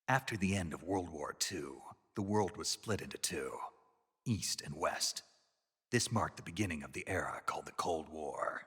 After the end of World War II, the world was split into two, East and West. This marked the beginning of the era called the Cold War.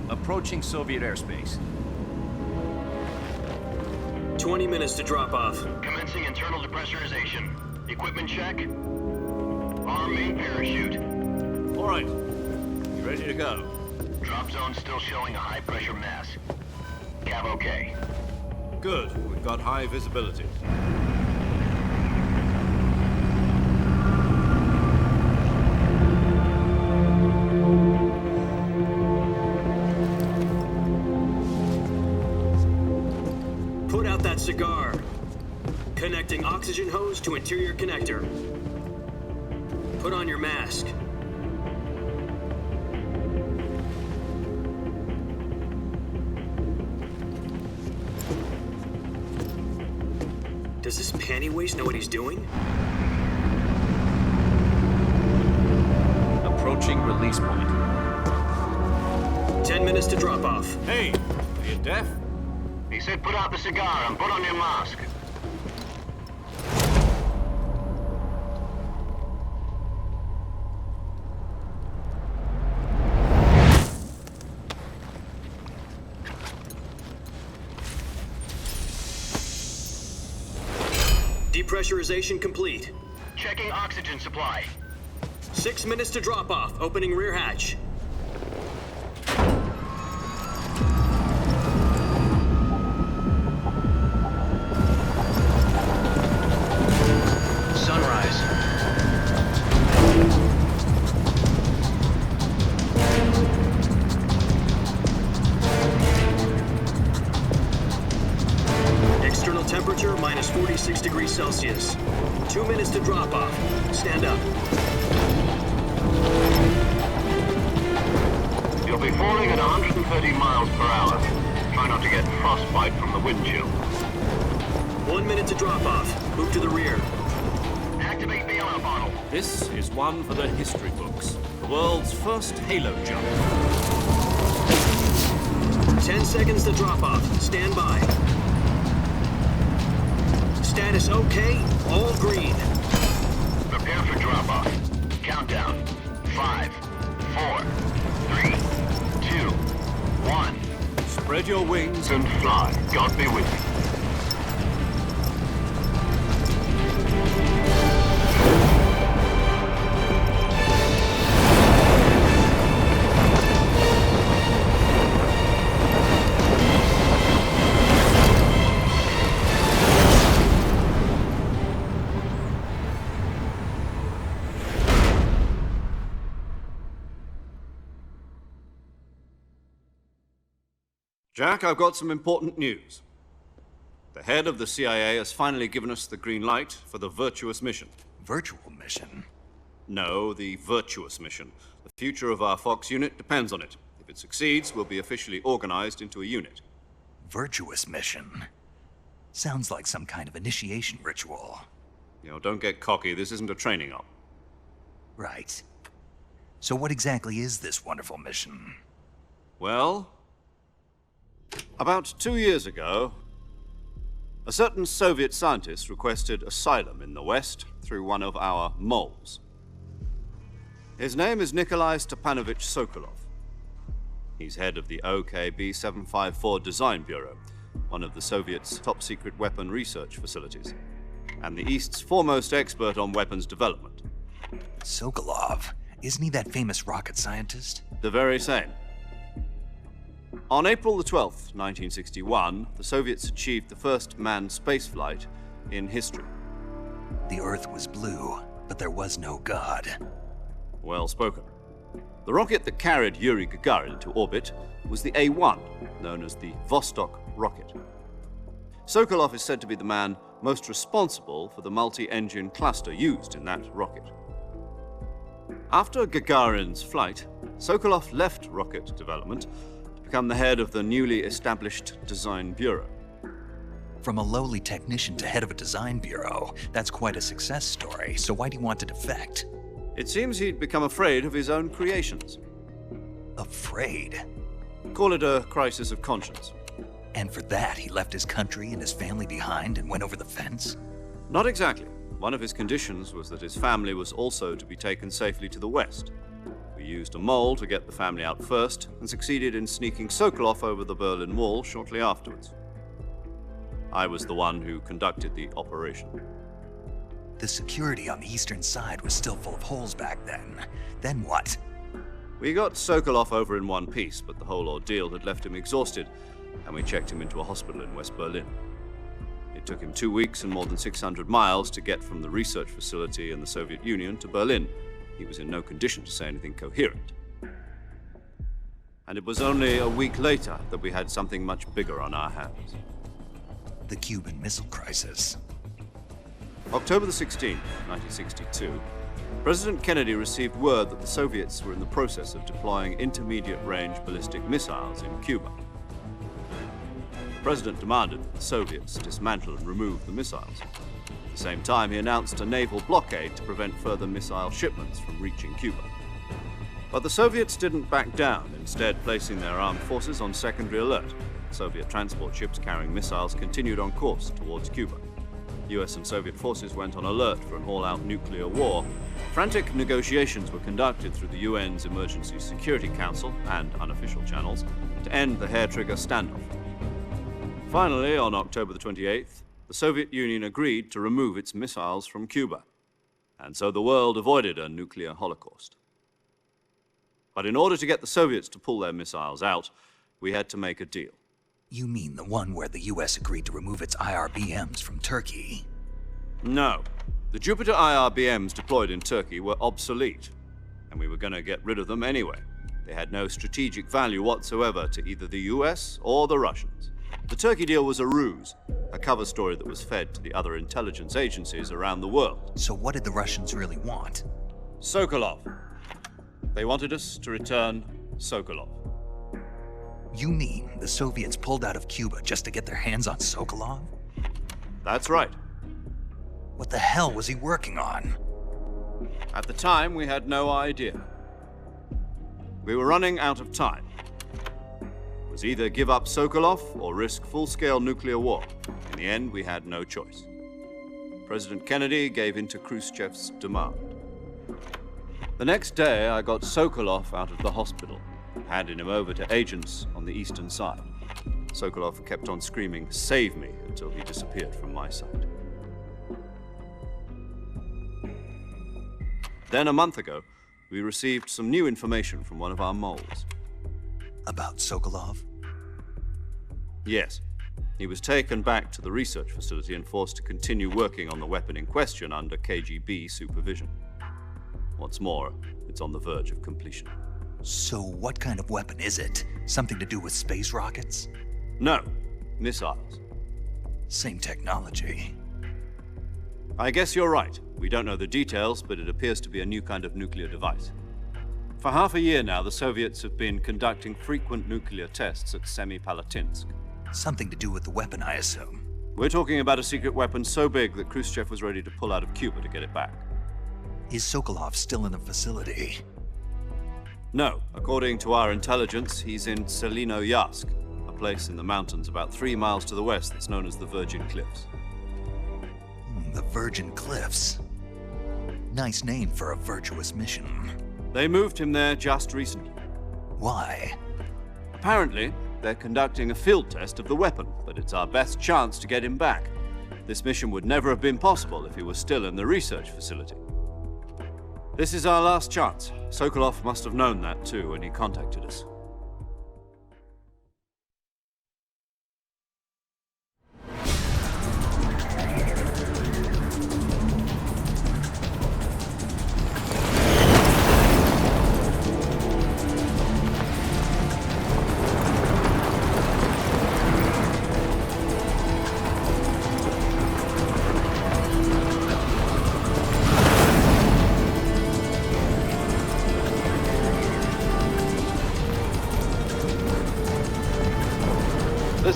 Approaching Soviet airspace. 20 minutes to drop off. Commencing internal depressurization. Equipment check. Arm main parachute. All right. You ready to go? Drop zone still showing a high pressure mass. Cav okay. Good. We've got high visibility. Put out that cigar. Connecting oxygen hose to interior connector. Put on your mask. Does this panty waste know what he's doing? Approaching release point. 10 minutes to drop off. Hey, are you deaf? He said put out the cigar and put on your mask. Depressurization complete. Checking oxygen supply. 6 minutes to drop off. Opening rear hatch. Sunrise. External temperature minus 46 degrees Celsius. 2 minutes to drop off. Stand up. You'll be falling at 130 miles per hour. Try not to get frostbite from the wind chill. 1 minute to drop off. Move to the rear. Activate bailout bottle. This is one for the history books. The world's first halo jump. 10 seconds to drop off. Stand by. Status okay. All green. Prepare for drop off. Countdown. 5, 4, 3, 2, 1. Spread your wings And fly. God be with you. Jack, I've got some important news. The head of the CIA has finally given us the green light for the virtuous mission. Virtual mission? No, the virtuous mission. The future of our Fox unit depends on it. If it succeeds, we'll be officially organized into a unit. Virtuous mission? Sounds like some kind of initiation ritual. You know, don't get cocky. This isn't a training op. Right. So what exactly is this wonderful mission? Well, about 2 years ago, a certain Soviet scientist requested asylum in the West through one of our moles. His name is Nikolai Stepanovich Sokolov. He's head of the OKB 754 Design Bureau, one of the Soviets' top-secret weapon research facilities, and the East's foremost expert on weapons development. Sokolov? Isn't he that famous rocket scientist? The very same. On April the 12th, 1961, the Soviets achieved the first manned spaceflight in history. The Earth was blue, but there was no God. Well spoken. The rocket that carried Yuri Gagarin into orbit was the A-1, known as the Vostok rocket. Sokolov is said to be the man most responsible for the multi-engine cluster used in that rocket. After Gagarin's flight, Sokolov left rocket development to become the head of the newly established Design Bureau. From a lowly technician to head of a design bureau, that's quite a success story, so why'd he want to defect? It seems he'd become afraid of his own creations. Afraid? Call it a crisis of conscience. And for that, he left his country and his family behind and went over the fence? Not exactly. One of his conditions was that his family was also to be taken safely to the west. We used a mole to get the family out first and succeeded in sneaking Sokolov over the Berlin Wall shortly afterwards. I was the one who conducted the operation. The security on the eastern side was still full of holes back then. Then what? We got Sokolov over in one piece, but the whole ordeal had left him exhausted, and we checked him into a hospital in West Berlin. It took him 2 weeks and more than 600 miles to get from the research facility in the Soviet Union to Berlin. He was in no condition to say anything coherent. And it was only a week later that we had something much bigger on our hands. The Cuban Missile Crisis. October the 16th, 1962, President Kennedy received word that the Soviets were in the process of deploying intermediate-range ballistic missiles in Cuba. The President demanded that the Soviets dismantle and remove the missiles. At the same time, he announced a naval blockade to prevent further missile shipments from reaching Cuba. But the Soviets didn't back down, instead placing their armed forces on secondary alert. Soviet transport ships carrying missiles continued on course towards Cuba. US and Soviet forces went on alert for an all-out nuclear war. Frantic negotiations were conducted through the UN's Emergency Security Council and unofficial channels to end the hair-trigger standoff. Finally, on October the 28th, the Soviet Union agreed to remove its missiles from Cuba, and so the world avoided a nuclear holocaust. But in order to get the Soviets to pull their missiles out, we had to make a deal. You mean the one where the US agreed to remove its IRBMs from Turkey? No. The Jupiter IRBMs deployed in Turkey were obsolete, and we were going to get rid of them anyway. They had no strategic value whatsoever to either the US or the Russians. The Turkey deal was a ruse, a cover story that was fed to the other intelligence agencies around the world. So what did the Russians really want? Sokolov. They wanted us to return Sokolov. You mean the Soviets pulled out of Cuba just to get their hands on Sokolov? That's right. What the hell was he working on? At the time, we had no idea. We were running out of time. It was either give up Sokolov or risk full-scale nuclear war. In the end, we had no choice. President Kennedy gave in to Khrushchev's demand. The next day, I got Sokolov out of the hospital, handing him over to agents on the eastern side. Sokolov kept on screaming, "Save me," until he disappeared from my sight. Then a month ago, we received some new information from one of our moles. About Sokolov? Yes. He was taken back to the research facility and forced to continue working on the weapon in question under KGB supervision. What's more, it's on the verge of completion. So what kind of weapon is it? Something to do with space rockets? No, missiles. Same technology. I guess you're right. We don't know the details, but it appears to be a new kind of nuclear device. For half a year now, the Soviets have been conducting frequent nuclear tests at Semipalatinsk. Something to do with the weapon, I assume. We're talking about a secret weapon so big that Khrushchev was ready to pull out of Cuba to get it back. Is Sokolov still in the facility? No. According to our intelligence, he's in Selinoyarsk, a place in the mountains about 3 miles to the west that's known as the Virgin Cliffs. The Virgin Cliffs. Nice name for a virtuous mission. They moved him there just recently. Why? Apparently, they're conducting a field test of the weapon, but it's our best chance to get him back. This mission would never have been possible if he was still in the research facility. This is our last chance. Sokolov must have known that too when he contacted us.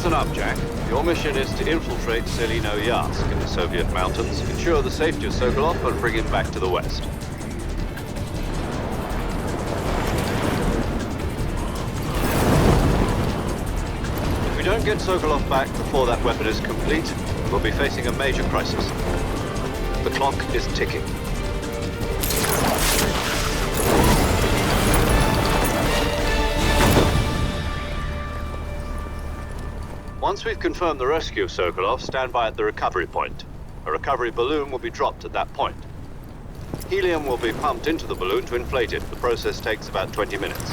Listen up, Jack. Your mission is to infiltrate Selino-Yarsk in the Soviet mountains, ensure the safety of Sokolov, and bring him back to the West. If we don't get Sokolov back before that weapon is complete, we'll be facing a major crisis. The clock is ticking. Once we've confirmed the rescue of Sokolov, stand by at the recovery point. A recovery balloon will be dropped at that point. Helium will be pumped into the balloon to inflate it. The process takes about 20 minutes.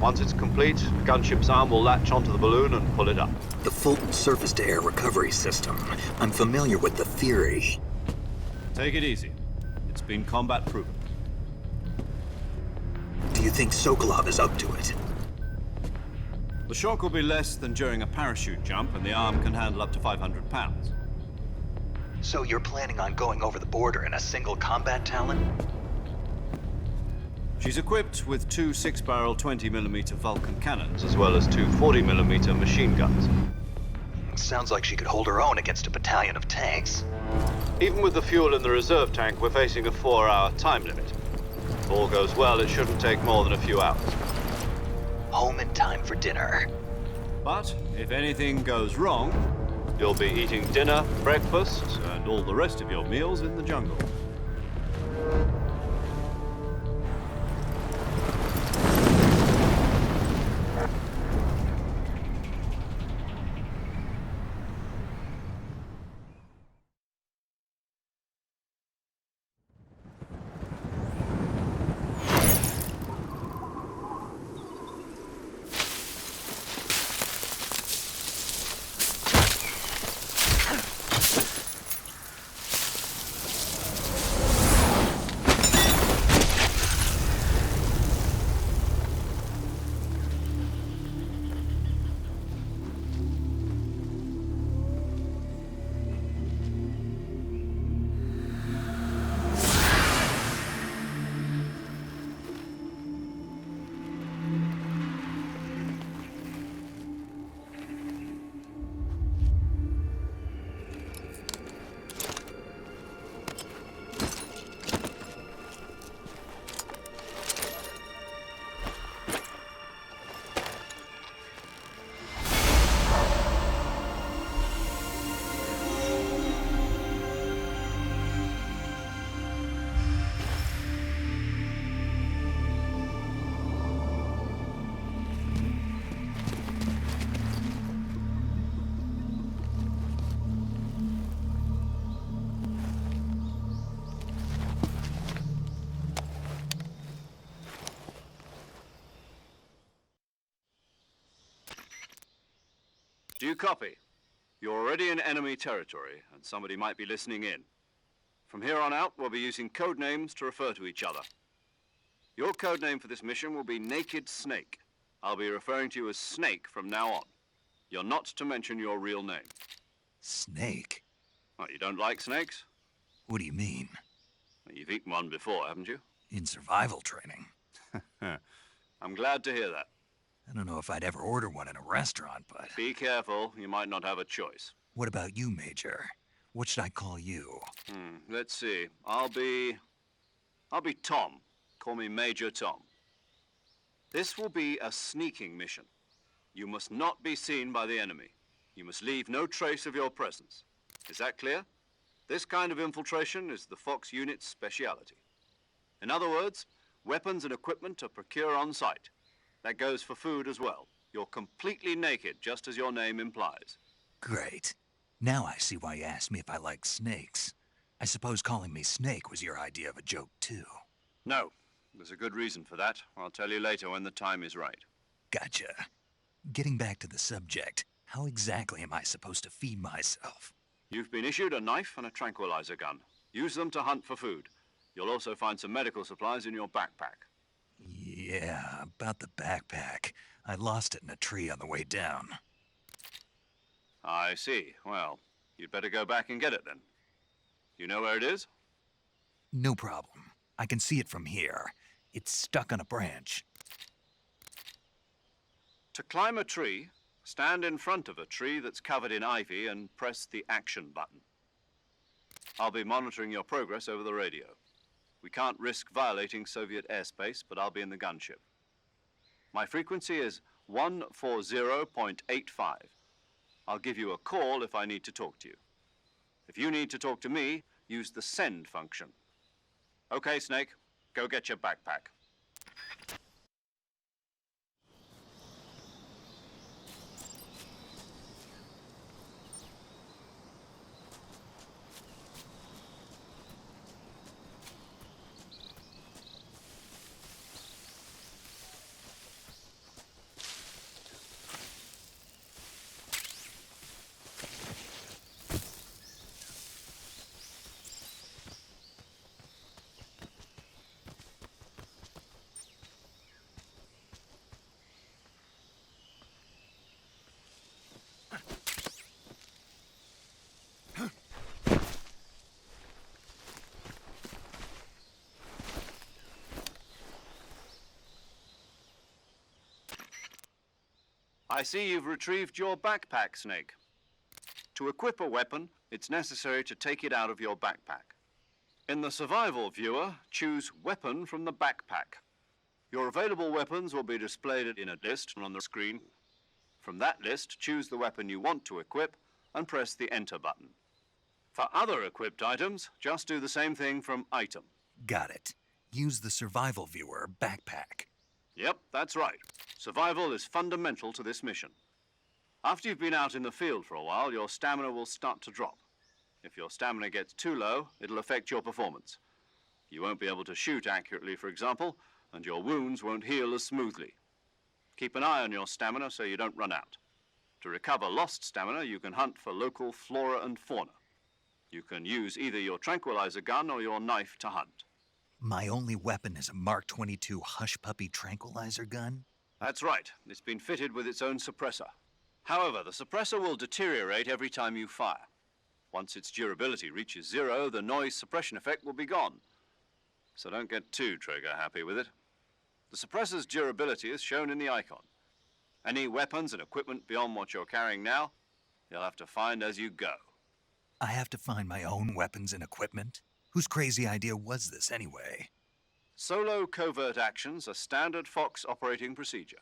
Once it's complete, the gunship's arm will latch onto the balloon and pull it up. The Fulton surface-to-air recovery system. I'm familiar with the theory. Take it easy. It's been combat-proven. Do you think Sokolov is up to it? The shock will be less than during a parachute jump, and the arm can handle up to 500 pounds. So you're planning on going over the border in a single combat Talon? She's equipped with two 6-barrel 20mm Vulcan cannons, as well as two 40mm machine guns. Sounds like she could hold her own against a battalion of tanks. Even with the fuel in the reserve tank, we're facing a 4-hour time limit. If all goes well, it shouldn't take more than a few hours. Home in time for dinner. But if anything goes wrong, you'll be eating dinner, breakfast, and all the rest of your meals in the jungle. Do you copy? You're already in enemy territory, and somebody might be listening in. From here on out, we'll be using code names to refer to each other. Your code name for this mission will be Naked Snake. I'll be referring to you as Snake from now on. You're not to mention your real name. Snake? Oh, you don't like snakes? What do you mean? Well, you've eaten one before, haven't you? In survival training. I'm glad to hear that. I don't know if I'd ever order one in a restaurant, but... Be careful, you might not have a choice. What about you, Major? What should I call you? Let's see. I'll be Tom. Call me Major Tom. This will be a sneaking mission. You must not be seen by the enemy. You must leave no trace of your presence. Is that clear? This kind of infiltration is the Fox unit's speciality. In other words, weapons and equipment are procured on site. That goes for food as well. You're completely naked, just as your name implies. Great. Now I see why you asked me if I like snakes. I suppose calling me Snake was your idea of a joke, too. No. There's a good reason for that. I'll tell you later when the time is right. Gotcha. Getting back to the subject, how exactly am I supposed to feed myself? You've been issued a knife and a tranquilizer gun. Use them to hunt for food. You'll also find some medical supplies in your backpack. Yeah, about the backpack. I lost it in a tree on the way down. I see. Well, you'd better go back and get it then. You know where it is? No problem. I can see it from here. It's stuck on a branch. To climb a tree, stand in front of a tree that's covered in ivy and press the action button. I'll be monitoring your progress over the radio. We can't risk violating Soviet airspace, but I'll be in the gunship. My frequency is 140.85. I'll give you a call if I need to talk to you. If you need to talk to me, use the send function. Okay, Snake, go get your backpack. I see you've retrieved your backpack, Snake. To equip a weapon, it's necessary to take it out of your backpack. In the survival viewer, choose Weapon from the backpack. Your available weapons will be displayed in a list on the screen. From that list, choose the weapon you want to equip and press the Enter button. For other equipped items, just do the same thing from Item. Got it. Use the survival viewer backpack. Yep, that's right. Survival is fundamental to this mission. After you've been out in the field for a while, your stamina will start to drop. If your stamina gets too low, it'll affect your performance. You won't be able to shoot accurately, for example, and your wounds won't heal as smoothly. Keep an eye on your stamina so you don't run out. To recover lost stamina, you can hunt for local flora and fauna. You can use either your tranquilizer gun or your knife to hunt. My only weapon is a Mark 22 Hush Puppy tranquilizer gun? That's right. It's been fitted with its own suppressor. However, the suppressor will deteriorate every time you fire. Once its durability reaches 0, the noise suppression effect will be gone. So don't get too trigger-happy with it. The suppressor's durability is shown in the icon. Any weapons and equipment beyond what you're carrying now, you'll have to find as you go. I have to find my own weapons and equipment? Whose crazy idea was this anyway? Solo covert actions are standard Fox operating procedure.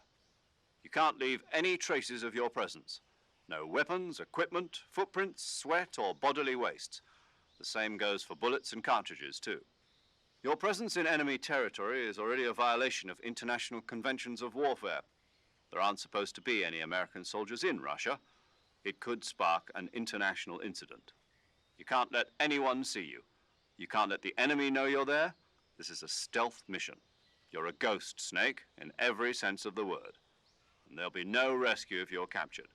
You can't leave any traces of your presence. No weapons, equipment, footprints, sweat, or bodily wastes. The same goes for bullets and cartridges, too. Your presence in enemy territory is already a violation of international conventions of warfare. There aren't supposed to be any American soldiers in Russia. It could spark an international incident. You can't let anyone see you. You can't let the enemy know you're there. This is a stealth mission. You're a ghost, Snake, in every sense of the word. And there'll be no rescue if you're captured.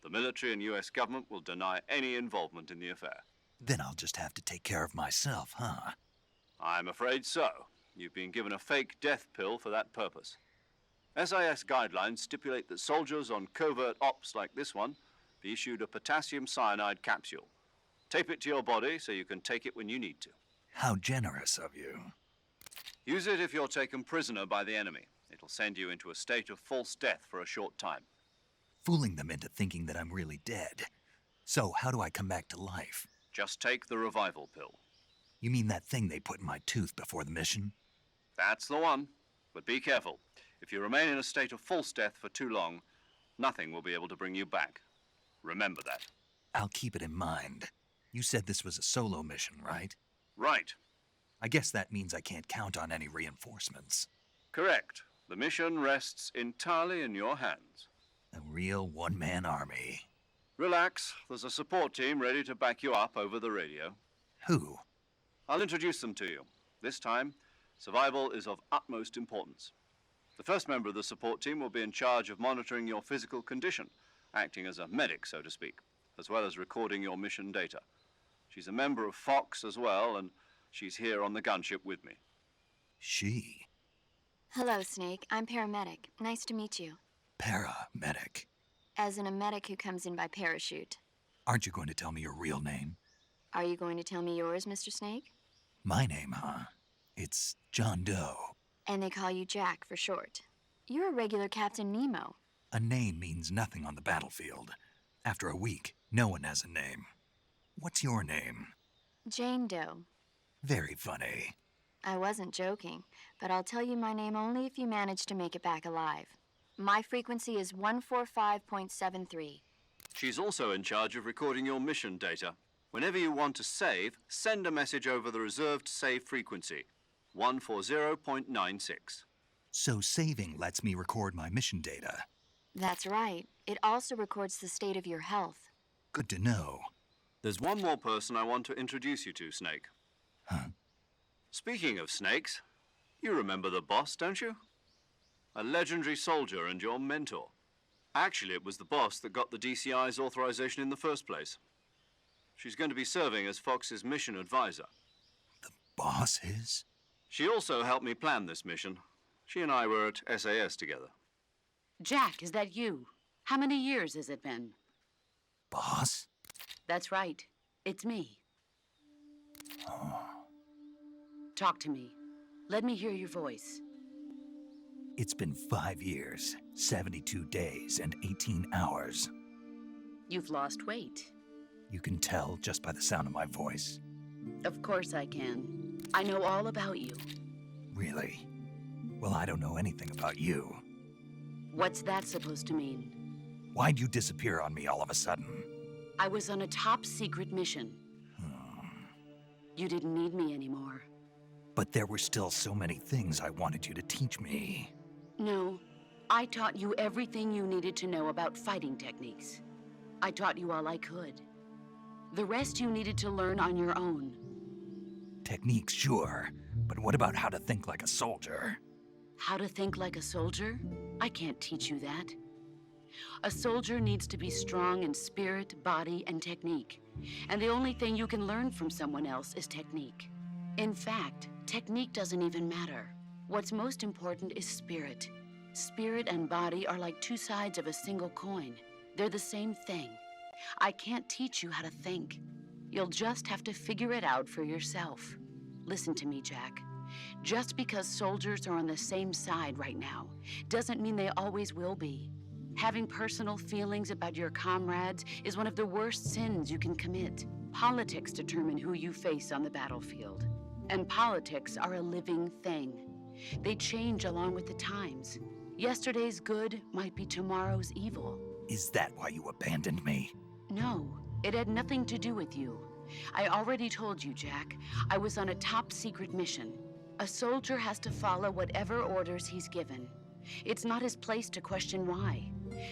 The military and US government will deny any involvement in the affair. Then I'll just have to take care of myself, huh? I'm afraid so. You've been given a fake death pill for that purpose. SIS guidelines stipulate that soldiers on covert ops like this one be issued a potassium cyanide capsule. Tape it to your body so you can take it when you need to. How generous of you. Use it if you're taken prisoner by the enemy. It'll send you into a state of false death for a short time. Fooling them into thinking that I'm really dead. So how do I come back to life? Just take the revival pill. You mean that thing they put in my tooth before the mission? That's the one. But be careful. If you remain in a state of false death for too long, nothing will be able to bring you back. Remember that. I'll keep it in mind. You said this was a solo mission, right? Right. I guess that means I can't count on any reinforcements. Correct. The mission rests entirely in your hands. A real one-man army. Relax. There's a support team ready to back you up over the radio. Who? I'll introduce them to you. This time, survival is of utmost importance. The first member of the support team will be in charge of monitoring your physical condition, acting as a medic, so to speak, as well as recording your mission data. She's a member of Fox as well, and she's here on the gunship with me. She? Hello, Snake. I'm paramedic. Nice to meet you. Paramedic. As in a medic who comes in by parachute. Aren't you going to tell me your real name? Are you going to tell me yours, Mr. Snake? My name, huh? It's John Doe. And they call you Jack for short. You're a regular Captain Nemo. A name means nothing on the battlefield. After a week, no one has a name. What's your name? Jane Doe. Very funny. I wasn't joking, but I'll tell you my name only if you manage to make it back alive. My frequency is 145.73. She's also in charge of recording your mission data. Whenever you want to save, send a message over the reserved save frequency, 140.96. So saving lets me record my mission data. That's right. It also records the state of your health. Good to know. There's one more person I want to introduce you to, Snake. Huh? Speaking of snakes, you remember the boss, don't you? A legendary soldier and your mentor. Actually, it was the boss that got the DCI's authorization in the first place. She's going to be serving as Fox's mission advisor. The boss is? She also helped me plan this mission. She and I were at SAS together. Jack, is that you? How many years has it been? Boss? That's right. It's me. Oh. Talk to me. Let me hear your voice. It's been 5 years, 72 days, and 18 hours. You've lost weight. You can tell just by the sound of my voice. Of course I can. I know all about you. Really? Well, I don't know anything about you. What's that supposed to mean? Why'd you disappear on me all of a sudden? I was on a top-secret mission. You didn't need me anymore. But there were still so many things I wanted you to teach me. No, I taught you everything you needed to know about fighting techniques. I taught you all I could. The rest you needed to learn on your own. Techniques, sure. But what about how to think like a soldier? How to think like a soldier? I can't teach you that. A soldier needs to be strong in spirit, body, and technique. And the only thing you can learn from someone else is technique. In fact, technique doesn't even matter. What's most important is spirit. Spirit and body are like two sides of a single coin. They're the same thing. I can't teach you how to think. You'll just have to figure it out for yourself. Listen to me, Jack. Just because soldiers are on the same side right now doesn't mean they always will be. Having personal feelings about your comrades is one of the worst sins you can commit. Politics determine who you face on the battlefield. And politics are a living thing. They change along with the times. Yesterday's good might be tomorrow's evil. Is that why you abandoned me? No, it had nothing to do with you. I already told you, Jack. I was on a top-secret mission. A soldier has to follow whatever orders he's given. It's not his place to question why.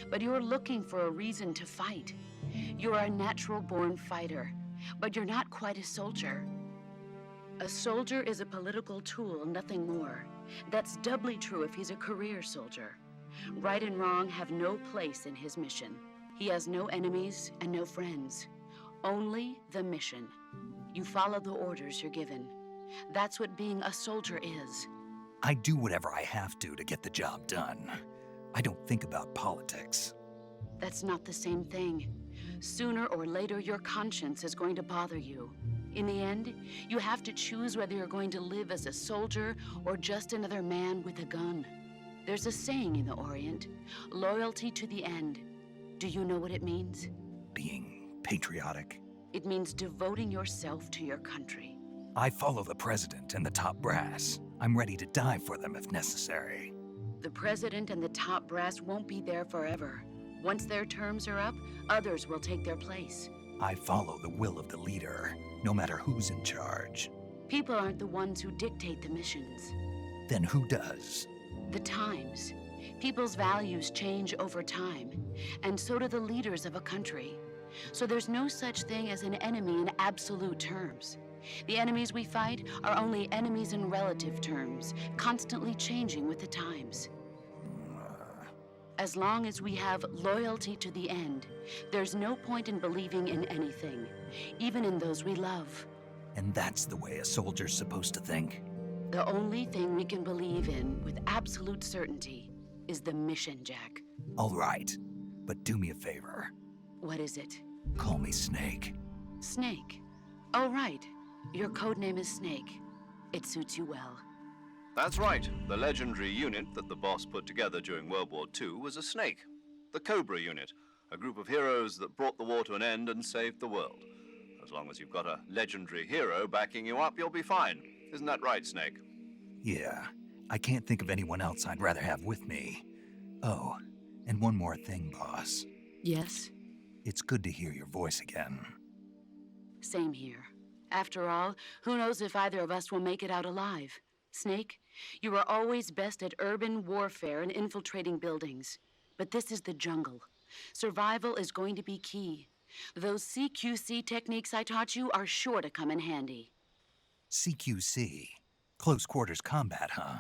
But you're looking for a reason to fight. You're a natural-born fighter, but you're not quite a soldier. A soldier is a political tool, nothing more. That's doubly true if he's a career soldier. Right and wrong have no place in his mission. He has no enemies and no friends. Only the mission. You follow the orders you're given. That's what being a soldier is. I do whatever I have to get the job done. I don't think about politics. That's not the same thing. Sooner or later, your conscience is going to bother you. In the end, you have to choose whether you're going to live as a soldier or just another man with a gun. There's a saying in the Orient, loyalty to the end. Do you know what it means? Being patriotic. It means devoting yourself to your country. I follow the president and the top brass. I'm ready to die for them if necessary. The president and the top brass won't be there forever. Once their terms are up, others will take their place. I follow the will of the leader, no matter who's in charge. People aren't the ones who dictate the missions. Then who does? The times. People's values change over time, and so do the leaders of a country. So there's no such thing as an enemy in absolute terms. The enemies we fight are only enemies in relative terms, constantly changing with the times. As long as we have loyalty to the end, there's no point in believing in anything, even in those we love. And that's the way a soldier's supposed to think? The only thing we can believe in with absolute certainty is the mission, Jack. All right, but do me a favor. What is it? Call me Snake. Snake. Oh, right. Your codename is Snake. It suits you well. That's right. The legendary unit that the boss put together during World War II was a snake. The Cobra unit, a group of heroes that brought the war to an end and saved the world. As long as you've got a legendary hero backing you up, you'll be fine. Isn't that right, Snake? Yeah, I can't think of anyone else I'd rather have with me. Oh, and one more thing, boss. Yes? It's good to hear your voice again. Same here. After all, who knows if either of us will make it out alive? Snake, you are always best at urban warfare and infiltrating buildings. But this is the jungle. Survival is going to be key. Those CQC techniques I taught you are sure to come in handy. CQC? Close quarters combat, huh?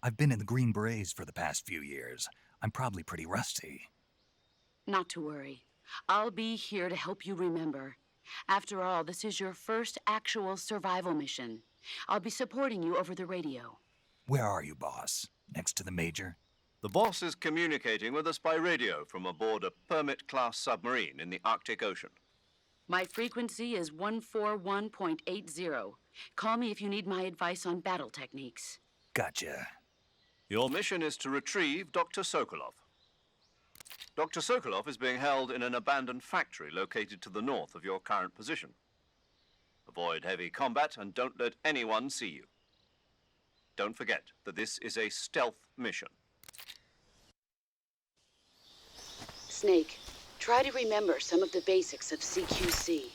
I've been in the Green Berets for the past few years. I'm probably pretty rusty. Not to worry. I'll be here to help you remember. After all, this is your first actual survival mission. I'll be supporting you over the radio. Where are you, boss? Next to the Major? The boss is communicating with us by radio from aboard a Permit-class submarine in the Arctic Ocean. My frequency is 141.80. Call me if you need my advice on battle techniques. Gotcha. Your mission is to retrieve Dr. Sokolov. Dr. Sokolov is being held in an abandoned factory located to the north of your current position. Avoid heavy combat and don't let anyone see you. Don't forget that this is a stealth mission. Snake, try to remember some of the basics of CQC.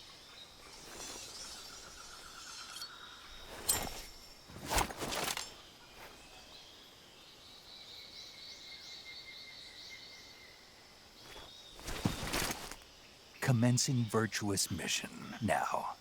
Commencing virtuous mission now.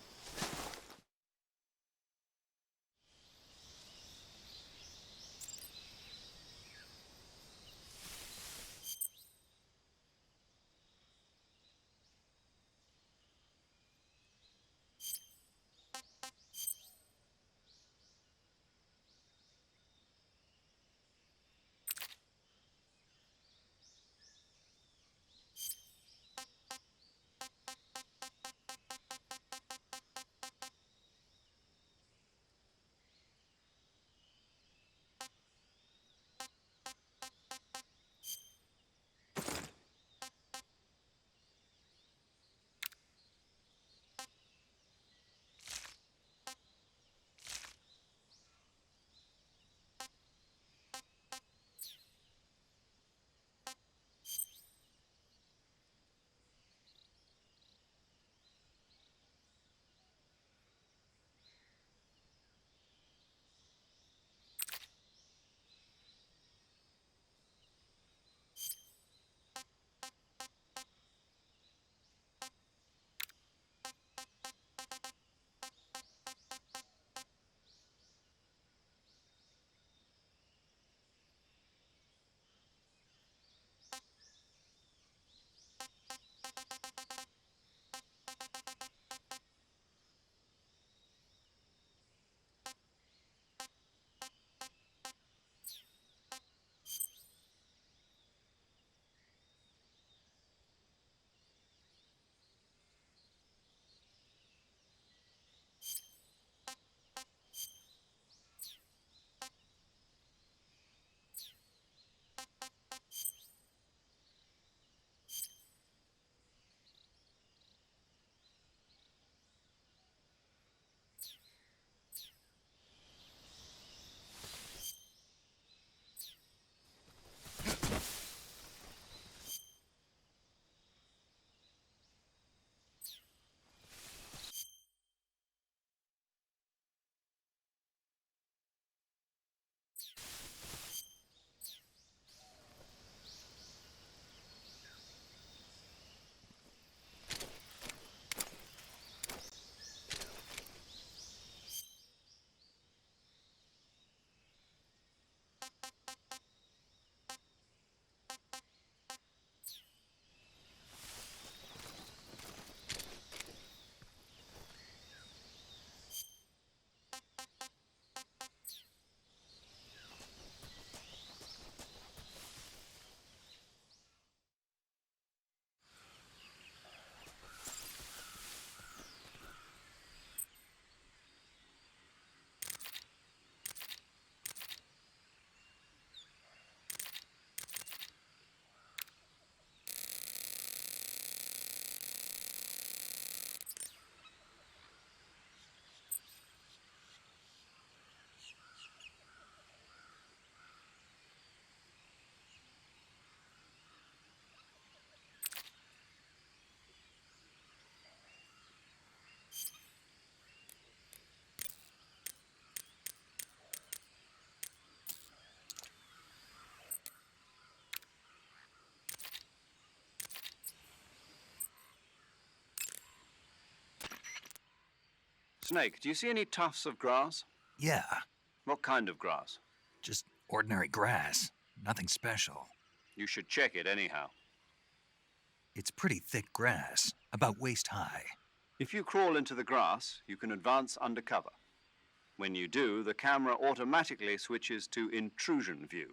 Snake, do you see any tufts of grass? Yeah, What kind of grass? just ordinary grass. Nothing special. You should check it anyhow. It's pretty thick grass, about waist high. If you crawl into the grass, you can advance undercover. When you do, the camera automatically switches to intrusion view.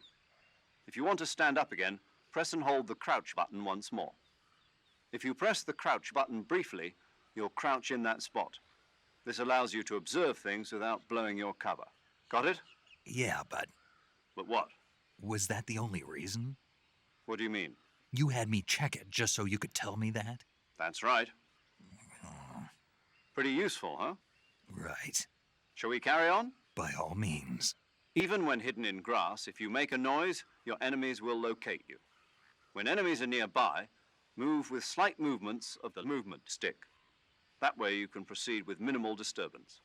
If you want to stand up again, press and hold the crouch button once more. If you press the crouch button briefly, you'll crouch in that spot. This allows you to observe things without blowing your cover. Got it? Yeah, but But what? was that the only reason? What do you mean? You had me check it just so you could tell me that? That's right. Pretty useful, huh? Right. Shall we carry on? By all means. Even when hidden in grass, if you make a noise, your enemies will locate you. When enemies are nearby, move with slight movements of the movement stick. That way you can proceed with minimal disturbance.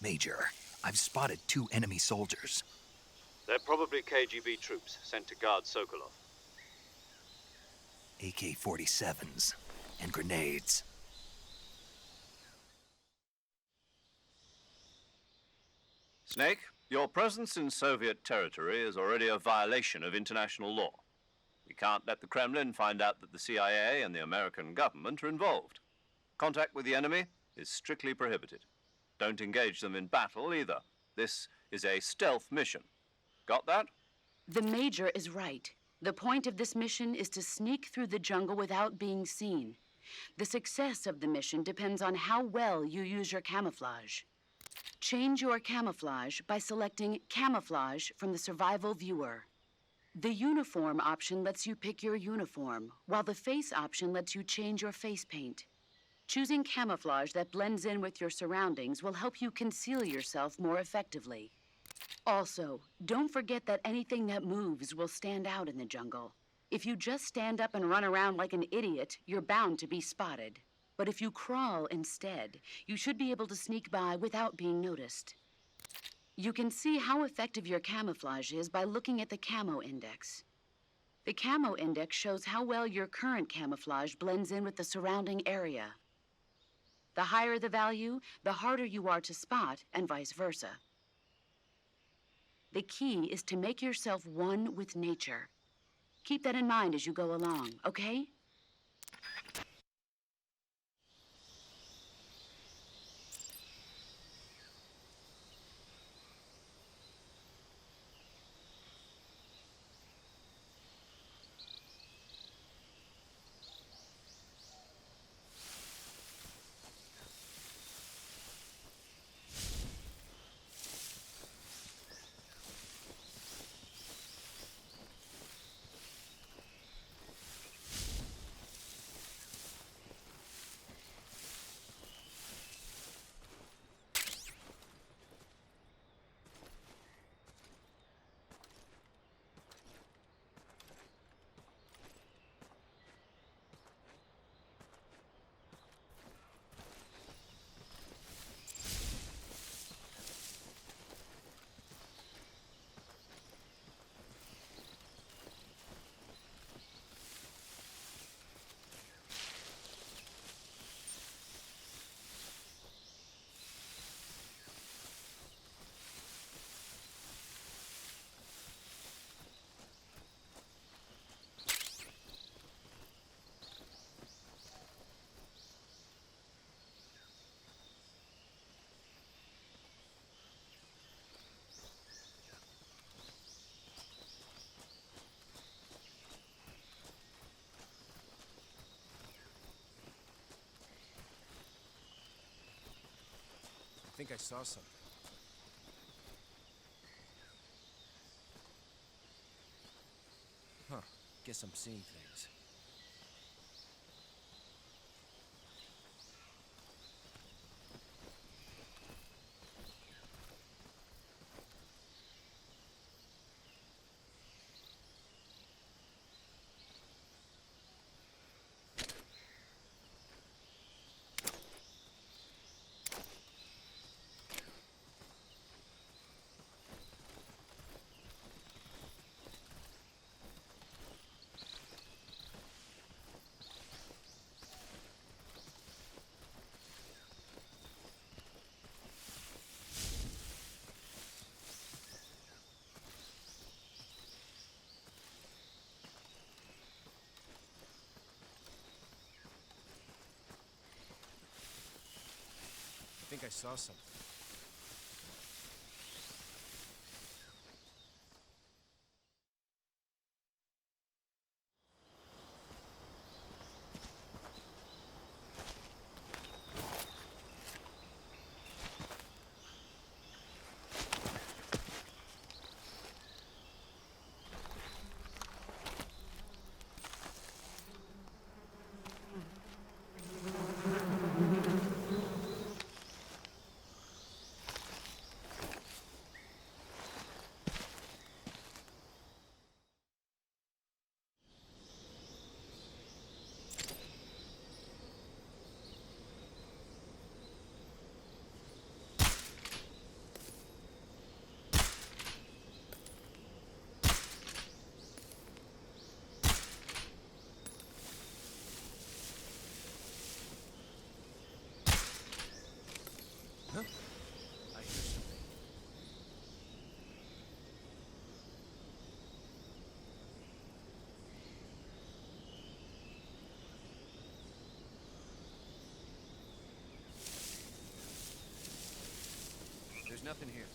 Major, I've spotted 2 enemy soldiers. They're probably KGB troops sent to guard Sokolov. AK-47s and grenades. Snake, your presence in Soviet territory is already a violation of international law. We can't let the Kremlin find out that the CIA and the American government are involved. Contact with the enemy is strictly prohibited. Don't engage them in battle either. This is a stealth mission. Got that? The Major is right. The point of this mission is to sneak through the jungle without being seen. The success of the mission depends on how well you use your camouflage. Change your camouflage by selecting Camouflage from the Survival Viewer. The Uniform option lets you pick your uniform, while the Face option lets you change your face paint. Choosing camouflage that blends in with your surroundings will help you conceal yourself more effectively. Also, don't forget that anything that moves will stand out in the jungle. If you just stand up and run around like an idiot, you're bound to be spotted. But if you crawl instead, you should be able to sneak by without being noticed. You can see how effective your camouflage is by looking at the Camo Index. The Camo Index shows how well your current camouflage blends in with the surrounding area. The higher the value, the harder you are to spot, and vice versa. The key is to make yourself one with nature. Keep that in mind as you go along, okay? think I saw something. Huh. Guess I'm seeing things. I think I saw something. Huh? I hear something. There's nothing here.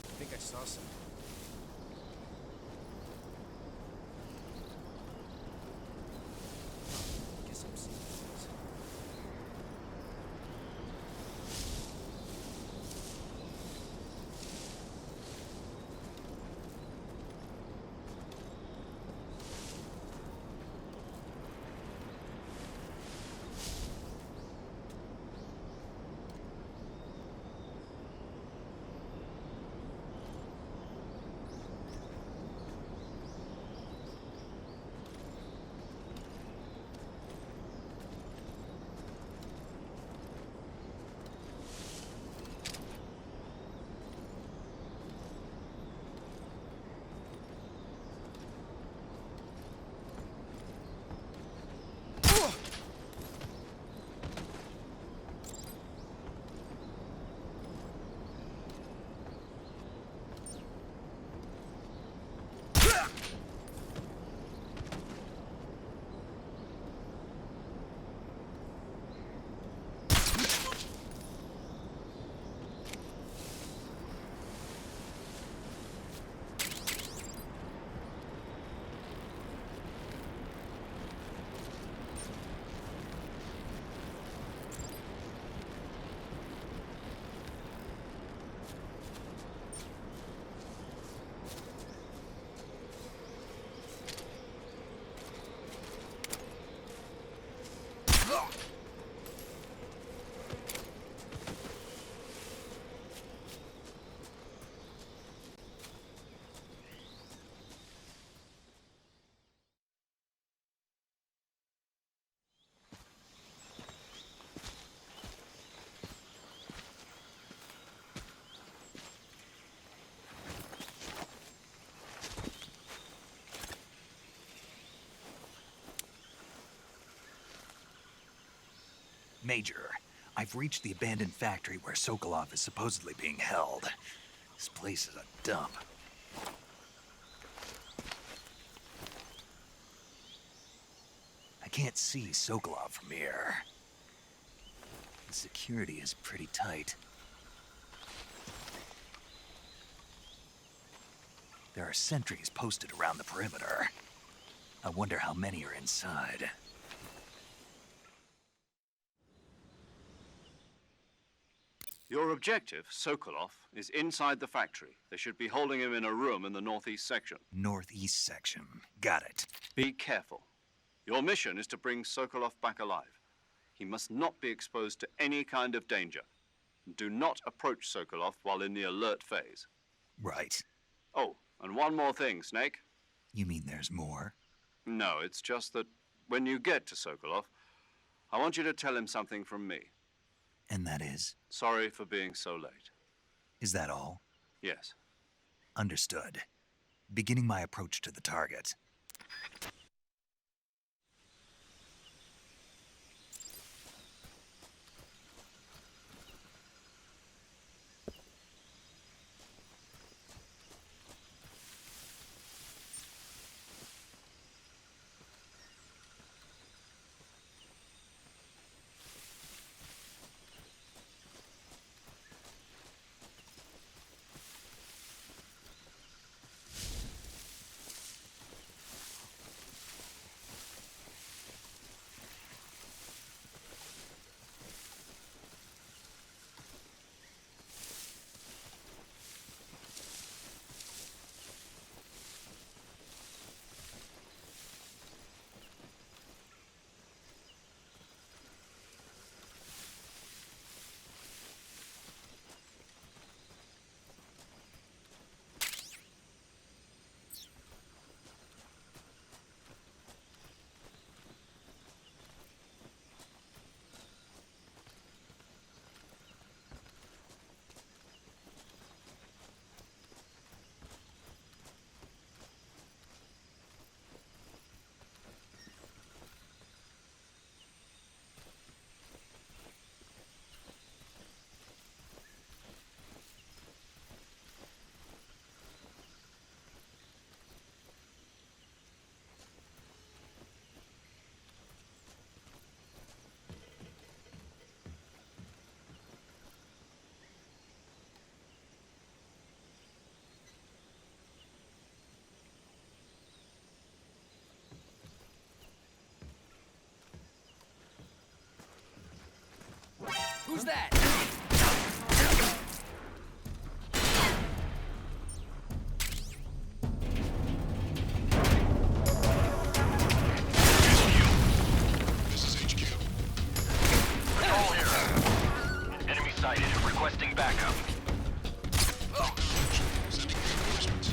I think I saw something. Guess I'm seeing things. Major, I've reached the abandoned factory where Sokolov is supposedly being held. This place is a dump. I can't see Sokolov from here. The security is pretty tight. There are sentries posted around the perimeter. I wonder how many are inside. Your objective, Sokolov, is inside the factory. They should be holding him in a room in the northeast section. Northeast section. Got it. Be careful. Your mission is to bring Sokolov back alive. He must not be exposed to any kind of danger. Do not approach Sokolov while in the alert phase. Right. Oh, and one more thing, Snake. You mean there's more? No, it's just that when you get to Sokolov, I want you to tell him something from me. And that is? Sorry for being so late. Is that all? Yes. Understood. Beginning my approach to the target. Who's that? This is HQ. Patrol here. Enemy sighted. Requesting backup. Sending reinforcements.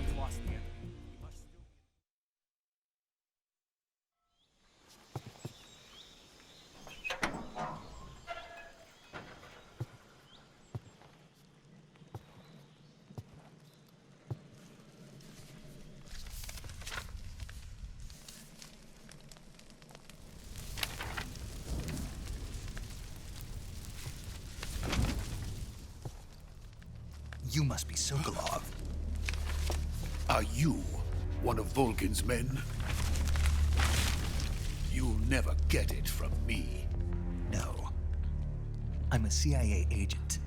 We've lost the enemy. We must still be... You must be Sokolov. Are you one of Volgin's men? You'll never get it from me. No. I'm a CIA agent.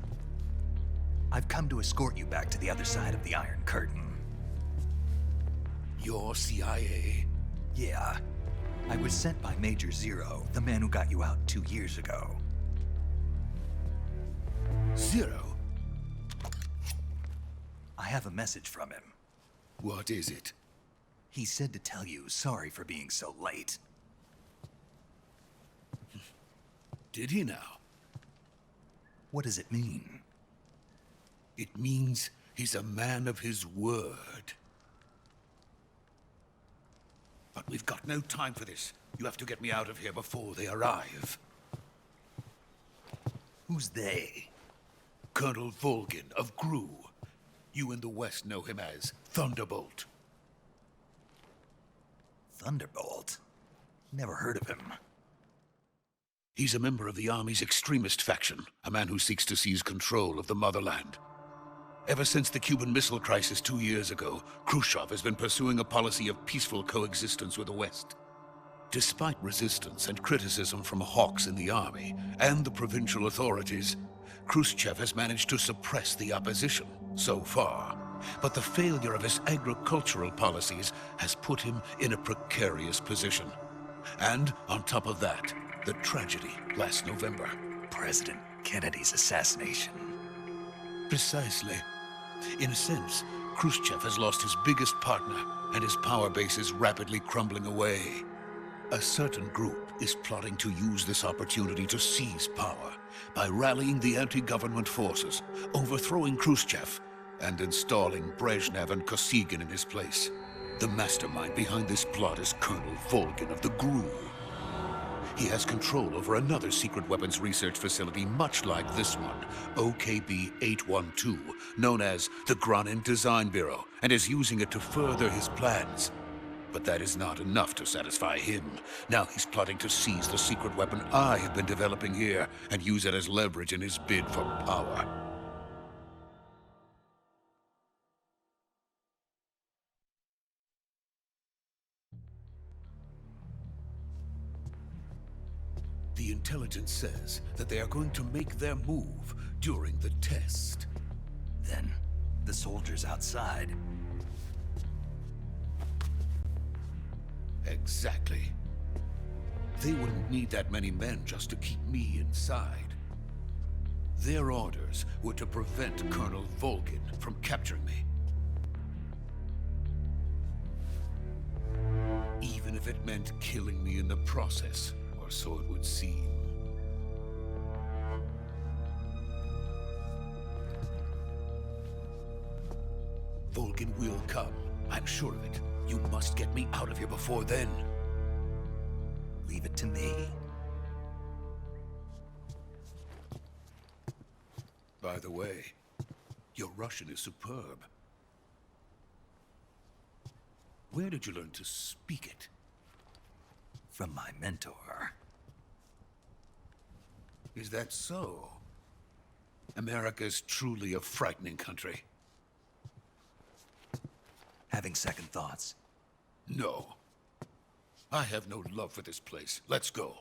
I've come to escort you back to the other side of the Iron Curtain. You're CIA? Yeah. I was sent by Major Zero, the man who got you out 2 years ago. Zero? I have a message from him. What is it? He said to tell you sorry for being so late. Did he now? What does it mean? It means he's a man of his word. But we've got no time for this. You have to get me out of here before they arrive. Who's they? Colonel Volgin of GRU. You in the West know him as Thunderbolt. Thunderbolt? Never heard of him. He's a member of the Army's extremist faction, a man who seeks to seize control of the motherland. Ever since the Cuban Missile Crisis 2 years ago, Khrushchev has been pursuing a policy of peaceful coexistence with the West. Despite resistance and criticism from hawks in the army and the provincial authorities, Khrushchev has managed to suppress the opposition so far. But the failure of his agricultural policies has put him in a precarious position. And on top of that, the tragedy last November. President Kennedy's assassination. Precisely. In a sense, Khrushchev has lost his biggest partner, and his power base is rapidly crumbling away. A certain group is plotting to use this opportunity to seize power by rallying the anti-government forces, overthrowing Khrushchev, and installing Brezhnev and Kosygin in his place. The mastermind behind this plot is Colonel Volgin of the GRU. He has control over another secret weapons research facility much like this one, OKB-812, known as the Granin Design Bureau, and is using it to further his plans. But that is not enough to satisfy him. Now he's plotting to seize the secret weapon I have been developing here and use it as leverage in his bid for power. The intelligence says that they are going to make their move during the test. Then, the soldiers outside. Exactly. They wouldn't need that many men just to keep me inside. Their orders were to prevent Colonel Volgin from capturing me. Even if it meant killing me in the process, or so it would seem. Volgin will come. I'm sure of it. You must get me out of here before then. Leave it to me. By the way, your Russian is superb. Where did you learn to speak it? From my mentor. Is that so? America's truly a frightening country. Having second thoughts. No. I have no love for this place. Let's go.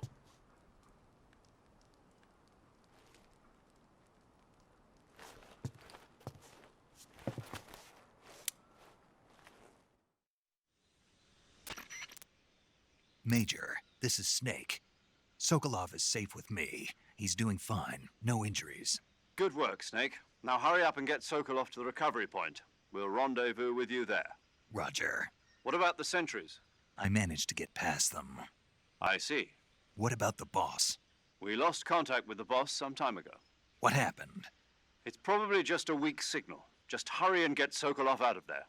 Major, this is Snake. Sokolov is safe with me. He's doing fine. No injuries. Good work, Snake. Now hurry up and get Sokolov to the recovery point. We'll rendezvous with you there. Roger. What about the sentries? I managed to get past them. I see. What about the boss? We lost contact with the boss some time ago. What happened? It's probably just a weak signal. Just hurry and get Sokolov out of there.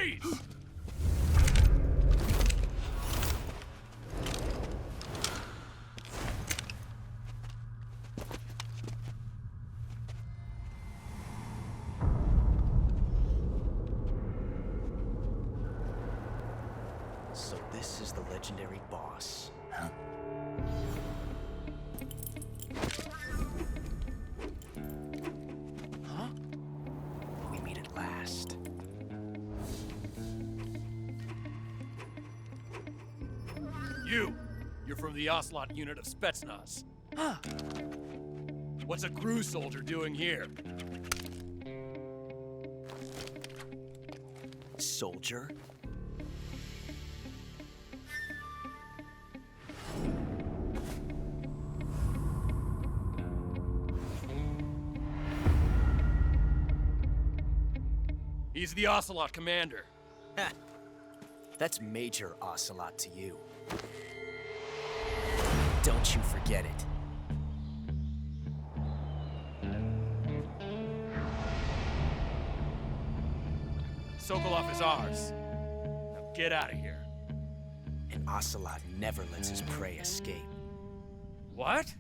Freeze! So this is the legendary boss. Huh? Huh? We meet at last. You're from the Ocelot unit of Spetsnaz. What's a crew soldier doing here? Soldier? He's the Ocelot commander. Ha! That's Major Ocelot to you. Don't you forget it. Sokolov is ours. Now get out of here. And Ocelot never lets his prey escape. What?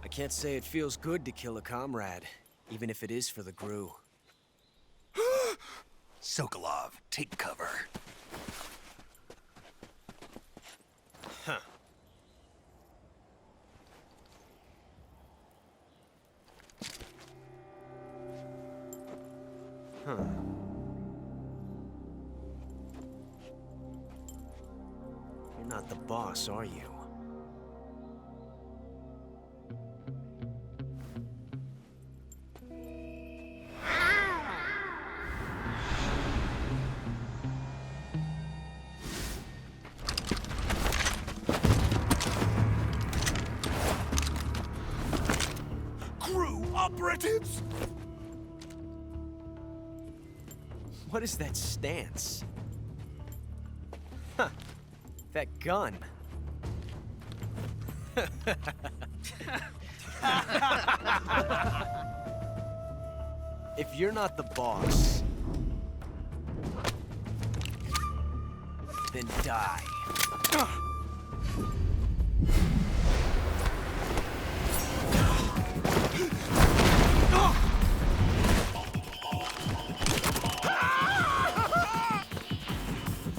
I can't say it feels good to kill a comrade, even if it is for the GRU. Sokolov, take cover. Huh. Huh. You're not the boss, are you? Operatives! What is that stance? Huh. That gun. If you're not the boss, then die.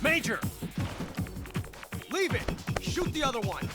Major! Leave it! Shoot the other one!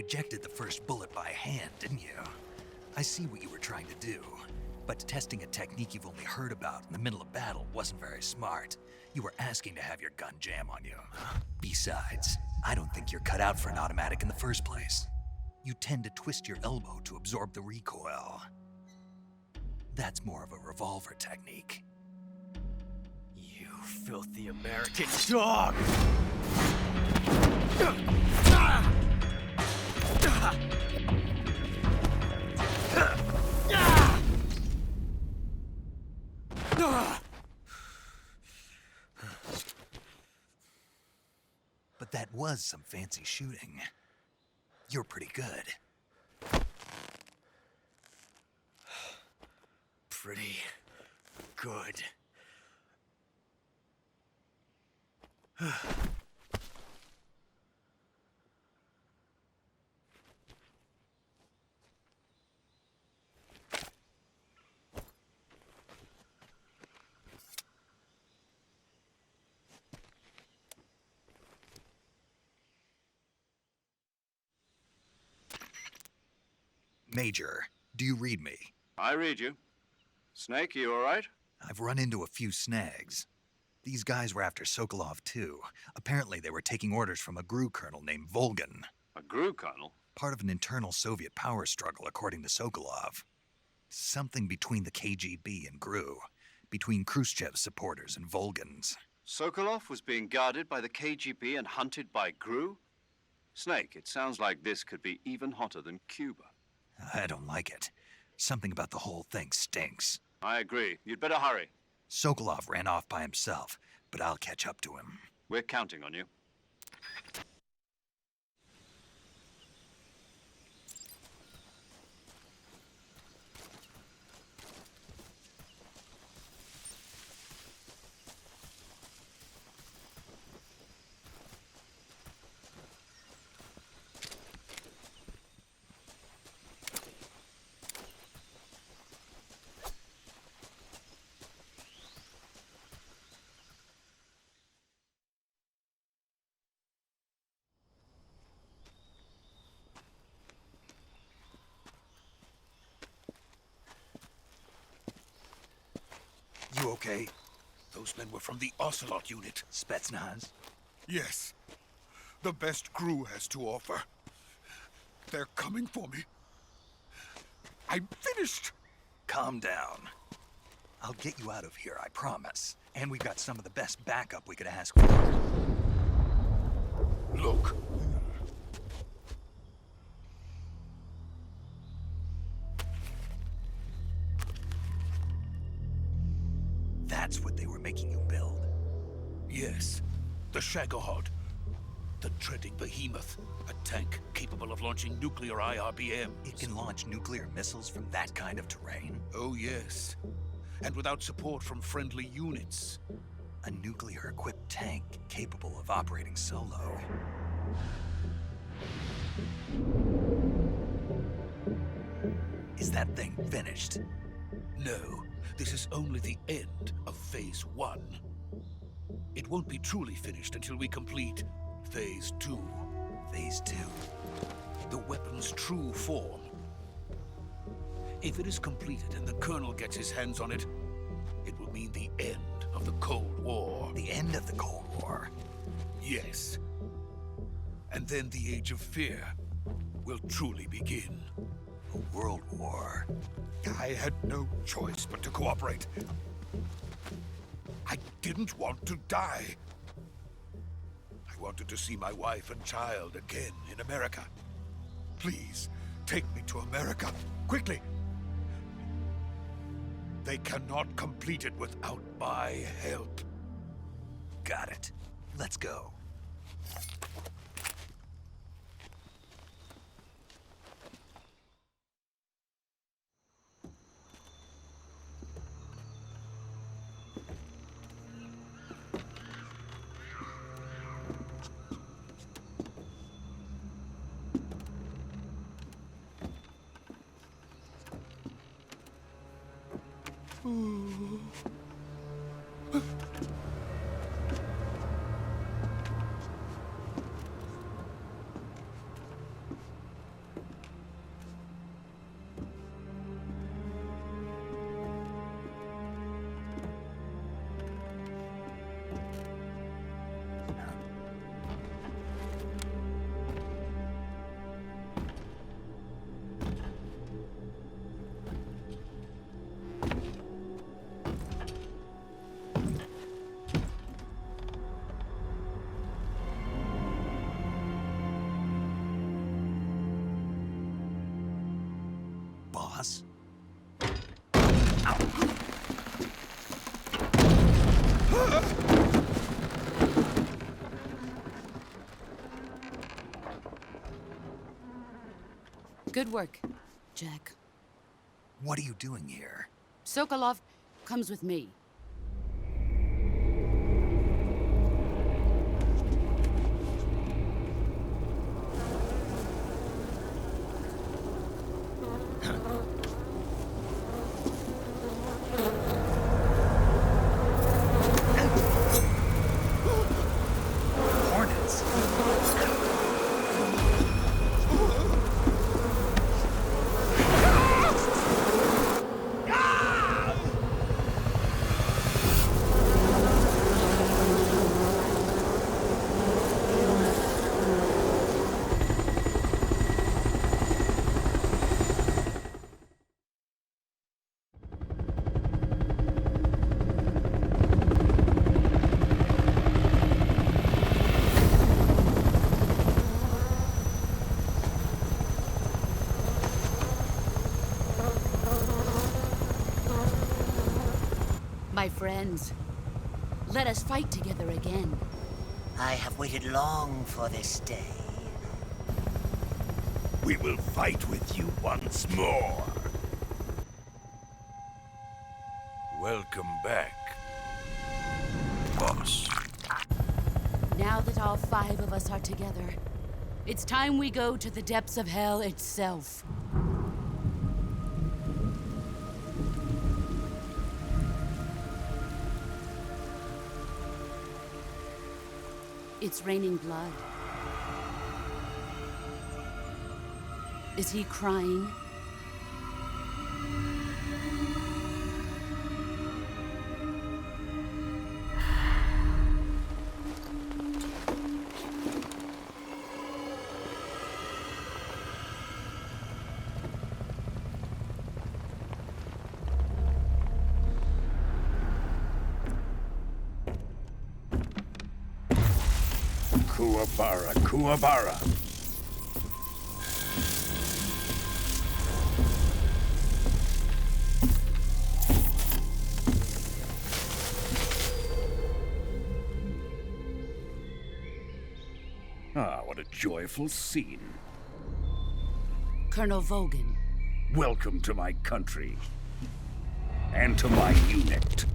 ejected the first bullet by hand, didn't you? I see what you were trying to do, but testing a technique you've only heard about in the middle of battle wasn't very smart. You were asking to have your gun jam on you. Besides, I don't think you're cut out for an automatic in the first place. You tend to twist your elbow to absorb the recoil. That's more of a revolver technique. You filthy American dog! But that was some fancy shooting. You're pretty good. Pretty good. Major, do you read me? I read you. Snake, you all right? I've run into a few snags. These guys were after Sokolov too. Apparently they were taking orders from a GRU colonel named Volgin. A GRU colonel? Part of an internal Soviet power struggle, according to Sokolov. Something between the KGB and GRU. Between Khrushchev's supporters and Volgin's. Sokolov was being guarded by the KGB and hunted by GRU? Snake, it sounds like this could be even hotter than Cuba. I don't like it. Something about the whole thing stinks. I agree. You'd better hurry. Sokolov ran off by himself, but I'll catch up to him. We're counting on you. You okay? Those men were from the Ocelot unit. Spetsnaz? Yes. The best GRU has to offer. They're coming for me. I'm finished. Calm down. I'll get you out of here, I promise. And we've got some of the best backup we could ask for. Look. That's what they were making you build. Yes. The Shagohod. The treading behemoth. A tank capable of launching nuclear IRBMs. It can launch nuclear missiles from that kind of terrain? Oh, yes. And without support from friendly units. A nuclear-equipped tank capable of operating solo. Is that thing finished? No. This is only the end of Phase 1. It won't be truly finished until we complete Phase 2. Phase 2? The weapon's true form. If it is completed and the Colonel gets his hands on it, it will mean the end of the Cold War. The end of the Cold War? Yes. And then the Age of Fear will truly begin. A world war. I had no choice but to cooperate. I didn't want to die. I wanted to see my wife and child again in America. Please, take me to America, quickly. They cannot complete it without my help. Got it. Let's go. work, Jack. What are you doing here? Sokolov comes with me. Hornets. My friends, let us fight together again. I have waited long for this day. We will fight with you once more. Welcome back, boss. Now that all 5 of us are together, it's time we go to the depths of hell itself. It's raining blood. Is he crying? Kuwabara, Kuwabara. Ah, what a joyful scene. Colonel Volgin. Welcome to my country. And to my unit.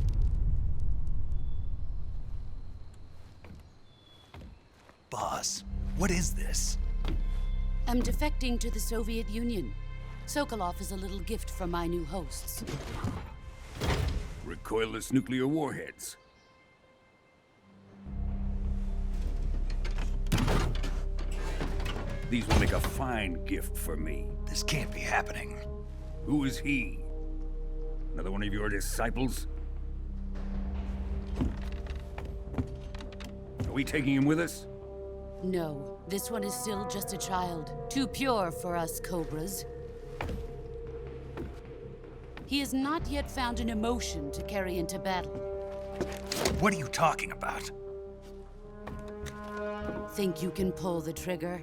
Boss, what is this? I'm defecting to the Soviet Union. Sokolov is a little gift from my new hosts. Recoilless nuclear warheads. These will make a fine gift for me. This can't be happening. Who is he? Another one of your disciples? Are we taking him with us? No, this one is still just a child. Too pure for us Cobras. He has not yet found an emotion to carry into battle. What are you talking about? Think you can pull the trigger?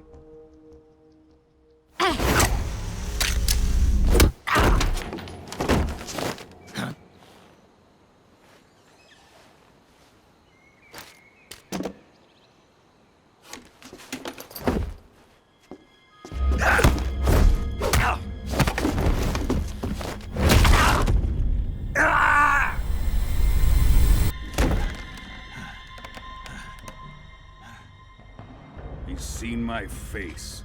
He's seen my face.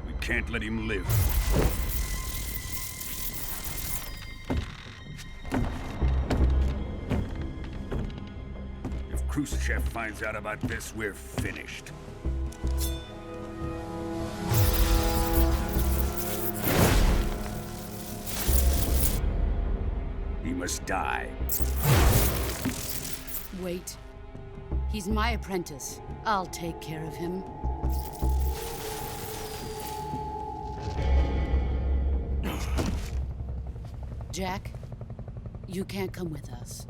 We can't let him live. If Khrushchev finds out about this, we're finished. He must die. Wait. He's my apprentice. I'll take care of him. Jack, you can't come with us.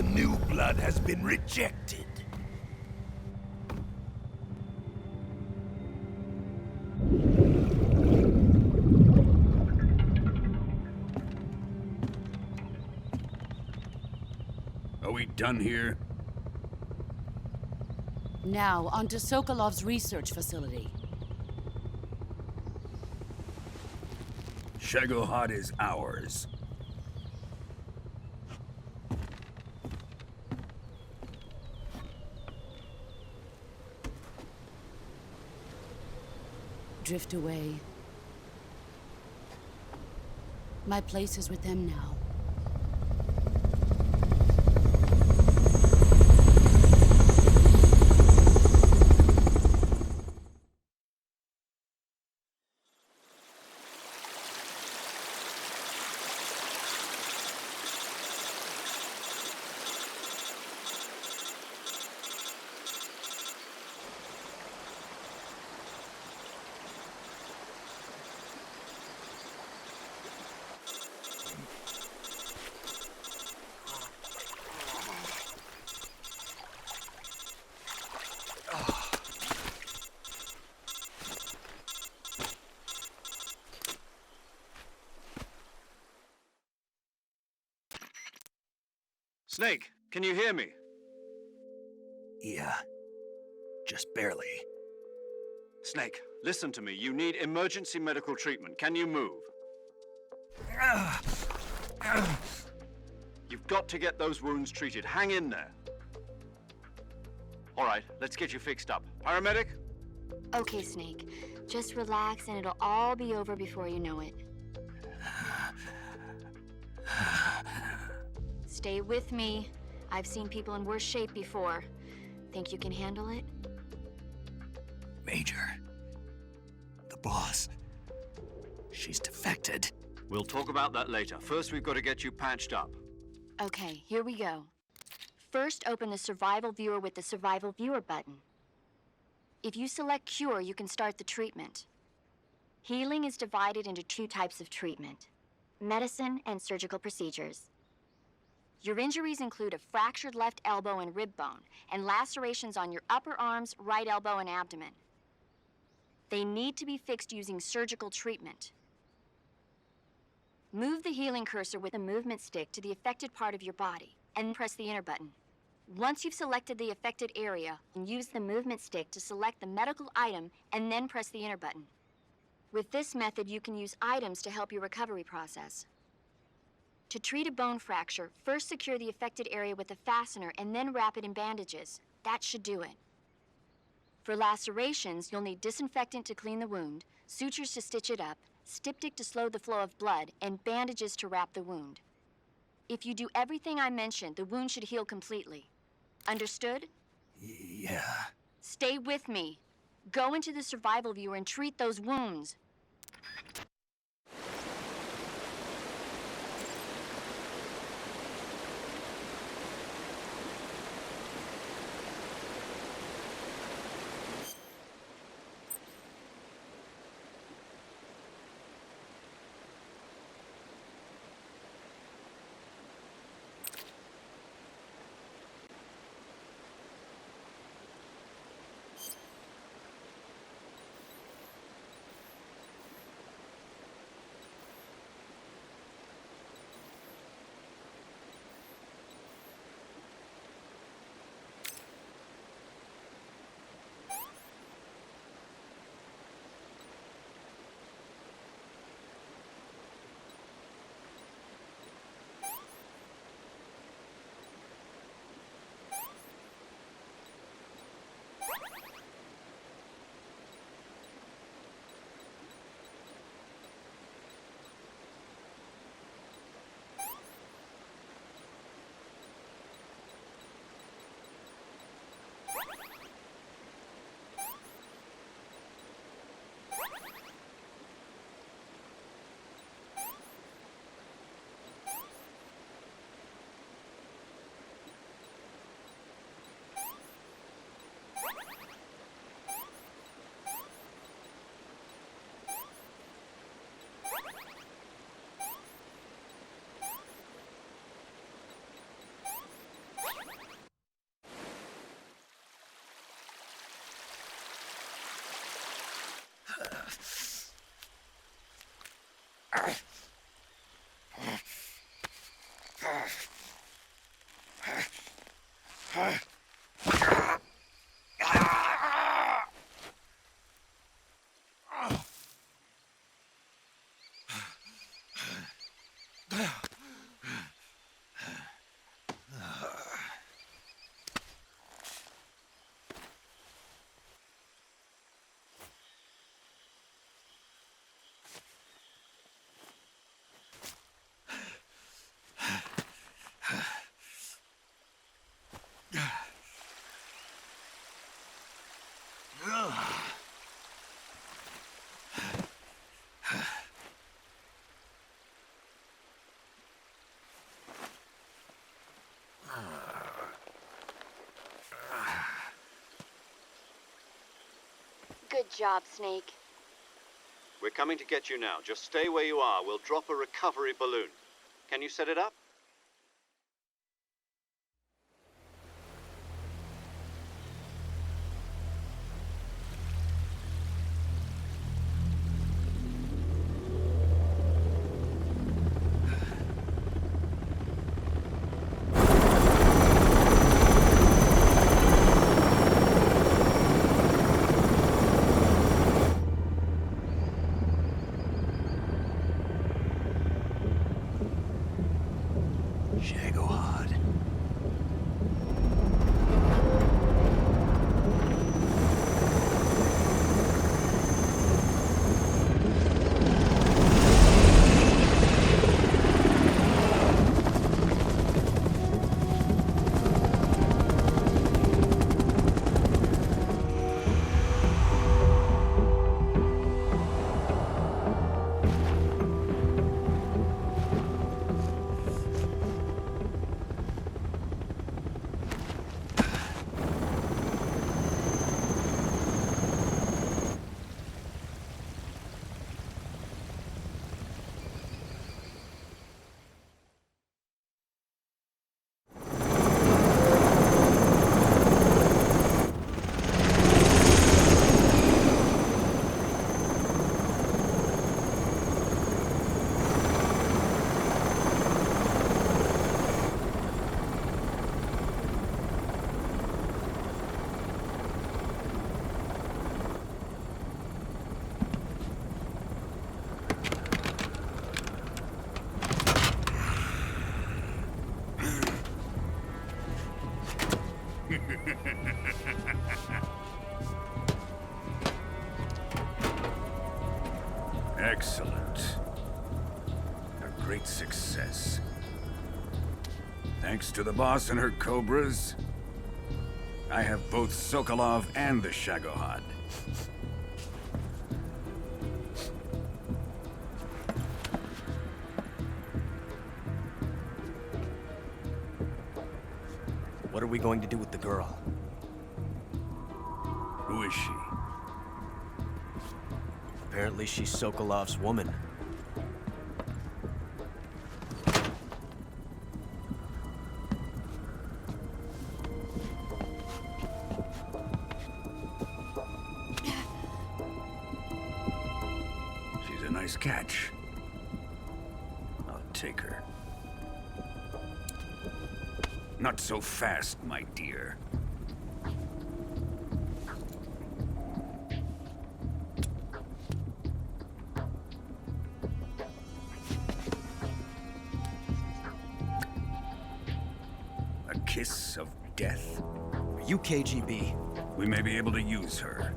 The new blood has been rejected. Are we done here? Now, onto Sokolov's research facility. Shagohod is ours. Drift away. My place is with them now. Snake, can you hear me? Yeah. Just barely. Snake, listen to me. You need emergency medical treatment. Can you move? You've got to get those wounds treated. Hang in there. All right, let's get you fixed up. Paramedic? Okay, Snake. Just relax and it'll all be over before you know it. Stay with me. I've seen people in worse shape before. Think you can handle it? Major. The boss. She's defected. We'll talk about that later. First, we've got to get you patched up. Okay, here we go. First, open the Survival Viewer with the Survival Viewer button. If you select Cure, you can start the treatment. Healing is divided into two types of treatment: medicine and surgical procedures. Your injuries include a fractured left elbow and rib bone, and lacerations on your upper arms, right elbow, and abdomen. They need to be fixed using surgical treatment. Move the healing cursor with the movement stick to the affected part of your body, and press the enter button. Once you've selected the affected area, use the movement stick to select the medical item, and then press the enter button. With this method, you can use items to help your recovery process. To treat a bone fracture, first secure the affected area with a fastener and then wrap it in bandages. That should do it. For lacerations, you'll need disinfectant to clean the wound, sutures to stitch it up, styptic to slow the flow of blood, and bandages to wrap the wound. If you do everything I mentioned, the wound should heal completely. Understood? Yeah. Stay with me. Go into the Survival Viewer and treat those wounds. Good job, Snake. We're coming to get you now. Just stay where you are. We'll drop a recovery balloon. Can you set it up? Shagohod. Excellent. A great success. Thanks to the boss and her Cobras, I have both Sokolov and the Shagohod. What are we going to do with the girl? Who is she? Apparently she's Sokolov's woman. She's a nice catch. I'll take her. Not so fast, my dear. A kiss of death? Are you KGB? We may be able to use her.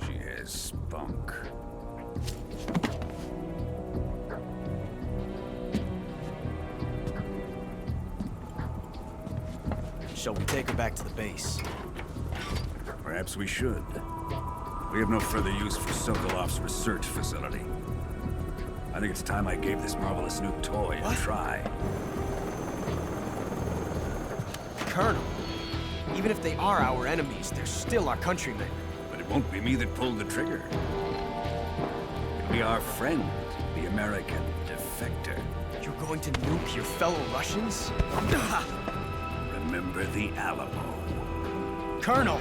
She has spunk. Shall we take her back to the base? Perhaps we should. We have no further use for Sokolov's research facility. I think it's time I gave this marvelous new toy a try. Colonel, even if they are our enemies, they're still our countrymen. But it won't be me that pulled the trigger. It'll be our friend, the American defector. You're going to nuke your fellow Russians? Remember the Alamo. Colonel!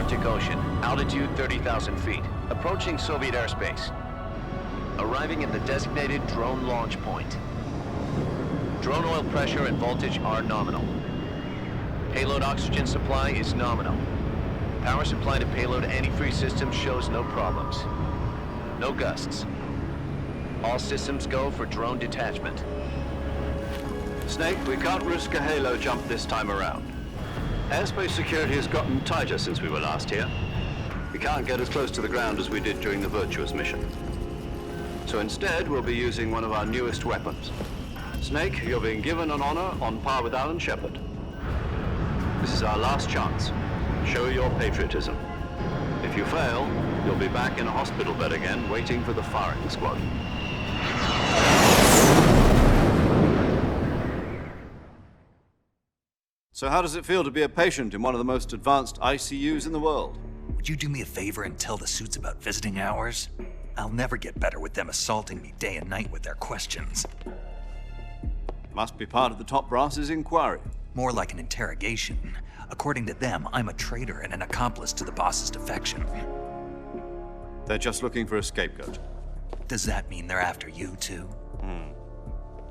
Arctic Ocean, altitude 30,000 feet, approaching Soviet airspace. Arriving at the designated drone launch point. Drone oil pressure and voltage are nominal. Payload oxygen supply is nominal. Power supply to payload antifreeze system shows no problems. No gusts. All systems go for drone detachment. Snake, we can't risk a halo jump this time around. Airspace security has gotten tighter since we were last here. We can't get as close to the ground as we did during the Virtuous mission. So instead, we'll be using one of our newest weapons. Snake, you're being given an honor on par with Alan Shepard. This is our last chance. Show your patriotism. If you fail, you'll be back in a hospital bed again, waiting for the firing squad. So how does it feel to be a patient in one of the most advanced ICUs in the world? Would you do me a favor and tell the suits about visiting hours? I'll never get better with them assaulting me day and night with their questions. Must be part of the top brass's inquiry. More like an interrogation. According to them, I'm a traitor and an accomplice to the boss's defection. They're just looking for a scapegoat. Does that mean they're after you, too?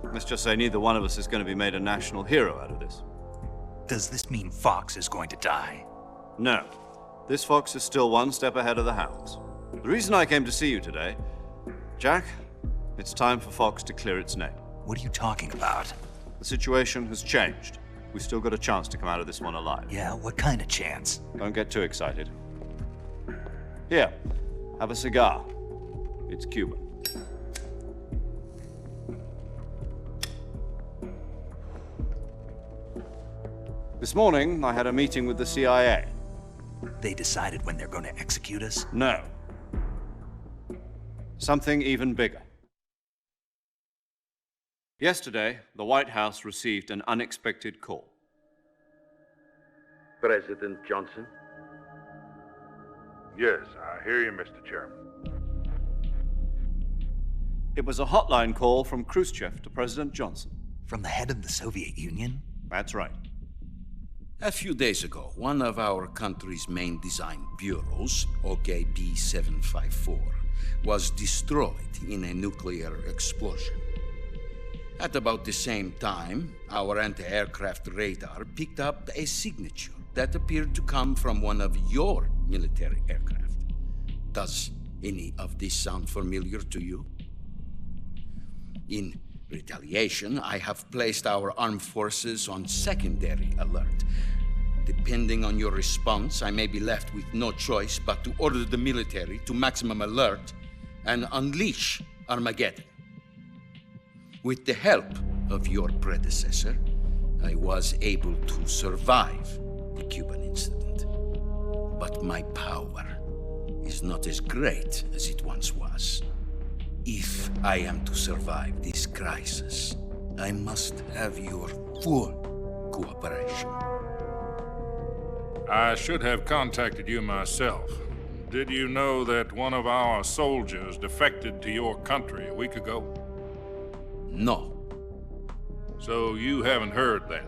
Let's just say neither one of us is going to be made a national hero out of this. Does this mean Fox is going to die? No. This fox is still one step ahead of the hounds. The reason I came to see you today, Jack, it's time for Fox to clear its name. What are you talking about? The situation has changed. We've still got a chance to come out of this one alive. Yeah, what kind of chance? Don't get too excited. Here, have a cigar. It's Cuban. This morning, I had a meeting with the CIA. They decided when they're going to execute us? No. Something even bigger. Yesterday, the White House received an unexpected call. President Johnson? Yes, I hear you, Mr. Chairman. It was a hotline call from Khrushchev to President Johnson. From the head of the Soviet Union? That's right. A few days ago, one of our country's main design bureaus, OKB 754, was destroyed in a nuclear explosion. At about the same time, our anti-aircraft radar picked up a signature that appeared to come from one of your military aircraft. Does any of this sound familiar to you? In retaliation, I have placed our armed forces on secondary alert. Depending on your response, I may be left with no choice but to order the military to maximum alert and unleash Armageddon. With the help of your predecessor, I was able to survive the Cuban incident. But my power is not as great as it once was. If I am to survive this crisis, I must have your full cooperation. I should have contacted you myself. Did you know that one of our soldiers defected to your country a week ago? No. So you haven't heard then.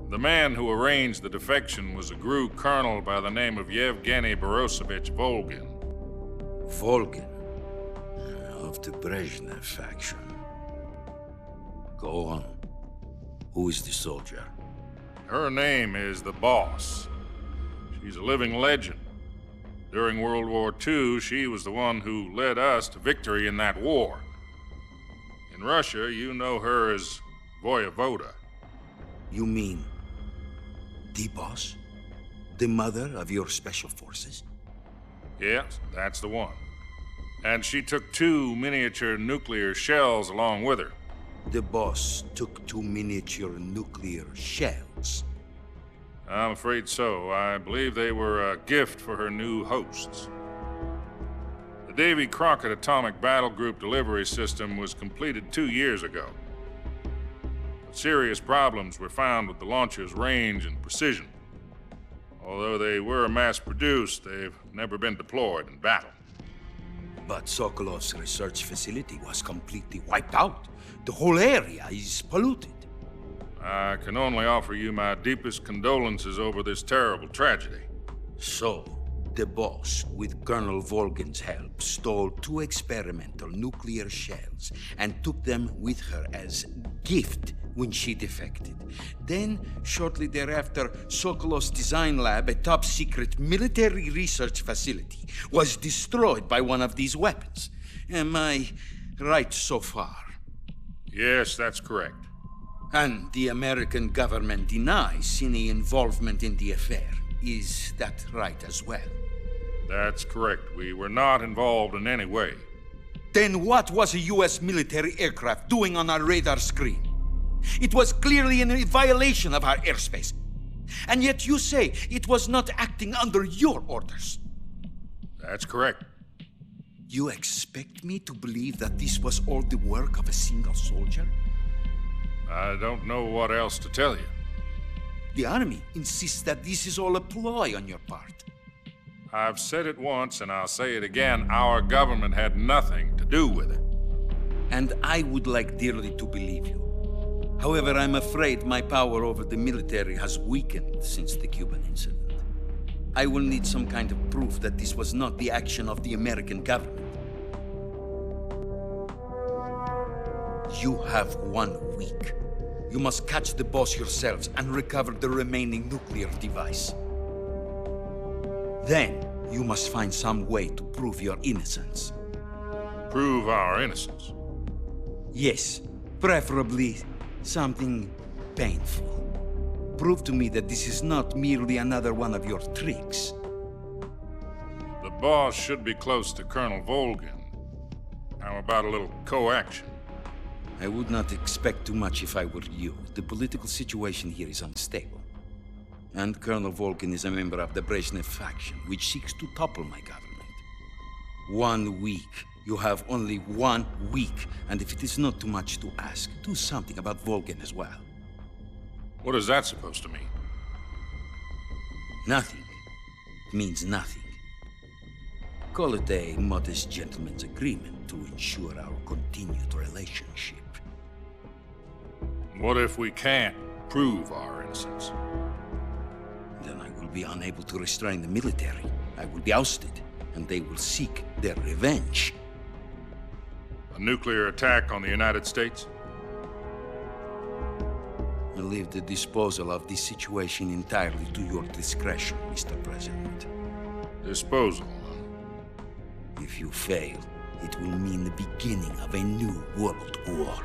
The man who arranged the defection was a GRU colonel by the name of Yevgeny Borosovich Volgin. Volgin? Of the Brezhnev faction. Go on. Who is the soldier? Her name is the Boss. She's a living legend. During World War II, she was the one who led us to victory in that war. In Russia, you know her as Voyevoda. You mean the Boss? The mother of your special forces? Yes, that's the one. And she took 2 miniature nuclear shells along with her. The Boss took 2 miniature nuclear shells? I'm afraid so. I believe they were a gift for her new hosts. The Davy Crockett Atomic Battle Group delivery system was completed 2 years ago. But serious problems were found with the launcher's range and precision. Although they were mass-produced, they've never been deployed in battle. But Sokolov's research facility was completely wiped out. The whole area is polluted. I can only offer you my deepest condolences over this terrible tragedy. So, the Boss, with Colonel Volgin's help, stole 2 experimental nuclear shells and took them with her as gift when she defected. Then, shortly thereafter, Sokolov's design lab, a top-secret military research facility, was destroyed by one of these weapons. Am I right so far? Yes, that's correct. And the American government denies any involvement in the affair. Is that right as well? That's correct. We were not involved in any way. Then what was a U.S. military aircraft doing on our radar screen? It was clearly in violation of our airspace. And yet you say it was not acting under your orders. That's correct. You expect me to believe that this was all the work of a single soldier? I don't know what else to tell you. The army insists that this is all a ploy on your part. I've said it once and I'll say it again. Our government had nothing to do with it. And I would like dearly to believe you. However, I'm afraid my power over the military has weakened since the Cuban incident. I will need some kind of proof that this was not the action of the American government. You have 1 week. You must catch the boss yourselves and recover the remaining nuclear device. Then, you must find some way to prove your innocence. Prove our innocence? Yes, preferably something painful. Prove to me that this is not merely another one of your tricks. The boss should be close to Colonel Volgin. How about a little co-action? I would not expect too much if I were you. The political situation here is unstable. And Colonel Volgin is a member of the Brezhnev faction, which seeks to topple my government. 1 week. You have only 1 week. And if it is not too much to ask, do something about Volgin as well. What is that supposed to mean? Nothing. It means nothing. Call it a modest gentleman's agreement to ensure our continued relationship. What if we can't prove our innocence? Then I will be unable to restrain the military. I will be ousted, and they will seek their revenge. A nuclear attack on the United States? I leave the disposal of this situation entirely to your discretion, Mr. President. Disposal? If you fail, it will mean the beginning of a new world war.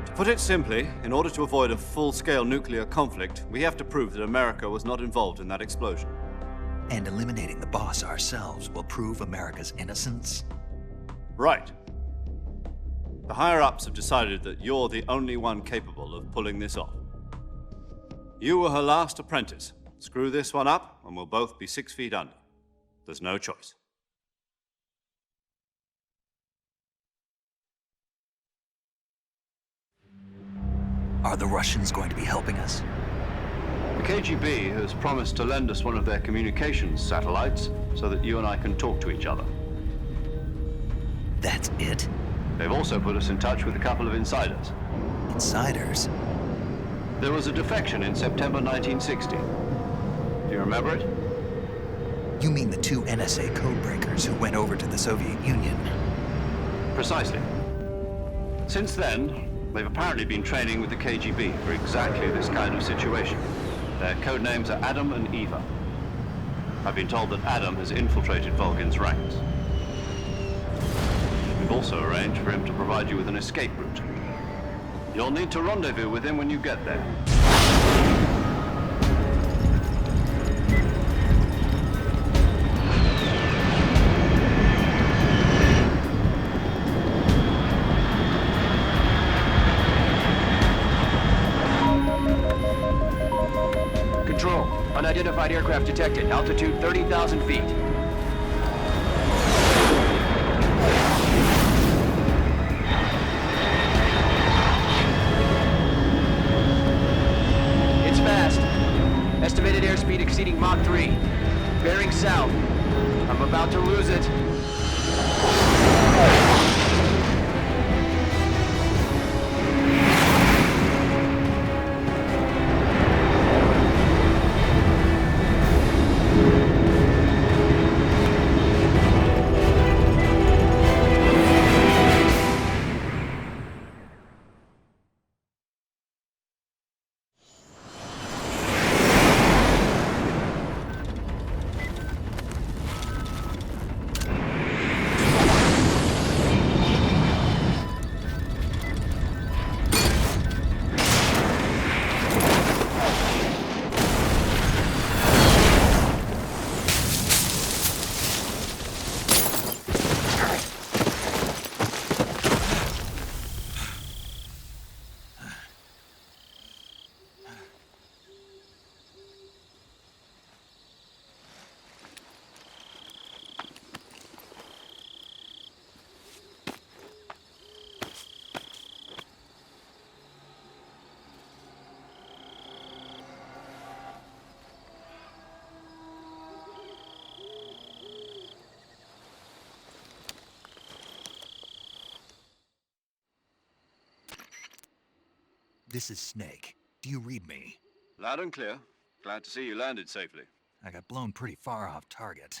To put it simply, in order to avoid a full-scale nuclear conflict, we have to prove that America was not involved in that explosion. And eliminating the boss ourselves will prove America's innocence? Right. The higher-ups have decided that you're the only one capable of pulling this off. You were her last apprentice. Screw this one up, and we'll both be 6 feet under. There's no choice. Are the Russians going to be helping us? The KGB has promised to lend us one of their communications satellites so that you and I can talk to each other. That's it? They've also put us in touch with a couple of insiders. Insiders? There was a defection in September 1960. Do you remember it? You mean the 2 NSA codebreakers who went over to the Soviet Union? Precisely. Since then, they've apparently been training with the KGB for exactly this kind of situation. Their code names are Adam and Eva. I've been told that Adam has infiltrated Volgin's ranks. We've also arranged for him to provide you with an escape route. You'll need to rendezvous with him when you get there. Control, unidentified aircraft detected. Altitude 30,000 feet. It's fast. Estimated airspeed exceeding Mach 3. Bearing south. I'm about to lose it. This is Snake. Do you read me? Loud and clear. Glad to see you landed safely. I got blown pretty far off target.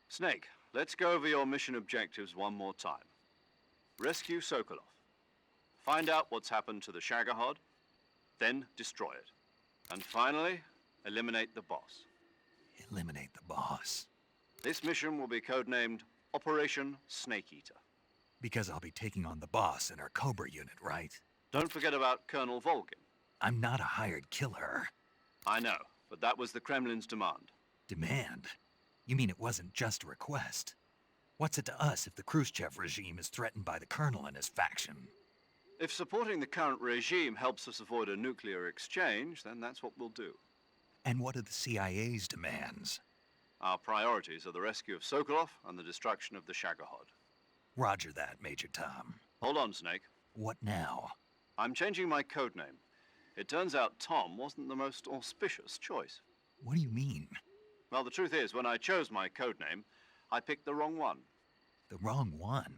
Snake, let's go over your mission objectives one more time. Rescue Sokolov. Find out what's happened to the Shagohod, then destroy it. And finally, eliminate the boss. Eliminate the boss. This mission will be codenamed Operation Snake Eater. Because I'll be taking on the boss in our Cobra unit, right? Don't forget about Colonel Volgin. I'm not a hired killer. I know, but that was the Kremlin's demand. Demand? You mean it wasn't just a request? What's it to us if the Khrushchev regime is threatened by the Colonel and his faction? If supporting the current regime helps us avoid a nuclear exchange, then that's what we'll do. And what are the CIA's demands? Our priorities are the rescue of Sokolov and the destruction of the Shagohod. Roger that, Major Tom. Hold on, Snake. What now? I'm changing my codename. It turns out Tom wasn't the most auspicious choice. What do you mean? Well, the truth is, when I chose my codename, I picked the wrong one. The wrong one?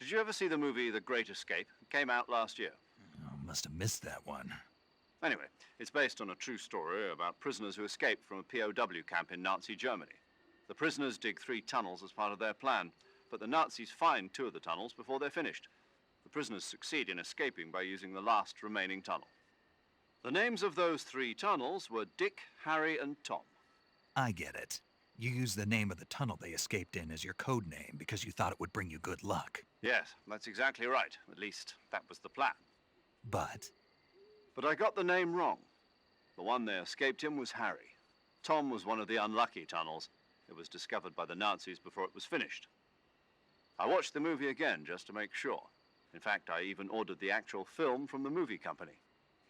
Did you ever see the movie The Great Escape? It came out last year. Oh, must have missed that one. Anyway, it's based on a true story about prisoners who escaped from a POW camp in Nazi Germany. The prisoners dig 3 tunnels as part of their plan, but the Nazis find 2 of the tunnels before they're finished. The prisoners succeed in escaping by using the last remaining tunnel. The names of those 3 tunnels were Dick, Harry, and Tom. I get it. You used the name of the tunnel they escaped in as your code name because you thought it would bring you good luck. Yes, that's exactly right. At least, that was the plan. But I got the name wrong. The one they escaped in was Harry. Tom was one of the unlucky tunnels. It was discovered by the Nazis before it was finished. I watched the movie again just to make sure. In fact, I even ordered the actual film from the movie company.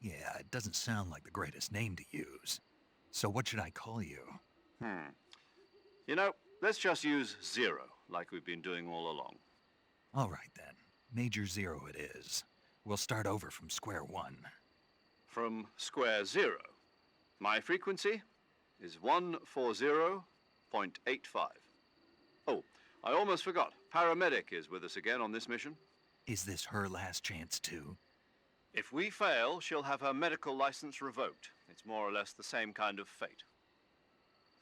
yeah, it doesn't sound like the greatest name to use. So what should I call you? You know, let's just use Zero, like we've been doing all along. All right then. Major Zero it is. We'll start over from square one. From square 0. My frequency is 140.85. Oh, I almost forgot. Paramedic is with us again on this mission. Is this her last chance too? If we fail, she'll have her medical license revoked. It's more or less the same kind of fate.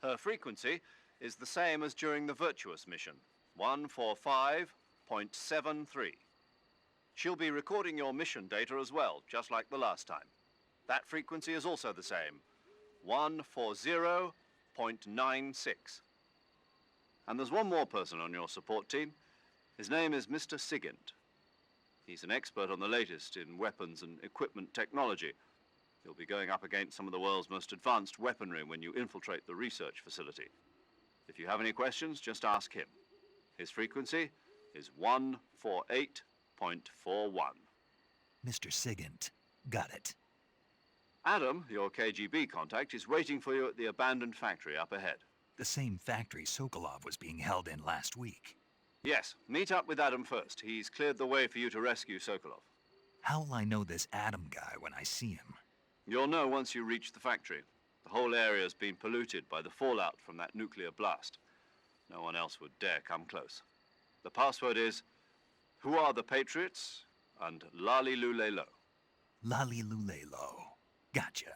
Her frequency is the same as during the virtuous mission, 145.73. She'll be recording your mission data as well, just like the last time. That frequency is also the same, 140.96. And there's one more person on your support team. His name is Mr. Sigint. He's an expert on the latest in weapons and equipment technology. You'll be going up against some of the world's most advanced weaponry when you infiltrate the research facility. If you have any questions, just ask him. His frequency is 148.41. Mr. Sigint. Got it. Adam, your KGB contact, is waiting for you at the abandoned factory up ahead. The same factory Sokolov was being held in last week. Yes, meet up with Adam first. He's cleared the way for you to rescue Sokolov. How will I know this Adam guy when I see him? You'll know once you reach the factory. The whole area's been polluted by the fallout from that nuclear blast. No one else would dare come close. The password is, "Who are the Patriots?" and Lali Lulelo. Lali Lulelo. Gotcha.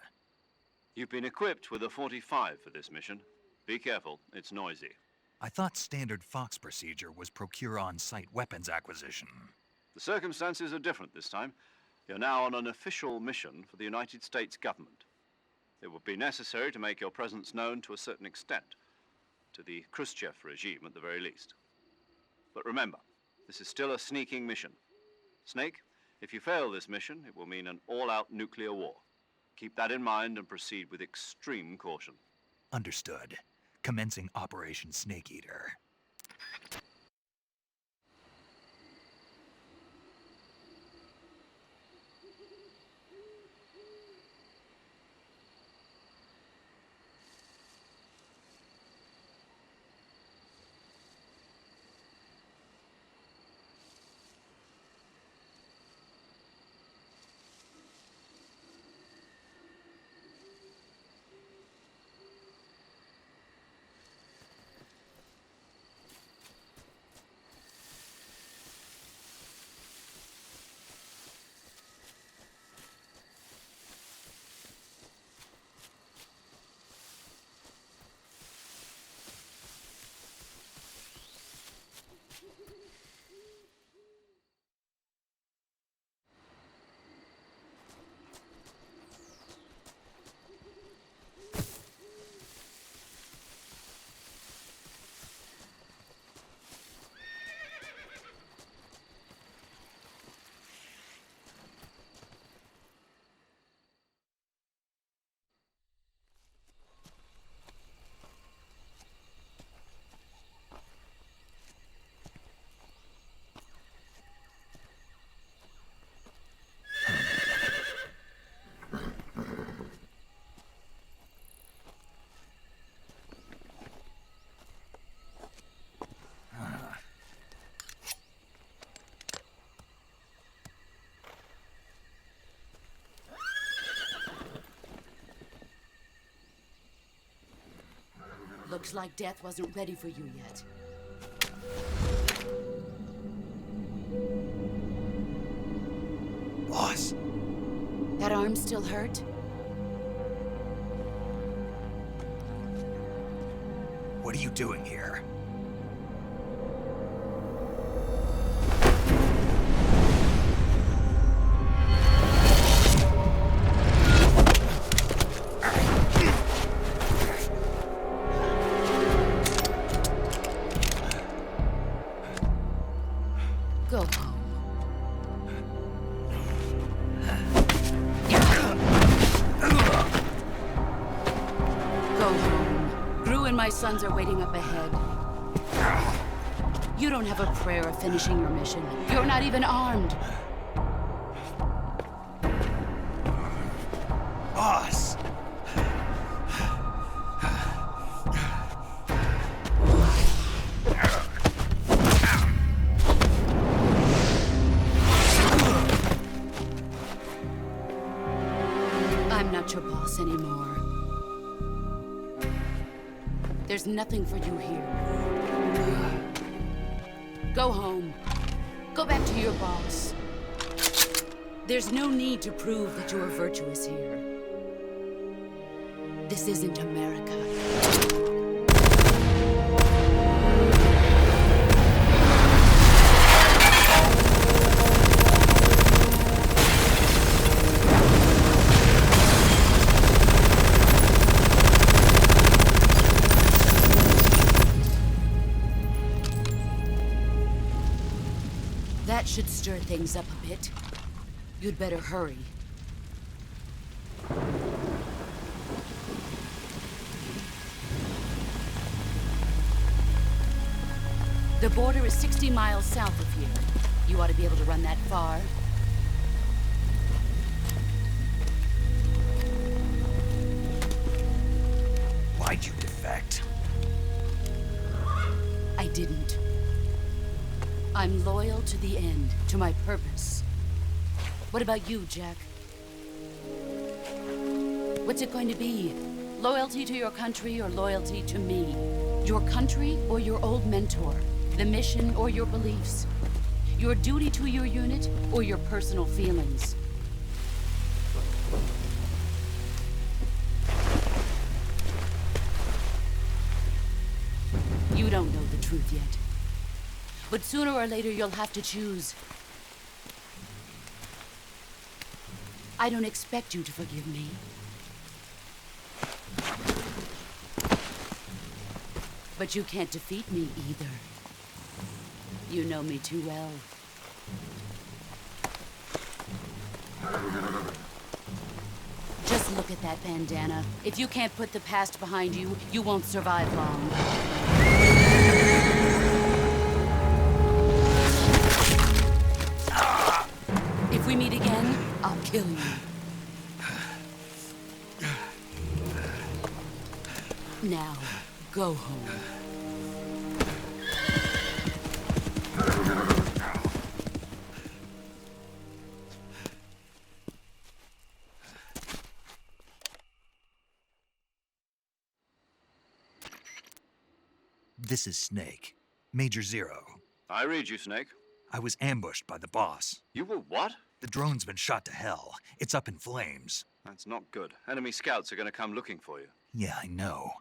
You've been equipped with a 45 for this mission. Be careful, it's noisy. I thought standard Fox procedure was procure on-site weapons acquisition. The circumstances are different this time. You're now on an official mission for the United States government. It would be necessary to make your presence known to a certain extent, to the Khrushchev regime at the very least. But remember, this is still a sneaking mission. Snake, if you fail this mission, it will mean an all-out nuclear war. Keep that in mind and proceed with extreme caution. Understood. Commencing Operation Snake Eater. Looks like death wasn't ready for you yet. Boss. That arm still hurt? What are you doing here? Go home. Go home. Gru and my sons are waiting up ahead. You don't have a prayer of finishing your mission. You're not even armed. Boss! I'm not your boss anymore. There's nothing for you here. Go home. Go back to your boss. There's no need to prove that you are virtuous here. This isn't America. That should stir things up a bit. You'd better hurry. The border is 60 miles south of here. You ought to be able to run that far. Why'd you defect? I didn't. I'm loyal to the end, to my purpose. What about you, Jack? What's it going to be? Loyalty to your country or loyalty to me? Your country or your old mentor? The mission or your beliefs? Your duty to your unit or your personal feelings? You don't know the truth yet. But sooner or later, you'll have to choose. I don't expect you to forgive me. But you can't defeat me either. You know me too well. Just look at that bandana. If you can't put the past behind you, you won't survive long. If we meet again, I'll kill you. Now, go home. This is Snake. Major Zero. I read you, Snake. I was ambushed by the boss. You were what? The drone's been shot to hell. It's up in flames. That's not good. Enemy scouts are going to come looking for you. Yeah, I know.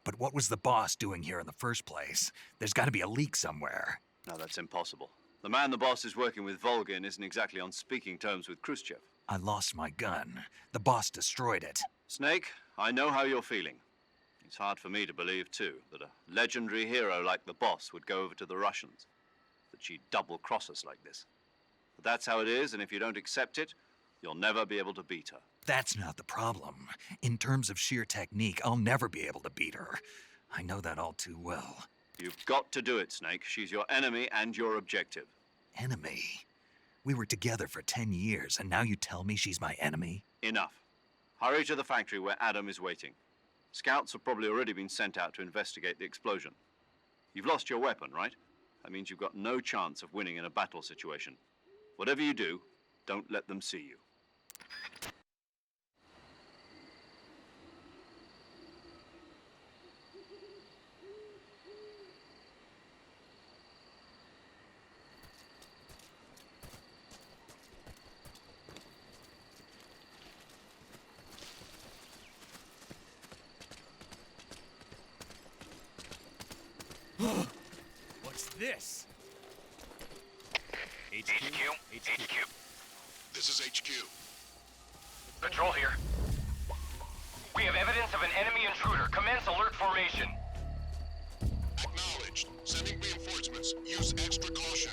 But what was the boss doing here in the first place? There's got to be a leak somewhere. No, that's impossible. The man the boss is working with, Volgin, isn't exactly on speaking terms with Khrushchev. I lost my gun. The boss destroyed it. Snake, I know how you're feeling. It's hard for me to believe, too, that a legendary hero like the boss would go over to the Russians. That she'd double-cross us like this. But that's how it is, and if you don't accept it, you'll never be able to beat her. That's not the problem. In terms of sheer technique, I'll never be able to beat her. I know that all too well. You've got to do it, Snake. She's your enemy and your objective. Enemy? We were together for 10 years, and now you tell me she's my enemy? Enough. Hurry to the factory where Adam is waiting. Scouts have probably already been sent out to investigate the explosion. You've lost your weapon, right? That means you've got no chance of winning in a battle situation. Whatever you do, don't let them see you. this? HQ. This is HQ. Patrol here. We have evidence of an enemy intruder. Commence alert formation. Acknowledged. Sending reinforcements. Use extra caution.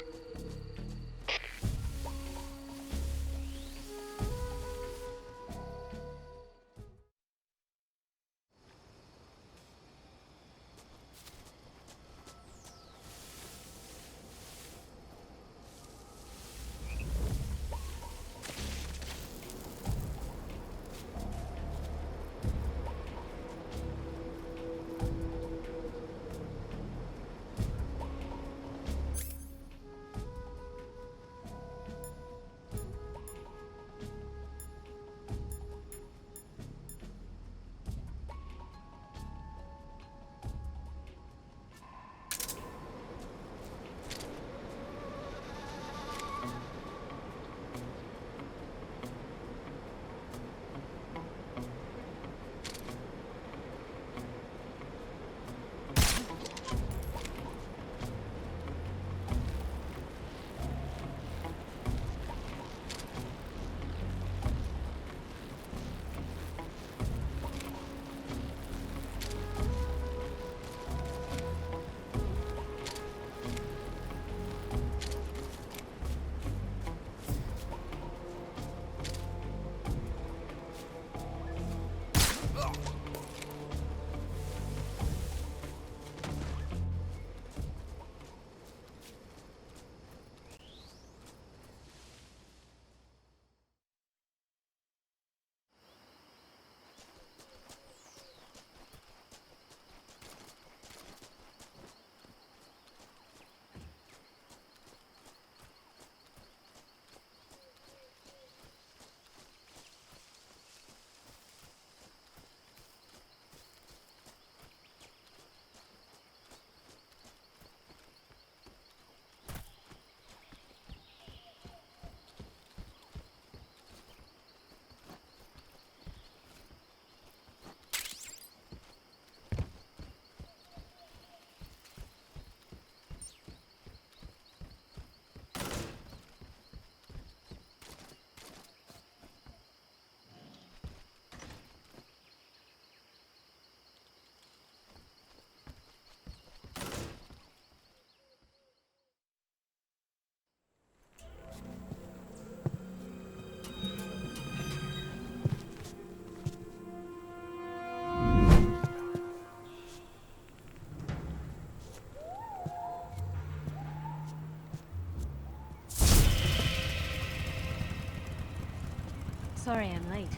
Sorry I'm late.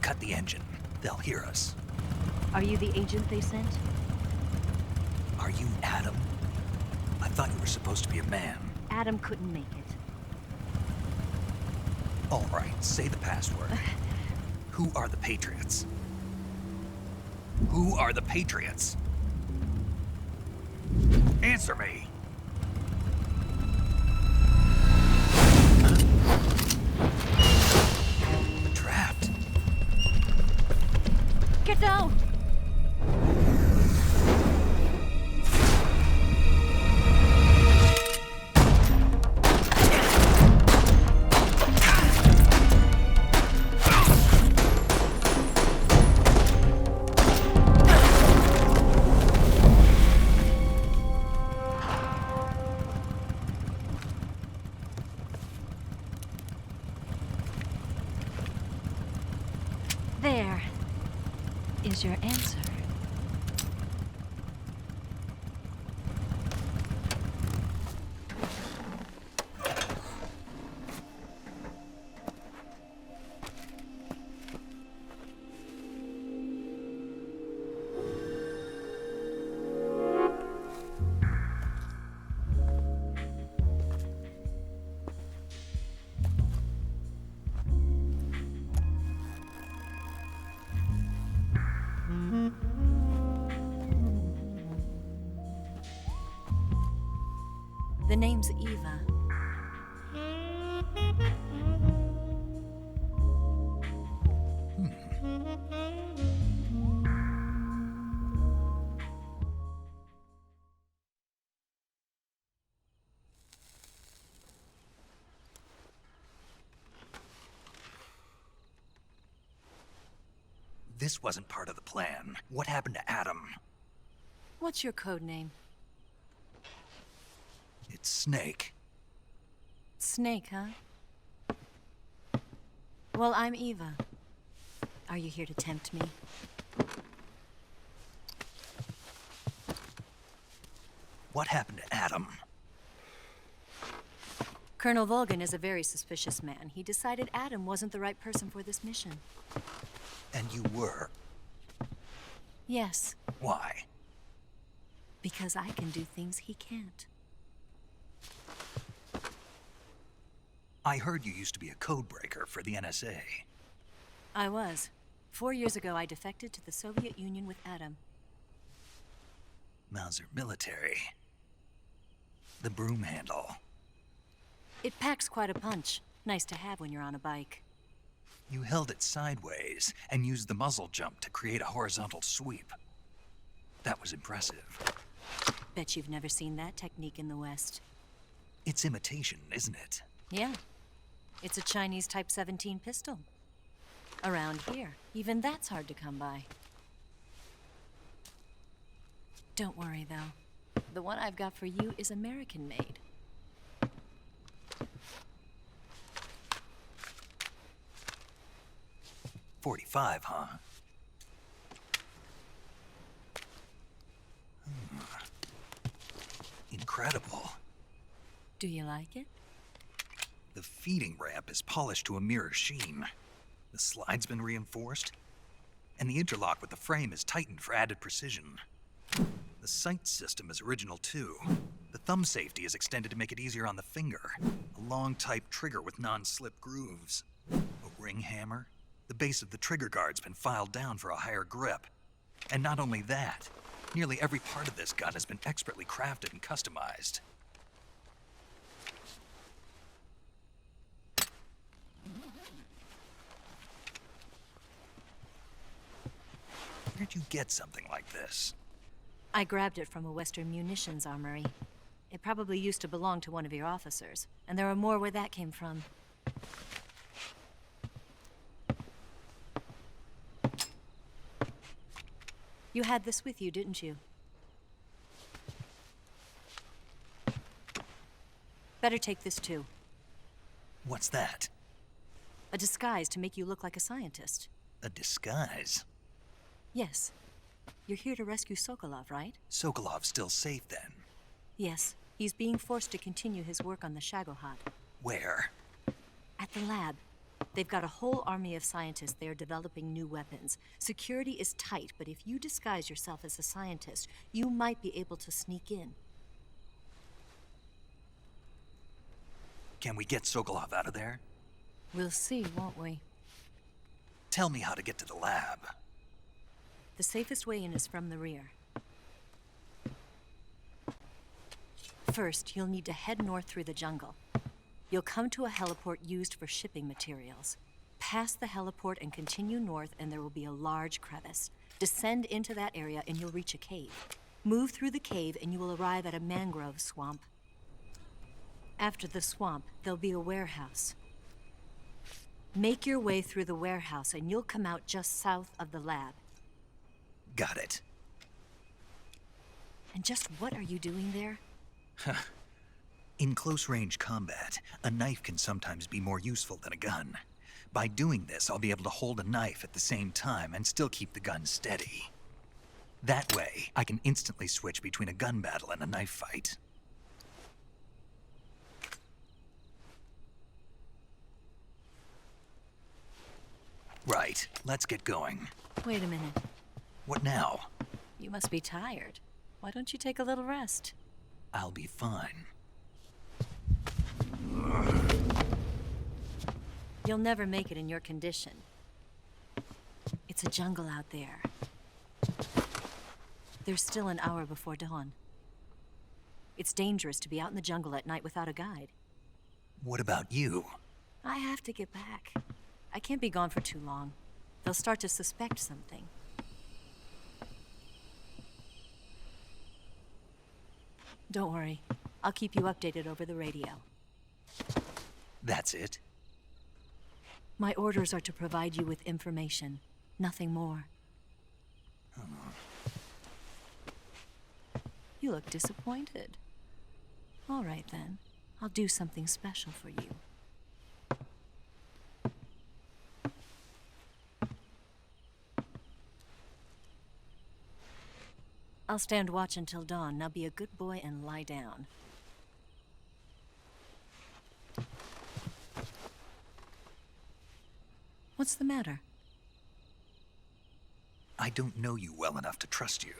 Cut the engine. They'll hear us. Are you the agent they sent? Are you Adam? I thought you were supposed to be a man. Adam couldn't make it. All right, say the password. Who are the Patriots? Who are the Patriots? Answer me! Trapped. Get down! There is your answer. The name's Eva. this wasn't part of the plan, what happened to Adam? What's your code name? It's Snake. Snake, huh? Well, I'm Eva. Are you here to tempt me? What happened to Adam? Colonel Volgin is a very suspicious man. He decided Adam wasn't the right person for this mission. And you were? Yes. Why? Because I can do things he can't. I heard you used to be a codebreaker for the NSA. I was. 4 years ago, I defected to the Soviet Union with Adam. Mauser military. The broom handle. It packs quite a punch. Nice to have when you're on a bike. You held it sideways and used the muzzle jump to create a horizontal sweep. That was impressive. Bet you've never seen that technique in the West. It's imitation, isn't it? Yeah. It's a Chinese Type 17 pistol. Around here, even that's hard to come by. Don't worry, though. The one I've got for you is American-made. .45, huh? Incredible. Do you like it? The feeding ramp is polished to a mirror sheen. The slide's been reinforced, and the interlock with the frame is tightened for added precision. The sight system is original too. The thumb safety is extended to make it easier on the finger. A long type trigger with non-slip grooves. A ring hammer. The base of the trigger guard's been filed down for a higher grip. And not only that, nearly every part of this gun has been expertly crafted and customized. Where'd you get something like this? I grabbed it from a Western munitions armory. It probably used to belong to one of your officers, and there are more where that came from. You had this with you, didn't you? Better take this too. What's that? A disguise to make you look like a scientist. A disguise? Yes. You're here to rescue Sokolov, right? Sokolov's still safe then? Yes. He's being forced to continue his work on the Shagohod. Where? At the lab. They've got a whole army of scientists there developing new weapons. Security is tight, but if you disguise yourself as a scientist, you might be able to sneak in. Can we get Sokolov out of there? We'll see, won't we? Tell me how to get to the lab. The safest way in is from the rear. First, you'll need to head north through the jungle. You'll come to a heliport used for shipping materials. Pass the heliport and continue north, and there will be a large crevice. Descend into that area and you'll reach a cave. Move through the cave and you will arrive at a mangrove swamp. After the swamp, there'll be a warehouse. Make your way through the warehouse and you'll come out just south of the lab. Got it. And just what are you doing there? In close-range combat, a knife can sometimes be more useful than a gun. By doing this, I'll be able to hold a knife at the same time and still keep the gun steady. That way, I can instantly switch between a gun battle and a knife fight. Right, let's get going. Wait a minute. What now? You must be tired. Why don't you take a little rest? I'll be fine. You'll never make it in your condition. It's a jungle out there. There's still an hour before dawn. It's dangerous to be out in the jungle at night without a guide. What about you? I have to get back. I can't be gone for too long. They'll start to suspect something. Don't worry. I'll keep you updated over the radio. That's it? My orders are to provide you with information. Nothing more. You look disappointed. All right, then. I'll do something special for you. I'll stand watch until dawn. Now be a good boy and lie down. What's the matter? I don't know you well enough to trust you.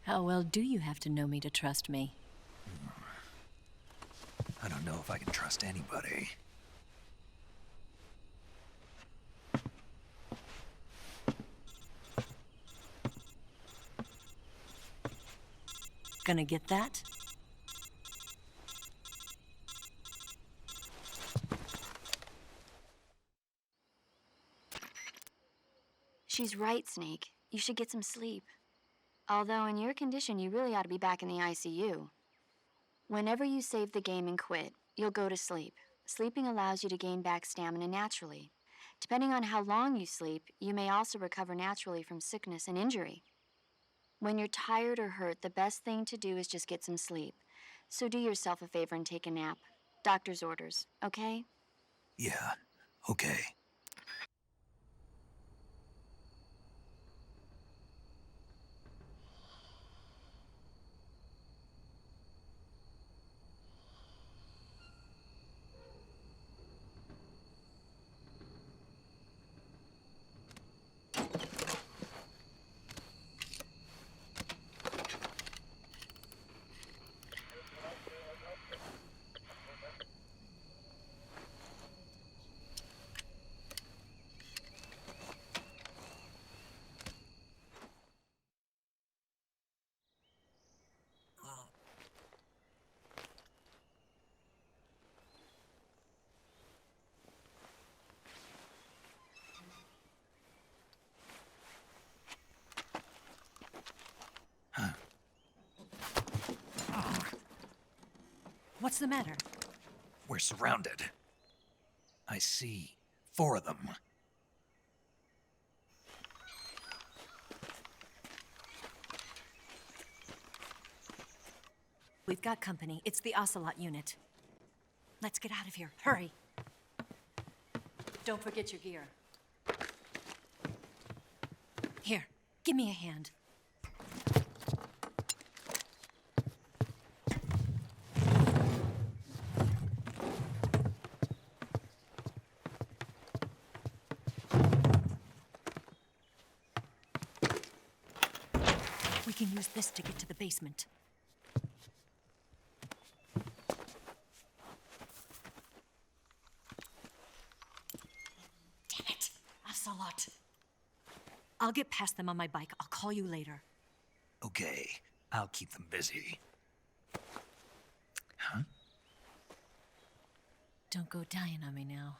How well do you have to know me to trust me? I don't know if I can trust anybody. Gonna get that? She's right, Snake. You should get some sleep. Although in your condition, you really ought to be back in the ICU. Whenever you save the game and quit, you'll go to sleep. Sleeping allows you to gain back stamina naturally. Depending on how long you sleep, you may also recover naturally from sickness and injury. When you're tired or hurt, the best thing to do is just get some sleep. So do yourself a favor and take a nap. Doctor's orders, okay? Yeah, okay. What's the matter? We're surrounded. I see 4 of them. We've got company. It's the Ocelot unit. Let's get out of here. Hurry. Don't forget your gear. Here, give me a hand. We can use this to get to the basement. Damn it, Ocelot. I'll get past them on my bike. I'll call you later. Okay, I'll keep them busy. Huh? Don't go dying on me now.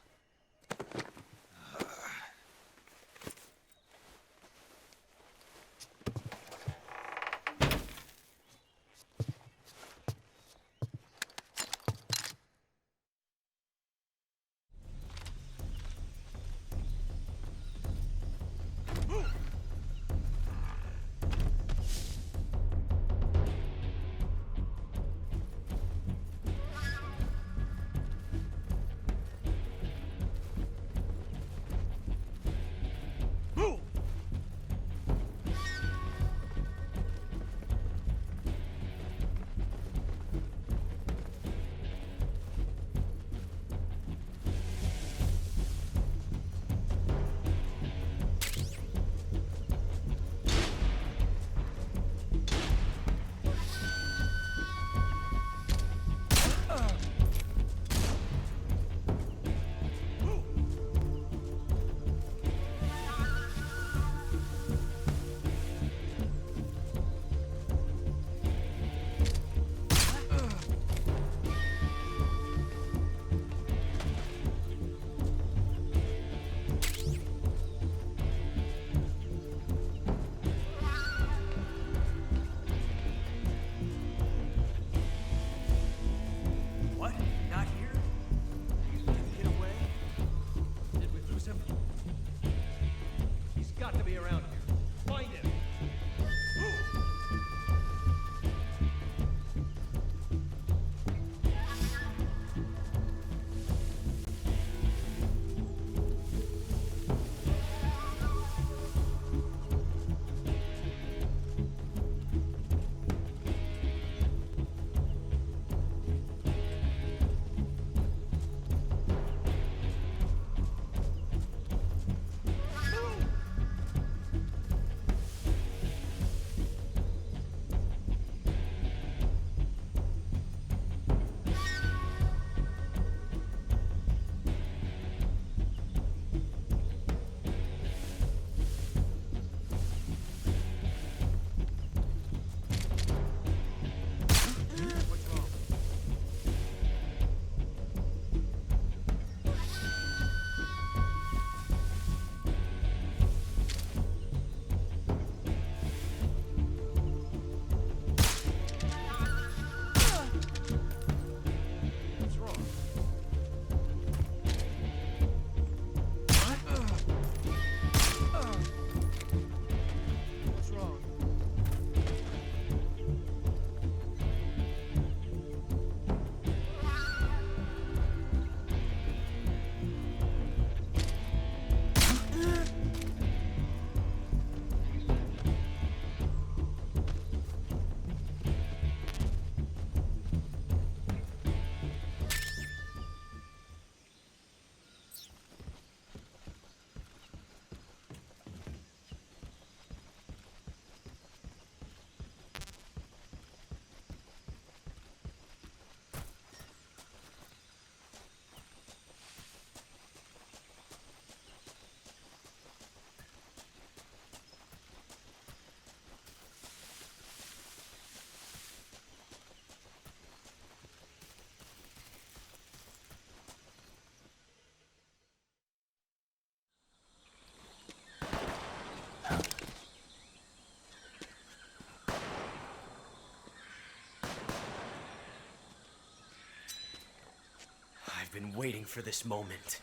I've been waiting for this moment.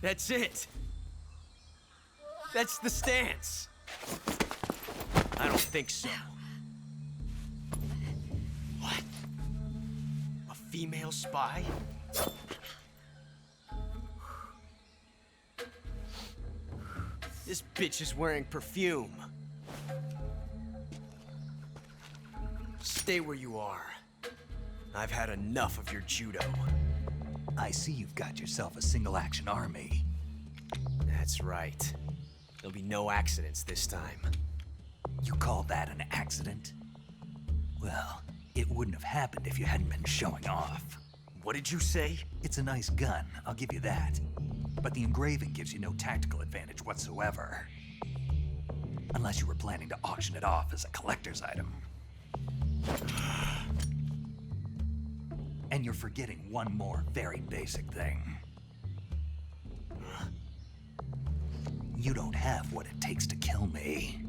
That's it! That's the stance! I don't think so. What? A female spy? This bitch is wearing perfume. Stay where you are. I've had enough of your judo. I see you've got yourself a single-action army. That's right. There'll be no accidents this time. You call that an accident? Well, it wouldn't have happened if you hadn't been showing off. What did you say? It's a nice gun, I'll give you that. But the engraving gives you no tactical advantage whatsoever. Unless you were planning to auction it off as a collector's item. And you're forgetting one more very basic thing. You don't have what it takes to kill me.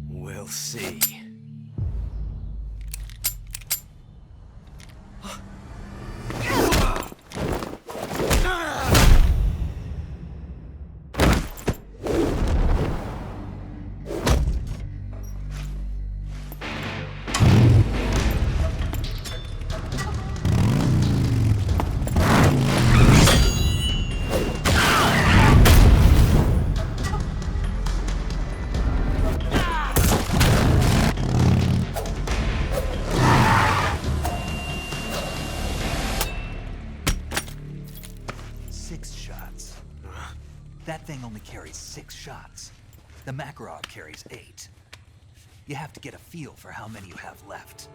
We'll see. That thing only carries 6 shots. The Makarov carries 8. You have to get a feel for how many you have left.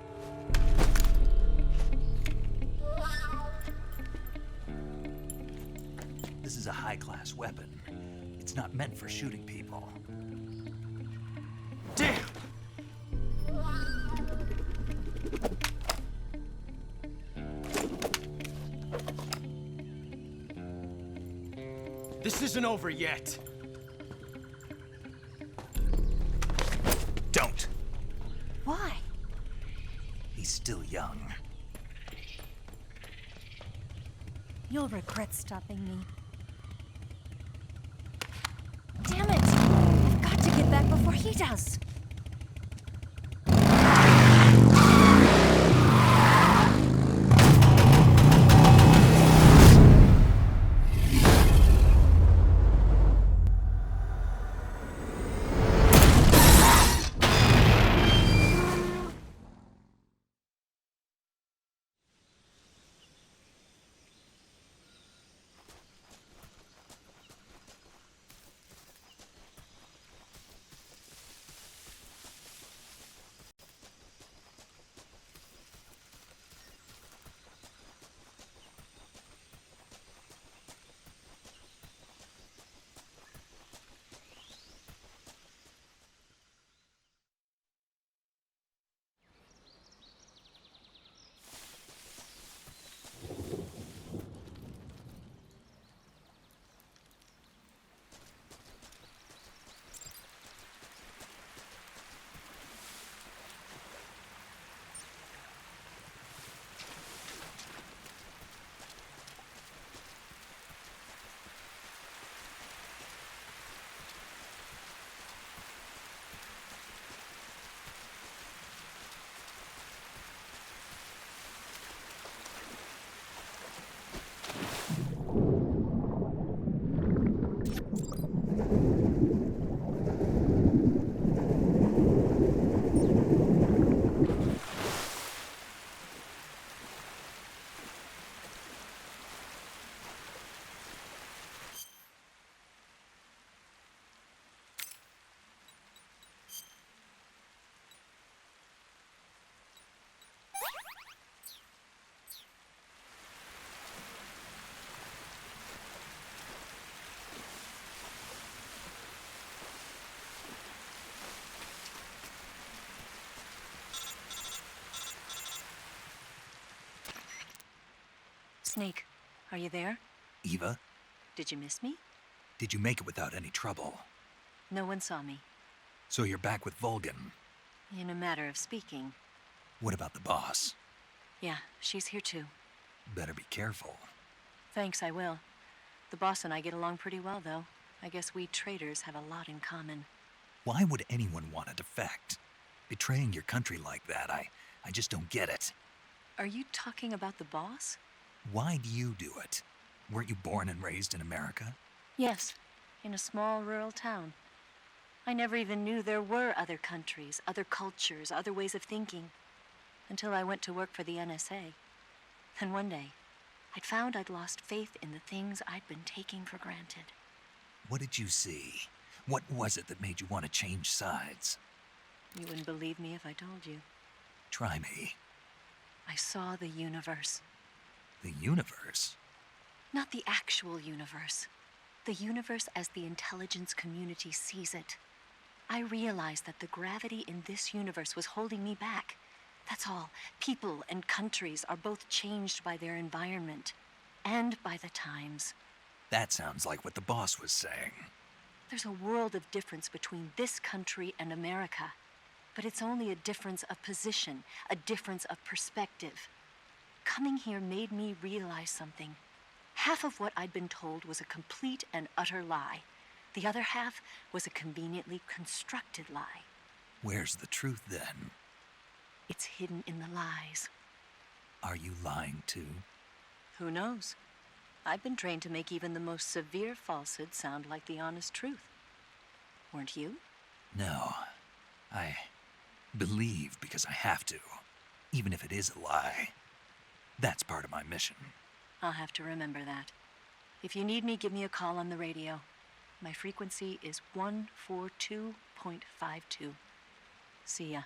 This is a high-class weapon. It's not meant for shooting people. Damn! This isn't over yet. Don't. Why? He's still young. You'll regret stopping me. Damn it! I've got to get back before he does. Snake, are you there? Eva, Did you miss me? Did you make it without any trouble? No one saw me. So you're back with Volgin? In a matter of speaking. What about the boss? Yeah, she's here too. Better be careful. Thanks, I will. The boss and I get along pretty well, though. I guess we traitors have a lot in common. Why would anyone want to defect? Betraying your country like that, I just don't get it. Are you talking about the boss? Why do you do it? Weren't you born and raised in America? Yes, in a small rural town. I never even knew there were other countries, other cultures, other ways of thinking, until I went to work for the NSA. Then one day, I'd found I'd lost faith in the things I'd been taking for granted. What did you see? What was it that made you want to change sides? You wouldn't believe me if I told you. Try me. I saw the universe. The universe? Not the actual universe. The universe as the intelligence community sees it. I realized that the gravity in this universe was holding me back. That's all. People and countries are both changed by their environment and by the times. That sounds like what the boss was saying. There's a world of difference between this country and America. But it's only a difference of position, a difference of perspective. Coming here made me realize something. Half of what I'd been told was a complete and utter lie. The other half was a conveniently constructed lie. Where's the truth then? It's hidden in the lies. Are you lying too? Who knows? I've been trained to make even the most severe falsehood sound like the honest truth. Weren't you? No. I believe because I have to, even if it is a lie. That's part of my mission. I'll have to remember that. If you need me, give me a call on the radio. My frequency is 142.52. See ya.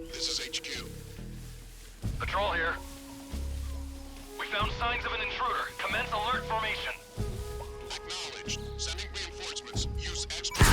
This is HQ. Patrol here. We found signs of an intruder. Commence alert formation. Acknowledged. Sending reinforcements. Use extra.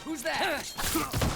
Who's that?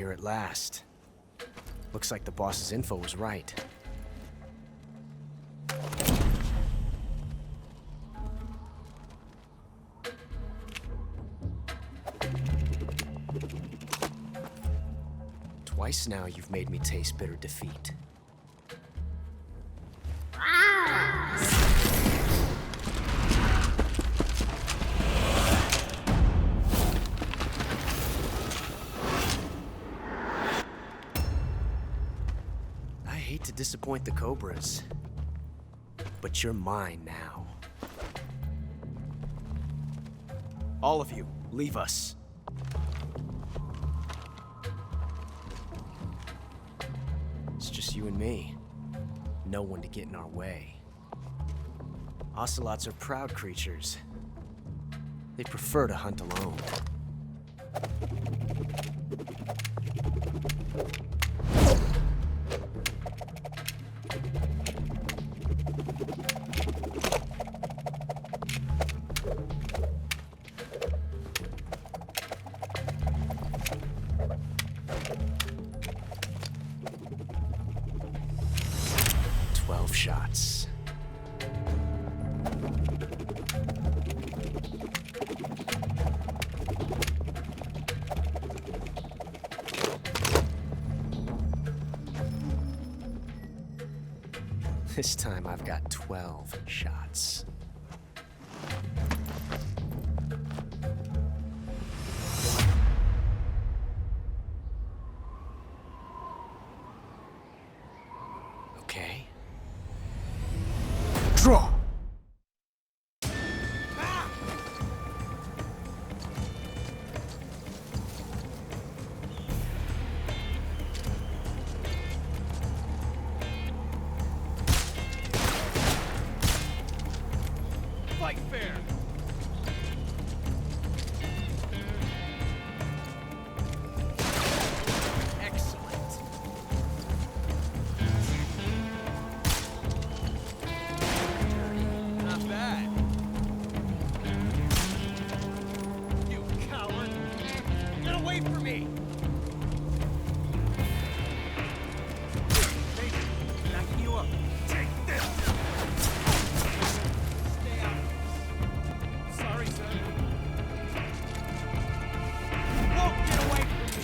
here at last. Looks like the boss's info was right. Twice now you've made me taste bitter defeat. I hate to disappoint the Cobras, but you're mine now. All of you, leave us. It's just you and me. No one to get in our way. Ocelots are proud creatures. They prefer to hunt alone. Shots. This time I've got 12 shots. Okay. Draw! Fight fair! Excellent. Not bad. You coward! Get away from me! Backing you up. Take this! Stay out. Sorry, sir. Won't get away from me!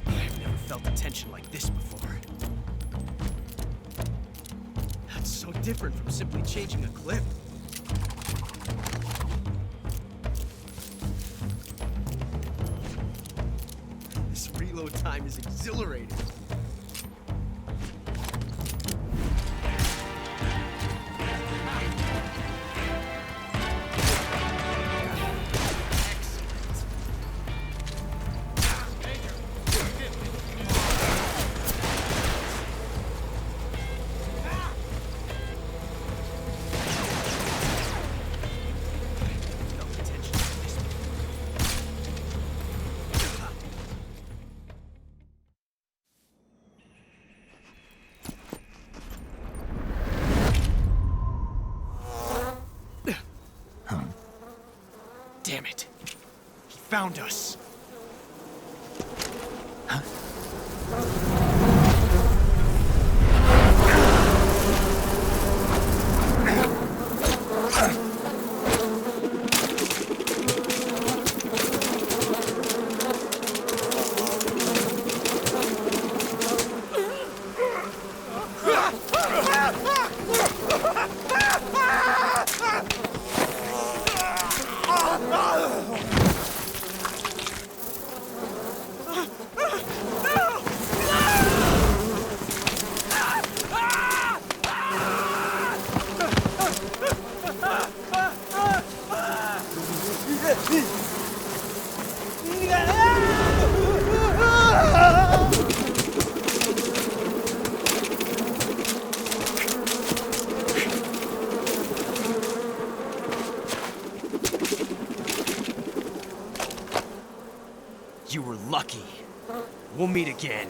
I've never felt a tension like this before. That's so different from simply changing a clip. This reload time is exhilarating. Damn it. He found us. No! You were lucky. We'll meet again.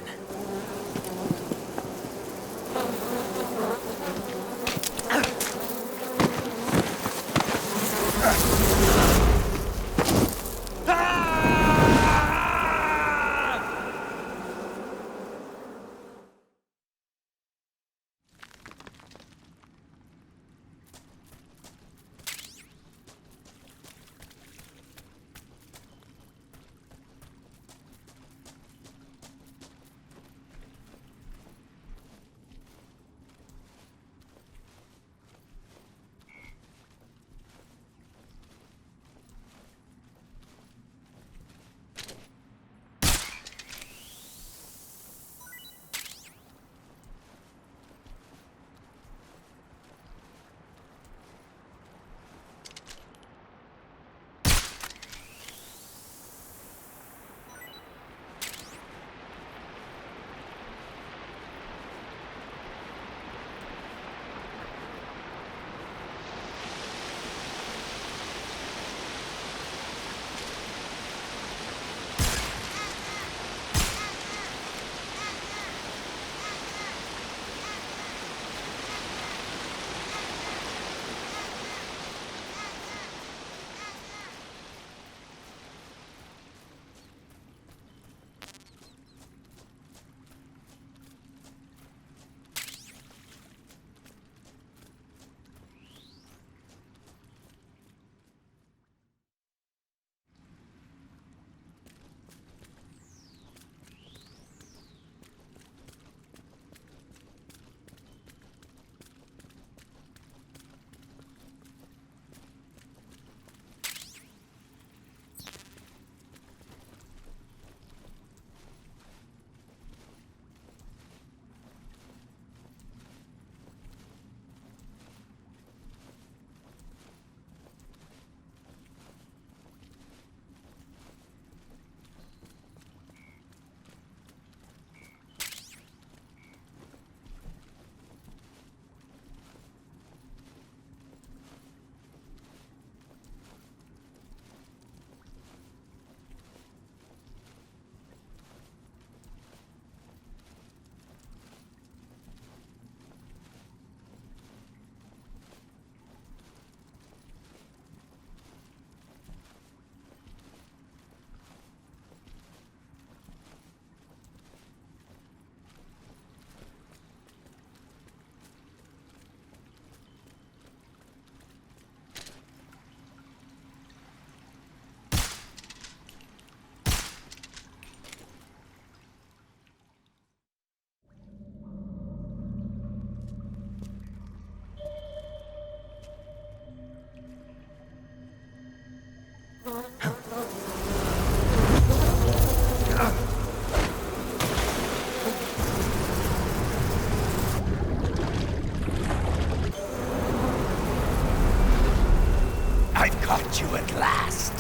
You at last.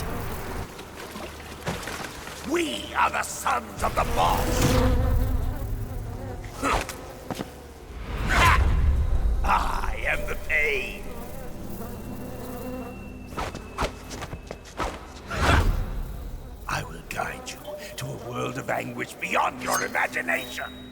We are the sons of the boss. I am the pain. I will guide you to a world of anguish beyond your imagination.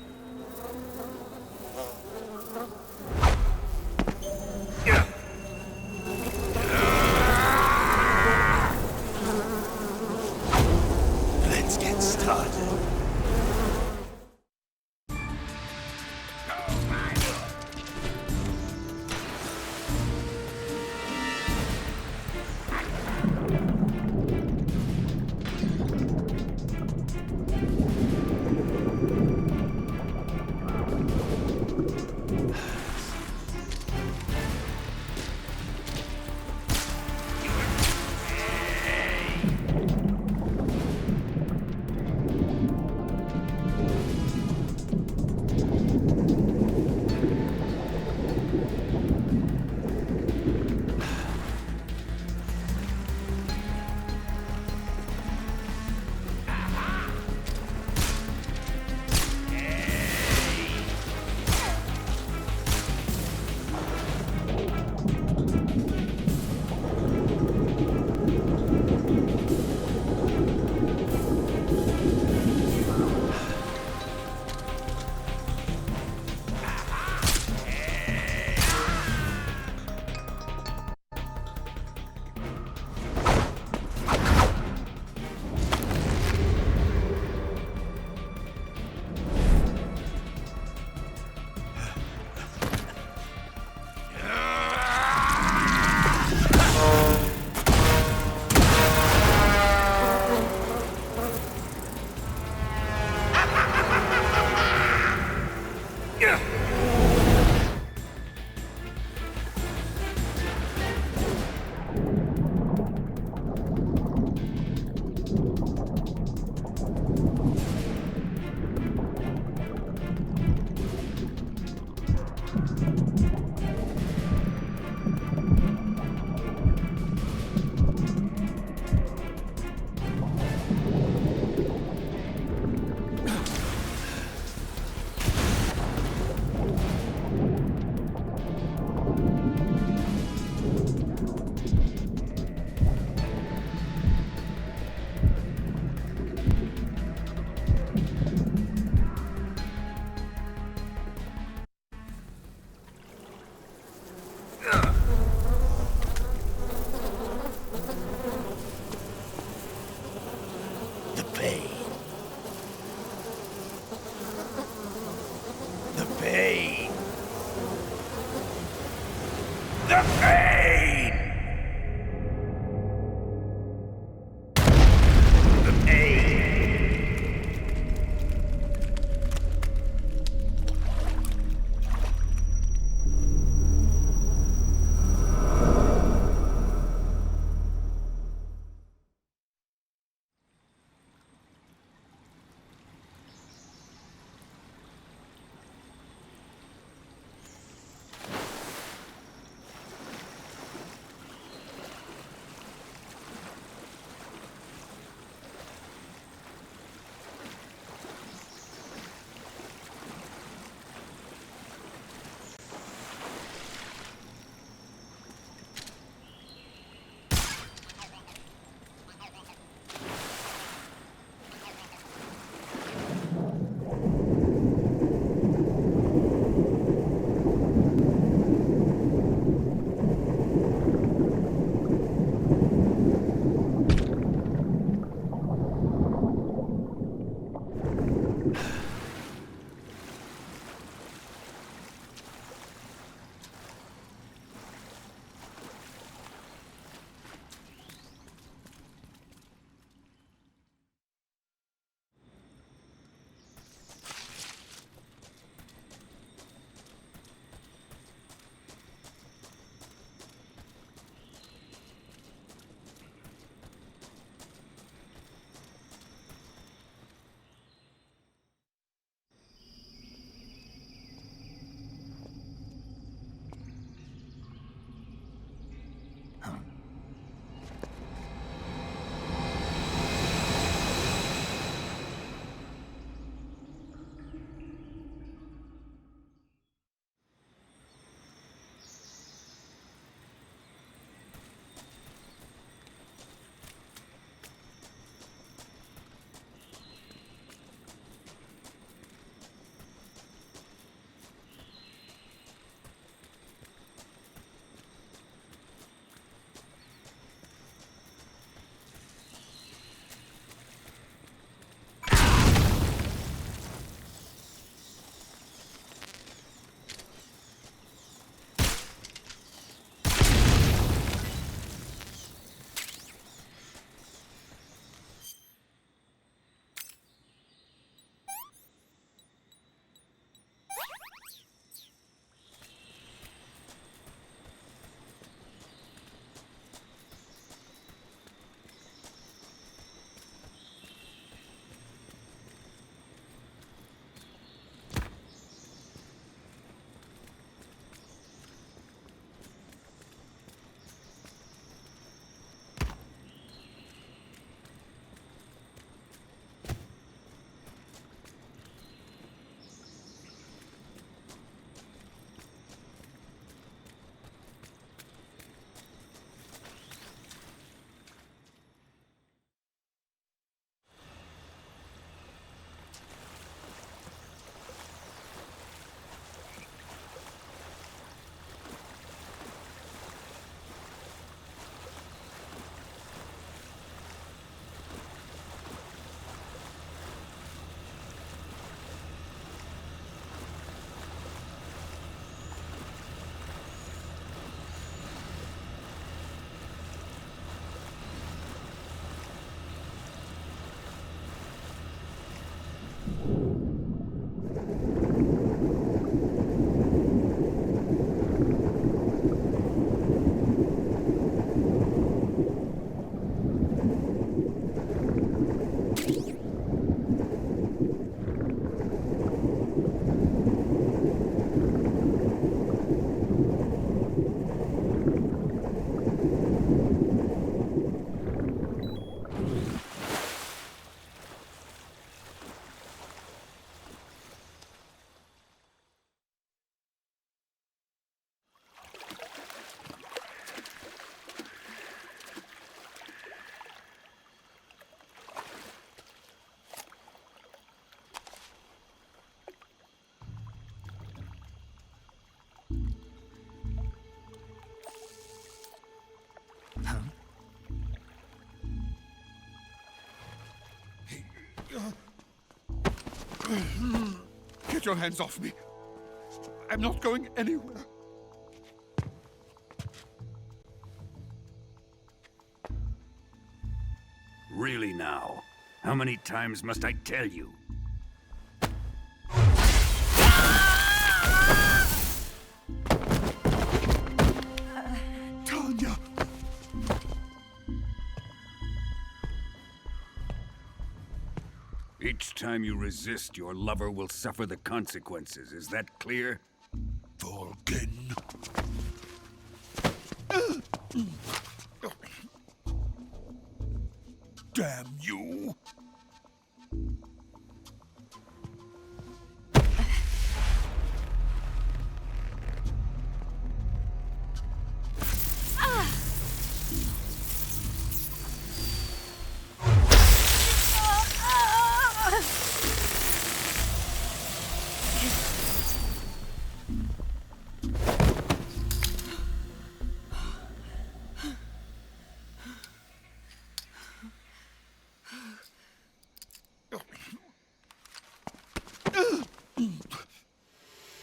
Get your hands off me. I'm not going anywhere. Really now? How many times must I tell you? Tanya! Each time you resist, your lover will suffer the consequences. Is that clear? Volgin. Damn you!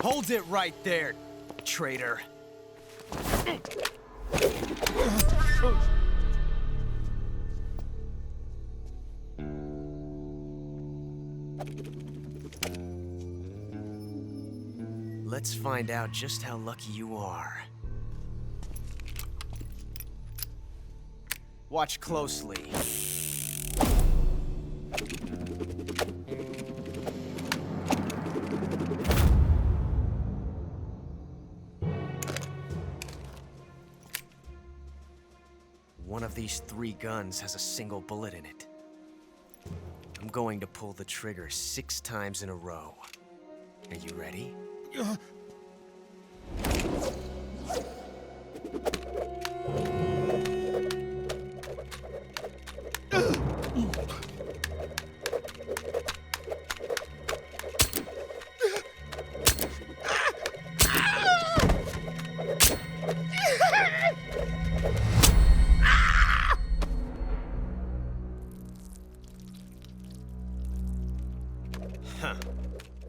Hold it right there, traitor. Let's find out just how lucky you are. Watch closely. One of these 3 guns has a single bullet in it. I'm going to pull the trigger 6 times in a row. Are you ready? Huh.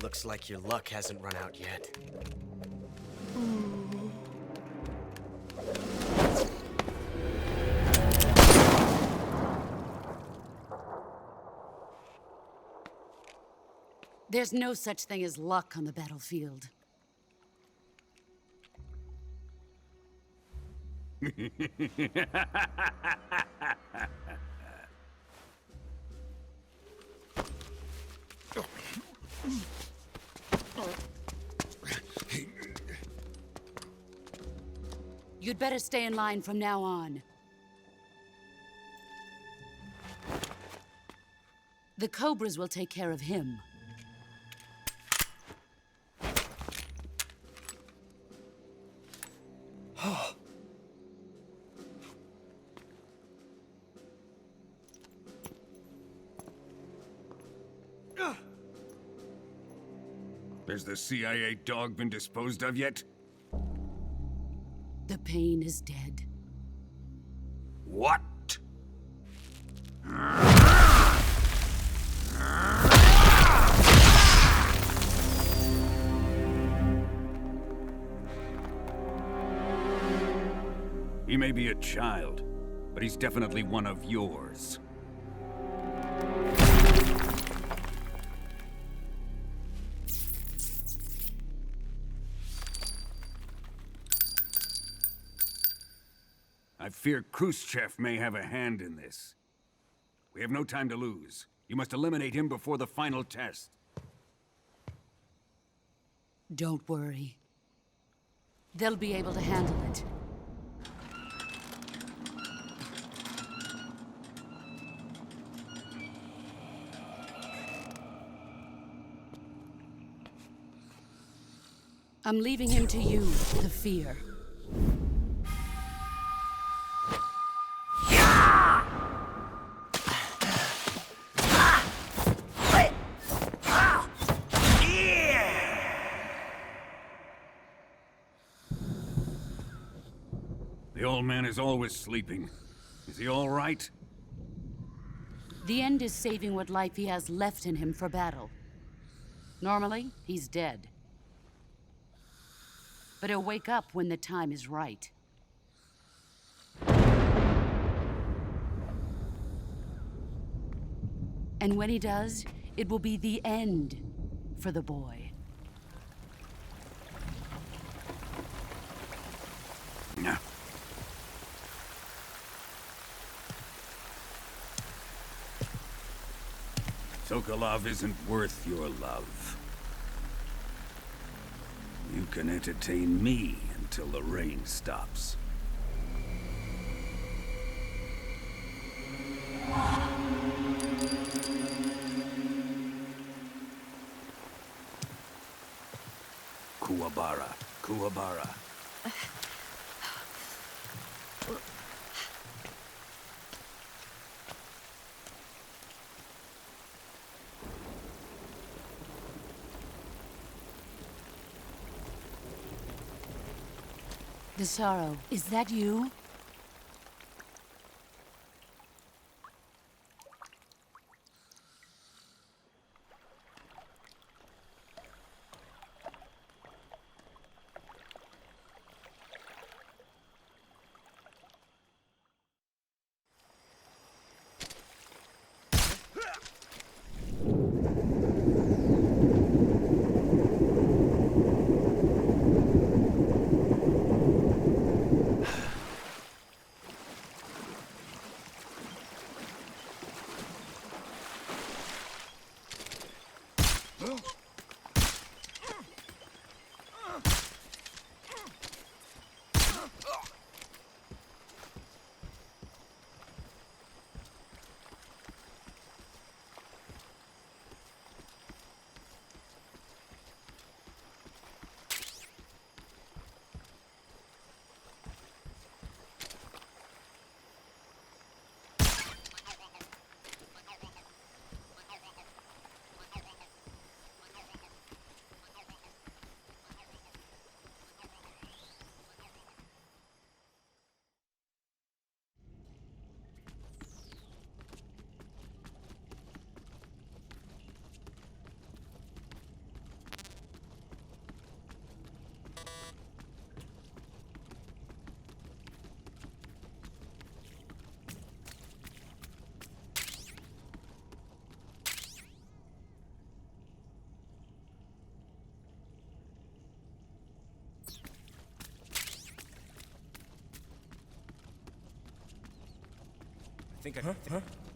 Looks like your luck hasn't run out yet. There's no such thing as luck on the battlefield. You'd better stay in line from now on. The Cobras will take care of him. Has the CIA dog been disposed of yet? The pain is dead. What? He may be a child, but he's definitely one of yours. I fear Khrushchev may have a hand in this. We have no time to lose. You must eliminate him before the final test. Don't worry. They'll be able to handle it. I'm leaving him to you, the fear. The old man is always sleeping. Is he all right? The end is saving what life he has left in him for battle. Normally, he's dead. But he'll wake up when the time is right. And when he does, it will be the end for the boy. No. Sokolov isn't worth your love. You can entertain me until the rain stops. Kuwabara, Kuwabara. Desaro, is that you?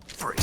Free.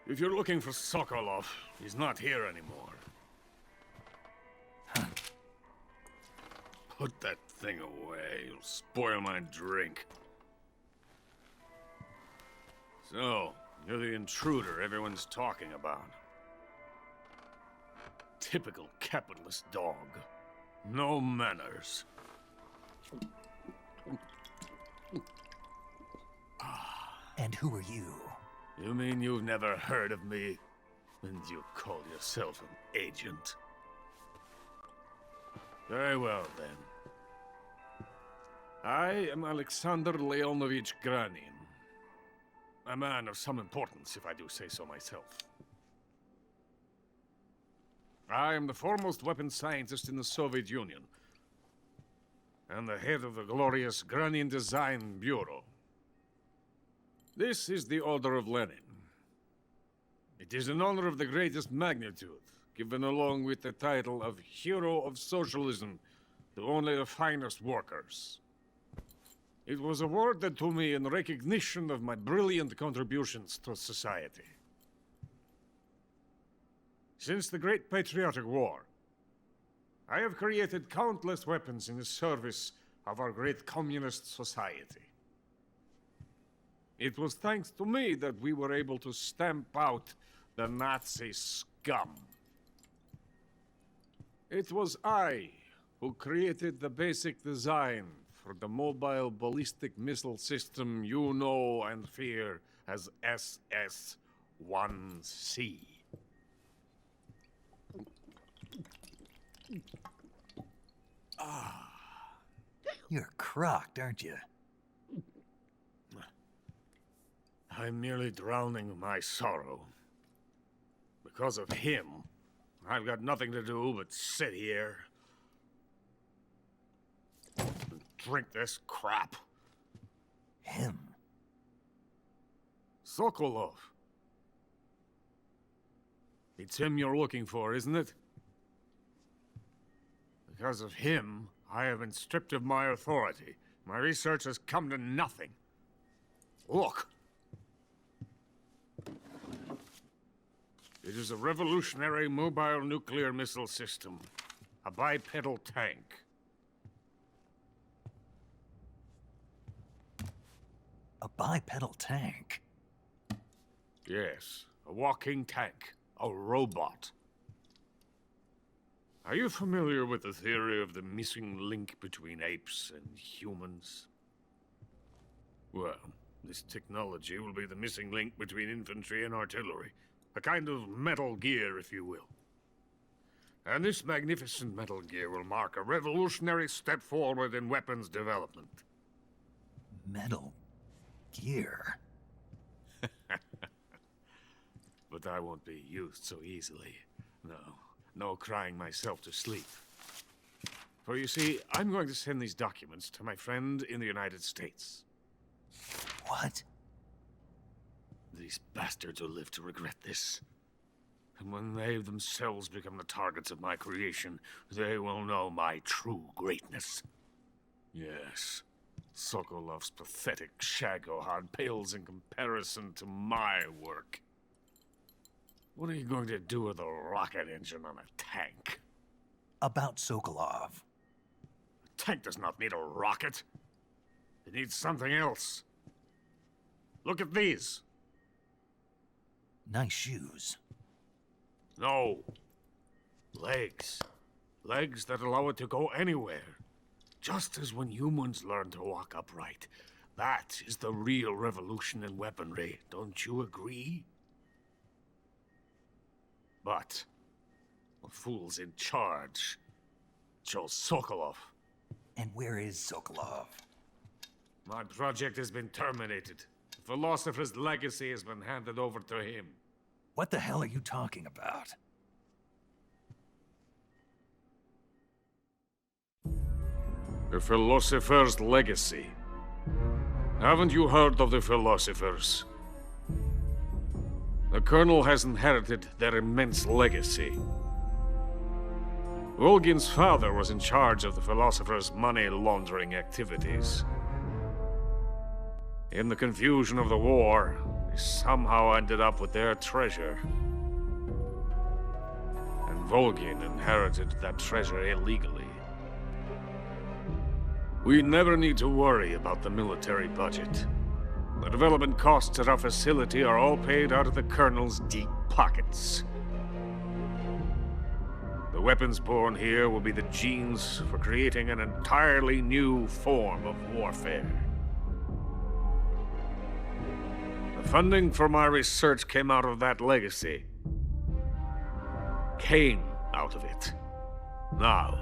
If you're looking for Sokolov, he's not here anymore. Put that thing away. You'll spoil my drink. So, you're the intruder everyone's talking about. Typical capitalist dog. No manners. And who are you? You mean you've never heard of me? And you call yourself an agent? Very well, then. I am Alexander Leonovich Granin. A man of some importance, if I do say so myself. I am the foremost weapons scientist in the Soviet Union, and the head of the glorious Granin Design Bureau. This is the Order of Lenin. It is an honor of the greatest magnitude, given along with the title of Hero of Socialism to only the finest workers. It was awarded to me in recognition of my brilliant contributions to society. Since the Great Patriotic War, I have created countless weapons in the service of our great communist society. It was thanks to me that we were able to stamp out the Nazi scum. It was I who created the basic design for the mobile ballistic missile system you know and fear as SS-1C. You're crocked, aren't you? I'm merely drowning my sorrow. Because of him, I've got nothing to do but sit here and drink this crap. Him? Sokolov. It's him you're looking for, isn't it? Because of him, I have been stripped of my authority. My research has come to nothing. Look. It is a revolutionary mobile nuclear missile system. A bipedal tank. A bipedal tank? Yes, a walking tank. A robot. Are you familiar with the theory of the missing link between apes and humans? Well, this technology will be the missing link between infantry and artillery. A kind of Metal Gear, if you will. And this magnificent Metal Gear will mark a revolutionary step forward in weapons development. Metal Gear? But I won't be used so easily. No crying myself to sleep. For you see, I'm going to send these documents to my friend in the United States. What? These bastards will live to regret this. And when they themselves become the targets of my creation, they will know my true greatness. Yes, Sokolov's pathetic Shagohod pales in comparison to my work. What are you going to do with a rocket engine on a tank? About Sokolov. A tank does not need a rocket. It needs something else. Look at these. Nice shoes. No. Legs. Legs that allow it to go anywhere. Just as when humans learn to walk upright. That is the real revolution in weaponry. Don't you agree? But the fool's in charge. Joe Sokolov. And where is Sokolov? My project has been terminated. The philosopher's legacy has been handed over to him. What the hell are you talking about? The philosopher's legacy. Haven't you heard of the philosophers? The Colonel has inherited their immense legacy. Volgin's father was in charge of the philosophers' money laundering activities. In the confusion of the war, we somehow ended up with their treasure. And Volgin inherited that treasure illegally. We never need to worry about the military budget. The development costs at our facility are all paid out of the Colonel's deep pockets. The weapons born here will be the genes for creating an entirely new form of warfare. The funding for my research came out of that legacy. Came out of it. Now,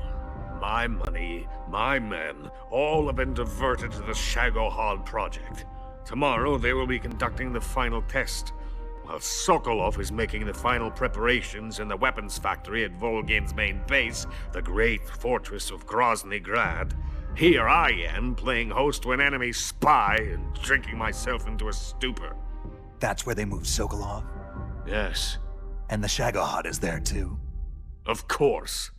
my money, my men, all have been diverted to the Shagohod project. Tomorrow, they will be conducting the final test, while Sokolov is making the final preparations in the weapons factory at Volgin's main base, the great fortress of Grozny Grad. Here I am, playing host to an enemy spy and drinking myself into a stupor. That's where they moved Sokolov? Yes. And the Shagohod is there too? Of course.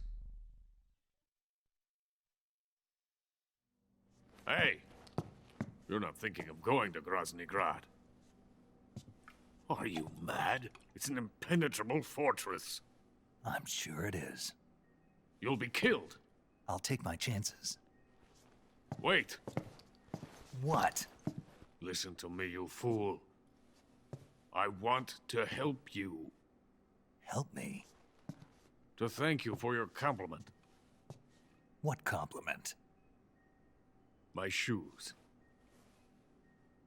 Hey! You're not thinking of going to Grozny Grad. Are you mad? It's an impenetrable fortress. I'm sure it is. You'll be killed. I'll take my chances. Wait. What? Listen to me, you fool. I want to help you. Help me? To thank you for your compliment. What compliment? My shoes.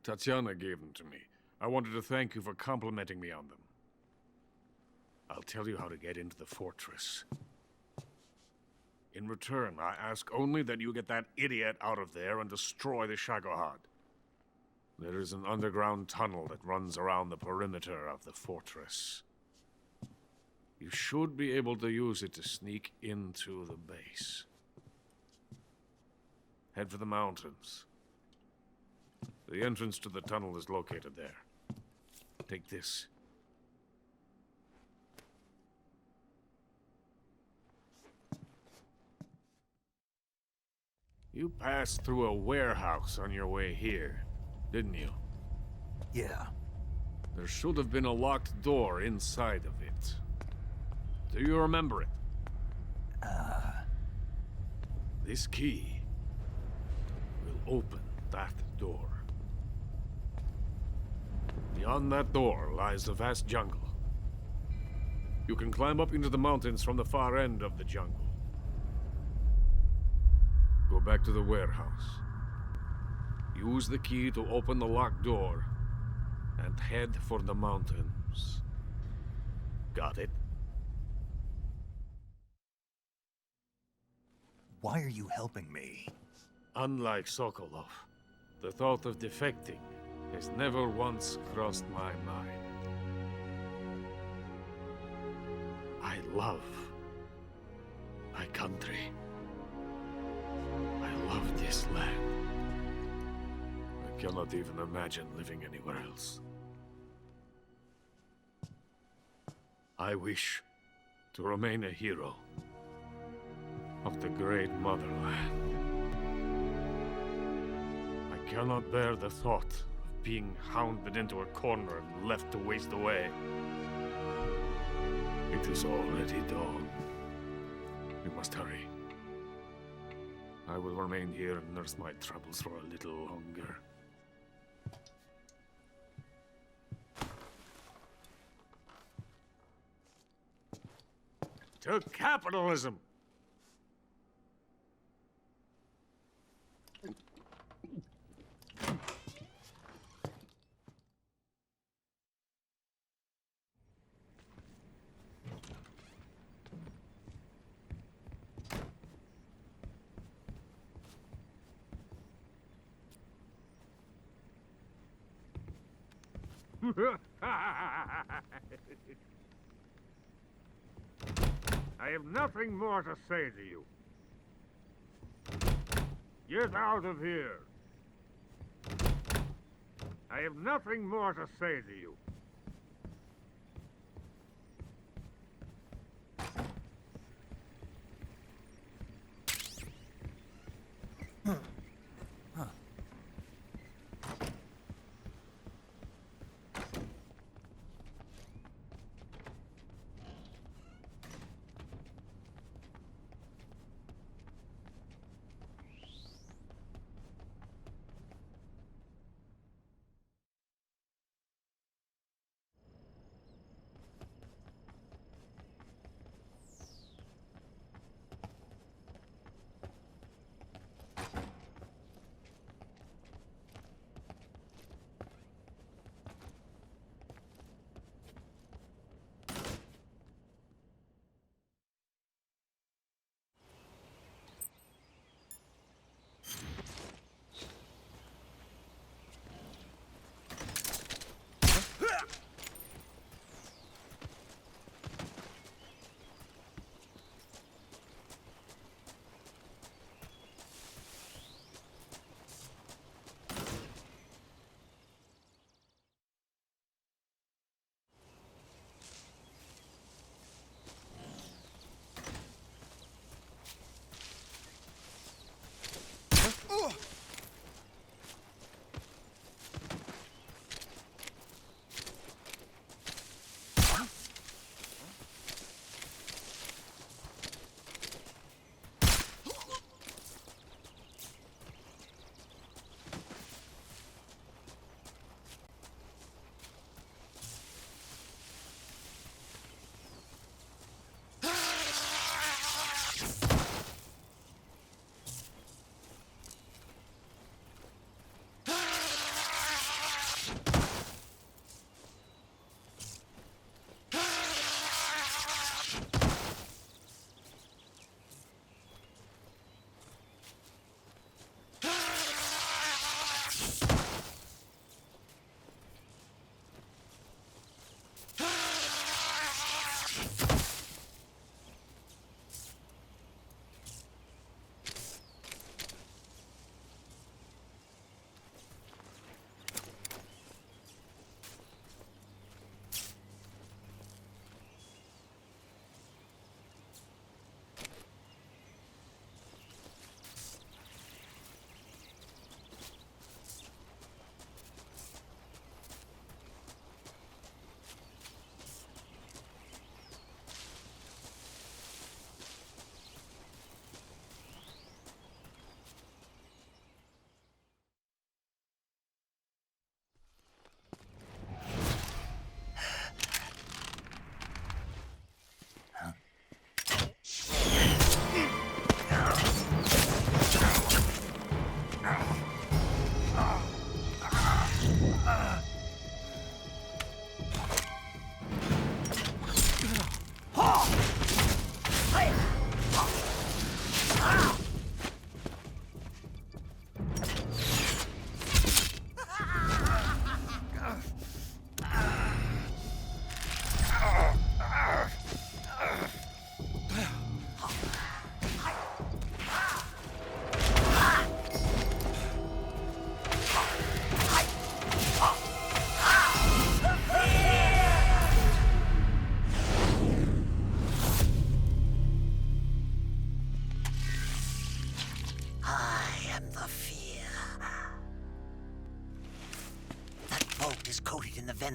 Tatiana gave them to me. I wanted to thank you for complimenting me on them. I'll tell you how to get into the fortress. In return, I ask only that you get that idiot out of there and destroy the Shagohod. There is an underground tunnel that runs around the perimeter of the fortress. You should be able to use it to sneak into the base. Head for the mountains. The entrance to the tunnel is located there. Take this. You passed through a warehouse on your way here, didn't you? Yeah. There should have been a locked door inside of it. Do you remember it? This key will open that door. Beyond that door lies a vast jungle. You can climb up into the mountains from the far end of the jungle. Go back to the warehouse. Use the key to open the locked door, and head for the mountains. Got it? Why are you helping me? Unlike Sokolov, the thought of defecting has never once crossed my mind. I love my country. I love this land. I cannot even imagine living anywhere else. I wish to remain a hero of the great motherland. I cannot bear the thought of being hounded into a corner and left to waste away. It is already dawn. We must hurry. I will remain here and nurse my troubles for a little longer. To capitalism! I have nothing more to say to you. Get out of here. I have nothing more to say to you.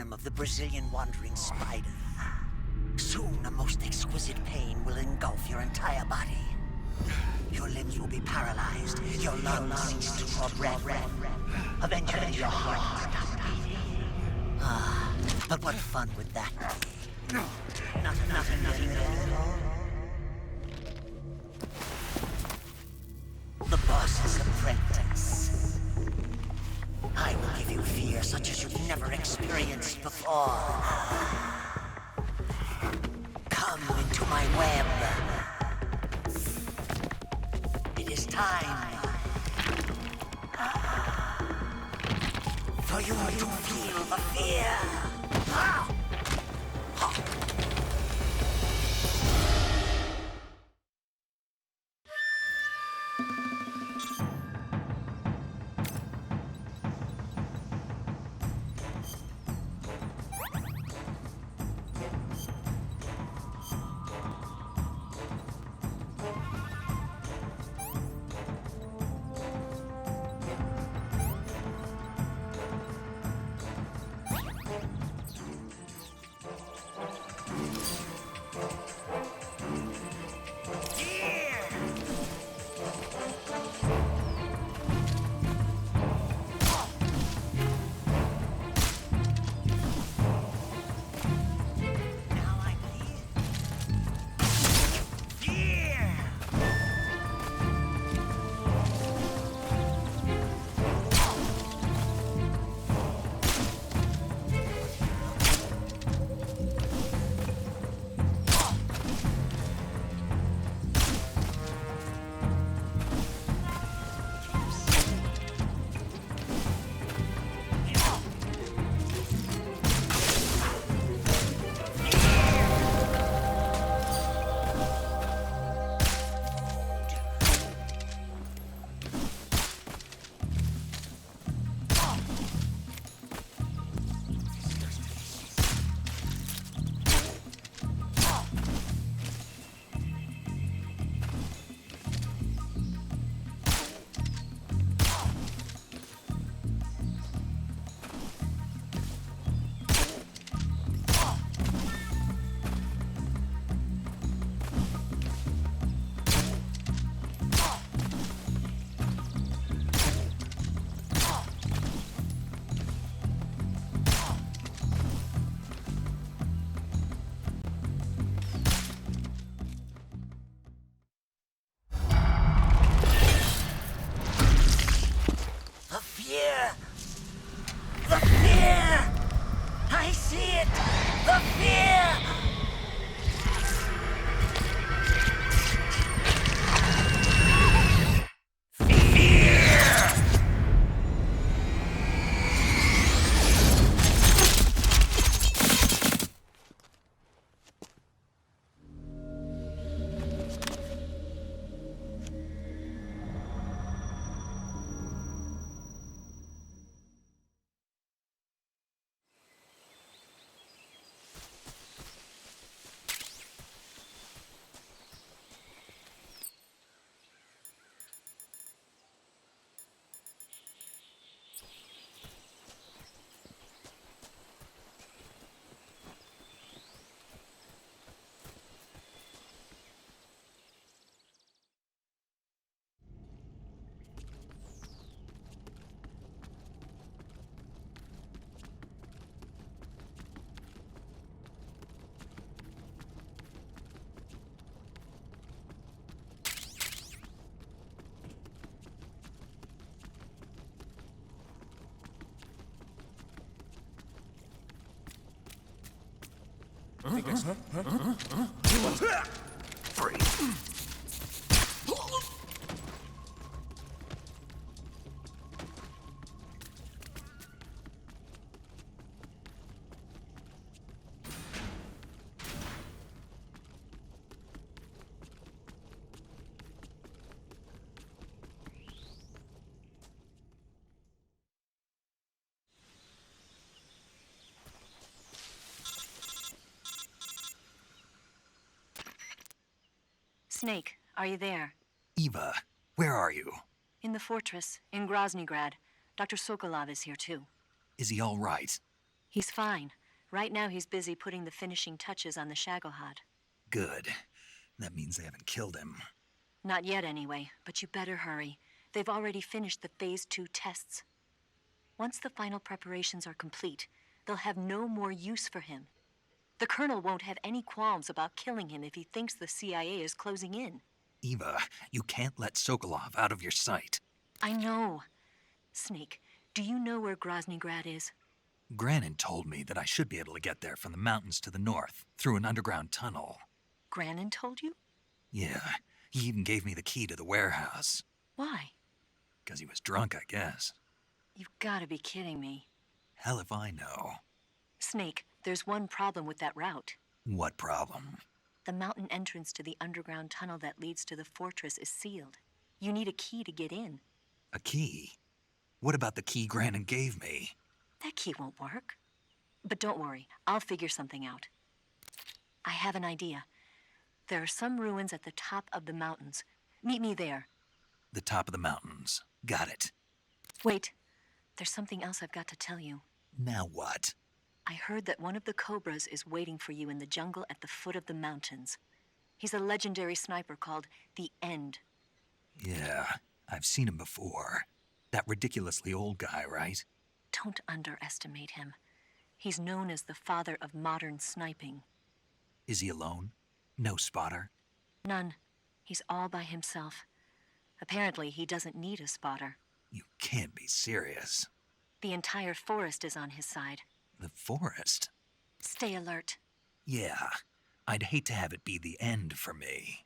venom of the Brazilian wandering spider. Soon, a most exquisite pain will engulf your entire body. Your limbs will be paralyzed, your lungs cease to draw breath. Eventually, your heart will stop beating. Ah, but what fun would that be? Nothing at all. The boss's apprentice. I will give you fear such as you've never experienced before. Come into my web. It is time for you to feel the fear. The fear! I see it! The fear! Free. Snake, are you there? Eva, where are you? In the fortress, in Groznygrad. Dr. Sokolov is here too. Is he all right? He's fine. Right now he's busy putting the finishing touches on the Shagohod. Good. That means they haven't killed him. Not yet anyway, but you better hurry. They've already finished the Phase 2 tests. Once the final preparations are complete, they'll have no more use for him. The Colonel won't have any qualms about killing him if he thinks the CIA is closing in. Eva, you can't let Sokolov out of your sight. I know. Snake, do you know where Groznygrad is? Granin told me that I should be able to get there from the mountains to the north, through an underground tunnel. Granin told you? Yeah, he even gave me the key to the warehouse. Why? Because he was drunk, I guess. You've got to be kidding me. Hell if I know. Snake, there's one problem with that route. What problem? The mountain entrance to the underground tunnel that leads to the fortress is sealed. You need a key to get in. A key? What about the key Granin gave me? That key won't work. But don't worry, I'll figure something out. I have an idea. There are some ruins at the top of the mountains. Meet me there. The top of the mountains. Got it. Wait, there's something else I've got to tell you. Now what? I heard that one of the Cobras is waiting for you in the jungle at the foot of the mountains. He's a legendary sniper called the End. Yeah, I've seen him before. That ridiculously old guy, right? Don't underestimate him. He's known as the father of modern sniping. Is he alone? No spotter? None. He's all by himself. Apparently, he doesn't need a spotter. You can't be serious. The entire forest is on his side. The forest? Stay alert. Yeah, I'd hate to have it be the end for me.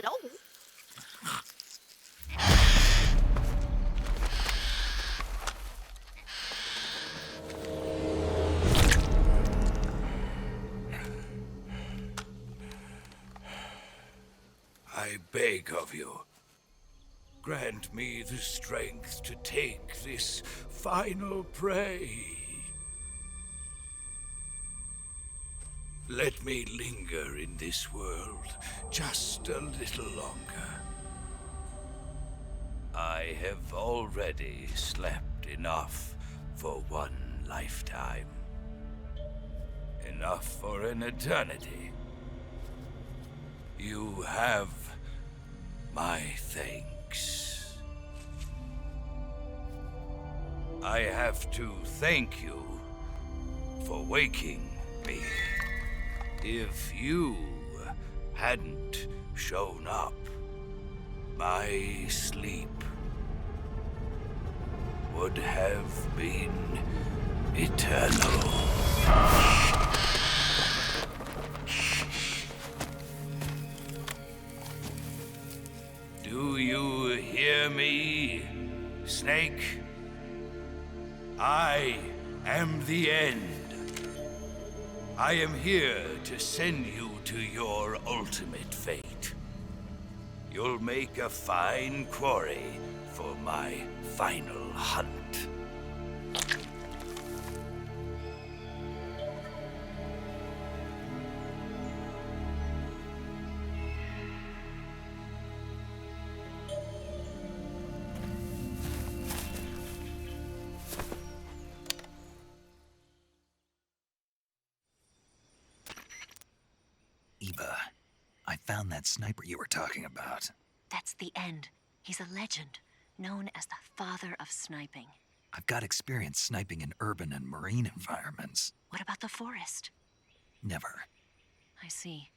Hello? I beg of you, grant me the strength to take this final prey. Let me linger in this world just a little longer. I have already slept enough for one lifetime. Enough for an eternity. You have my thanks. I have to thank you for waking me. If you hadn't shown up, my sleep would have been eternal. Do you hear me, Snake? I am the end. I am here to send you to your ultimate fate. You'll make a fine quarry for my final hunt. Eva, I found that sniper you were talking about. That's the end. He's a legend, known as the father of sniping. I've got experience sniping in urban and marine environments. What about the forest? Never. I see.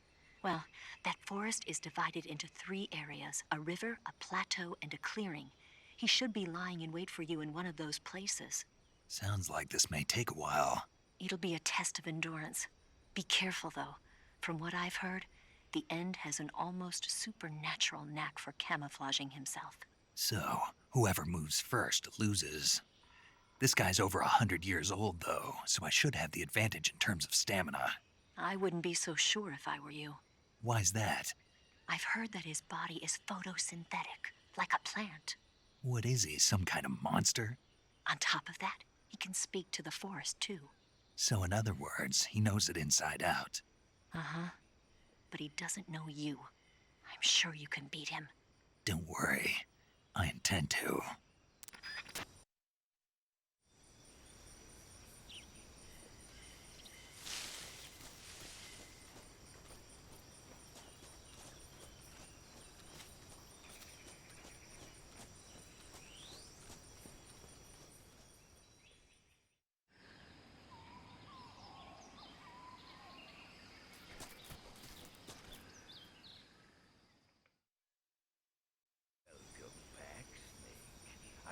Well, that forest is divided into 3 areas, a river, a plateau, and a clearing. He should be lying in wait for you in one of those places. Sounds like this may take a while. It'll be a test of endurance. Be careful, though. From what I've heard, the End has an almost supernatural knack for camouflaging himself. So, whoever moves first loses. This guy's over 100 years old, though, so I should have the advantage in terms of stamina. I wouldn't be so sure if I were you. Why's that? I've heard that his body is photosynthetic, like a plant. What is he, some kind of monster? On top of that, he can speak to the forest, too. So in other words, he knows it inside out. Uh-huh. But he doesn't know you. I'm sure you can beat him. Don't worry. I intend to.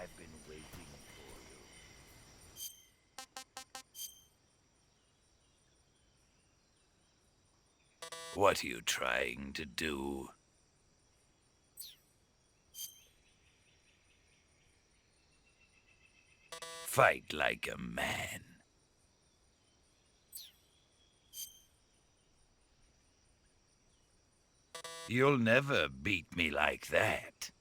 I've been waiting for you. What are you trying to do? Fight like a man. You'll never beat me like that.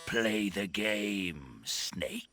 Play the game, Snake.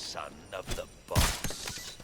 son of the boss.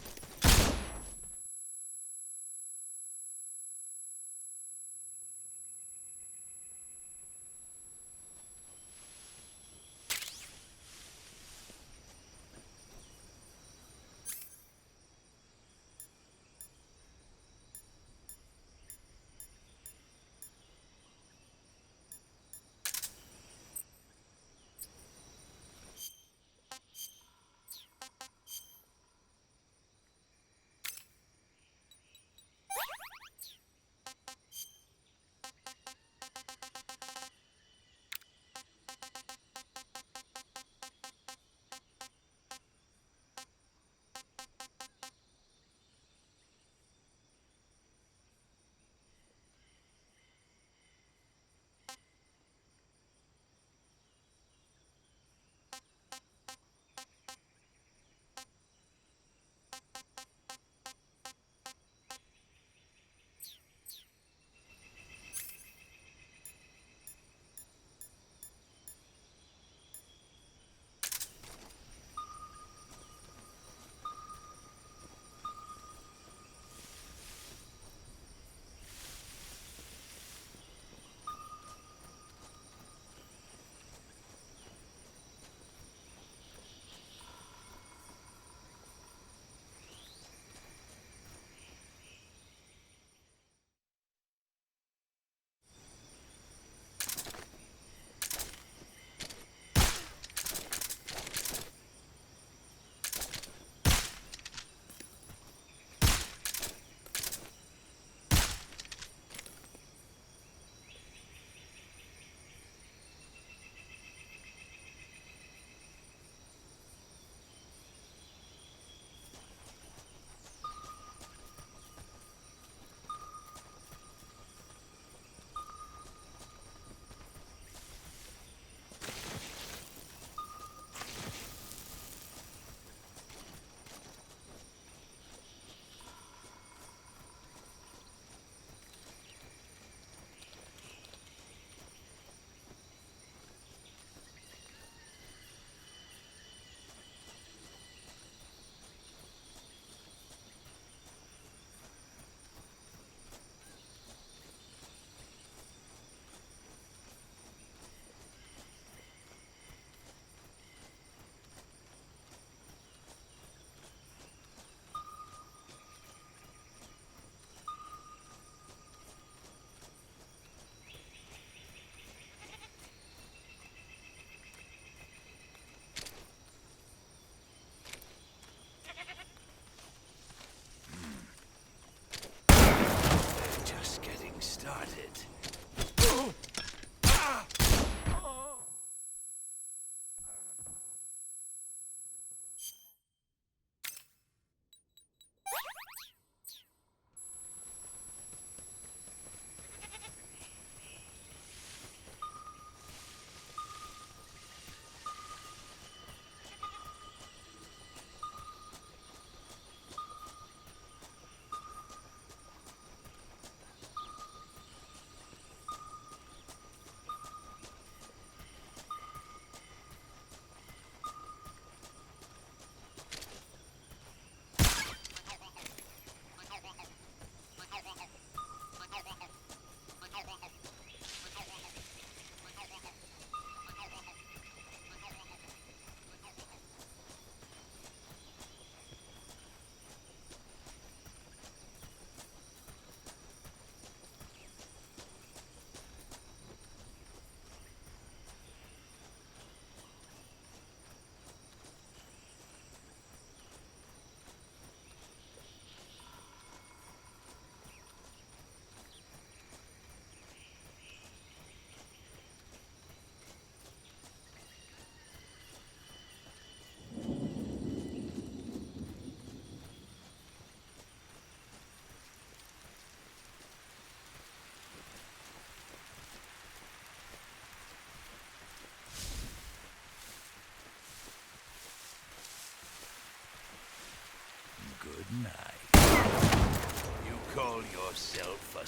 Started. Good night. You call yourself a...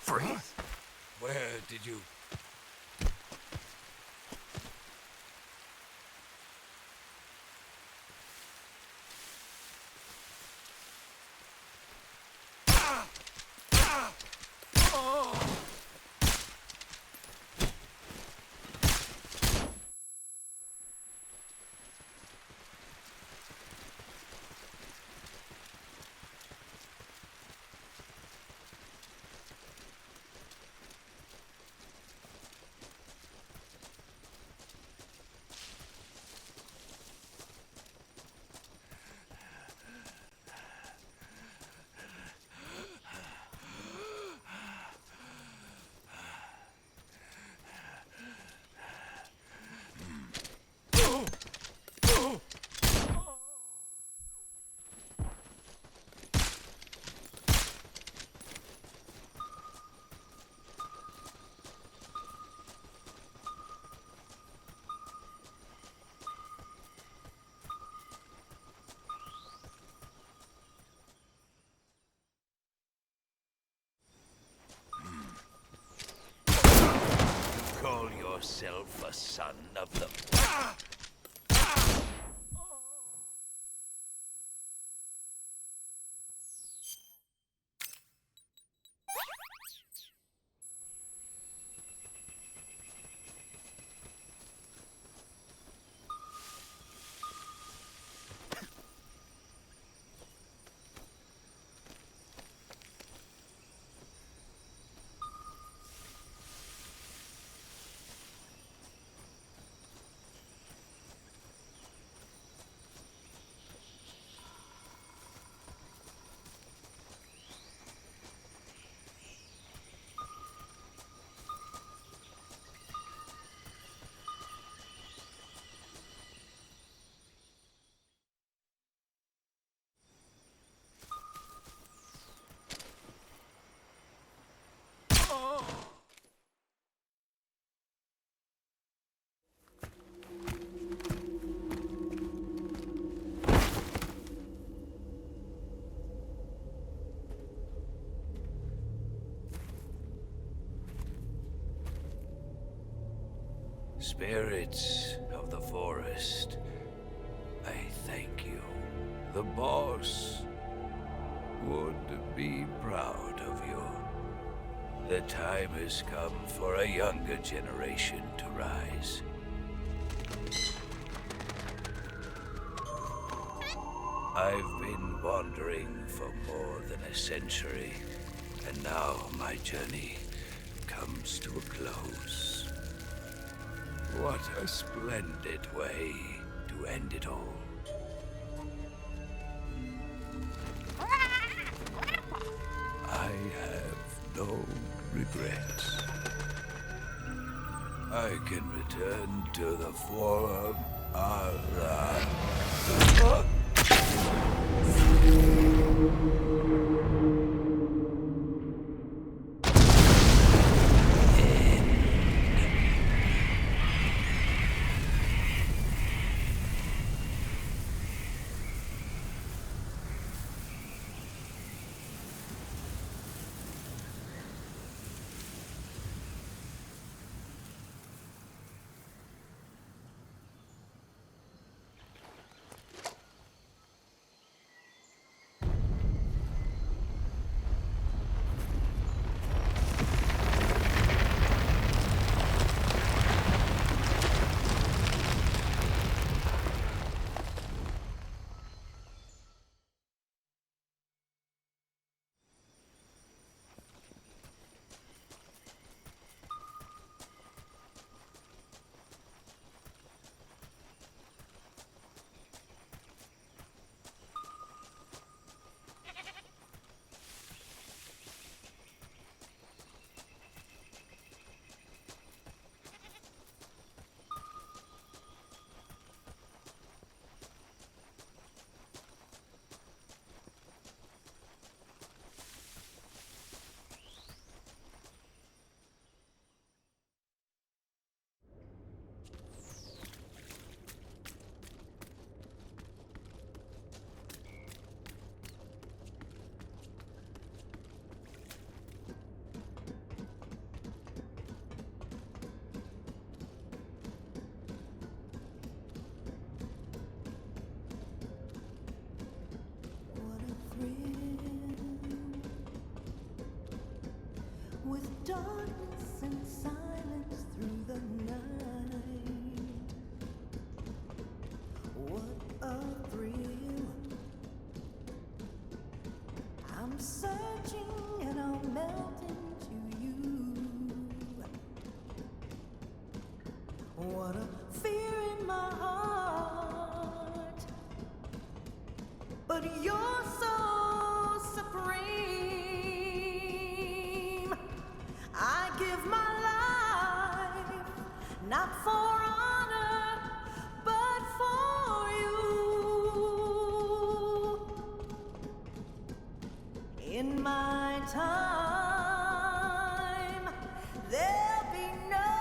Breathe. Where did you... Call yourself a son of the... Spirits of the forest, I thank you. The boss would be proud of you. The time has come for a younger generation to rise. I've been wandering for more than a century, and now my journey comes to a close. What a splendid way to end it all. I have no regrets. I can return to the Forum Allah. darkness and silence through the night. What a thrill. I'm searching and I'll melt into you. What a fear in my heart. But you're so supreme. I give my life, not for honor, but for you. In my time, there'll be no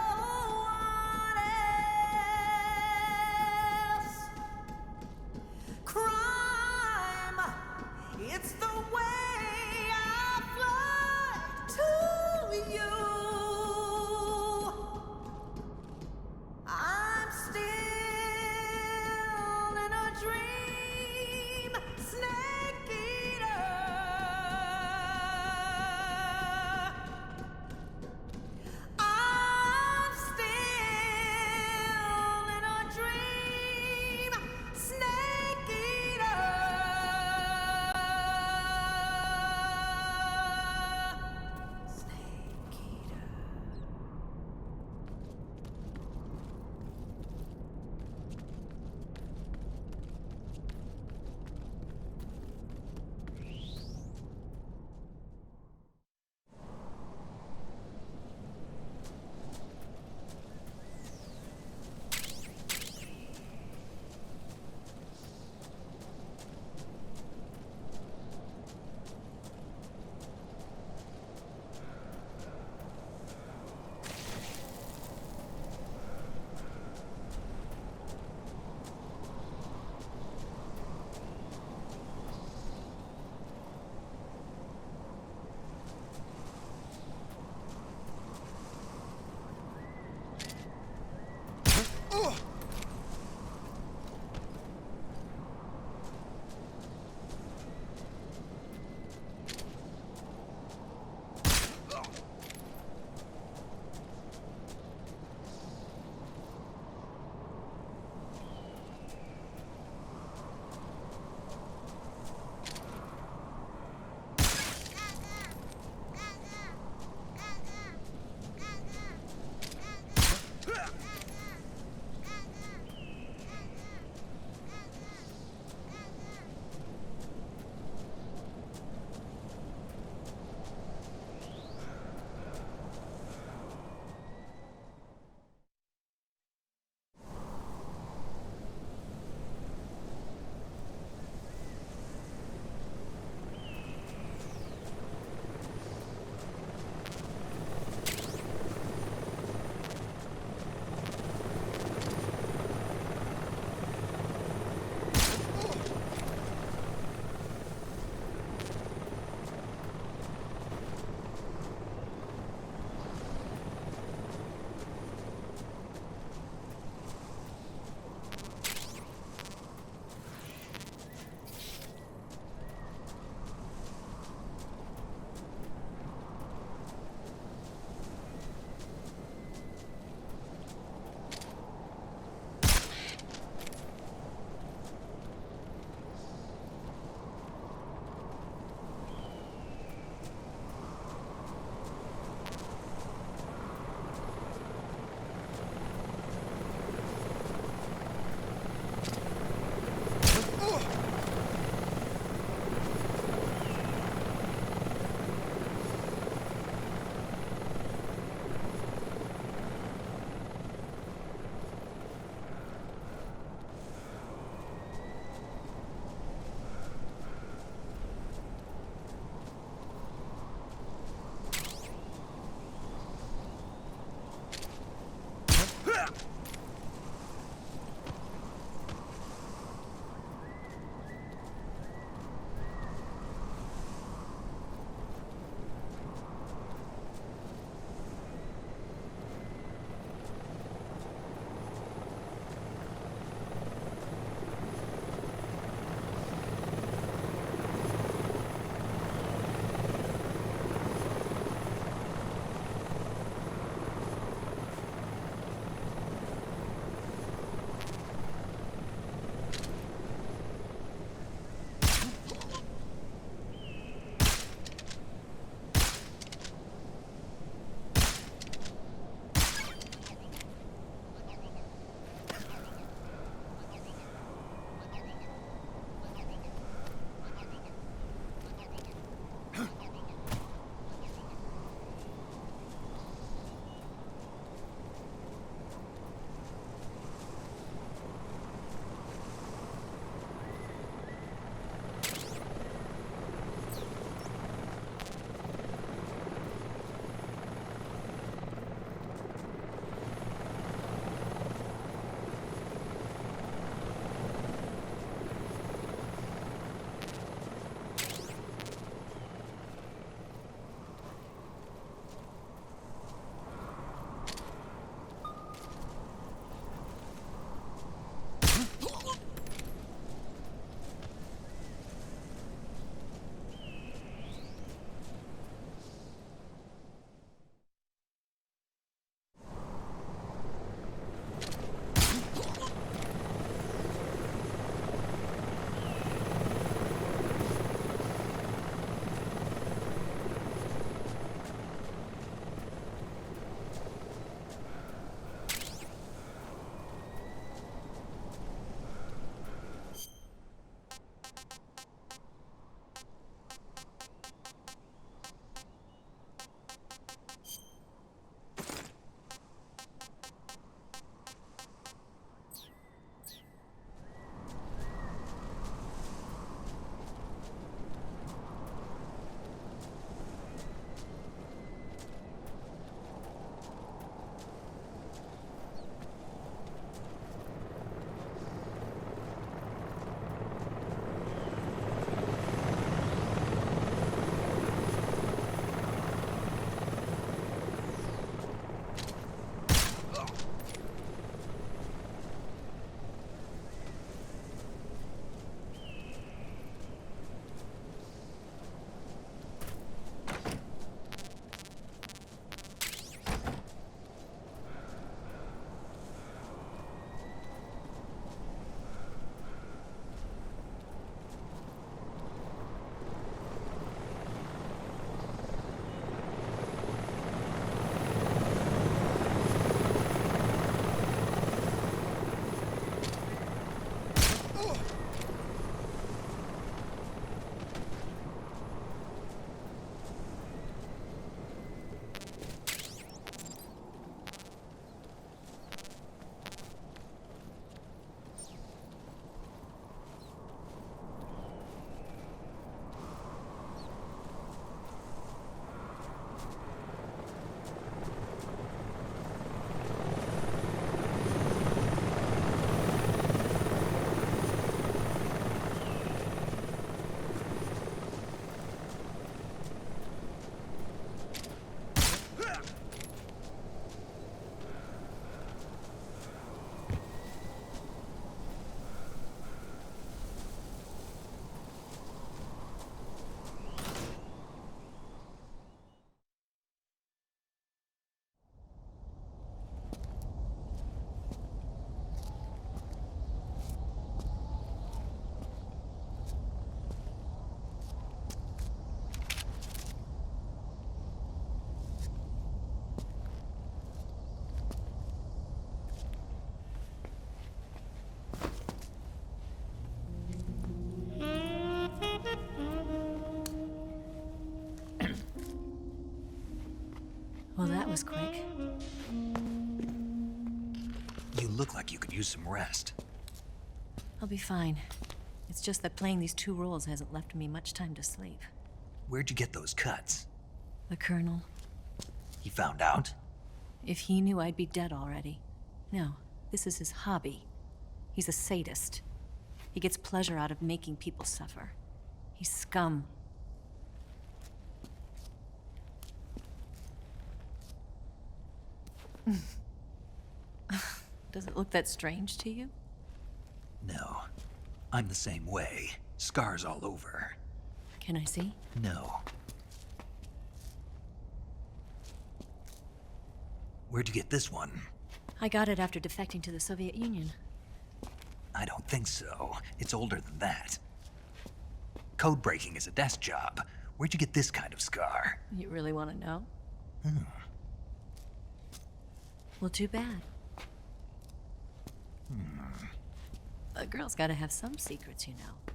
one else. Crime, it's the way I fly to you. I'm still in a dream, snake eater. was quick. You look like you could use some rest. I'll be fine. It's just that playing these two roles hasn't left me much time to sleep. Where'd you get those cuts? The Colonel. He found out? If he knew, I'd be dead already. No, this is his hobby. He's a sadist. He gets pleasure out of making people suffer. He's scum. Does it look that strange to you? No. I'm the same way. Scars all over. Can I see? No. Where'd you get this one? I got it after defecting to the Soviet Union. I don't think so. It's older than that. Code breaking is a desk job. Where'd you get this kind of scar? You really want to know? Well, too bad. A girl's gotta have some secrets, you know.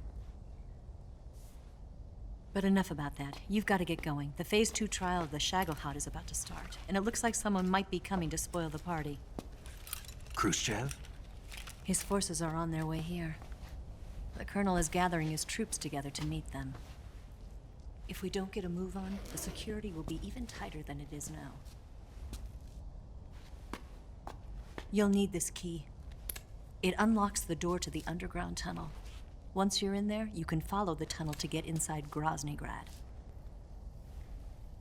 But enough about that. You've got to get going. The Phase 2 trial of the Shagohod is about to start, and it looks like someone might be coming to spoil the party. Khrushchev? His forces are on their way here. The Colonel is gathering his troops together to meet them. If we don't get a move on, the security will be even tighter than it is now. You'll need this key. It unlocks the door to the underground tunnel. Once you're in there, you can follow the tunnel to get inside Groznygrad.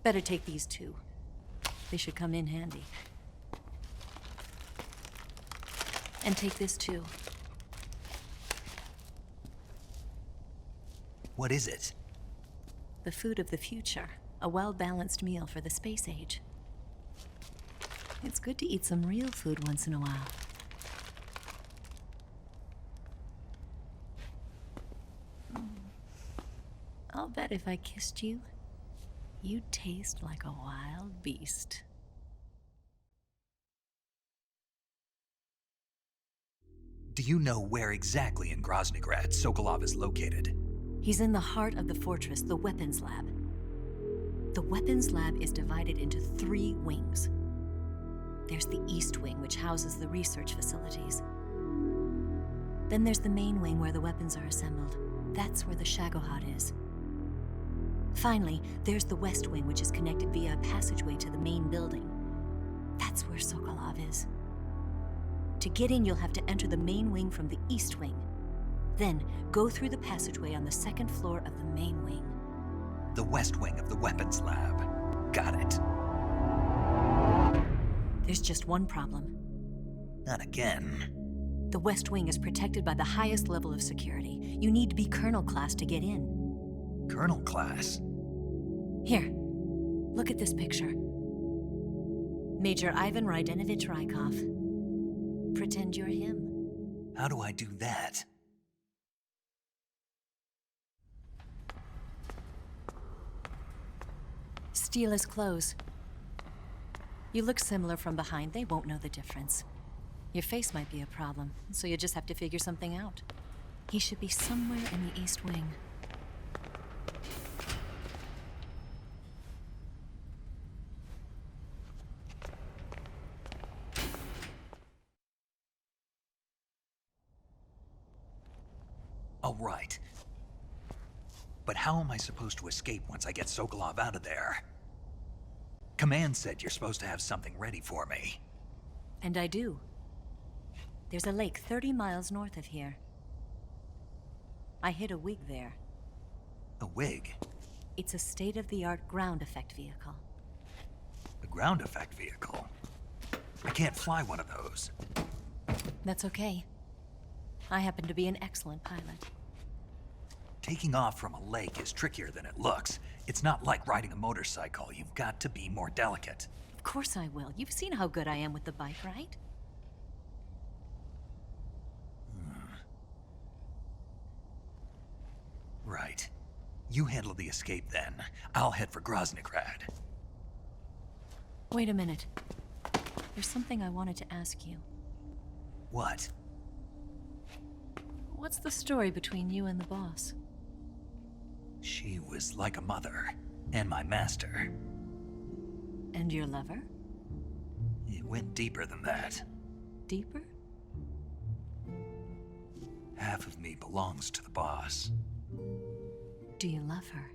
Better take these two. They should come in handy. And take this too. What is it? The food of the future. A well-balanced meal for the space age. It's good to eat some real food once in a while. I'll bet if I kissed you, you'd taste like a wild beast. Do you know where exactly in Groznygrad Sokolov is located? He's in the heart of the fortress, the weapons lab. The weapons lab is divided into 3 wings. There's the East Wing, which houses the research facilities. Then there's the main wing where the weapons are assembled. That's where the Shagohod is. Finally, there's the West Wing, which is connected via a passageway to the main building. That's where Sokolov is. To get in, you'll have to enter the main wing from the East Wing. Then, go through the passageway on the 2nd floor of the main wing. The West Wing of the weapons lab. Got it. There's just one problem. Not again. The West Wing is protected by the highest level of security. You need to be Colonel class to get in. Colonel class? Here, look at this picture. Major Ivan Rydenovich Rykov. Pretend you're him. How do I do that? Steal his clothes. You look similar from behind. They won't know the difference. Your face might be a problem, so you just have to figure something out. He should be somewhere in the East Wing. All right. But how am I supposed to escape once I get Sokolov out of there? Command said you're supposed to have something ready for me. And I do. There's a lake 30 miles north of here. I hid a wig there. A wig? It's a state-of-the-art ground effect vehicle. A ground effect vehicle? I can't fly one of those. That's okay. I happen to be an excellent pilot. Taking off from a lake is trickier than it looks. It's not like riding a motorcycle. You've got to be more delicate. Of course I will. You've seen how good I am with the bike, right? Right. You handle the escape then. I'll head for Groznygrad. Wait a minute. There's something I wanted to ask you. What? What's the story between you and the boss? She was like a mother, and my master. And your lover? It went deeper than that. Deeper? Half of me belongs to the boss. Do you love her?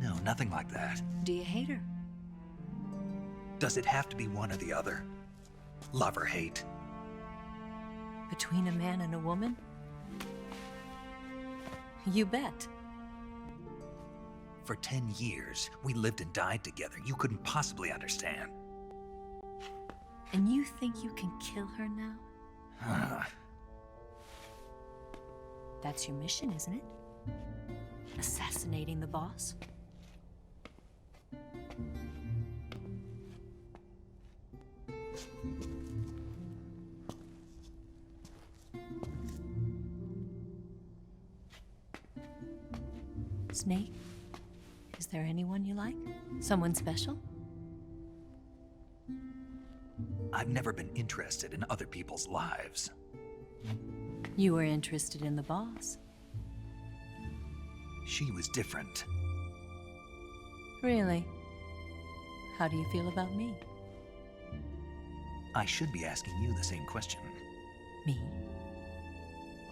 No, nothing like that. Do you hate her? Does it have to be one or the other? Love or hate? Between a man and a woman? You bet. For 10 years, we lived and died together. You couldn't possibly understand. And you think you can kill her now? That's your mission, isn't it? Assassinating the boss? Snake, is there anyone you like? Someone special? I've never been interested in other people's lives. You were interested in the boss. She was different. Really? How do you feel about me? I should be asking you the same question. Me?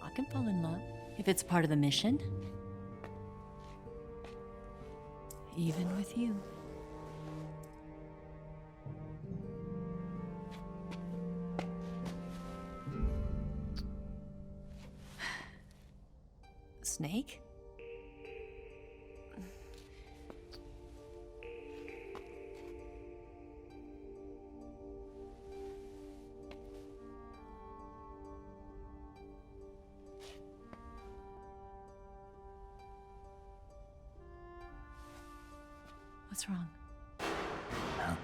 I can fall in love if it's part of the mission. Even with you. Snake? What's wrong? Huh?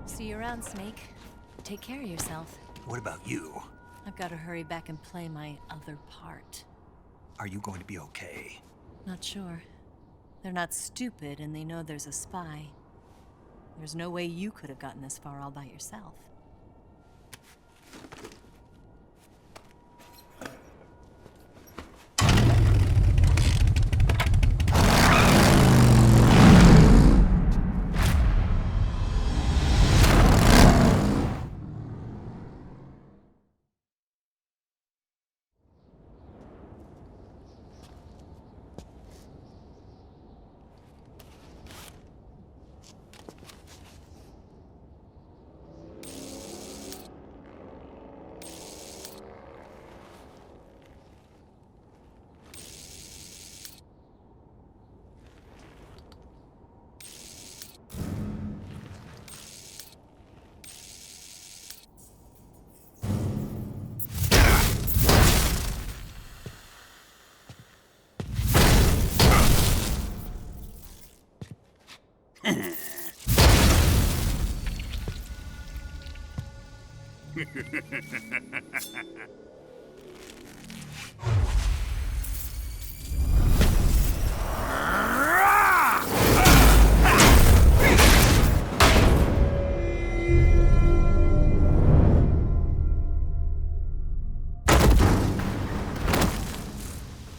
See you around, Snake. Take care of yourself. What about you? I've got to hurry back and play my other part. Are you going to be okay? Not sure. They're not stupid, and they know there's a spy. There's no way you could have gotten this far all by yourself.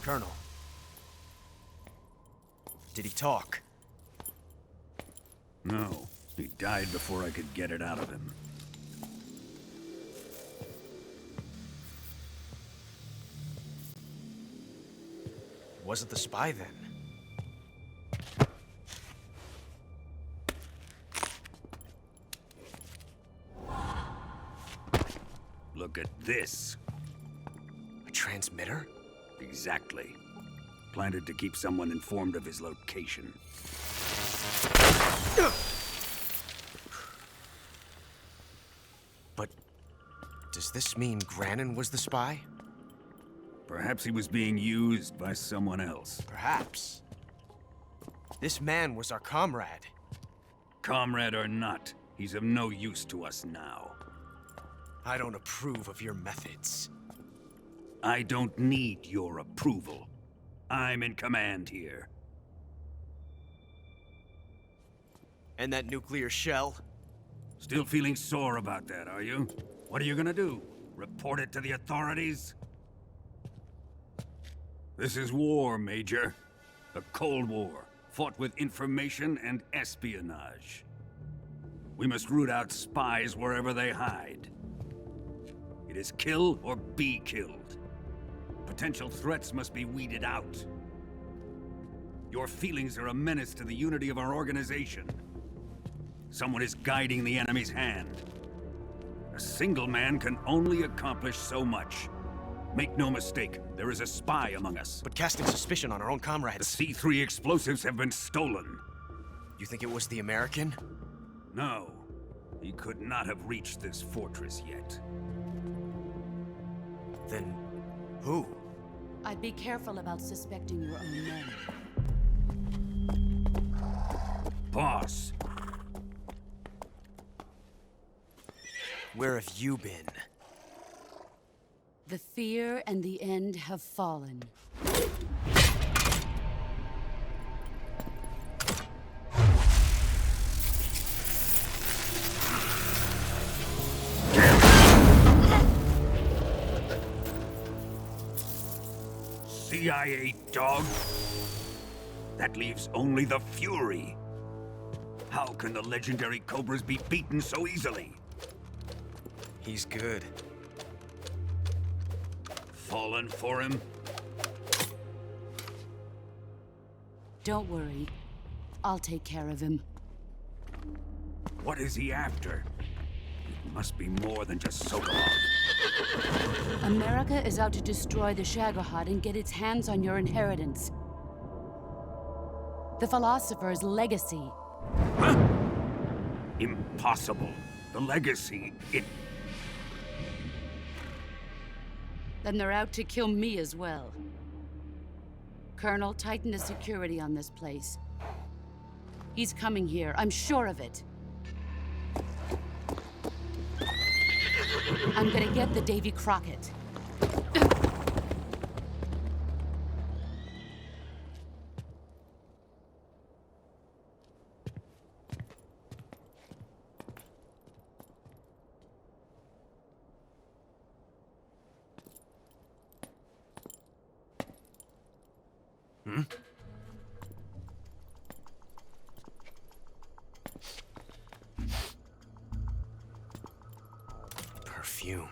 Colonel. Did he talk? No. He died before I could get it out of him. Wasn't the spy then? Look at this. A transmitter? Exactly. Planted to keep someone informed of his location. But does this mean Granin was the spy? Perhaps he was being used by someone else. Perhaps. This man was our comrade. Comrade or not, he's of no use to us now. I don't approve of your methods. I don't need your approval. I'm in command here. And that nuclear shell? Still feeling sore about that, are you? What are you gonna do? Report it to the authorities? This is war, Major. The Cold War, fought with information and espionage. We must root out spies wherever they hide. It is kill or be killed. Potential threats must be weeded out. Your feelings are a menace to the unity of our organization. Someone is guiding the enemy's hand. A single man can only accomplish so much. Make no mistake, there is a spy among us. But casting suspicion on our own comrades. The C3 explosives have been stolen. You think it was the American? No. He could not have reached this fortress yet. Then, who? I'd be careful about suspecting your own men. Boss! Where have you been? The fear and the end have fallen. CIA dog? That leaves only the Fury. How can the legendary Cobras be beaten so easily? He's good. Fallen for him? Don't worry. I'll take care of him. What is he after? It must be more than just Sokolov. America is out to destroy the Shagohod and get its hands on your inheritance. The philosopher's legacy. Huh? Impossible. The legacy, Then they're out to kill me as well. Colonel, tighten the security on this place. He's coming here, I'm sure of it. I'm gonna get the Davy Crockett. Perfume.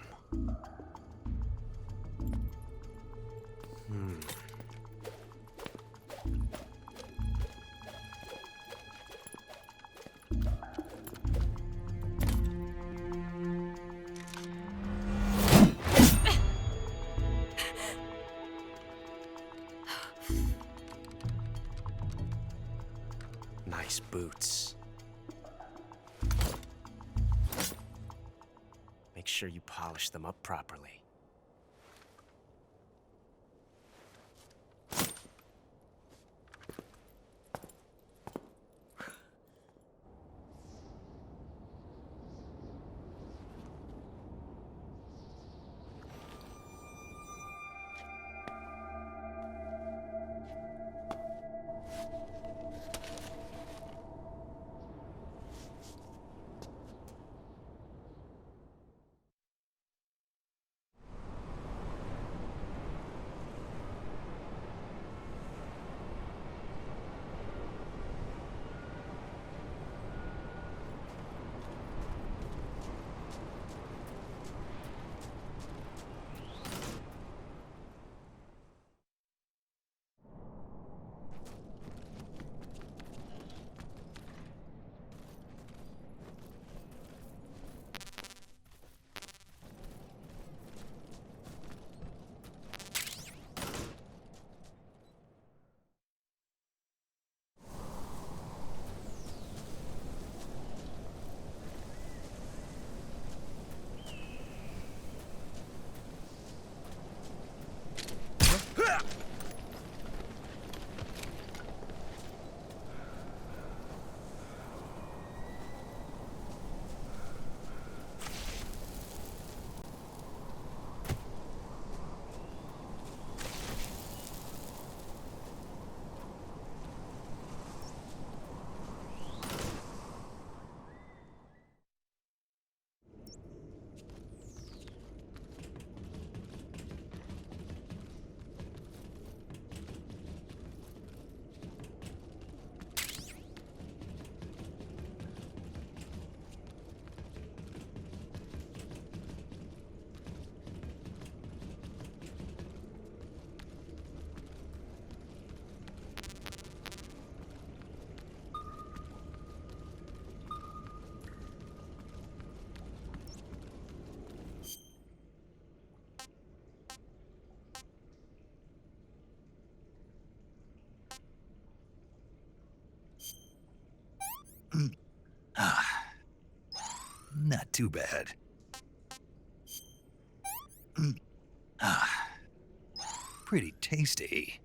Nice boots. Make sure you polish them up properly. too bad. Pretty tasty.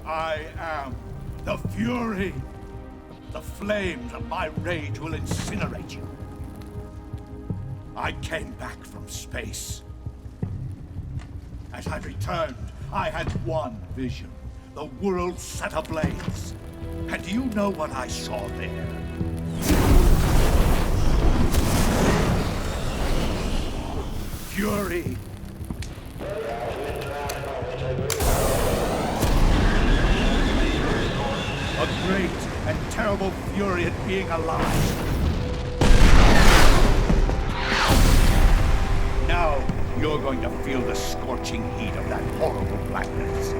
I am the Fury. The flames of my rage will incinerate you. I came back from space. As I returned, I had one vision. The world set ablaze. And do you know what I saw there? Fury. A great and terrible fury at being alive. Now, you're going to feel the scorching heat of that horrible blackness.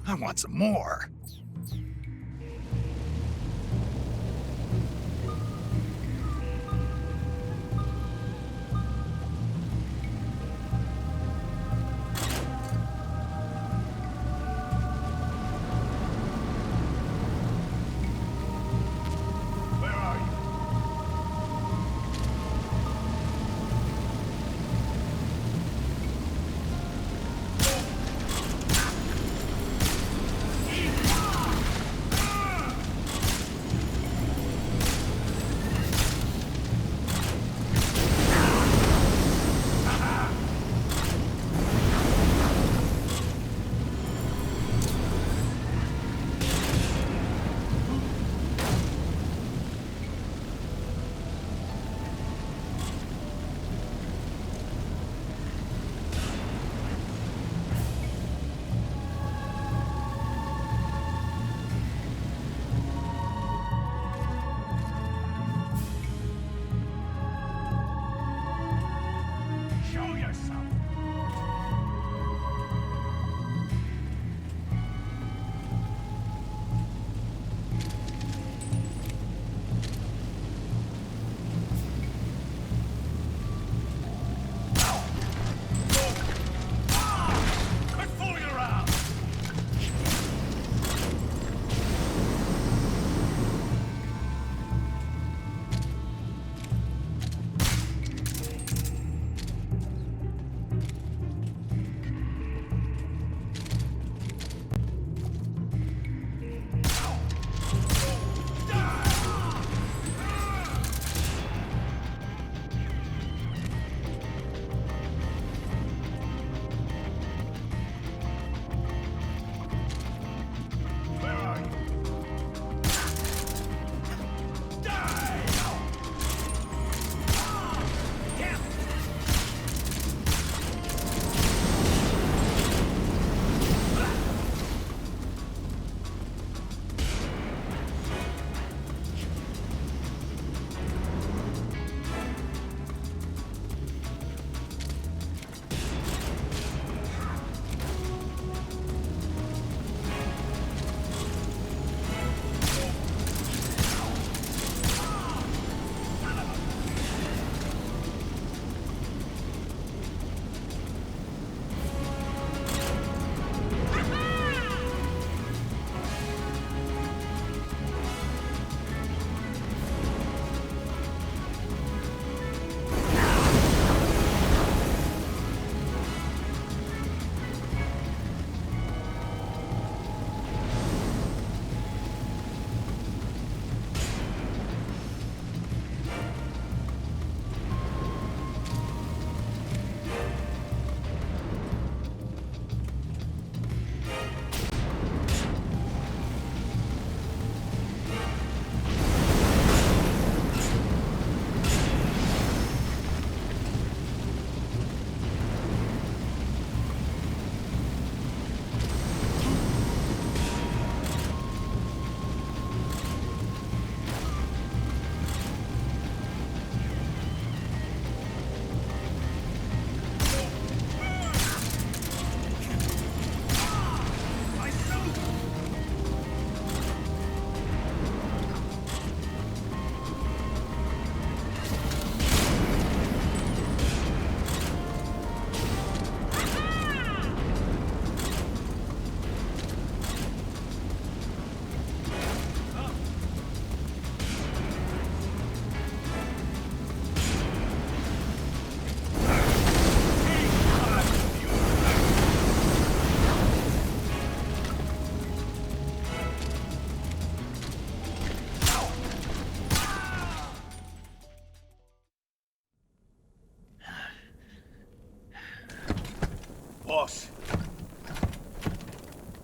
I want some more.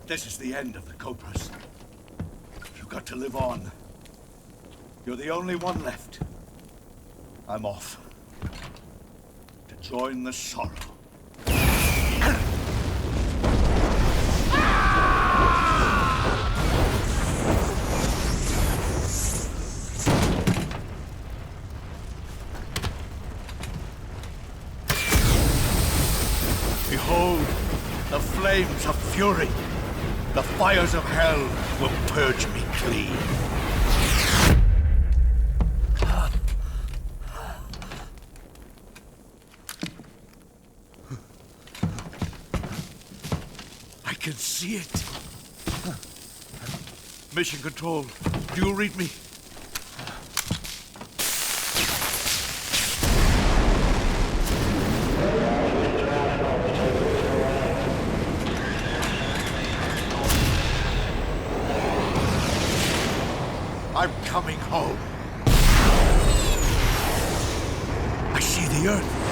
This is the end of the Cobras. You've got to live on. You're the only one left. I'm off. To join the sorrow. Behold, the flames of fury. The fires of hell will purge me clean. I can see it. Mission Control, do you read me? I'm coming home. I see the Earth.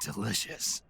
Delicious.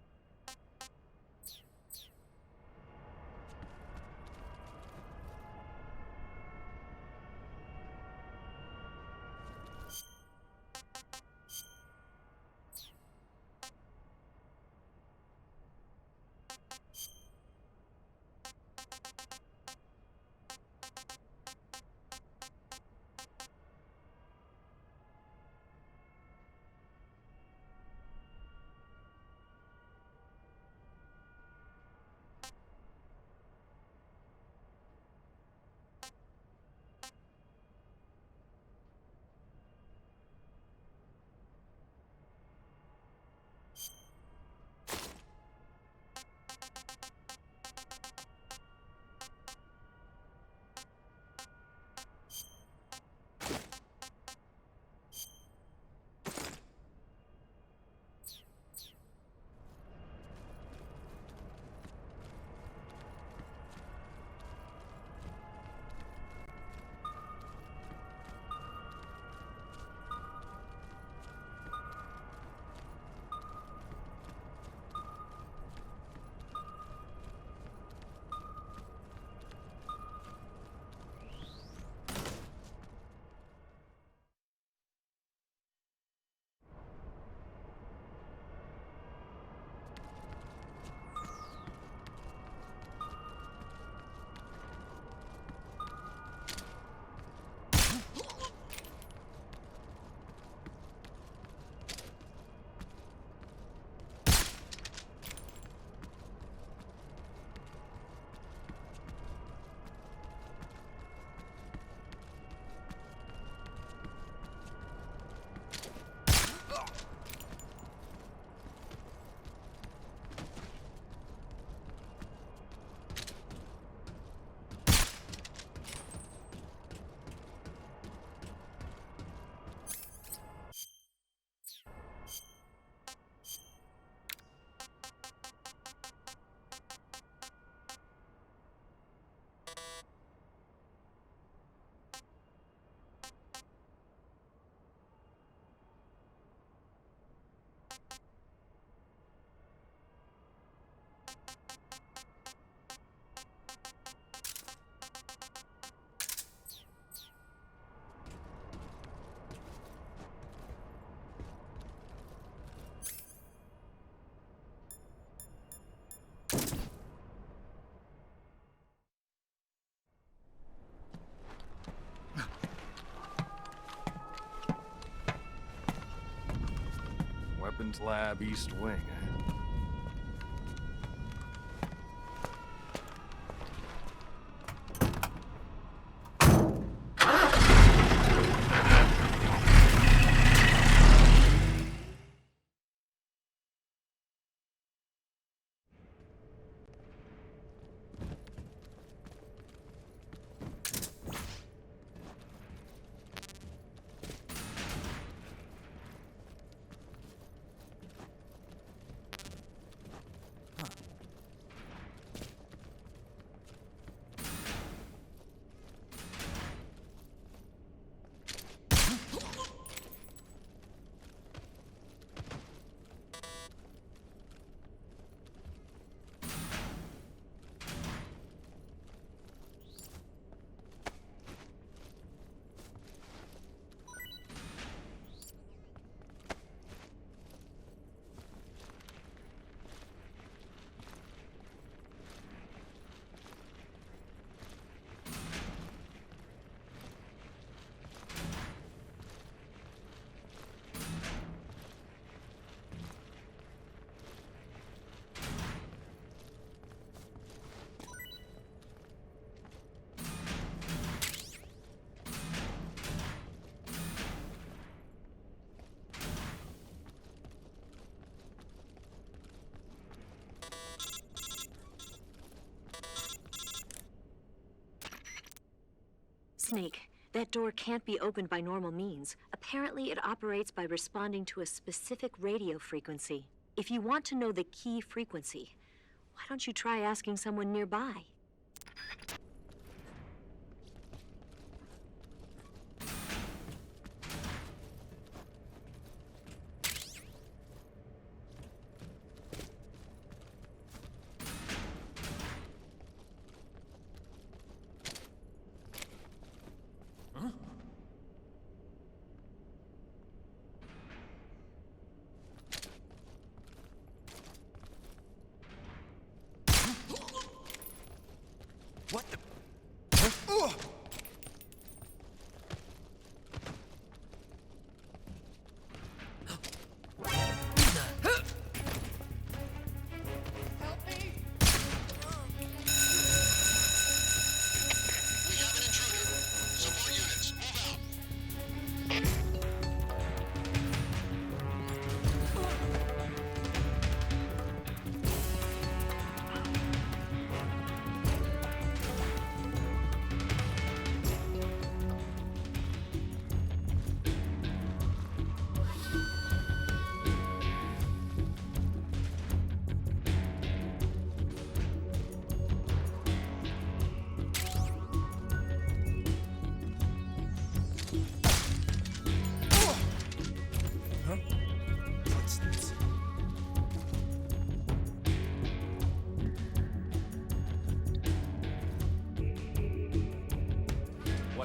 Weapons Lab East Wing. Snake, that door can't be opened by normal means. Apparently, it operates by responding to a specific radio frequency. If you want to know the key frequency, why don't you try asking someone nearby? What the?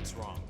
What's wrong?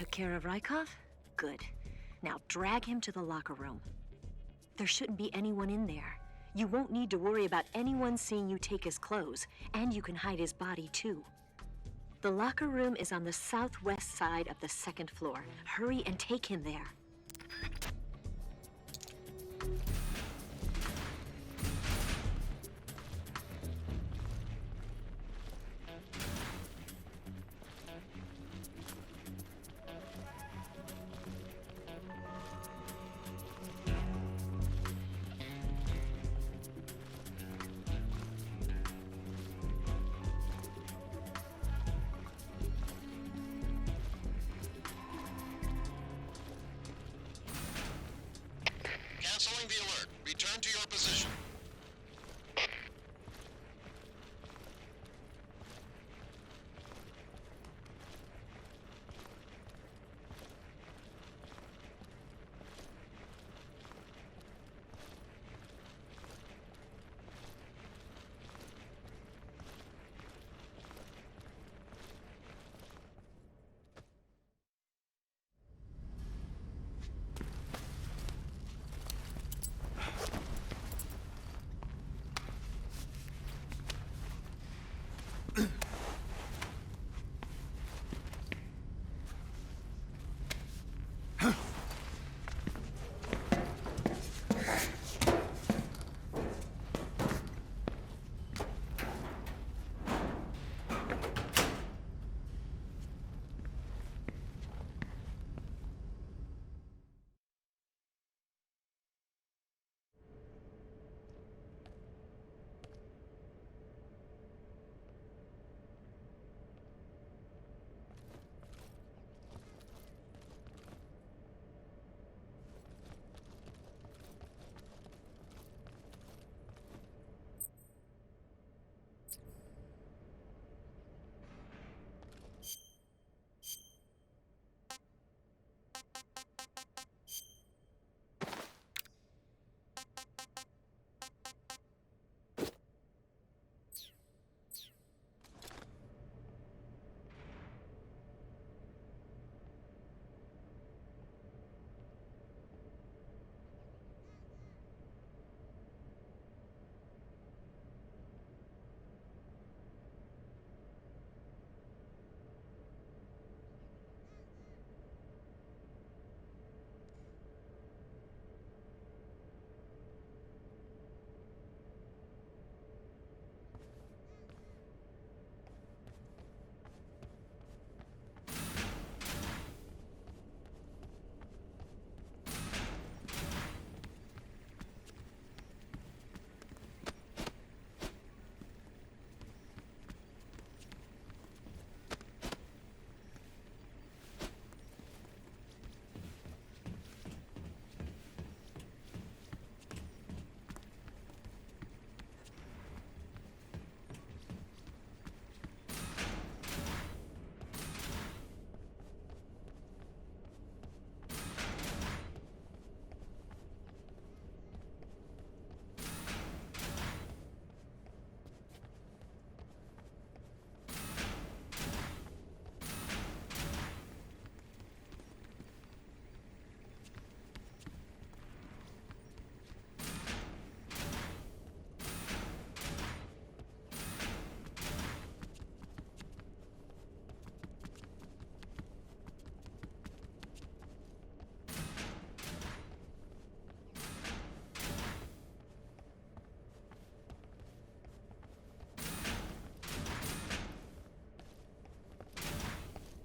took care of Rykov? Good. Now drag him to the locker room. There shouldn't be anyone in there. You won't need to worry about anyone seeing you take his clothes, and you can hide his body too. The locker room is on the southwest side of the second floor. Hurry and take him there. Canceling the alert. Return to your position.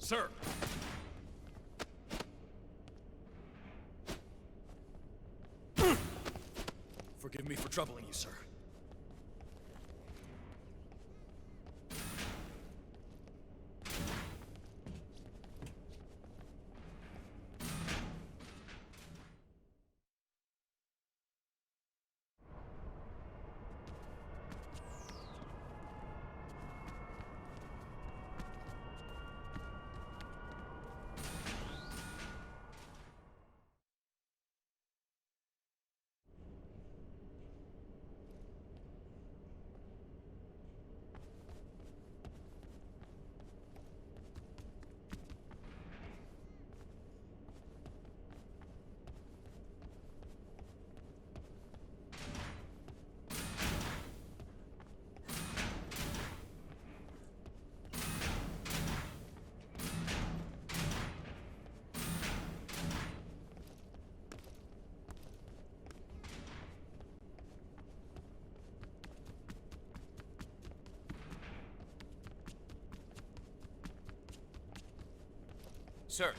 Sir! Forgive me for troubling you, sir. Sir.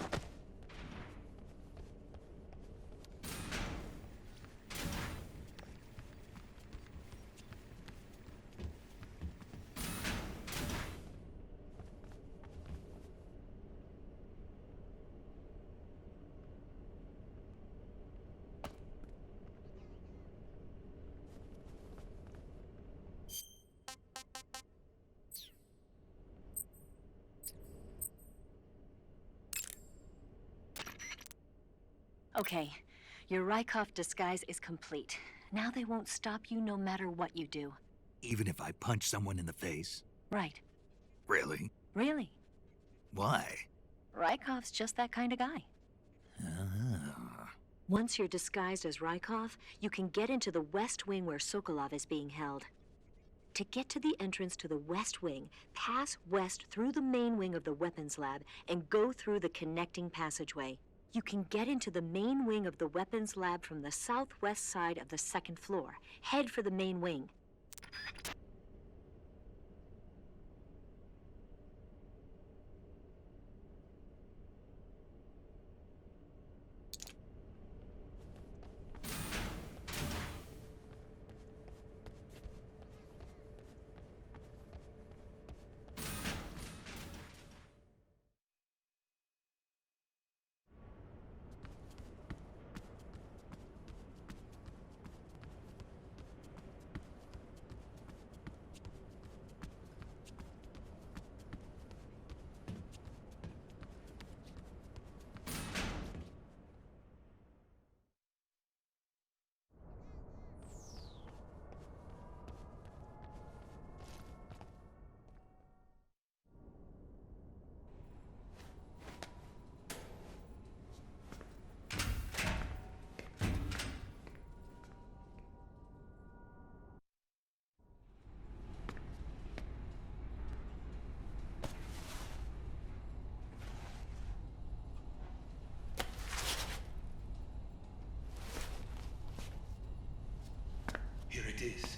Okay, your Rykov disguise is complete. Now they won't stop you no matter what you do. Even if I punch someone in the face? Right. Really? Really. Why? Rykov's just that kind of guy. Ah. Once you're disguised as Rykov, you can get into the West Wing where Sokolov is being held. To get to the entrance to the West Wing, pass west through the main wing of the weapons lab and go through the connecting passageway. You can get into the main wing of the weapons lab from the southwest side of the second floor. Head for the main wing. Here it is.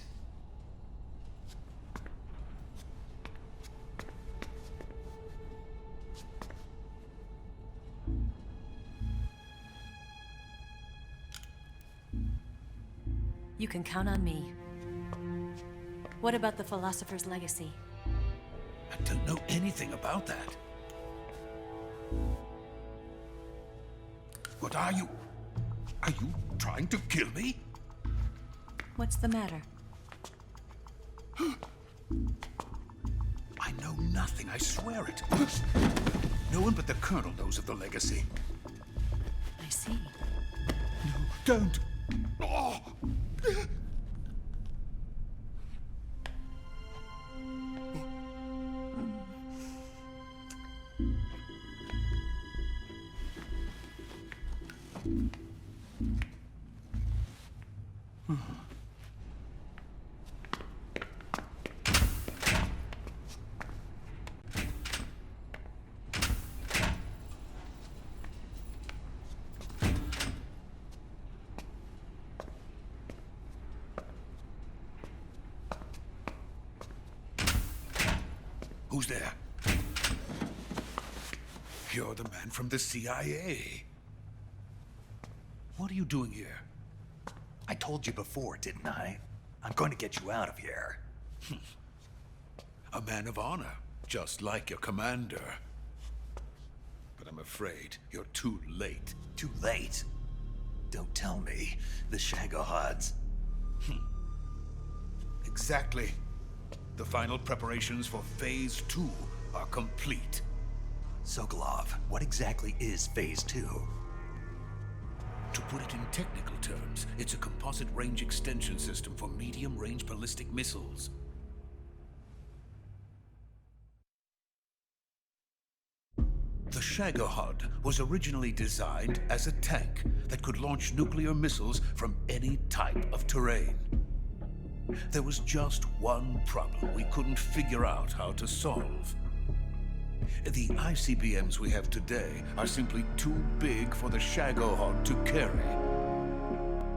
You can count on me. What about the Philosopher's Legacy? I don't know anything about that. What are you? Are you trying to kill me? What's the matter? I know nothing, I swear it. No one but the Colonel knows of the legacy. I see. No, don't! Oh. Who's there? You're the man from the CIA. What are you doing here? I told you before, didn't I? I'm going to get you out of here. A man of honor, just like your commander. But I'm afraid you're too late. Too late? Don't tell me. The Shagohods. Exactly. The final preparations for Phase 2 are complete. Sokolov, what exactly is Phase 2? To put it in technical terms, it's a composite range extension system for medium-range ballistic missiles. The Shagohod was originally designed as a tank that could launch nuclear missiles from any type of terrain. There was just one problem we couldn't figure out how to solve. The ICBMs we have today are simply too big for the Shagohod to carry.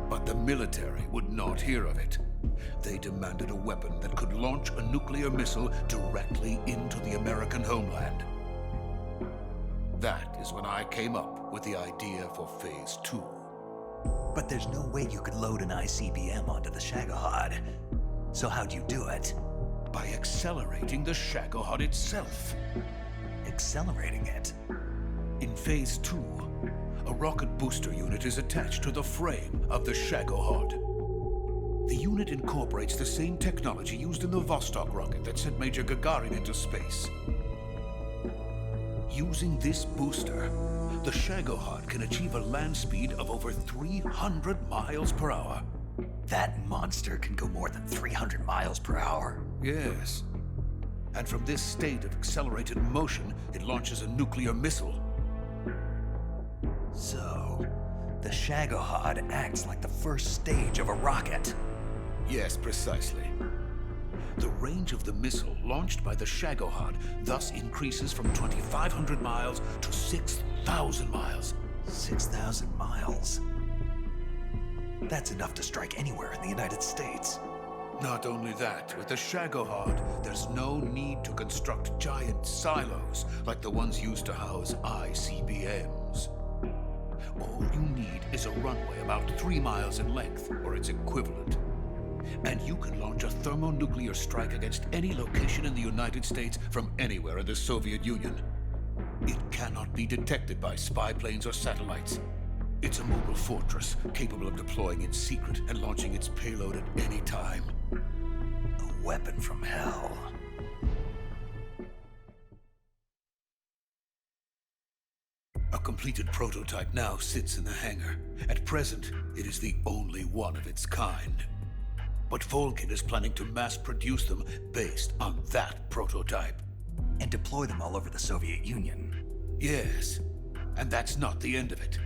But the military would not hear of it. They demanded a weapon that could launch a nuclear missile directly into the American homeland. That is when I came up with the idea for Phase 2. But there's no way you could load an ICBM onto the Shagohod. So how'd you do it? By accelerating the Shagohod itself. Accelerating it? In Phase 2, a rocket booster unit is attached to the frame of the Shagohod. The unit incorporates the same technology used in the Vostok rocket that sent Major Gagarin into space. Using this booster, the Shagohod can achieve a land speed of over 300 miles per hour. That monster can go more than 300 miles per hour? Yes. And from this state of accelerated motion, it launches a nuclear missile. So, the Shagohod acts like the first stage of a rocket. Yes, precisely. The range of the missile launched by the Shagohod thus increases from 2,500 miles to 6,000 miles. 6,000 miles? That's enough to strike anywhere in the United States. Not only that, with the Shagohod, there's no need to construct giant silos like the ones used to house ICBMs. All you need is a runway about 3 miles in length, or its equivalent. And you can launch a thermonuclear strike against any location in the United States from anywhere in the Soviet Union. It cannot be detected by spy planes or satellites. It's a mobile fortress, capable of deploying in secret and launching its payload at any time. A weapon from hell. A completed prototype now sits in the hangar. At present, it is the only one of its kind. But Volgin is planning to mass produce them based on that prototype. And deploy them all over the Soviet Union. Yes, and that's not the end of it.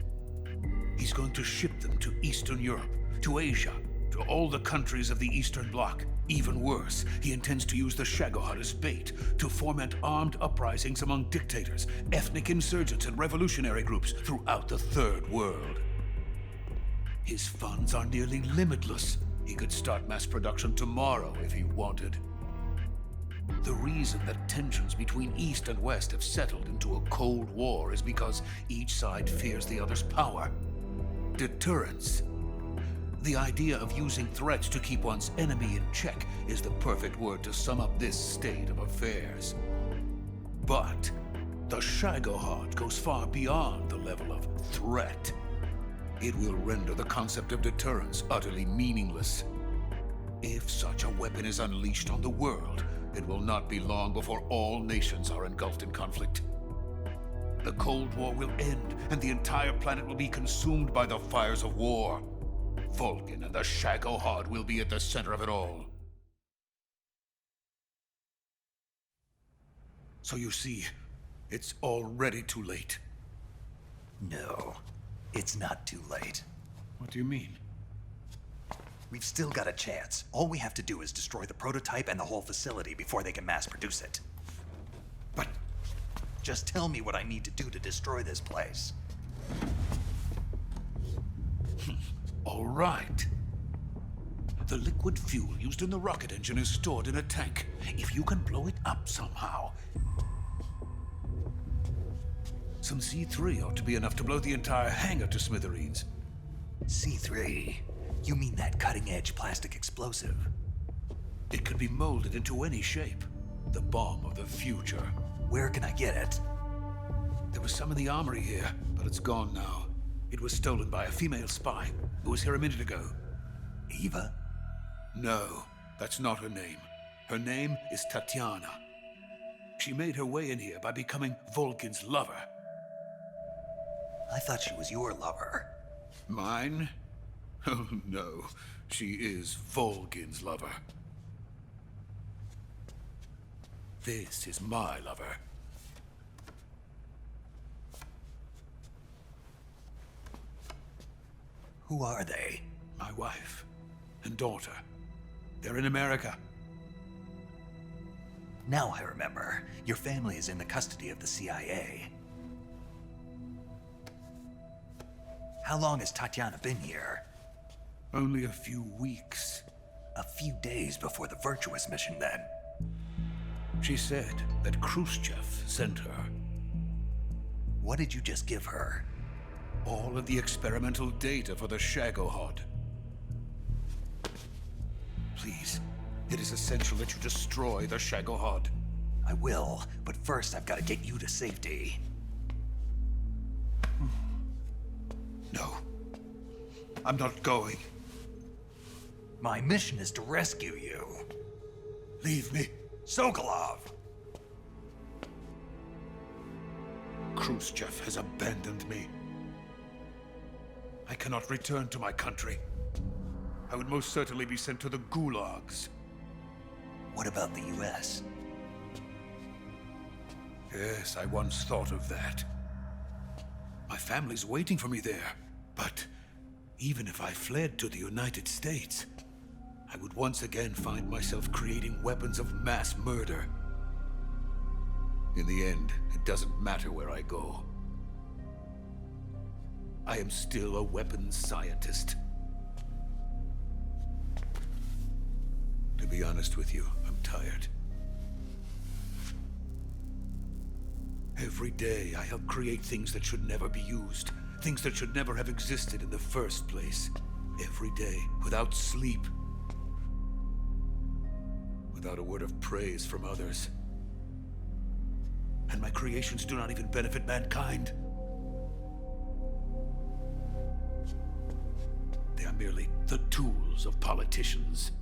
He's going to ship them to Eastern Europe, to Asia, to all the countries of the Eastern Bloc. Even worse, he intends to use the Shagohod as bait to foment armed uprisings among dictators, ethnic insurgents, and revolutionary groups throughout the Third World. His funds are nearly limitless. He could start mass production tomorrow if he wanted. The reason that tensions between East and West have settled into a Cold War is because each side fears the other's power. Deterrence. The idea of using threats to keep one's enemy in check is the perfect word to sum up this state of affairs. But the Shagohod goes far beyond the level of threat. It will render the concept of deterrence utterly meaningless. If such a weapon is unleashed on the world, it will not be long before all nations are engulfed in conflict. The Cold War will end, and the entire planet will be consumed by the fires of war. Volgin and the Shagohod will be at the center of it all. So you see, it's already too late. No, it's not too late. What do you mean? We've still got a chance. All we have to do is destroy the prototype and the whole facility before they can mass produce it. But just tell me what I need to do to destroy this place. All right. The liquid fuel used in the rocket engine is stored in a tank. If you can blow it up somehow. Some C3 ought to be enough to blow the entire hangar to smithereens. C3? You mean that cutting-edge plastic explosive? It could be molded into any shape. The bomb of the future. Where can I get it? There was some in the armory here, but it's gone now. It was stolen by a female spy who was here a minute ago. Eva? No, that's not her name. Her name is Tatiana. She made her way in here by becoming Volgin's lover. I thought she was your lover. Mine? Oh no, she is Volgin's lover. This is my lover. Who are they? My wife and daughter. They're in America. Now I remember. Your family is in the custody of the CIA. How long has Tatiana been here? Only a few weeks. A few days before the Virtuous mission, then. She said that Khrushchev sent her. What did you just give her? All of the experimental data for the Shagohod. Please, it is essential that you destroy the Shagohod. I will, but first I've got to get you to safety. No. I'm not going. My mission is to rescue you. Leave me. Sokolov! Khrushchev has abandoned me. I cannot return to my country. I would most certainly be sent to the gulags. What about the US? Yes, I once thought of that. My family's waiting for me there. But even if I fled to the United States, I would once again find myself creating weapons of mass murder. In the end, it doesn't matter where I go. I am still a weapons scientist. To be honest with you, I'm tired. Every day, I help create things that should never be used. Things that should never have existed in the first place. Every day, without sleep. Without a word of praise from others. And my creations do not even benefit mankind. They are merely the tools of politicians.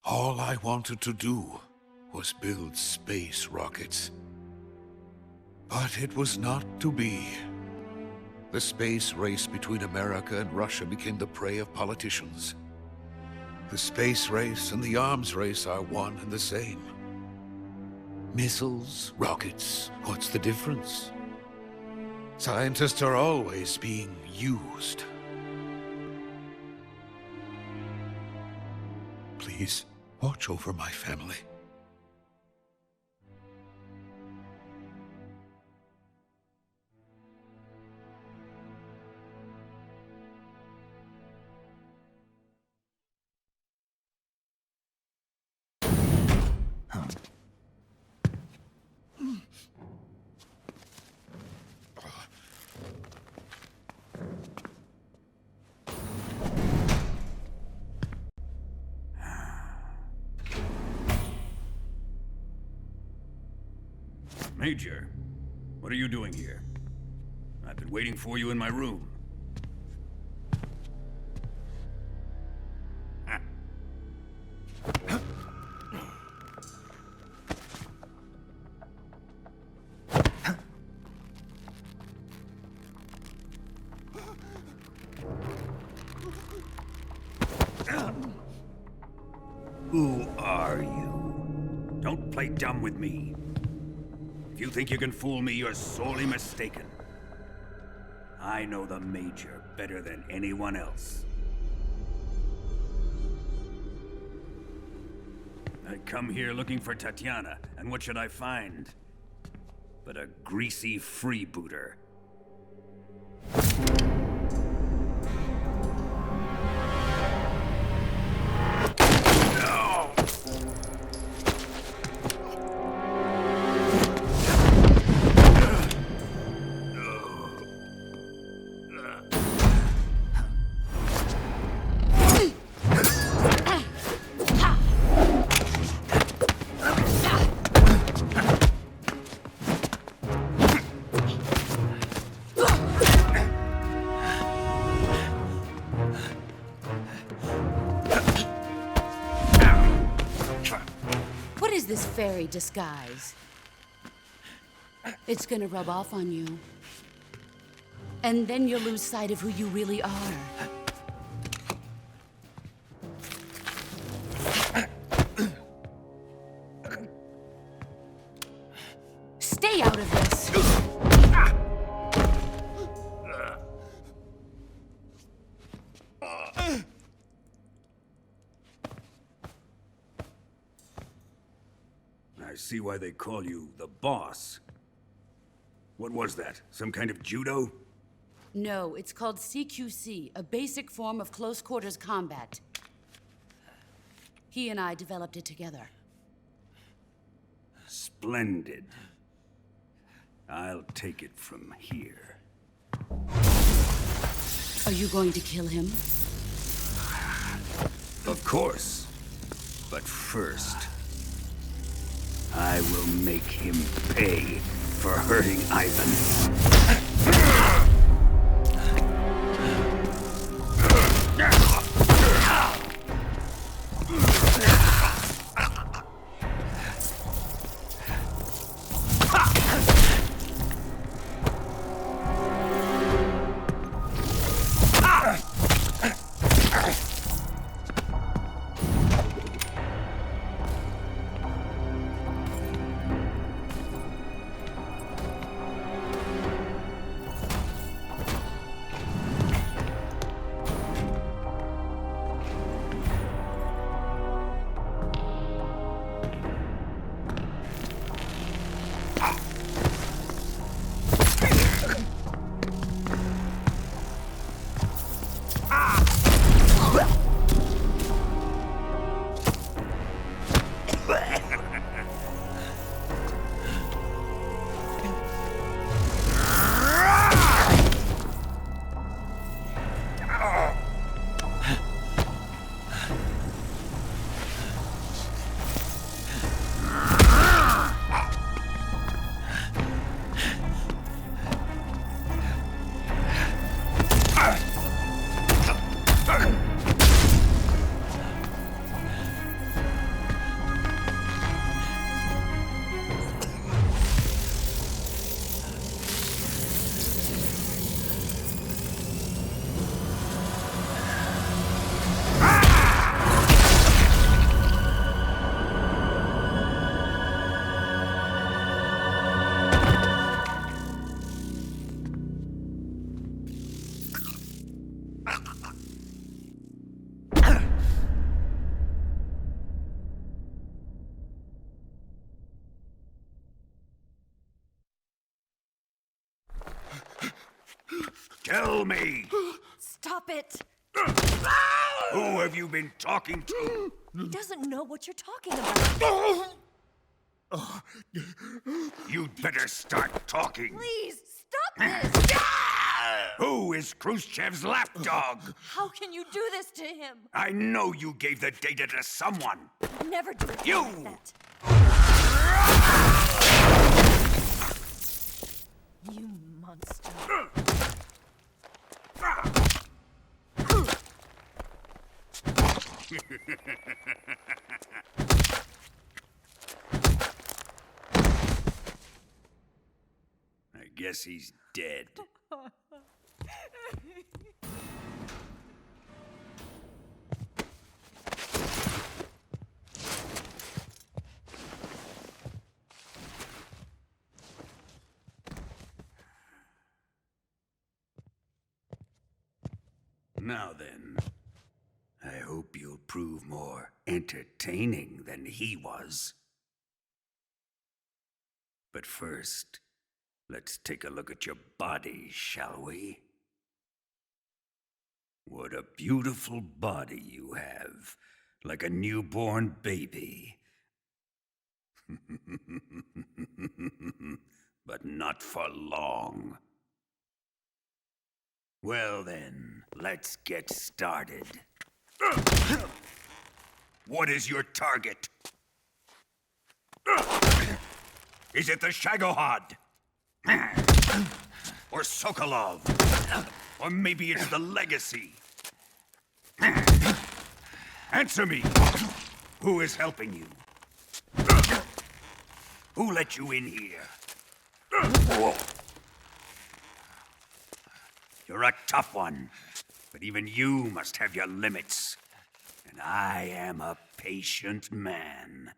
All I wanted to do was build space rockets. But it was not to be. The space race between America and Russia became the prey of politicians. The space race and the arms race are one and the same. Missiles, rockets, what's the difference? Scientists are always being used. Please, watch over my family. Major, what are you doing here? I've been waiting for you in my room. Who are you? Don't play dumb with me. If you think you can fool me, you're sorely mistaken. I know the Major better than anyone else. I come here looking for Tatiana, and what should I find? But a greasy freebooter. This fairy disguise. It's gonna rub off on you. And then you'll lose sight of who you really are. Stay out of this! I see why they call you the boss. What was that? Some kind of judo? No, it's called CQC, a basic form of close quarters combat. He and I developed it together. Splendid. I'll take it from here. Are you going to kill him? Of course. But first, I will make him pay for hurting Ivan. Tell me! Stop it! Who have you been talking to? He doesn't know what you're talking about. You'd better start talking. Please, stop this! Who is Khrushchev's lapdog? How can you do this to him? I know you gave the data to someone. Never do it You! like that. You monster. I guess he's dead. Now then, I hope you'll prove more entertaining than he was. But first, let's take a look at your body, shall we? What a beautiful body you have, like a newborn baby. But not for long. Well then, let's get started. What is your target? Is it the Shagohod? Or Sokolov? Or maybe it's the Legacy? Answer me! Who is helping you? Who let you in here? You're a tough one, but even you must have your limits. And I am a patient man.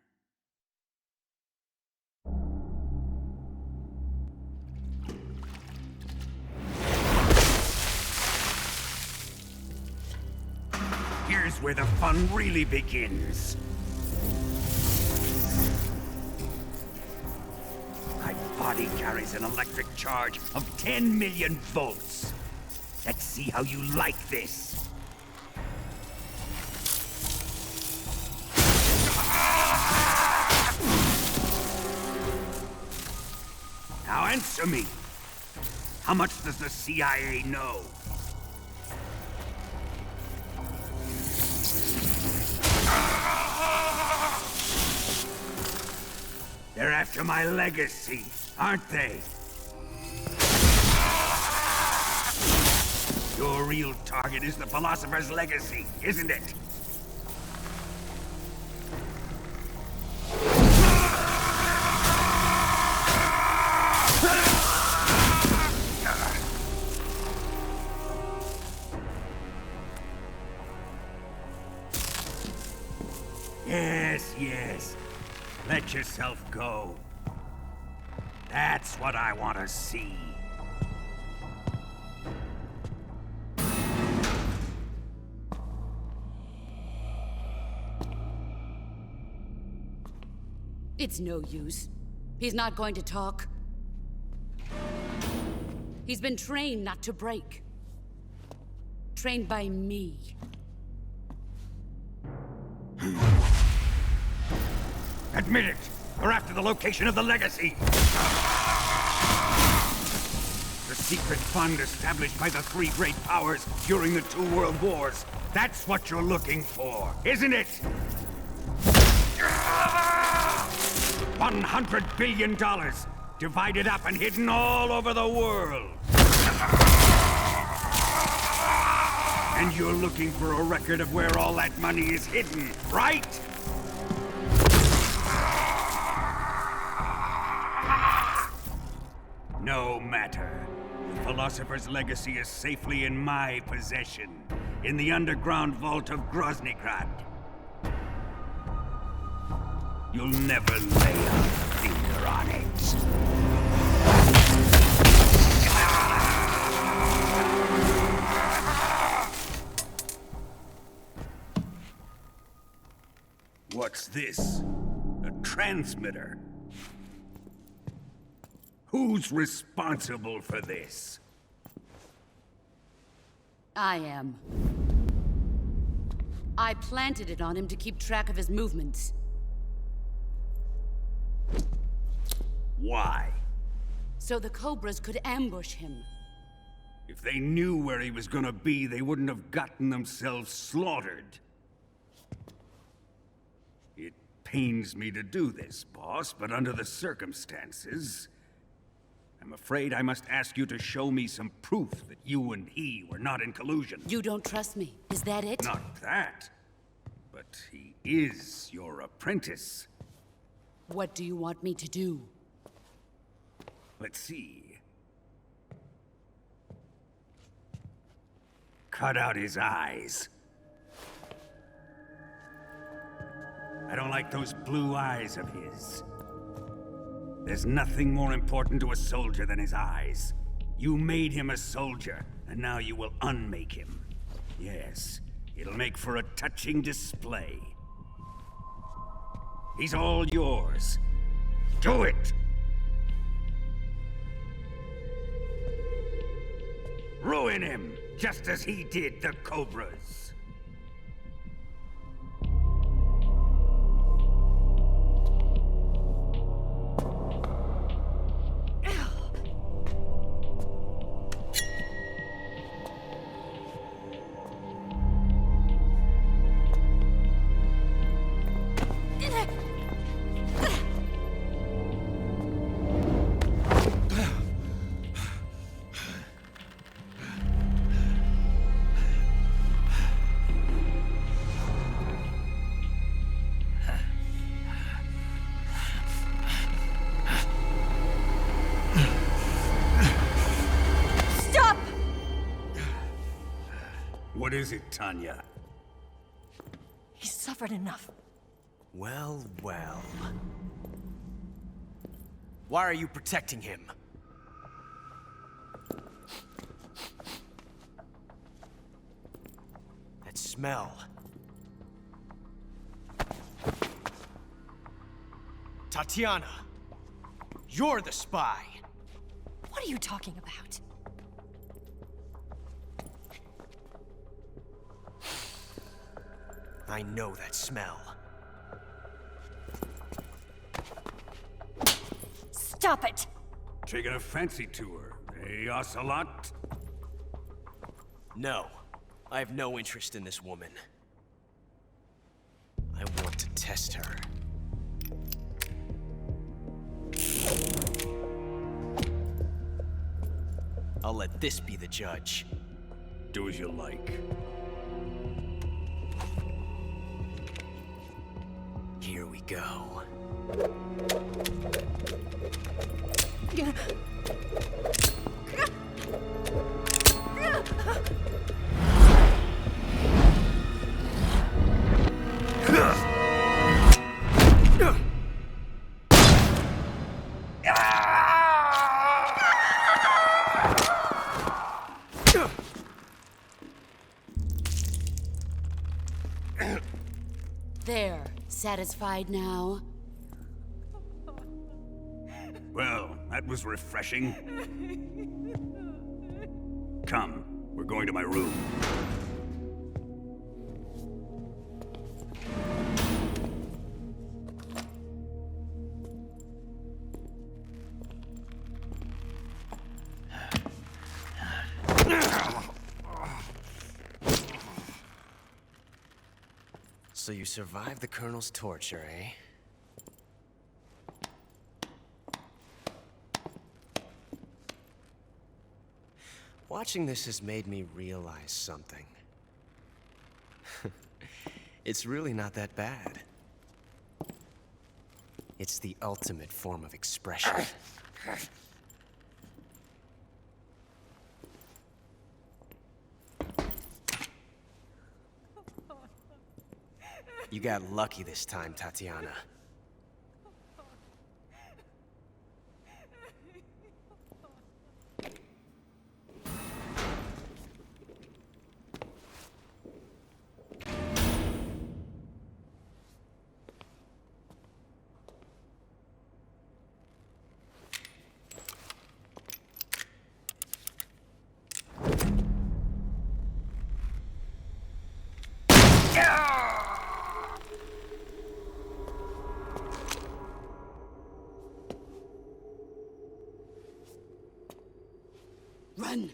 Here's where the fun really begins. My body carries an electric charge of 10 million volts. Let's see how you like this. Now answer me. How much does the CIA know? They're after my legacy, aren't they? Your real target is the Philosopher's legacy, isn't it? Yes. Let yourself go. That's what I want to see. It's no use. He's not going to talk. He's been trained not to break. Trained by me. Admit it! We're after the location of the legacy! The secret fund established by the three great powers during the 2 world wars. That's what you're looking for, isn't it? $100 billion, divided up and hidden all over the world. And you're looking for a record of where all that money is hidden, right? No matter. The Philosopher's legacy is safely in my possession, in the underground vault of Groznygrad. You'll never lay a finger on it. What's this? A transmitter? Who's responsible for this? I am. I planted it on him to keep track of his movements. Why? So the Cobras could ambush him. If they knew where he was gonna be, they wouldn't have gotten themselves slaughtered. It pains me to do this, boss, but under the circumstances, I'm afraid I must ask you to show me some proof that you and he were not in collusion. You don't trust me, is that it? Not that, but he is your apprentice. What do you want me to do? Let's see. Cut out his eyes. I don't like those blue eyes of his. There's nothing more important to a soldier than his eyes. You made him a soldier, and now you will unmake him. Yes, it'll make for a touching display. He's all yours. Do it! Ruin him, just as he did the Cobras. What is it, Tanya? He's suffered enough. Well, well. Why are you protecting him? That smell. Tatiana, you're the spy. What are you talking about? I know that smell. Stop it! taking a fancy to her, eh, Ocelot? No. I have no interest in this woman. I want to test her. I'll let this be the judge. Do as you like. Here we go. There. Satisfied now? Well, that was refreshing. Come, we're going to my room. So you survived the Colonel's torture, eh? Watching this has made me realize something. It's really not that bad. It's the ultimate form of expression. You got lucky this time, Tatiana. Run!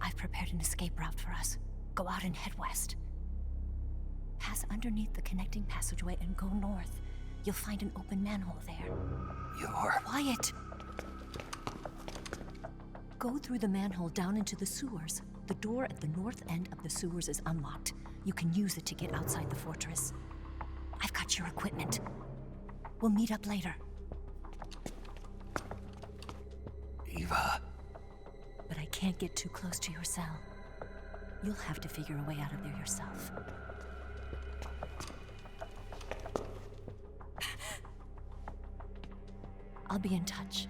I've prepared an escape route for us. Go out and head west. Pass underneath the connecting passageway and go north. You'll find an open manhole there. You're... Quiet! Go through the manhole down into the sewers. The door at the north end of the sewers is unlocked. You can use it to get outside the fortress. I've got your equipment. We'll meet up later. Eva... But I can't get too close to your cell. You'll have to figure a way out of there yourself. I'll be in touch.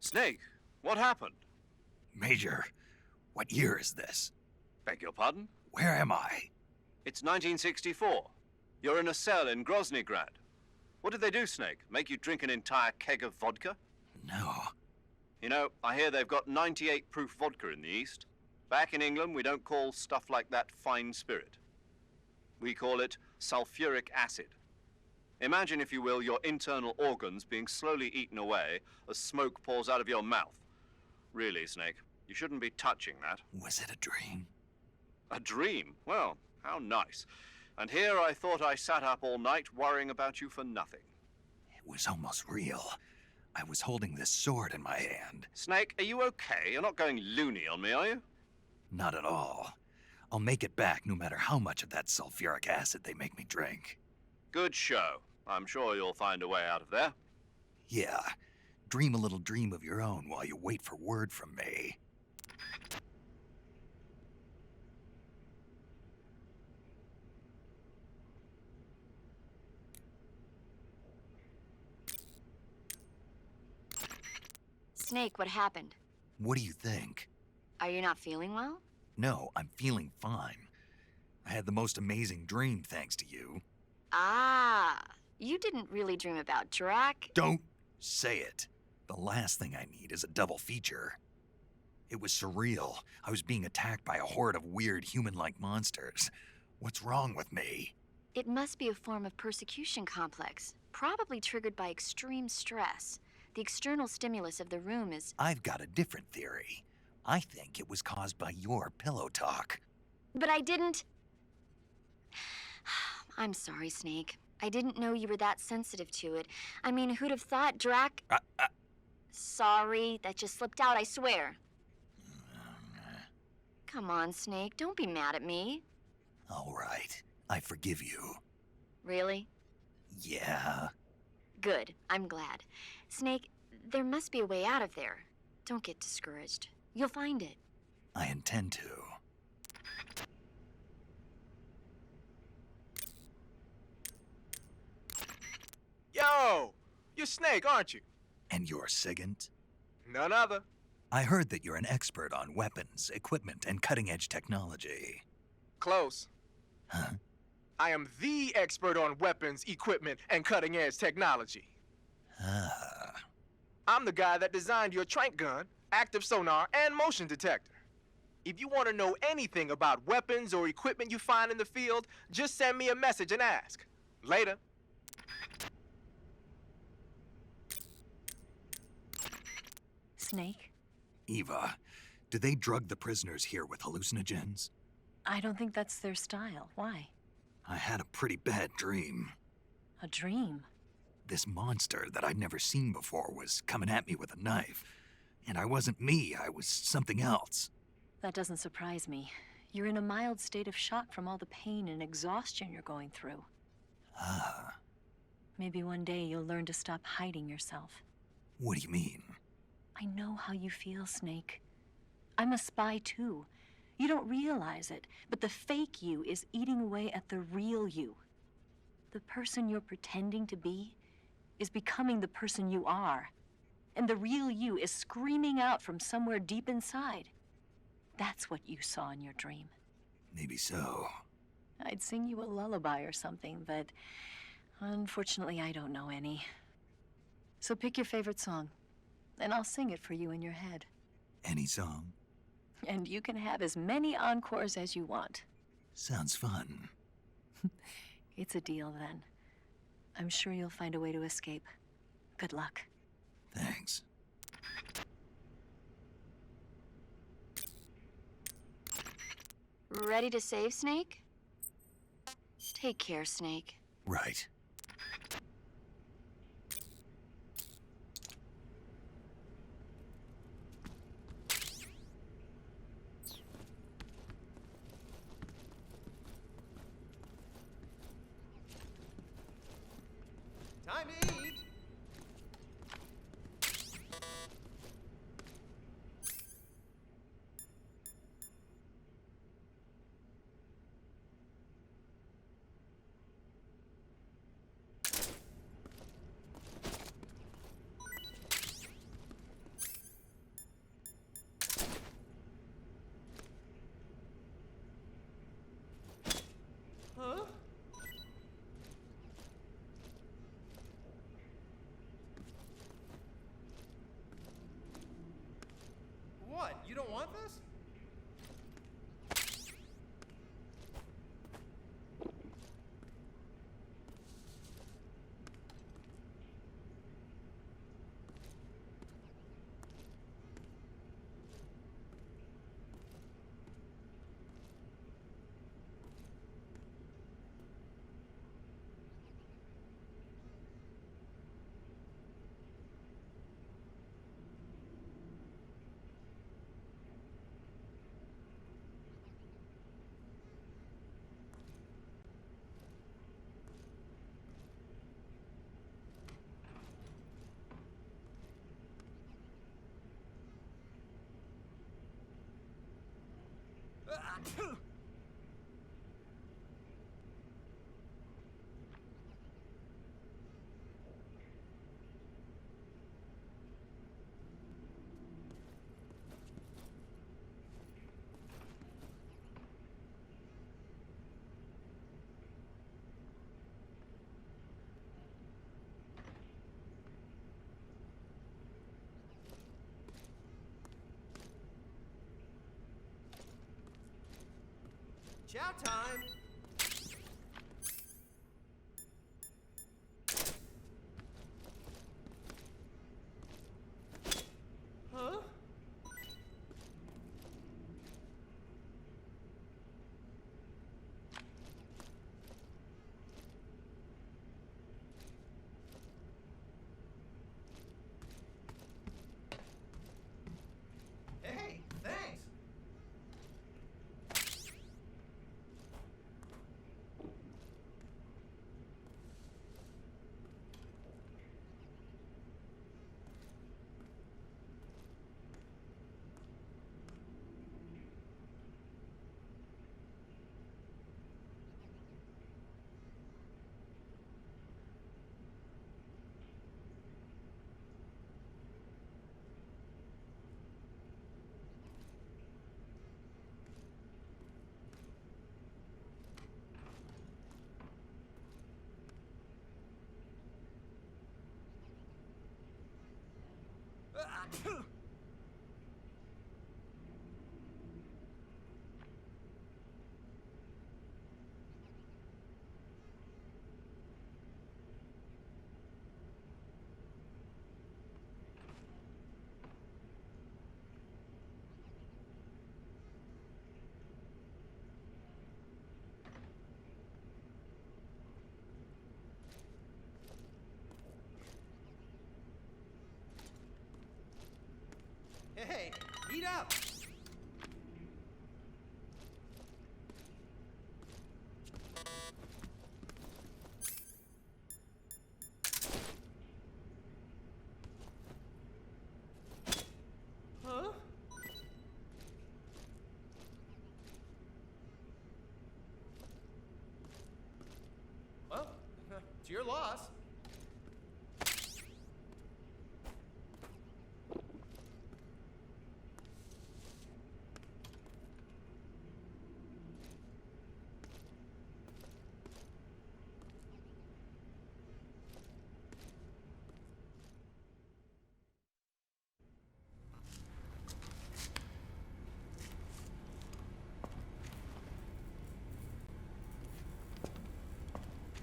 Snake, what happened? Major, what year is this? Beg your pardon? Where am I? It's 1964. You're in a cell in Groznygrad. What did they do, Snake? Make you drink an entire keg of vodka? No. You know, I hear they've got 98 proof vodka in the East. Back in England, we don't call stuff like that fine spirit. We call it sulfuric acid. Imagine, if you will, your internal organs being slowly eaten away as smoke pours out of your mouth. Really, Snake, you shouldn't be touching that. Was it a dream? A dream? Well, how nice. And here I thought I sat up all night worrying about you for nothing. It was almost real. I was holding this sword in my hand. Snake, are you okay? You're not going loony on me, are you? Not at all. I'll make it back no matter how much of that sulfuric acid they make me drink. Good show. I'm sure you'll find a way out of there. Yeah. Dream a little dream of your own while you wait for word from me. Snake, what happened? What do you think? Are you not feeling well? No, I'm feeling fine. I had the most amazing dream thanks to you. Ah, you didn't really dream about Drac. Don't say it. The last thing I need is a double feature. It was surreal. I was being attacked by a horde of weird human-like monsters. What's wrong with me? It must be a form of persecution complex, probably triggered by extreme stress. The external stimulus of the room is... I've got a different theory. I think it was caused by your pillow talk. But I didn't... I'm sorry, Snake. I didn't know you were that sensitive to it. I mean, who'd have thought Drac... Sorry, that just slipped out, I swear. Come on, Snake, don't be mad at me. All right, I forgive you. Really? Yeah. Good, I'm glad. Snake, there must be a way out of there. Don't get discouraged. You'll find it. I intend to. Yo! You're Snake, aren't you? And you're Sigint? None other. I heard that you're an expert on weapons, equipment, and cutting-edge technology. Close. Huh? I am the expert on weapons, equipment, and cutting-edge technology. Ah. I'm the guy that designed your trank gun, active sonar, and motion detector. If you want to know anything about weapons or equipment you find in the field, just send me a message and ask. Later. Snake? Eva, do they drug the prisoners here with hallucinogens? I don't think that's their style. Why? I had a pretty bad dream. A dream? This monster that I'd never seen before was coming at me with a knife. And I wasn't me, I was something else. That doesn't surprise me. You're in a mild state of shock from all the pain and exhaustion you're going through. Ah. Maybe one day you'll learn to stop hiding yourself. What do you mean? I know how you feel, Snake. I'm a spy too. You don't realize it, but the fake you is eating away at the real you. The person you're pretending to be is becoming the person you are. And the real you is screaming out from somewhere deep inside. That's what you saw in your dream. Maybe so. I'd sing you a lullaby or something, but unfortunately I don't know any. So pick your favorite song, and I'll sing it for you in your head. Any song? And you can have as many encores as you want. Sounds fun. It's a deal, then. I'm sure you'll find a way to escape. Good luck. Thanks. Ready to save, Snake? Take care, Snake. Right. Time to eat. want this? Chow time! Huh? Hey, thanks! Hey, eat up! Huh? Well, it's your loss.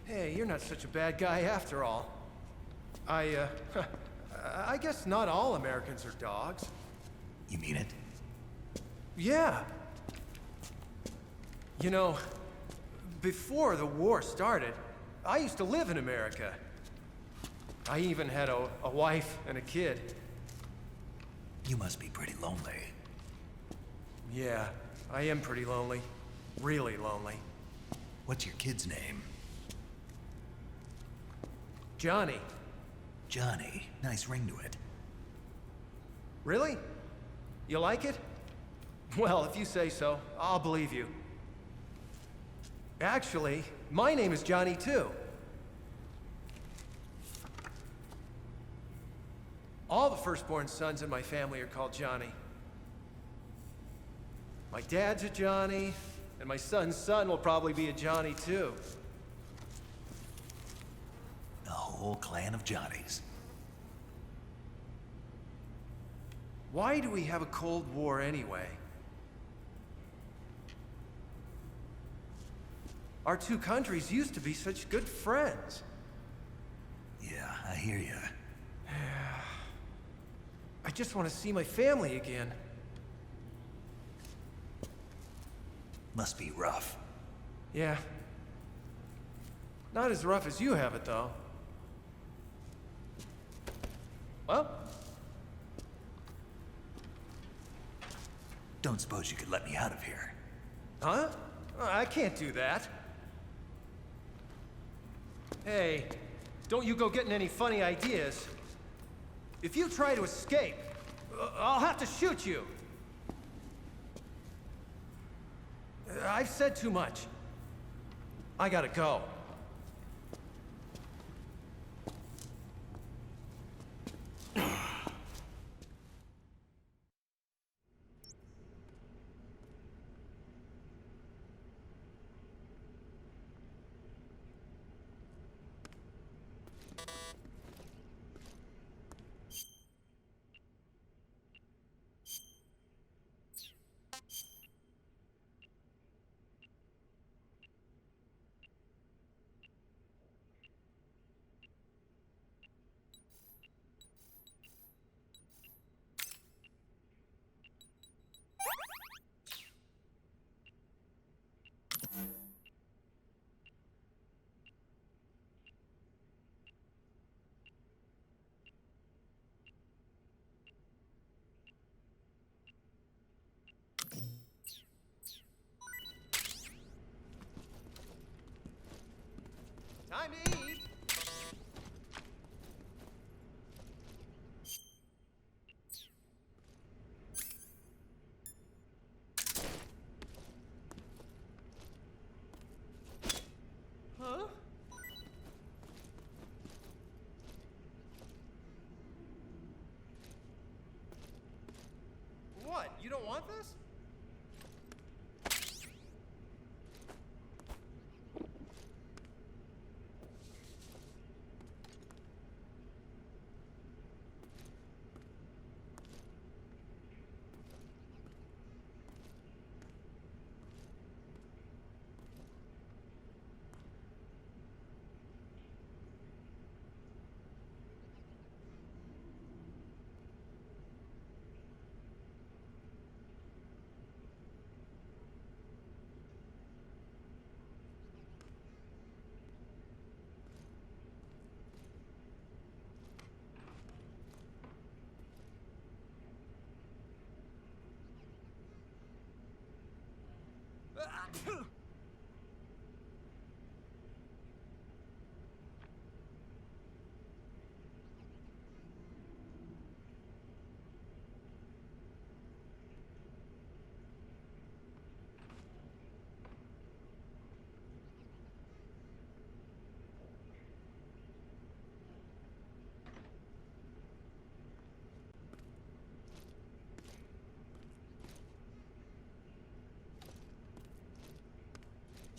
Hey, you're not such a bad guy after all. I guess not all Americans are dogs. You mean it? Yeah. You know, before the war started, I used to live in America. I even had a wife and a kid. You must be pretty lonely. Yeah, I am pretty lonely. Really lonely. What's your kid's name? Johnny. Johnny. Nice ring to it. Really? You like it? Well, if you say so, I'll believe you. Actually, my name is Johnny too. All the firstborn sons in my family are called Johnny. My dad's a Johnny, and my son's son will probably be a Johnny too. A whole clan of Johnnies. Why do we have a Cold War anyway? Our two countries used to be such good friends. Yeah, I hear you. I just want to see my family again. Must be rough. Yeah. Not as rough as you have it, though. Well? Don't suppose you could let me out of here? Huh? I can't do that. Hey, don't you go getting any funny ideas. If you try to escape, I'll have to shoot you. I've said too much. I gotta go. Time to eat! Huh? What? You don't want this?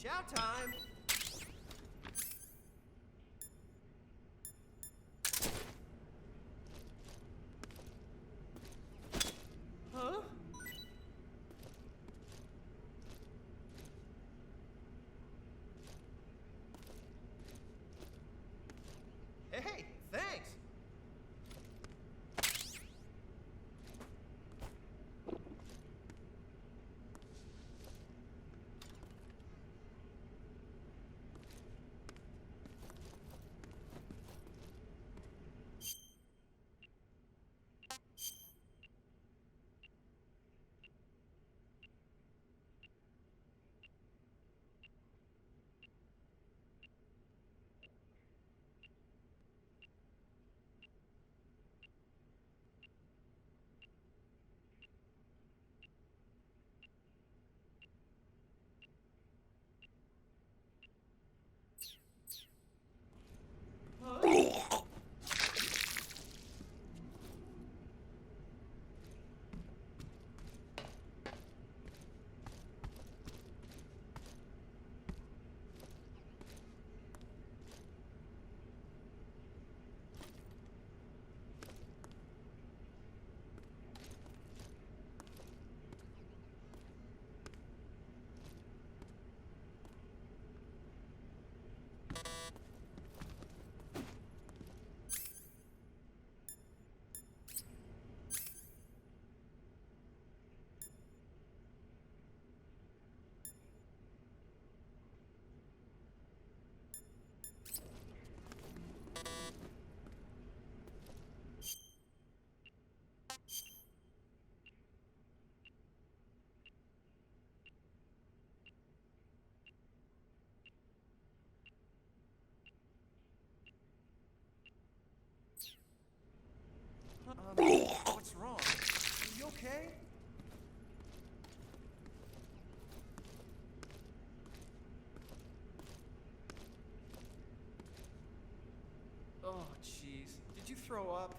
Chow time! Huh? Hey, thanks! okay? Oh, jeez. Did you throw up?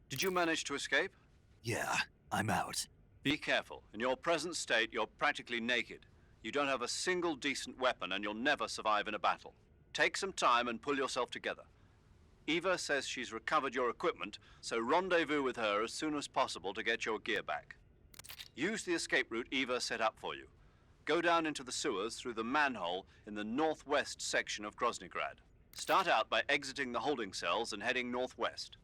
Did you manage to escape? Yeah, I'm out. Be careful. In your present state, you're practically naked. You don't have a single decent weapon, and you'll never survive in a battle. Take some time and pull yourself together. Eva says she's recovered your equipment, so rendezvous with her as soon as possible to get your gear back. Use the escape route Eva set up for you. Go down into the sewers through the manhole in the northwest section of Groznygrad. Start out by exiting the holding cells and heading northwest.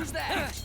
Who's that?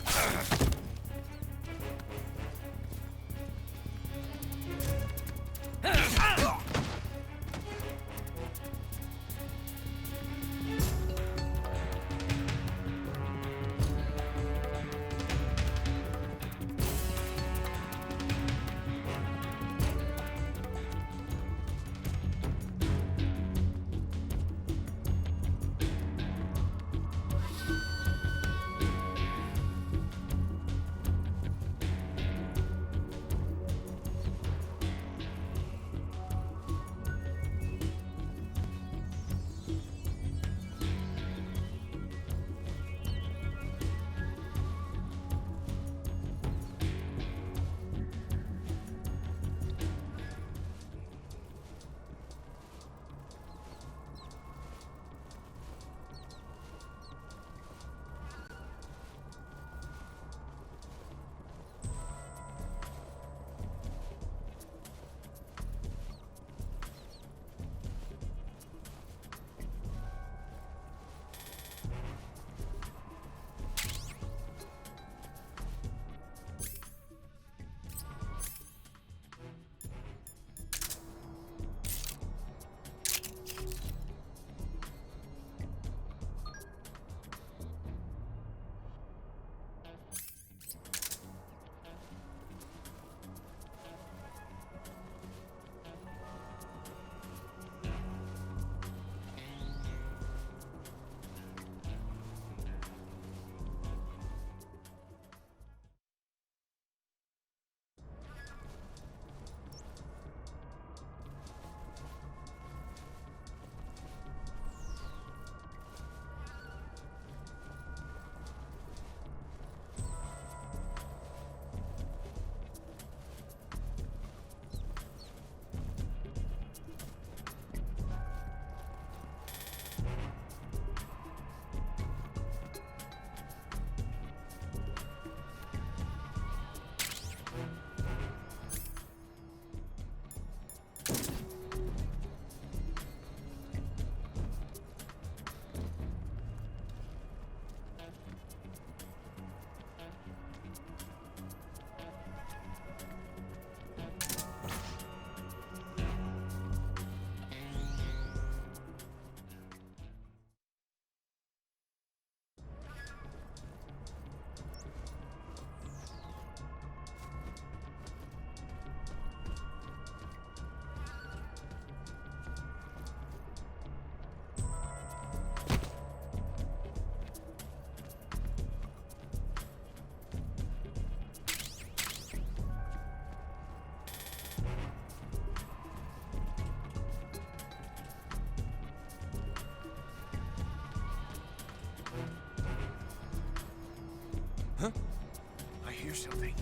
Huh? I hear something.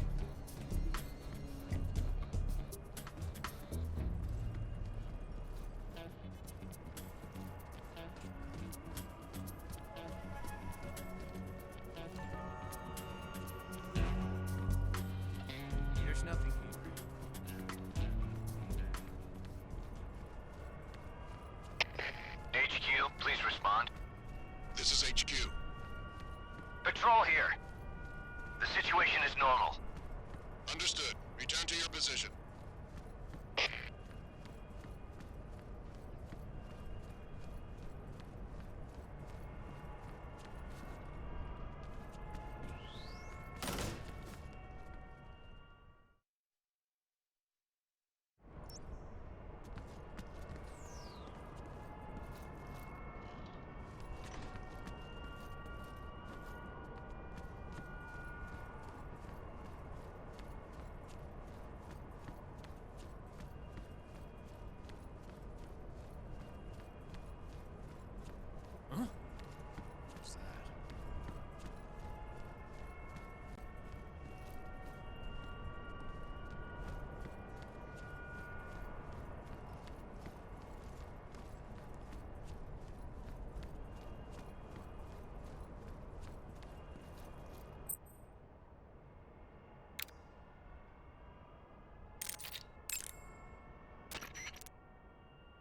There's nothing here. HQ, please respond. This is HQ. Patrol here. The situation is normal. Understood. Return to your position.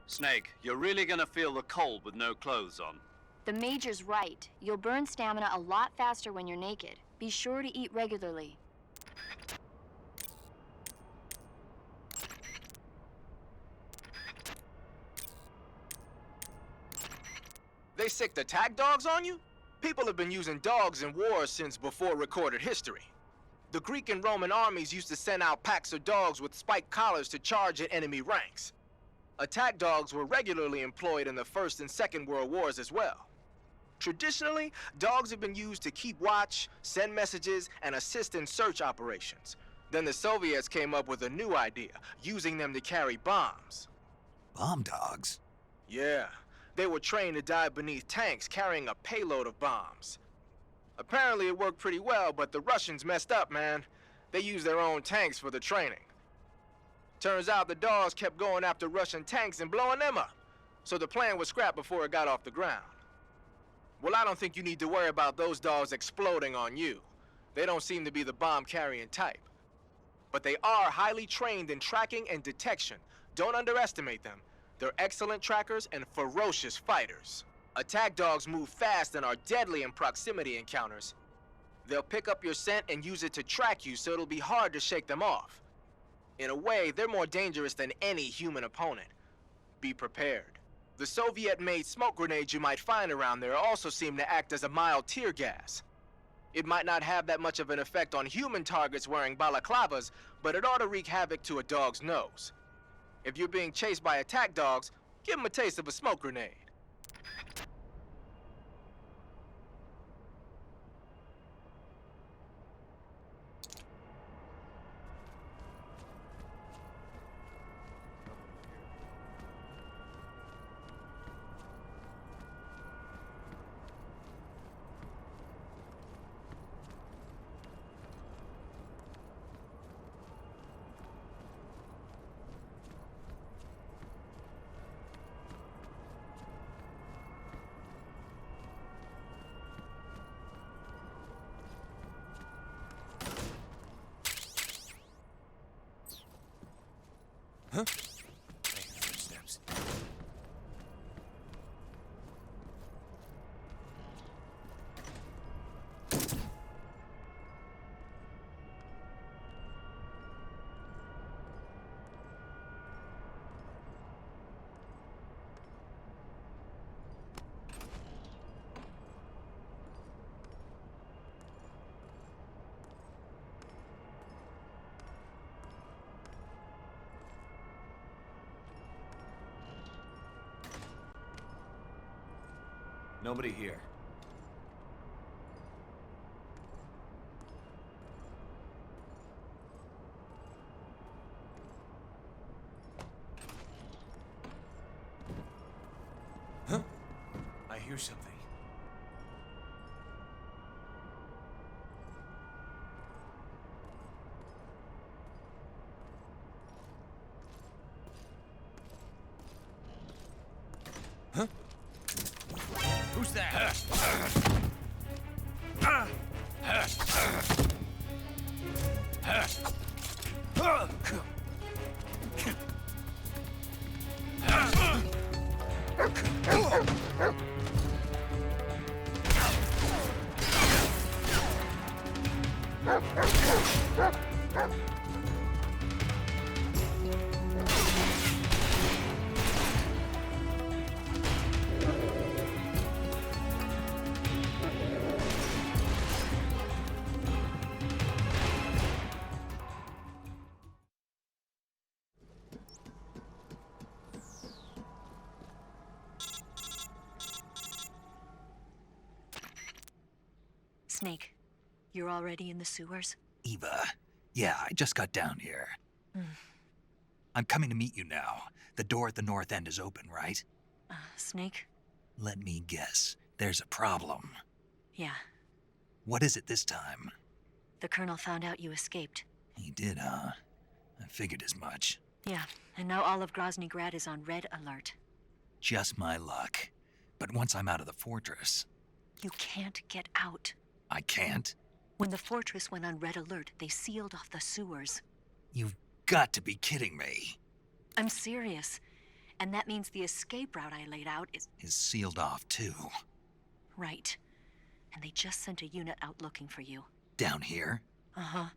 Snake, you're really gonna feel the cold with no clothes on. The Major's right. You'll burn stamina a lot faster when you're naked. Be sure to eat regularly. They sicked attack dogs on you? People have been using dogs in wars since before recorded history. The Greek and Roman armies used to send out packs of dogs with spiked collars to charge at enemy ranks. Attack dogs were regularly employed in the First and Second World Wars as well. Traditionally, dogs have been used to keep watch, send messages, and assist in search operations. Then the Soviets came up with a new idea, using them to carry bombs. Bomb dogs? Yeah, they were trained to dive beneath tanks carrying a payload of bombs. Apparently it worked pretty well, but the Russians messed up, man. They used their own tanks for the training. Turns out the dogs kept going after Russian tanks and blowing them up. So the plan was scrapped before it got off the ground. Well, I don't think you need to worry about those dogs exploding on you. They don't seem to be the bomb-carrying type. But they are highly trained in tracking and detection. Don't underestimate them. They're excellent trackers and ferocious fighters. Attack dogs move fast and are deadly in proximity encounters. They'll pick up your scent and use it to track you, so it'll be hard to shake them off. In a way, they're more dangerous than any human opponent. Be prepared. The Soviet-made smoke grenades you might find around there also seem to act as a mild tear gas. It might not have that much of an effect on human targets wearing balaclavas, but it ought to wreak havoc to a dog's nose. If you're being chased by attack dogs, give them a taste of a smoke grenade. Huh? Hey, footsteps. Nobody here. Huh? I hear something. Who's that? Snake, you're already in the sewers? Eva, yeah, I just got down here. I'm coming to meet you now. The door at the north end is open, right? Snake? Let me guess. There's a problem. Yeah. What is it this time? The Colonel found out you escaped. He did, huh? I figured as much. Yeah, and now all of Grozny Grad is on red alert. Just my luck. But once I'm out of the fortress... You can't get out. I can't? When the fortress went on red alert, they sealed off the sewers. You've got to be kidding me. I'm serious. And that means the escape route I laid out is sealed off, too. Right. And they just sent a unit out looking for you. Down here? Uh-huh.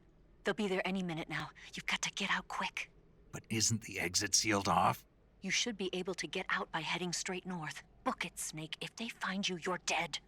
They'll be there any minute now. You've got to get out quick. But isn't the exit sealed off? You should be able to get out by heading straight north. Book it, Snake. If they find you, you're dead.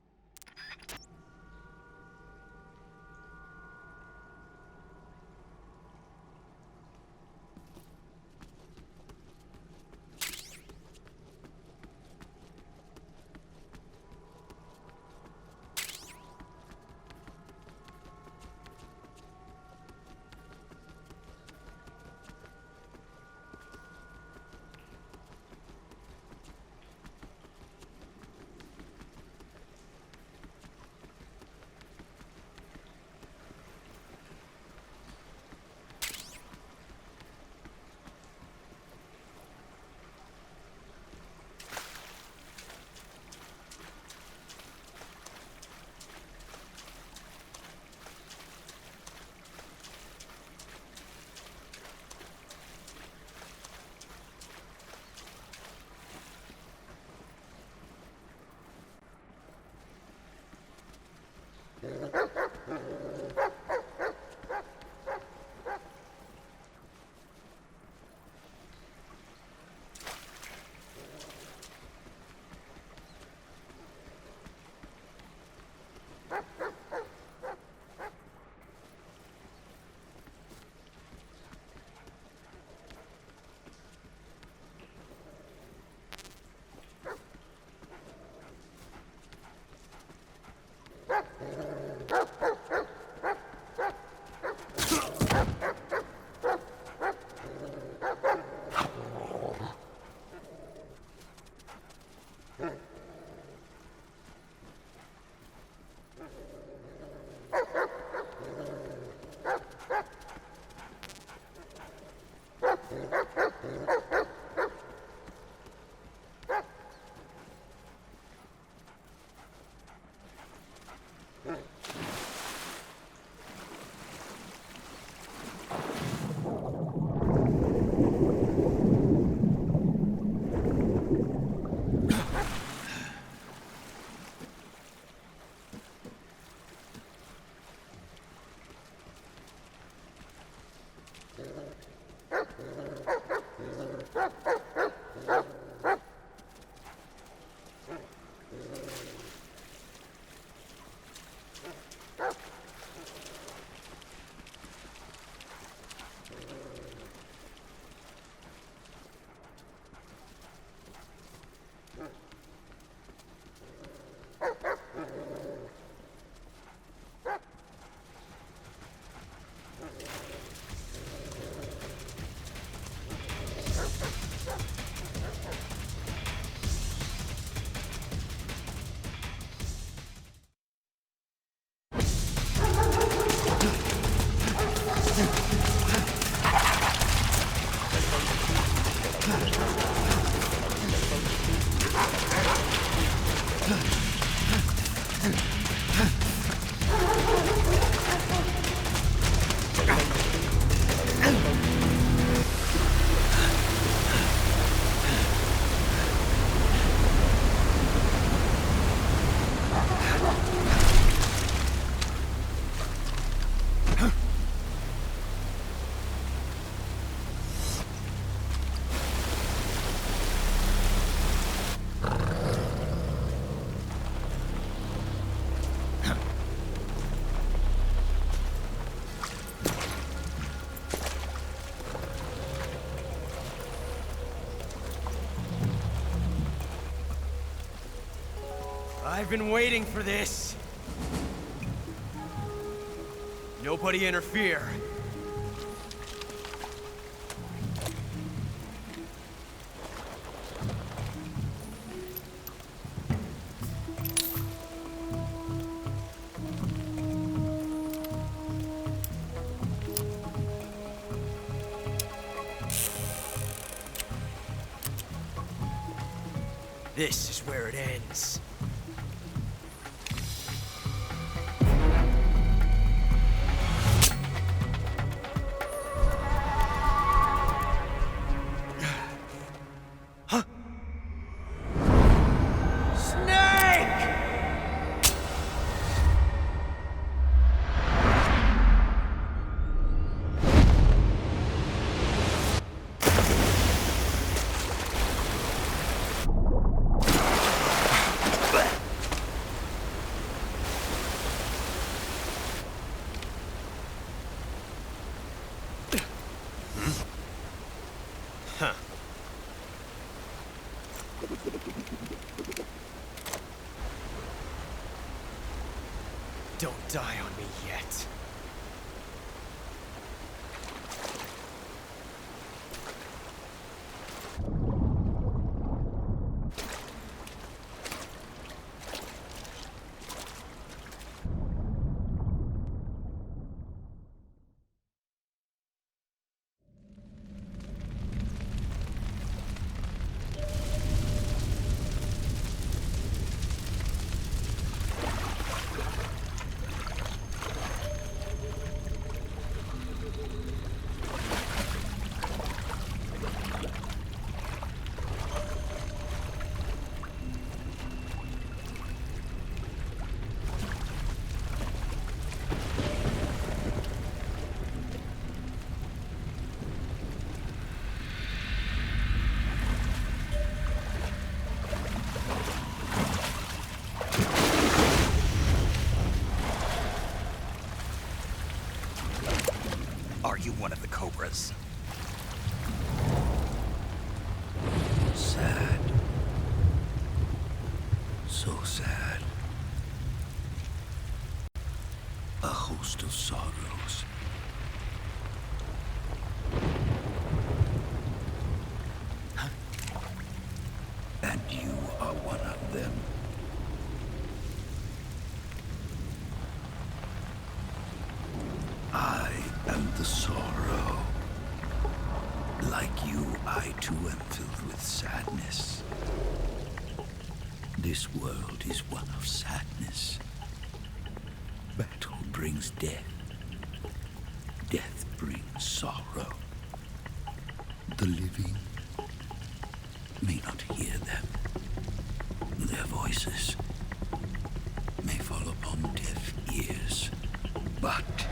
I've been waiting for this. Nobody interfere. This is where it ends. Don't die on me yet. Are you one of the Cobras? Sad. So sad. A host of sorrows. And you are one of them. I am the sorrow. Like you, I too am filled with sadness. This world is one of sadness. Battle brings death. Death brings sorrow. The living may not hear them. Their voices may fall upon deaf ears. But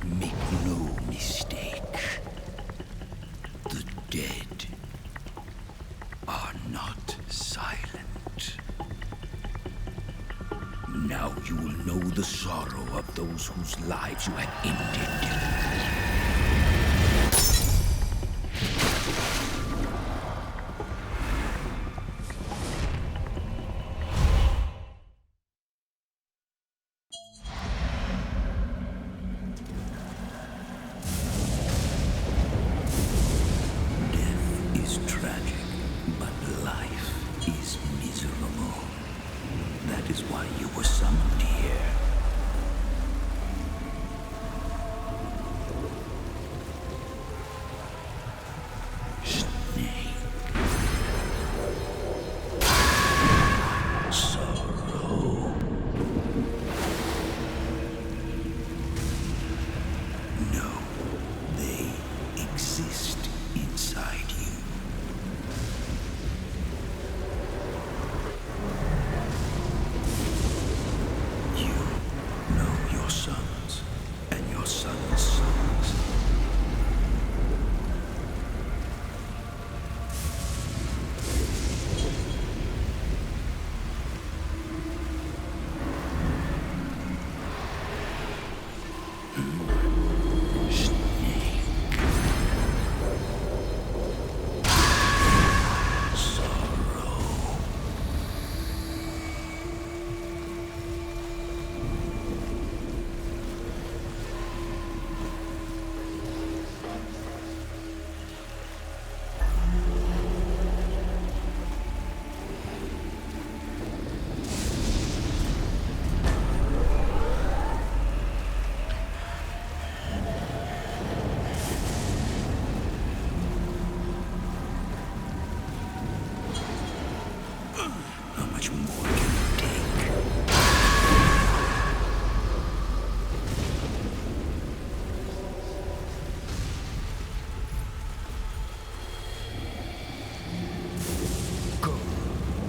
make no mistake, the dead are not silent. Now you will know the sorrow of those whose lives you have ended. You more can you take? Go,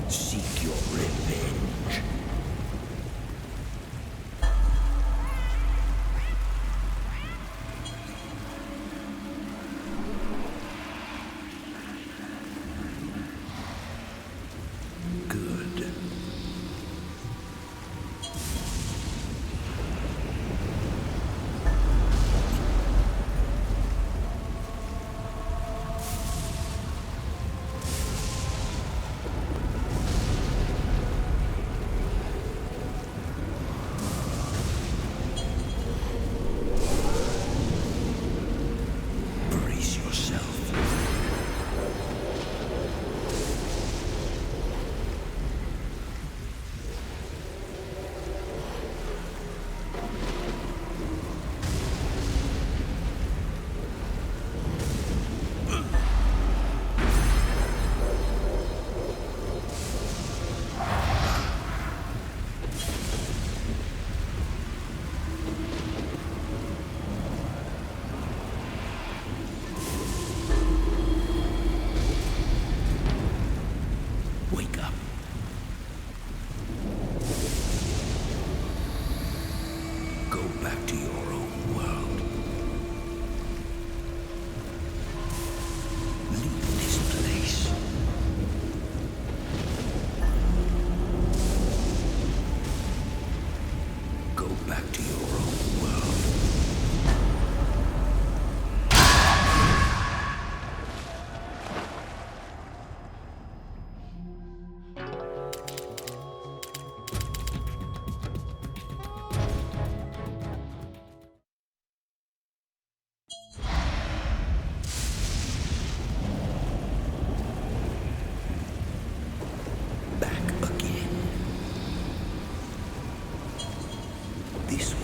seek your revenge. Good. Brace yourself. Wake up. Go back to your own world. Leave this place. Go back to your own world. Back again. This way.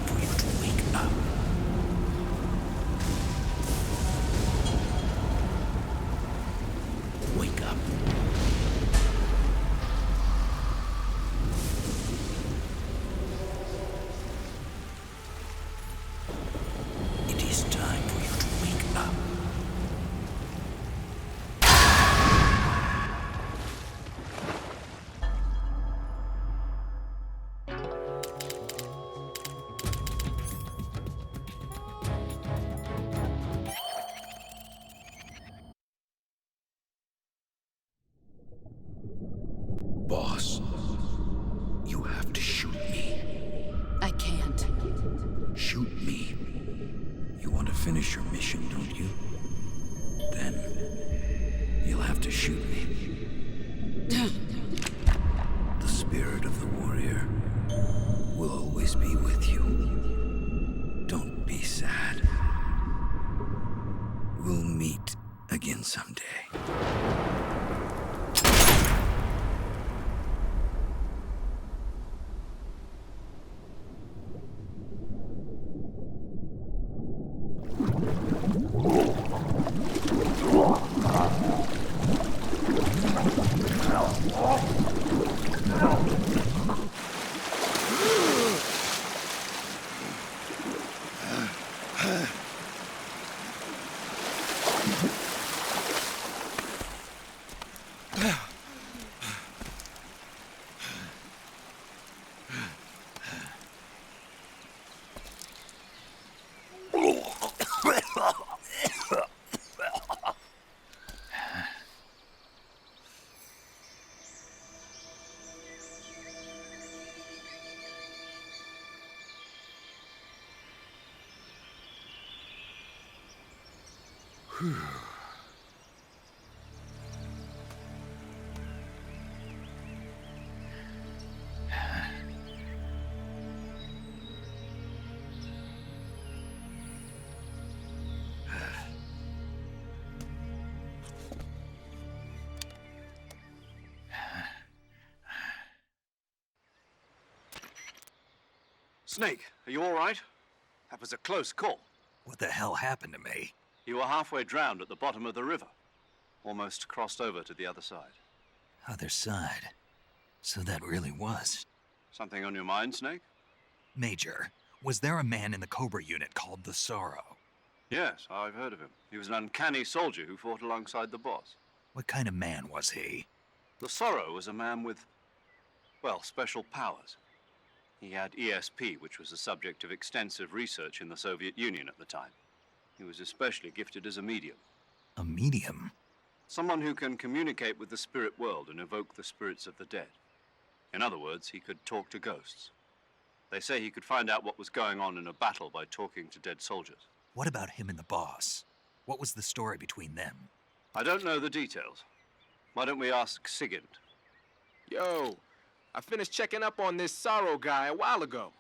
for you to wake up. Wake up. It is time for you to wake up. Boss, you have to shoot me. I can't. Shoot me. You want to finish your mission, don't you? Then you'll have to shoot me. The spirit of the warrior will always be with you. Don't be sad. We'll meet again someday. Snake, are you all right? That was a close call. What the hell happened to me? You were halfway drowned at the bottom of the river. Almost crossed over to the other side. Other side. So that really was. Something on your mind, Snake? Major, was there a man in the Cobra unit called the Sorrow? Yes, I've heard of him. He was an uncanny soldier who fought alongside the boss. What kind of man was he? The Sorrow was a man with, well, special powers. He had ESP, which was the subject of extensive research in the Soviet Union at the time. He was especially gifted as a medium. A medium? Someone who can communicate with the spirit world and evoke the spirits of the dead. In other words, he could talk to ghosts. They say he could find out what was going on in a battle by talking to dead soldiers. What about him and the boss? What was the story between them? I don't know the details. Why don't we ask Sigint? Yo, I finished checking up on this Sorrow guy a while ago.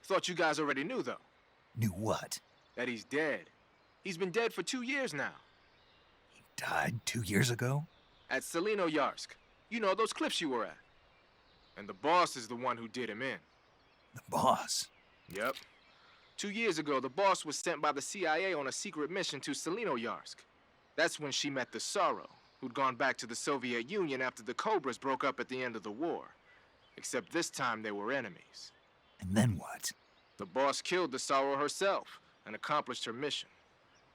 Thought you guys already knew, though. Knew what? That he's dead. He's been dead for 2 years now. He died 2 years ago? At Selino-Yarsk. You know, those cliffs you were at. And the boss is the one who did him in. The boss? Yep. 2 years ago, the boss was sent by the CIA on a secret mission to Selino-Yarsk. That's when she met the Sorrow, who'd gone back to the Soviet Union after the Cobras broke up at the end of the war. Except this time they were enemies. And then what? The boss killed the Sorrow herself and accomplished her mission.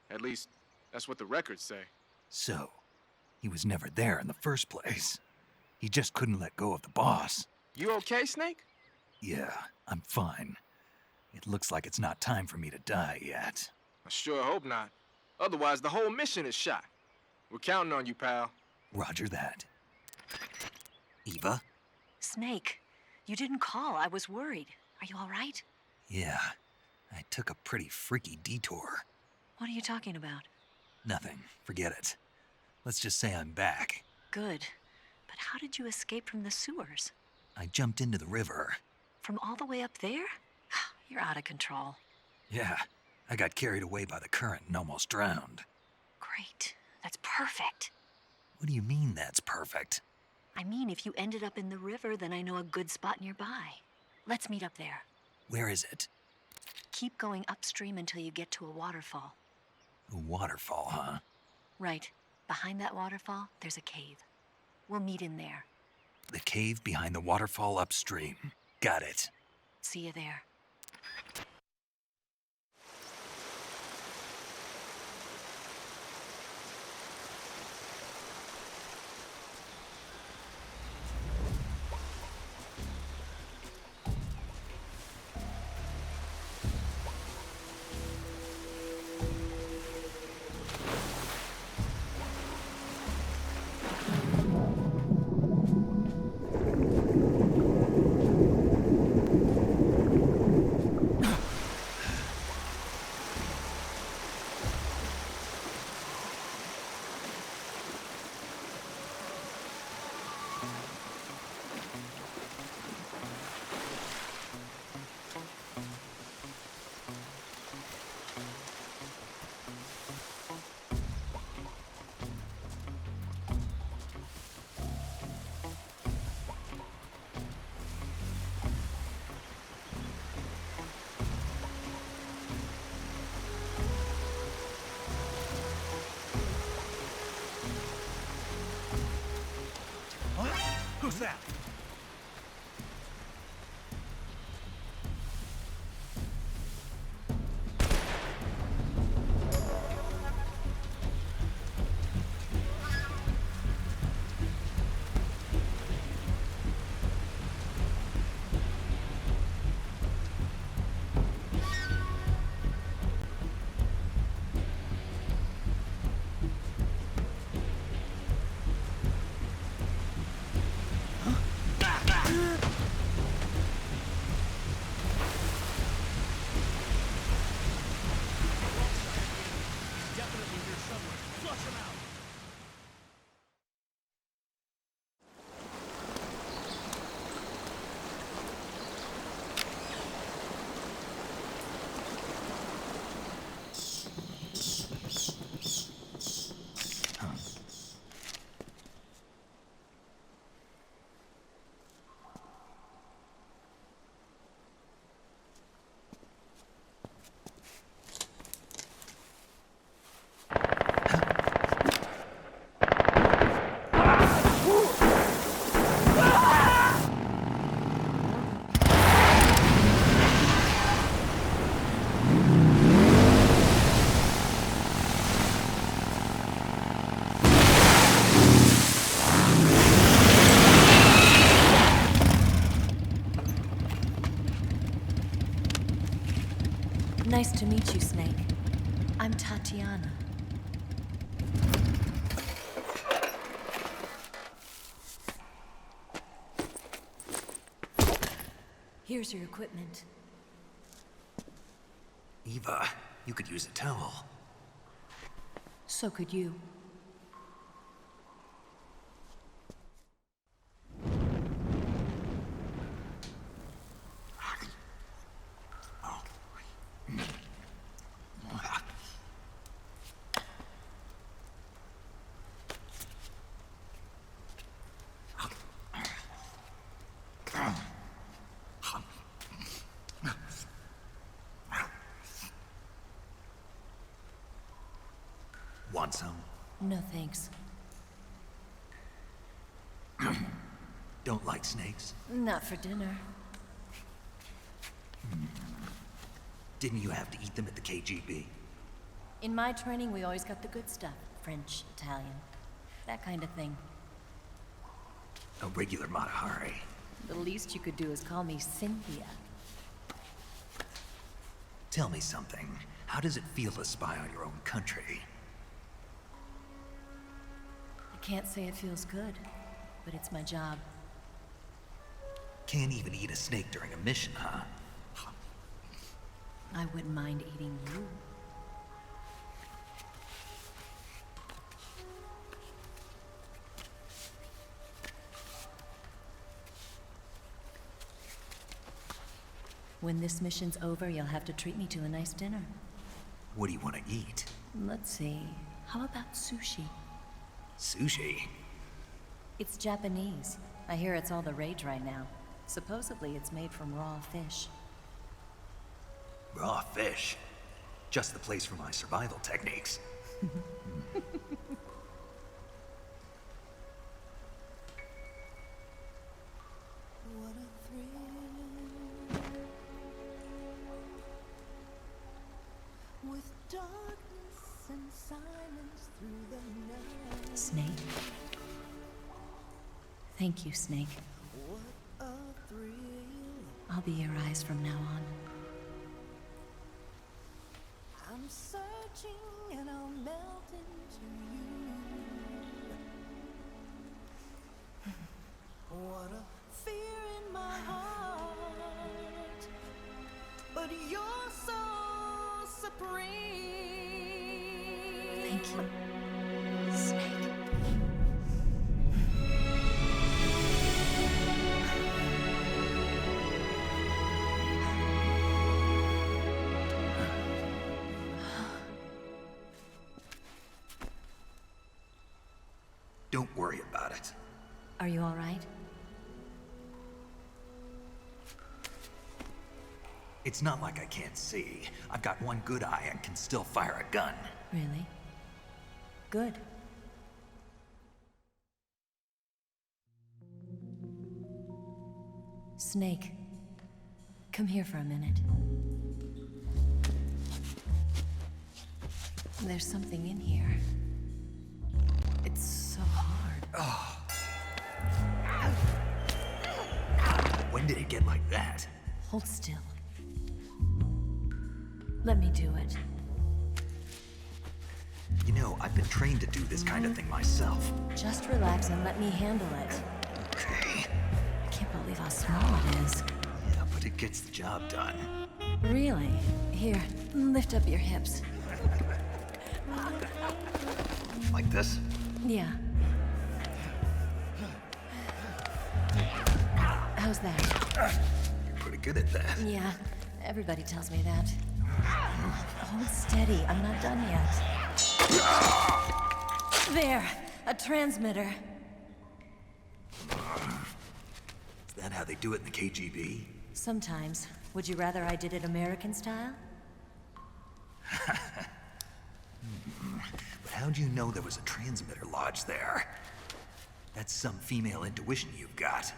At least, that's what the records say. So, he was never there in the first place. He just couldn't let go of the boss. You okay, Snake? Yeah, I'm fine. It looks like it's not time for me to die yet. I sure hope not. Otherwise, the whole mission is shot. We're counting on you, pal. Roger that. Eva? Snake, you didn't call. I was worried. Are you all right? Yeah, I took a pretty freaky detour. What are you talking about? Nothing. Forget it. Let's just say I'm back. Good. But how did you escape from the sewers? I jumped into the river. From all the way up there? You're out of control. Yeah, I got carried away by the current and almost drowned. Great. That's perfect. What do you mean that's perfect? I mean, if you ended up in the river, then I know a good spot nearby. Let's meet up there. Where is it? Keep going upstream until you get to a waterfall. A waterfall, huh? Right. Behind that waterfall, there's a cave. We'll meet in there. The cave behind the waterfall upstream. Got it. See you there. Who's that? Nice to meet you, Snake. I'm Tatiana. Here's your equipment. Eva, you could use a towel. So could you. Want some? No thanks. Don't like snakes? Not for dinner. Didn't you have to eat them at the KGB? In my training, we always got the good stuff. French, Italian, that kind of thing. A regular Matahari. The least you could do is call me Cynthia. Tell me something. How does it feel to spy on your own country? I can't say it feels good, but it's my job. Can't even eat a snake during a mission, huh? I wouldn't mind eating you. When this mission's over, you'll have to treat me to a nice dinner. What do you want to eat? Let's see. How about sushi? Sushi? It's Japanese. I hear it's all the rage right now. Supposedly it's made from raw fish. Raw fish. Just the place for my survival techniques. What a thrill. With darkness and silence through the night. Snake. Thank you, Snake. What a thrill. I'll be your eyes from now on. I'm searching and I'll melt into you. What a fear in my heart, but you're so supreme. Thank you, Snake. Don't worry about it. Are you all right? It's not like I can't see. I've got one good eye and can still fire a gun. Really? Good. Snake, come here for a minute. There's something in here. It's so hard. Oh. When did it get like that? Hold still. Let me do it. You know, I've been trained to do this kind of thing myself. Just relax and let me handle it. Okay. I can't believe how small it is. Yeah, but it gets the job done. Really? Here, lift up your hips. Like this? Yeah. How's that? You're pretty good at that. Yeah, everybody tells me that. Hold steady, I'm not done yet. There, a transmitter. Is that how they do it in the KGB? Sometimes. Would you rather I did it American style? But how'd you know there was a transmitter lodged there? That's some female intuition you've got.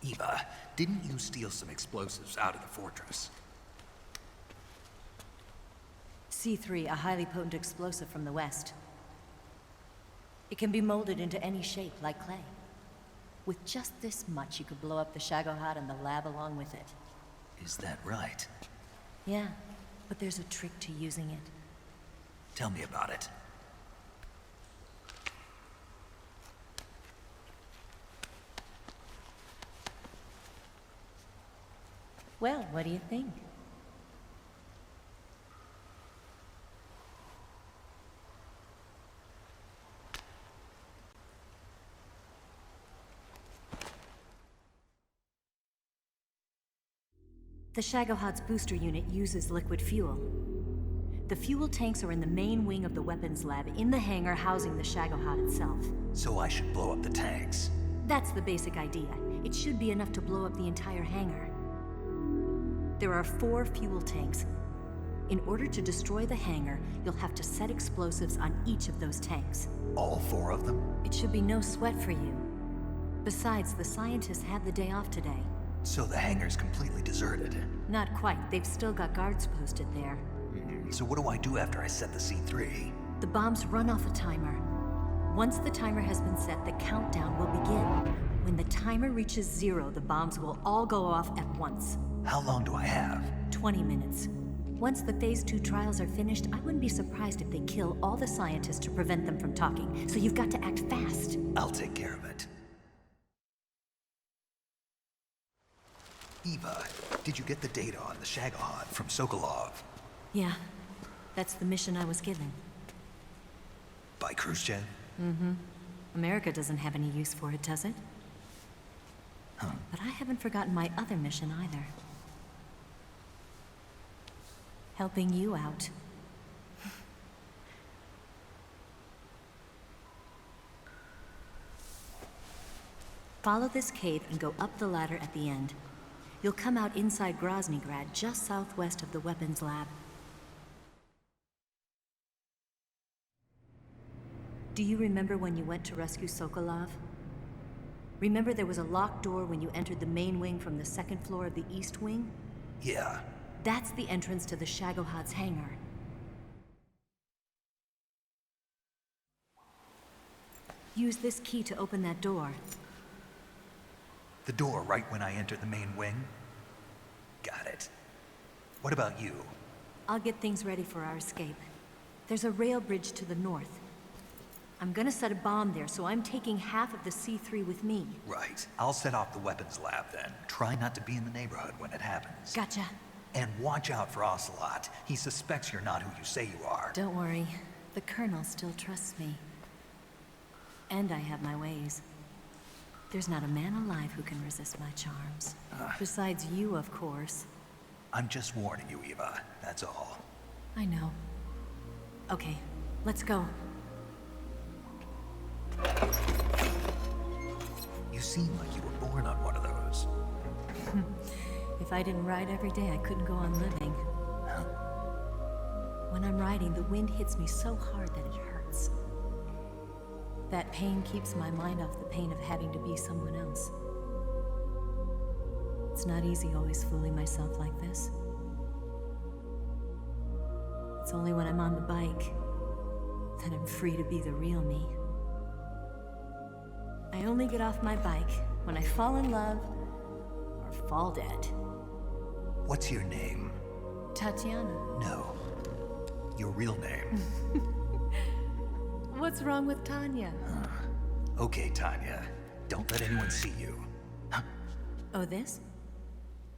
Eva, didn't you steal some explosives out of the fortress? C3, a highly potent explosive from the west. It can be molded into any shape, like clay. With just this much, you could blow up the Shagohod and the lab along with it. Is that right? Yeah, but there's a trick to using it. Tell me about it. Well, what do you think? The Shagohod's booster unit uses liquid fuel. The fuel tanks are in the main wing of the weapons lab in the hangar housing the Shagohod itself. So I should blow up the tanks. That's the basic idea. It should be enough to blow up the entire hangar. There are 4 fuel tanks. In order to destroy the hangar, you'll have to set explosives on each of those tanks. All 4 of them? It should be no sweat for you. Besides, the scientists had the day off today. So the hangar's completely deserted. Not quite. They've still got guards posted there. So what do I do after I set the C3? The bombs run off a timer. Once the timer has been set, the countdown will begin. When the timer reaches 0, the bombs will all go off at once. How long do I have? 20 minutes. Once the Phase 2 trials are finished, I wouldn't be surprised if they kill all the scientists to prevent them from talking. So you've got to act fast. I'll take care of it. Eva, did you get the data on the Shagohod from Sokolov? Yeah, that's the mission I was given. By Khrushchev? Mm-hmm. America doesn't have any use for it, does it? Huh. But I haven't forgotten my other mission either. Helping you out. Follow this cave and go up the ladder at the end. You'll come out inside Groznygrad, just southwest of the weapons lab. Do you remember when you went to rescue Sokolov? Remember there was a locked door when you entered the main wing from the second floor of the east wing? Yeah. That's the entrance to the Shagohod's hangar. Use this key to open that door. The door right when I entered the main wing? Got it. What about you? I'll get things ready for our escape. There's a rail bridge to the north. I'm gonna set a bomb there, so I'm taking half of the C3 with me. Right. I'll set off the weapons lab then. Try not to be in the neighborhood when it happens. Gotcha. And watch out for Ocelot. He suspects you're not who you say you are. Don't worry. The Colonel still trusts me. And I have my ways. There's not a man alive who can resist my charms. Besides you, of course. I'm just warning you, Eva. That's all. I know. Okay, let's go. You seem like you were born on one of those. If I didn't ride every day, I couldn't go on living. Huh? When I'm riding, the wind hits me so hard that it hurts. That pain keeps my mind off the pain of having to be someone else. It's not easy always fooling myself like this. It's only when I'm on the bike that I'm free to be the real me. I only get off my bike when I fall in love or fall dead. What's your name? Tatiana. No. Your real name. What's wrong with Tanya? Okay, Tanya. Don't let anyone see you. Oh, this?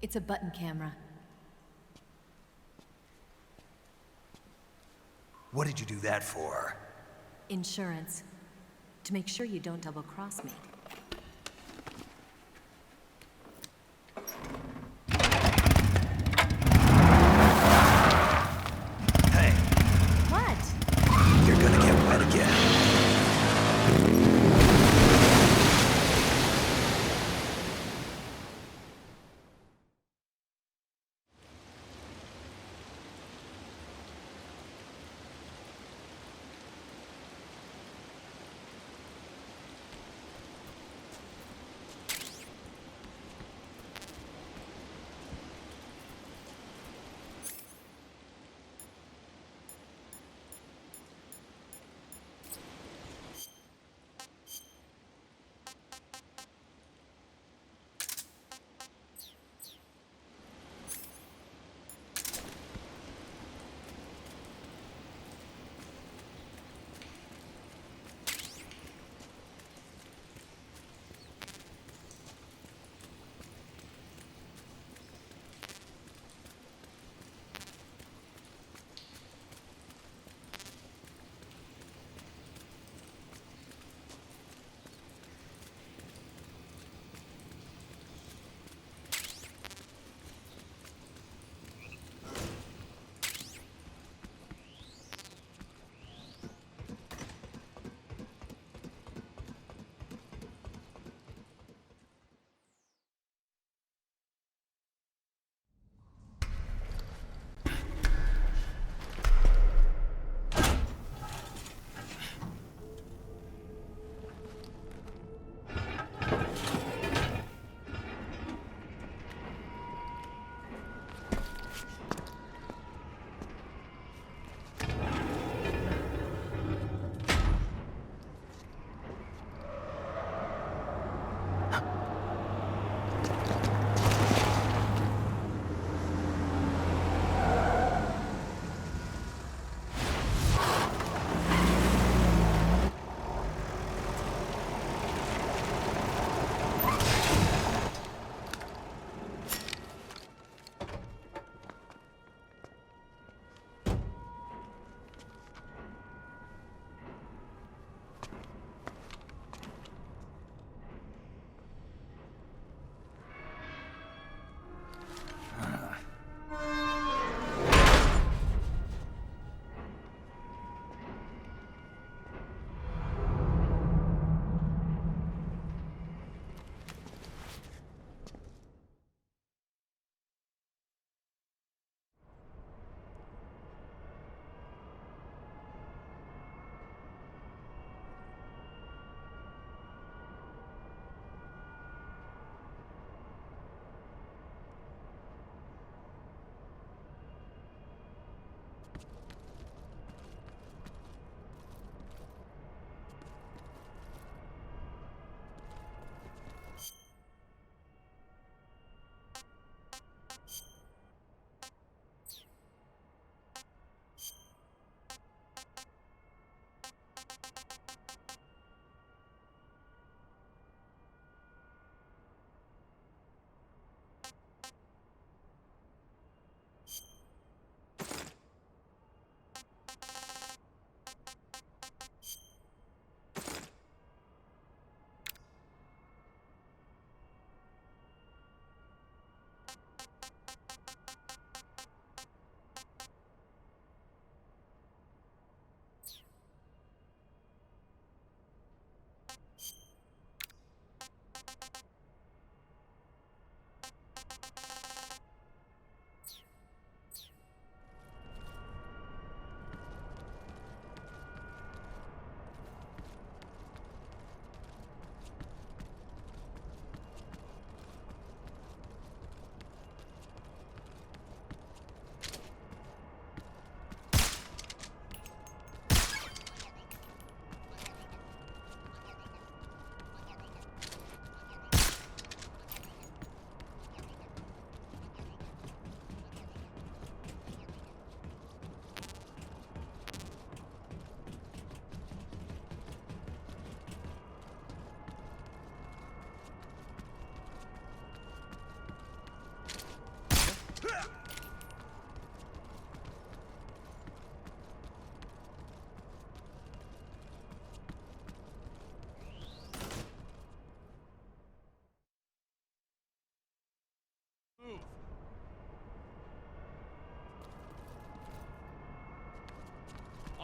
It's a button camera. What did you do that for? Insurance. To make sure you don't double-cross me. Hey. What? You're gonna get wet again.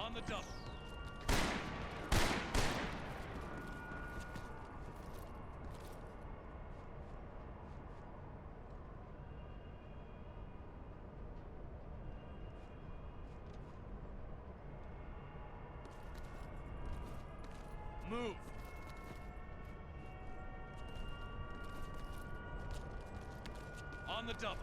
On the double. Move. On the double.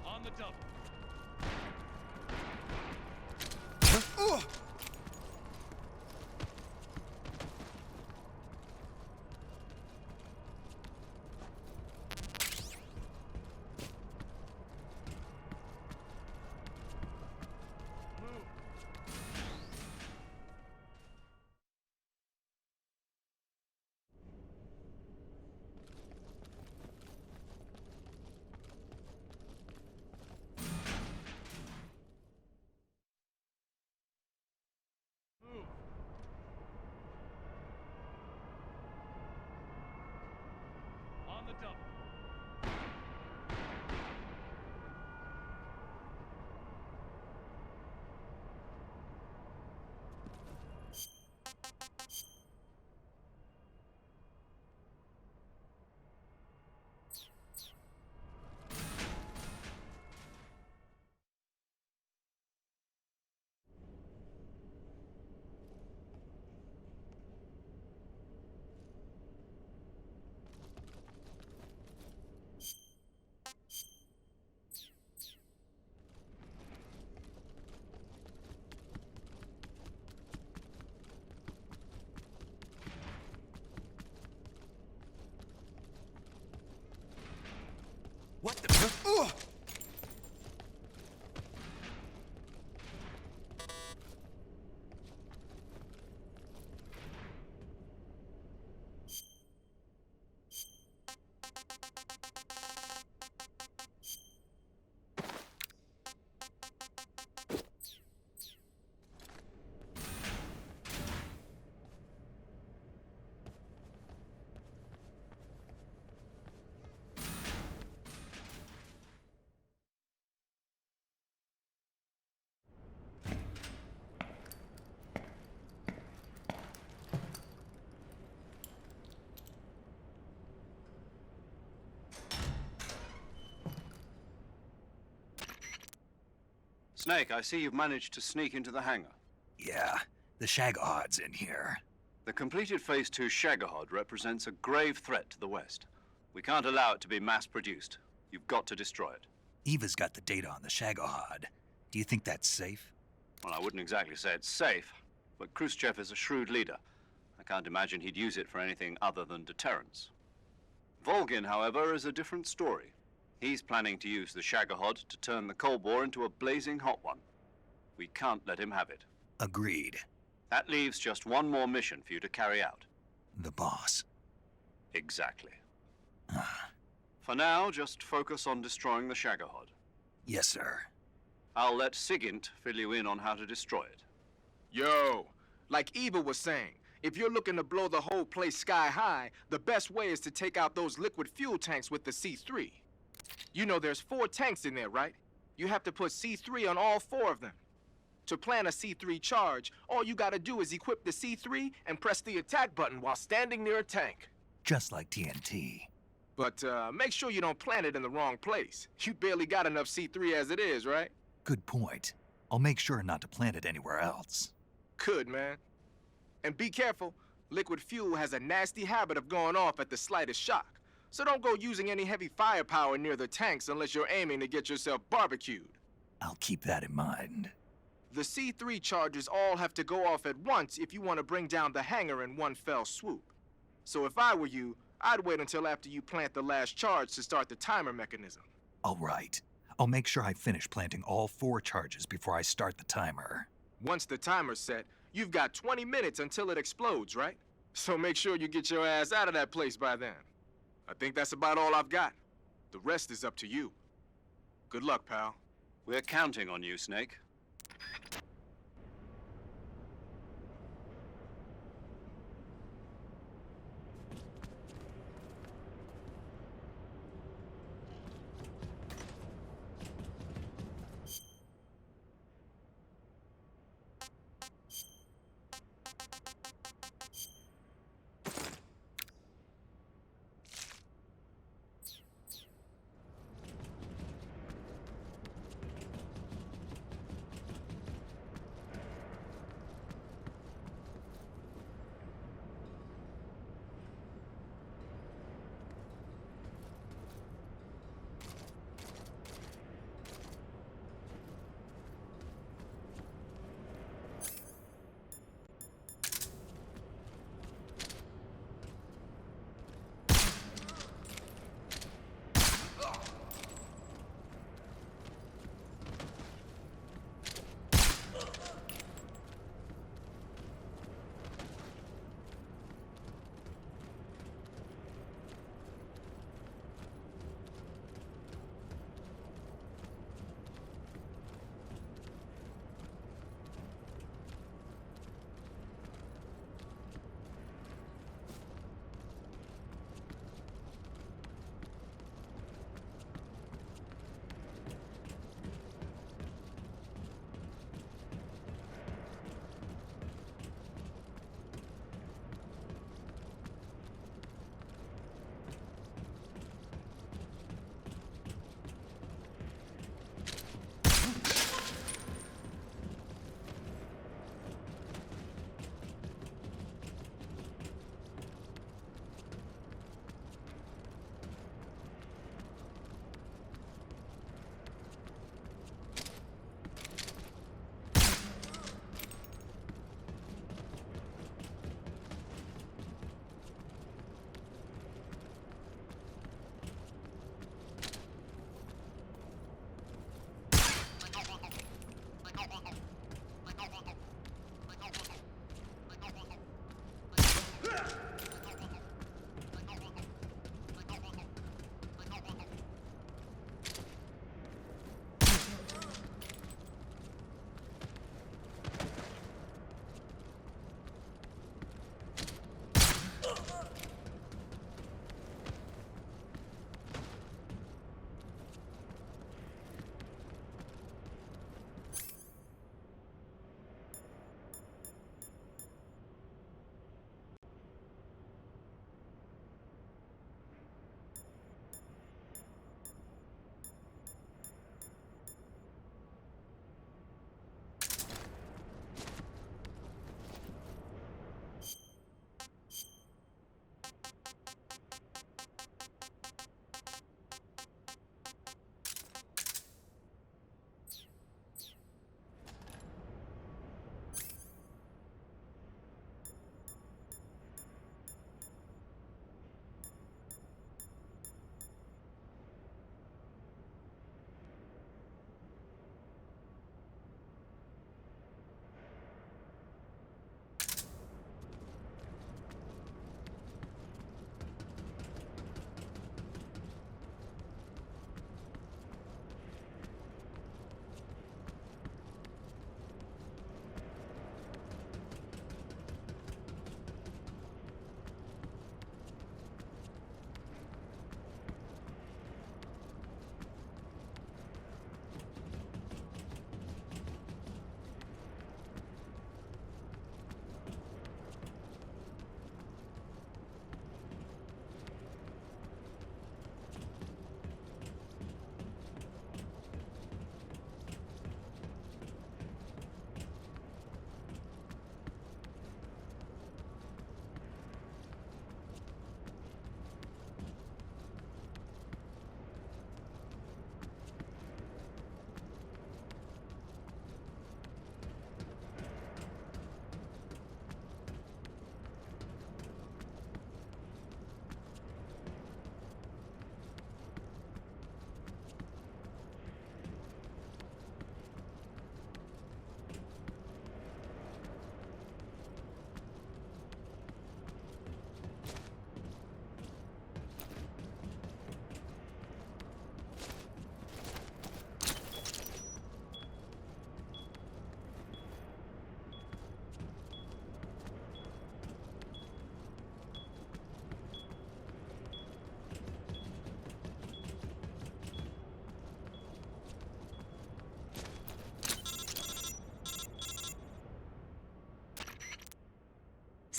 On the double. On the double. What the? Snake, I see you've managed to sneak into the hangar. Yeah, the Shagohod's in here. The completed Phase 2 Shagohod represents a grave threat to the West. We can't allow it to be mass-produced. You've got to destroy it. Eva's got the data on the Shagohod. Do you think that's safe? Well, I wouldn't exactly say it's safe, but Khrushchev is a shrewd leader. I can't imagine he'd use it for anything other than deterrence. Volgin, however, is a different story. He's planning to use the Shagohod to turn the Cold War into a blazing hot one. We can't let him have it. Agreed. That leaves just one more mission for you to carry out. The boss. Exactly. For now, just focus on destroying the Shagohod. Yes, sir. I'll let Sigint fill you in on how to destroy it. Yo, like Eva was saying, if you're looking to blow the whole place sky high, the best way is to take out those liquid fuel tanks with the C3. You know there's 4 tanks in there, right? You have to put C3 on all 4 of them. To plant a C3 charge, all you gotta do is equip the C3 and press the attack button while standing near a tank. Just like TNT. But make sure you don't plant it in the wrong place. You barely got enough C3 as it is, right? Good point. I'll make sure not to plant it anywhere else. Good, man. And be careful. Liquid fuel has a nasty habit of going off at the slightest shock. So don't go using any heavy firepower near the tanks unless you're aiming to get yourself barbecued. I'll keep that in mind. The C3 charges all have to go off at once if you want to bring down the hangar in one fell swoop. So if I were you, I'd wait until after you plant the last charge to start the timer mechanism. All right. I'll make sure I finish planting all 4 charges before I start the timer. Once the timer's set, you've got 20 minutes until it explodes, right? So make sure you get your ass out of that place by then. I think that's about all I've got. The rest is up to you. Good luck, pal. We're counting on you, Snake.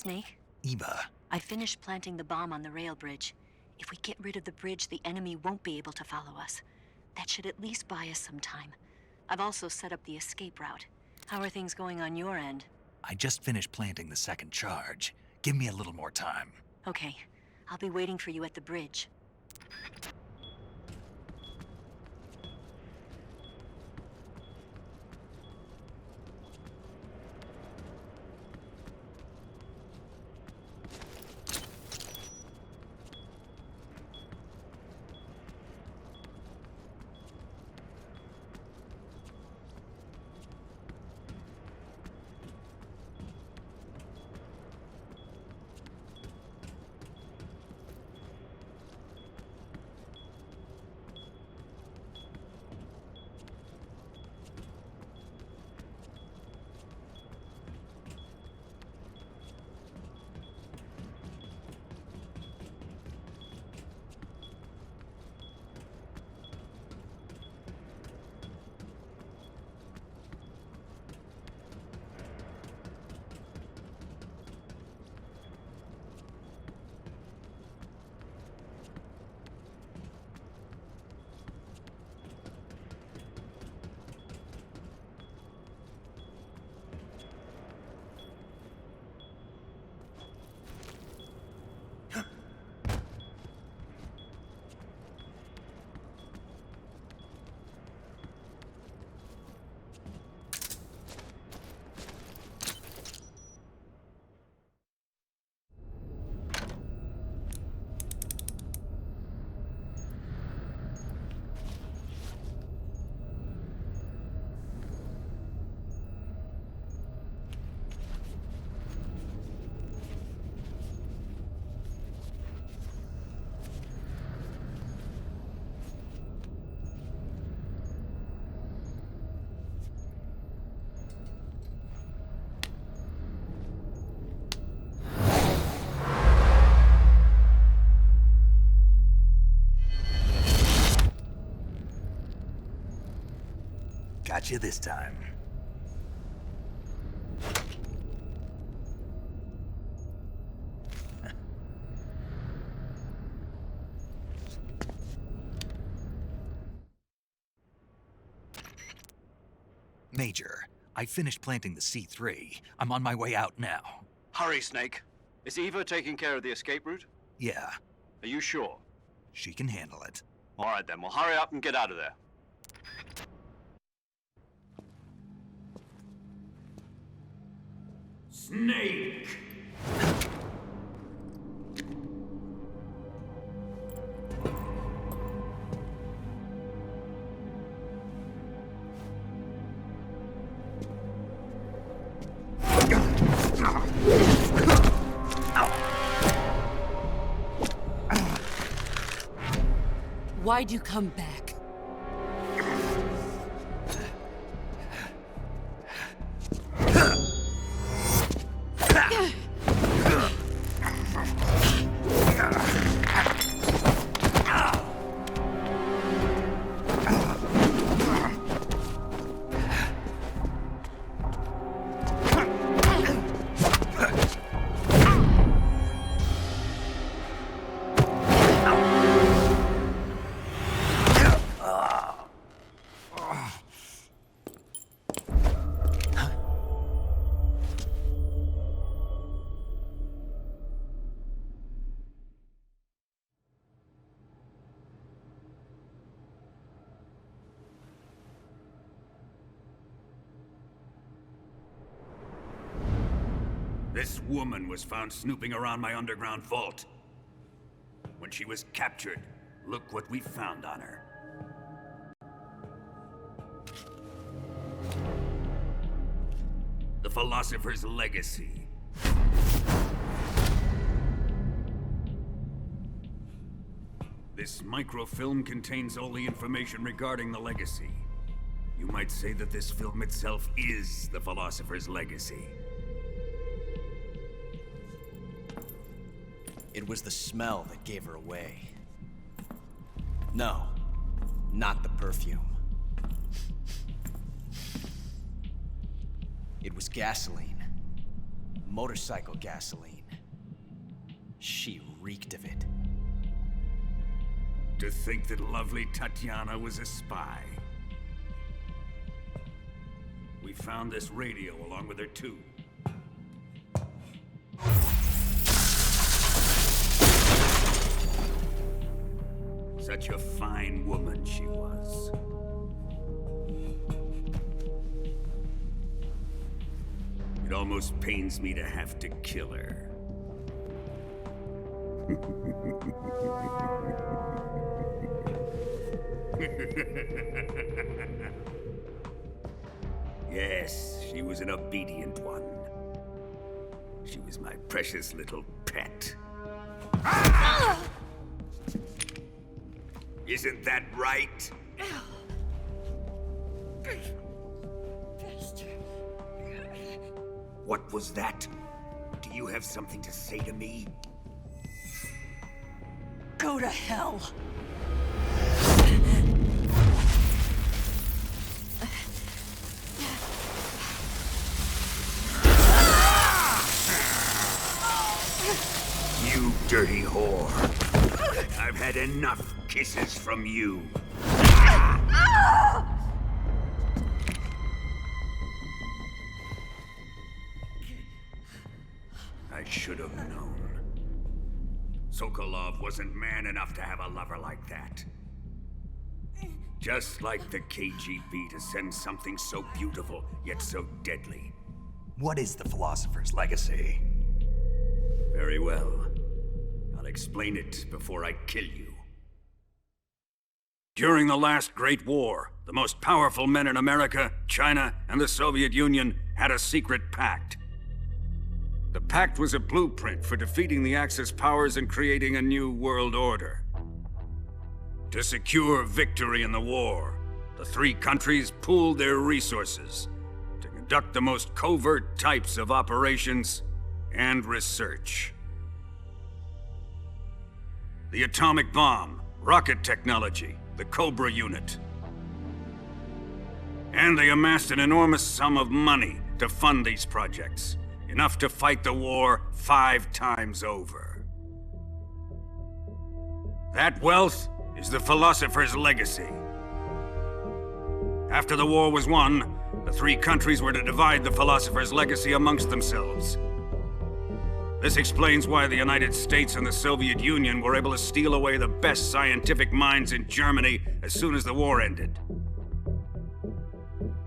Snake? Eva. I finished planting the bomb on the rail bridge. If we get rid of the bridge, the enemy won't be able to follow us. That should at least buy us some time. I've also set up the escape route. How are things going on your end? I just finished planting the second charge. Give me a little more time. Okay. I'll be waiting for you at the bridge. Got you this time. Major, I finished planting the C3. I'm on my way out now. Hurry, Snake. Is Eva taking care of the escape route? Yeah. Are you sure? She can handle it. All right then, well hurry up and get out of there. Snake! Why'd you come back? This woman was found snooping around my underground vault. When she was captured, look what we found on her. The Philosopher's Legacy. This microfilm contains all the information regarding the Legacy. You might say that this film itself is the Philosopher's Legacy. It was the smell that gave her away. No, not the perfume. It was gasoline. Motorcycle gasoline. She reeked of it. To think that lovely Tatiana was a spy. We found this radio along with her too. Such a fine woman she was. It almost pains me to have to kill her. Yes, she was an obedient one. She was my precious little pet. Ah! Isn't that right? What was that? Do you have something to say to me? Go to hell. You dirty whore. I've had enough kisses from you. I should have known. Sokolov wasn't man enough to have a lover like that. Just like the KGB to send something so beautiful, yet so deadly. What is the Philosopher's Legacy? Very well. I'll explain it before I kill you. During the last Great War, the most powerful men in America, China, and the Soviet Union had a secret pact. The pact was a blueprint for defeating the Axis powers and creating a new world order. To secure victory in the war, the three countries pooled their resources to conduct the most covert types of operations and research. The atomic bomb, rocket technology, the Cobra unit. And they amassed an enormous sum of money to fund these projects, enough to fight the war 5 times over. That wealth is the Philosopher's Legacy. After the war was won, the three countries were to divide the Philosopher's Legacy amongst themselves. This explains why the United States and the Soviet Union were able to steal away the best scientific minds in Germany as soon as the war ended.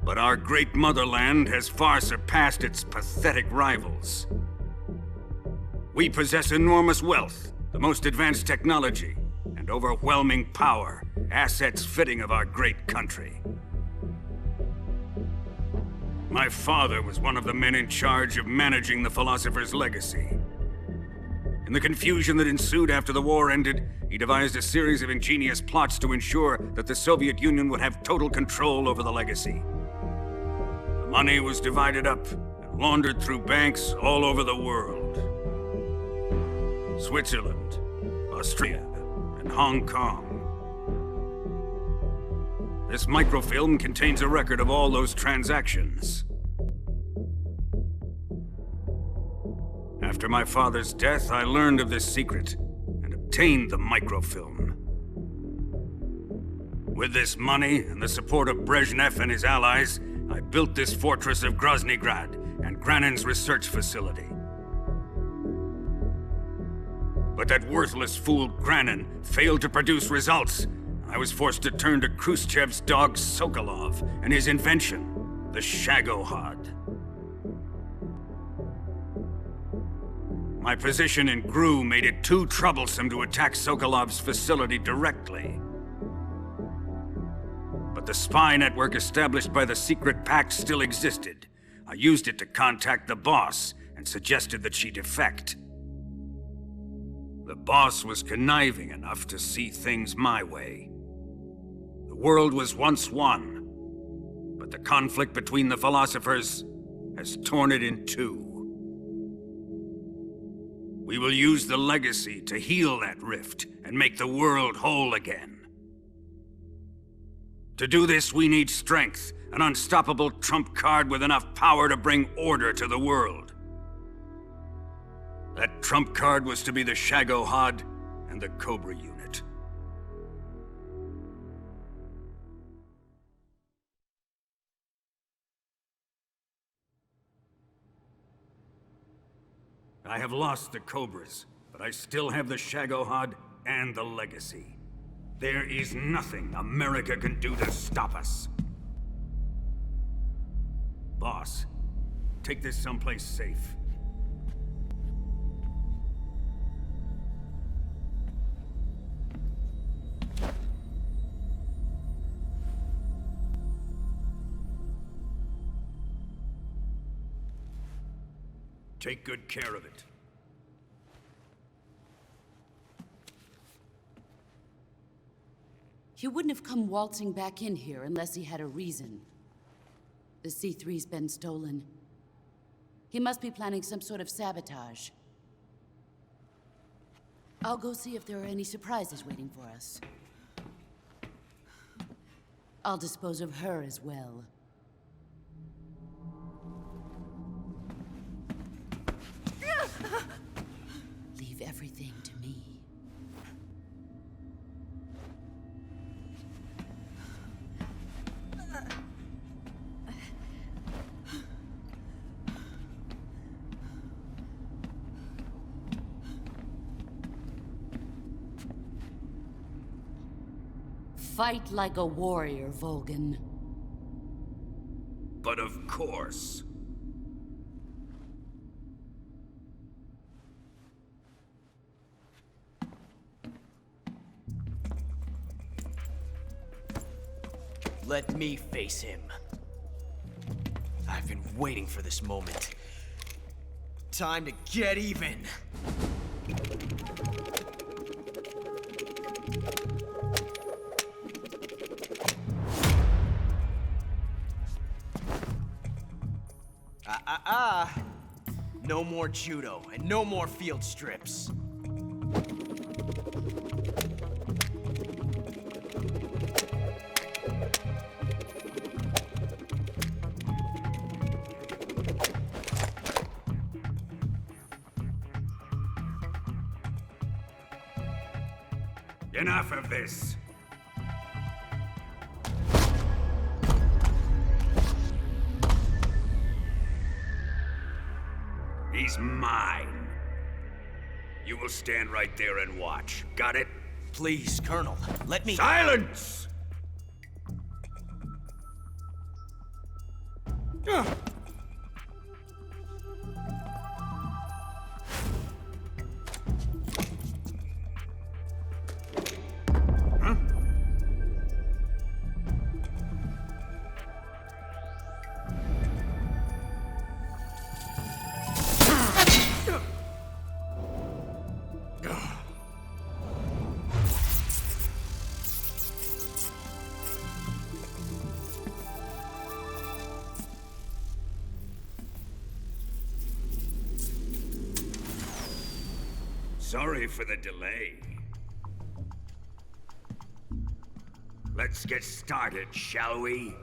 But our great motherland has far surpassed its pathetic rivals. We possess enormous wealth, the most advanced technology, and overwhelming power, assets fitting of our great country. My father was one of the men in charge of managing the Philosopher's Legacy. In the confusion that ensued after the war ended, he devised a series of ingenious plots to ensure that the Soviet Union would have total control over the legacy. The money was divided up and laundered through banks all over the world. Switzerland, Austria, and Hong Kong. This microfilm contains a record of all those transactions. After my father's death, I learned of this secret and obtained the microfilm. With this money and the support of Brezhnev and his allies, I built this fortress of Groznygrad and Granin's research facility. But that worthless fool Granin failed to produce results. I was forced to turn to Khrushchev's dog Sokolov and his invention, the Shagohod. My position in GRU made it too troublesome to attack Sokolov's facility directly. But the spy network established by the secret pact still existed. I used it to contact the boss and suggested that she defect. The boss was conniving enough to see things my way. The world was once one, but the conflict between the philosophers has torn it in two. We will use the legacy to heal that rift and make the world whole again. To do this, we need strength, an unstoppable trump card with enough power to bring order to the world. That trump card was to be the Shagohod and the Cobra unit. I have lost the Cobras, but I still have the Shagohod and the Legacy. There is nothing America can do to stop us. Boss, take this someplace safe. Take good care of it. He wouldn't have come waltzing back in here unless he had a reason. The C3's been stolen. He must be planning some sort of sabotage. I'll go see if there are any surprises waiting for us. I'll dispose of her as well. Leave everything to me. Fight like a warrior, Volgin. But of course. Let me face him. I've been waiting for this moment. Time to get even. No more judo, and no more field strips. Enough of this. He's mine. You will stand right there and watch. Got it? Please, Colonel, let me— Silence! Sorry for the delay. Let's get started, shall we?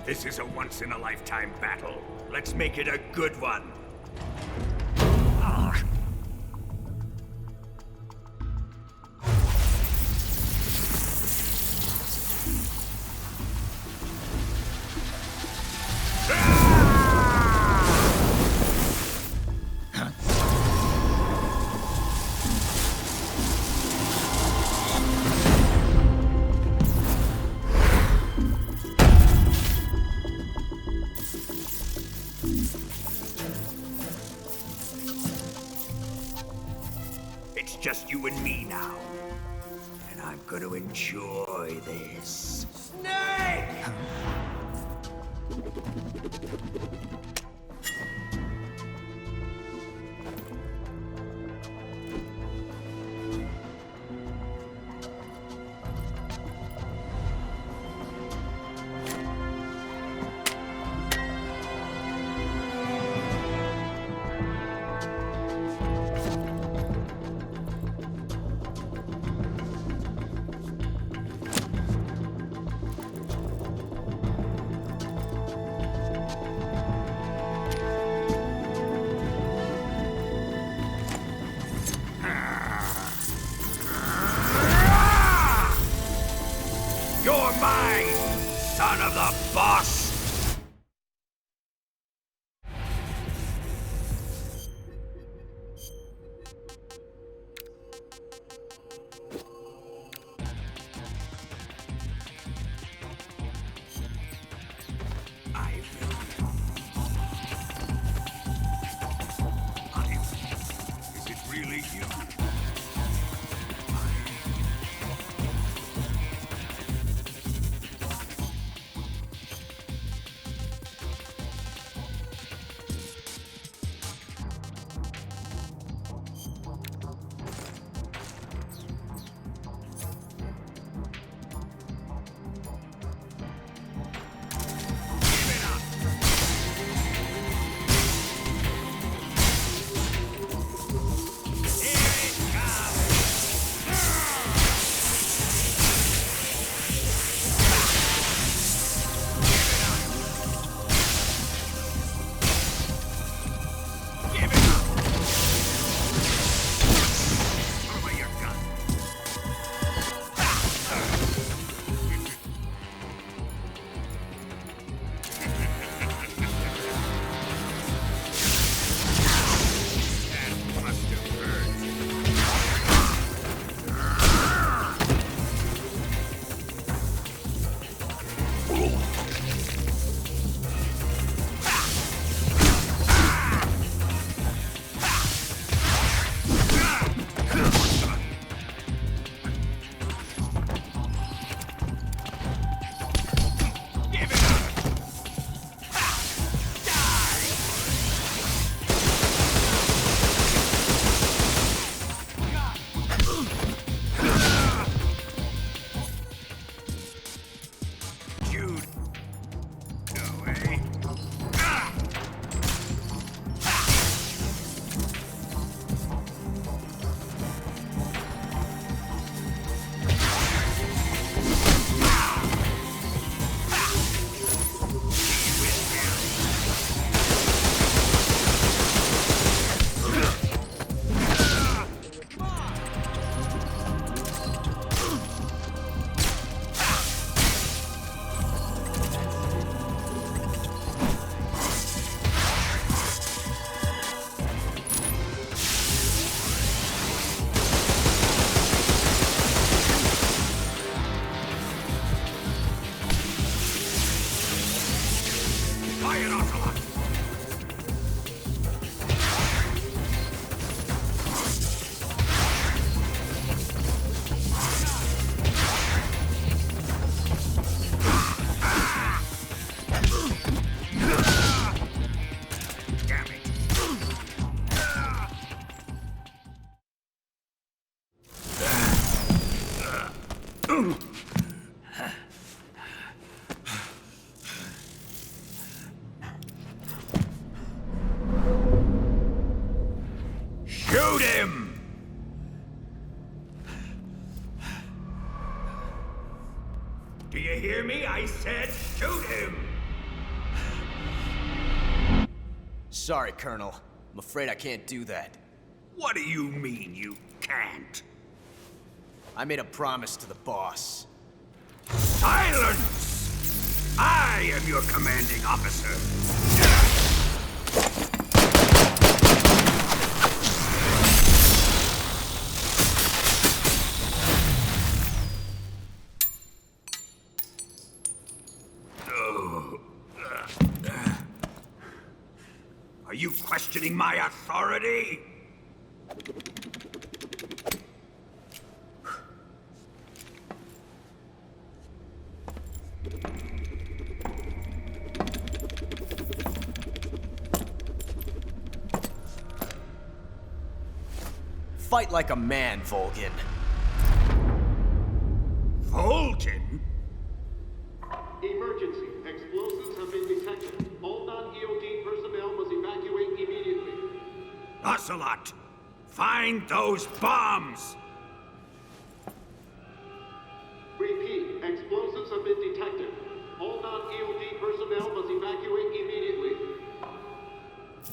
This is a once-in-a-lifetime battle. Let's make it a good one. It's just you and me now. And I'm gonna enjoy this. Snake! mine, son of the boss! Is it really you? Shoot him! Do you hear me? I said shoot him! Sorry, Colonel. I'm afraid I can't do that. What do you mean you can't? I made a promise to the boss. Silence! I am your commanding officer. Are you questioning my authority? Fight like a man, Volgin. Volgin? Emergency. Explosives have been detected. All non-EOD personnel must evacuate immediately. Ocelot! Find those bombs! Repeat. Explosives have been detected. All non-EOD personnel must evacuate immediately.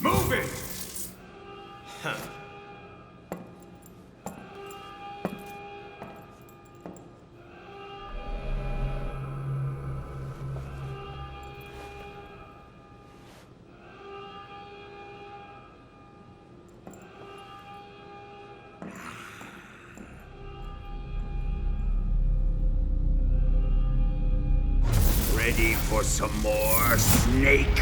Move it! Huh. Ready for some more, Snake?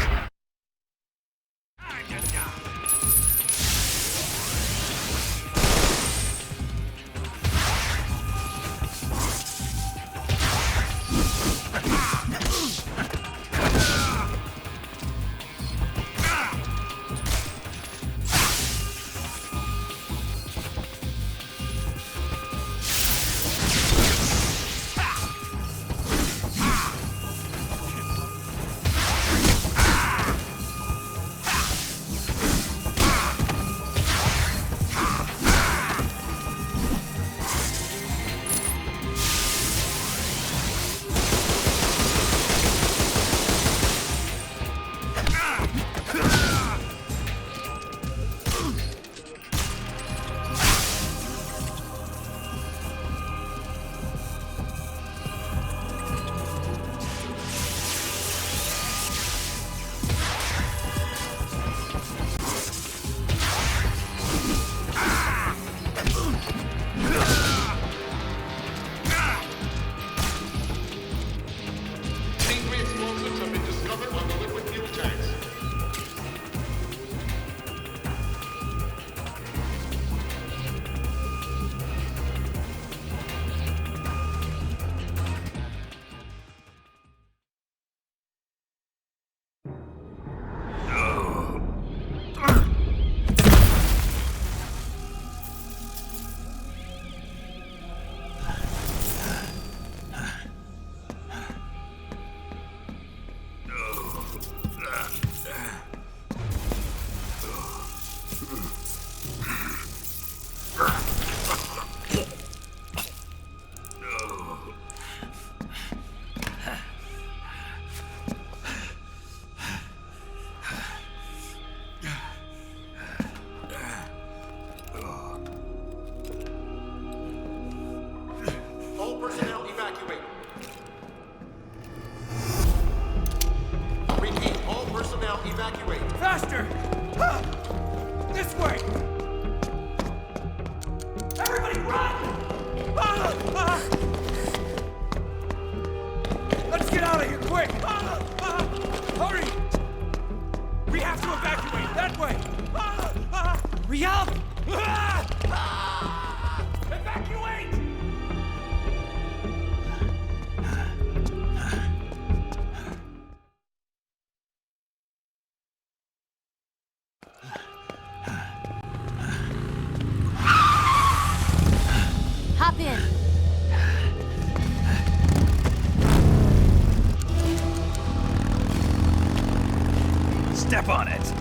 Step on it!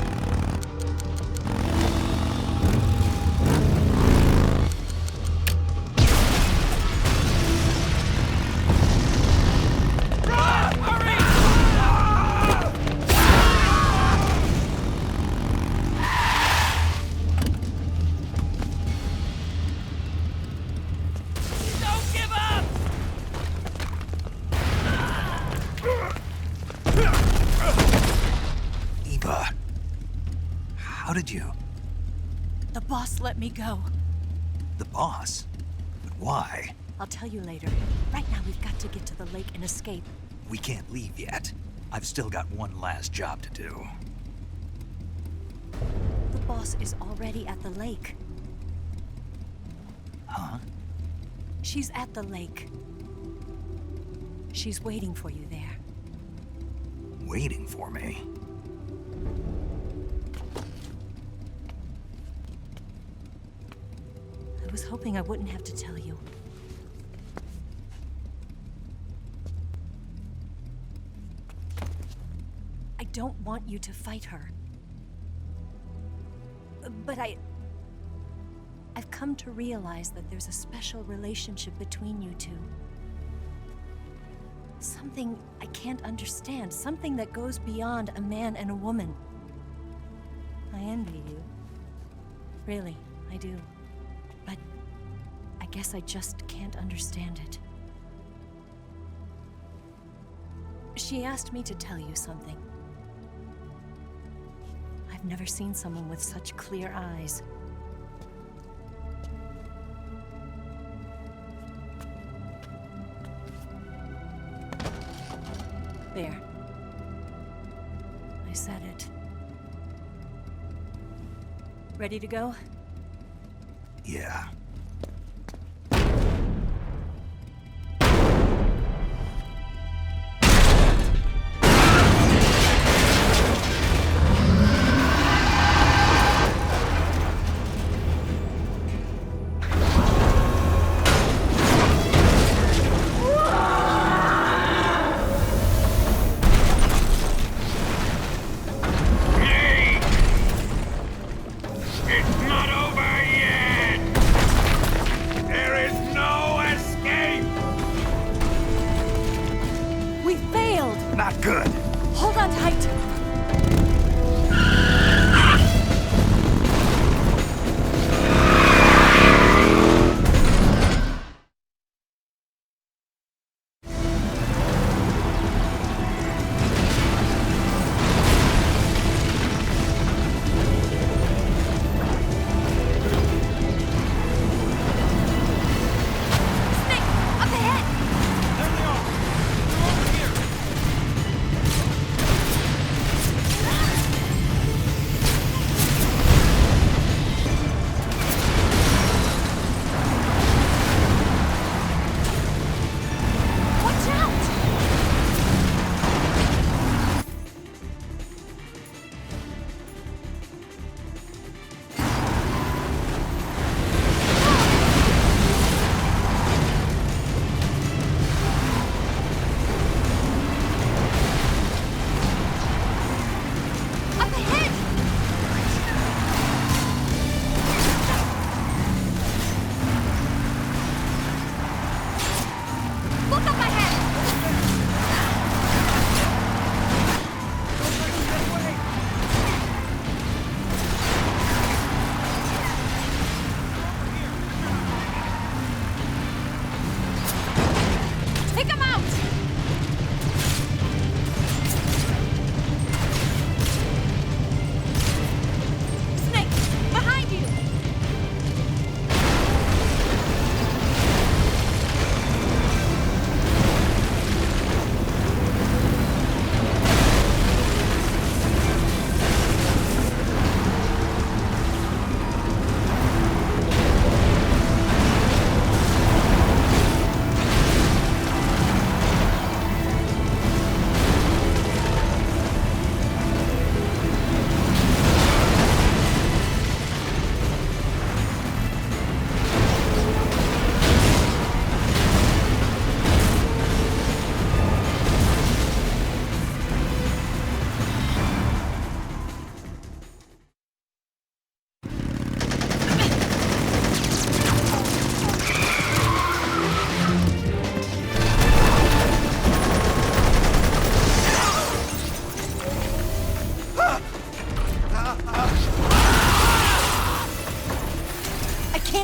How did you? The boss let me go. The boss? But why? I'll tell you later. Right now, we've got to get to the lake and escape. We can't leave yet. I've still got one last job to do. The boss is already at the lake. Huh? She's at the lake. She's waiting for you there. Waiting for me? I was hoping I wouldn't have to tell you. I don't want you to fight her. But I've come to realize that there's a special relationship between you two. Something I can't understand. Something that goes beyond a man and a woman. I envy you. Really, I do. But I guess I just can't understand it. She asked me to tell you something. I've never seen someone with such clear eyes. There. I said it. Ready to go? Yeah.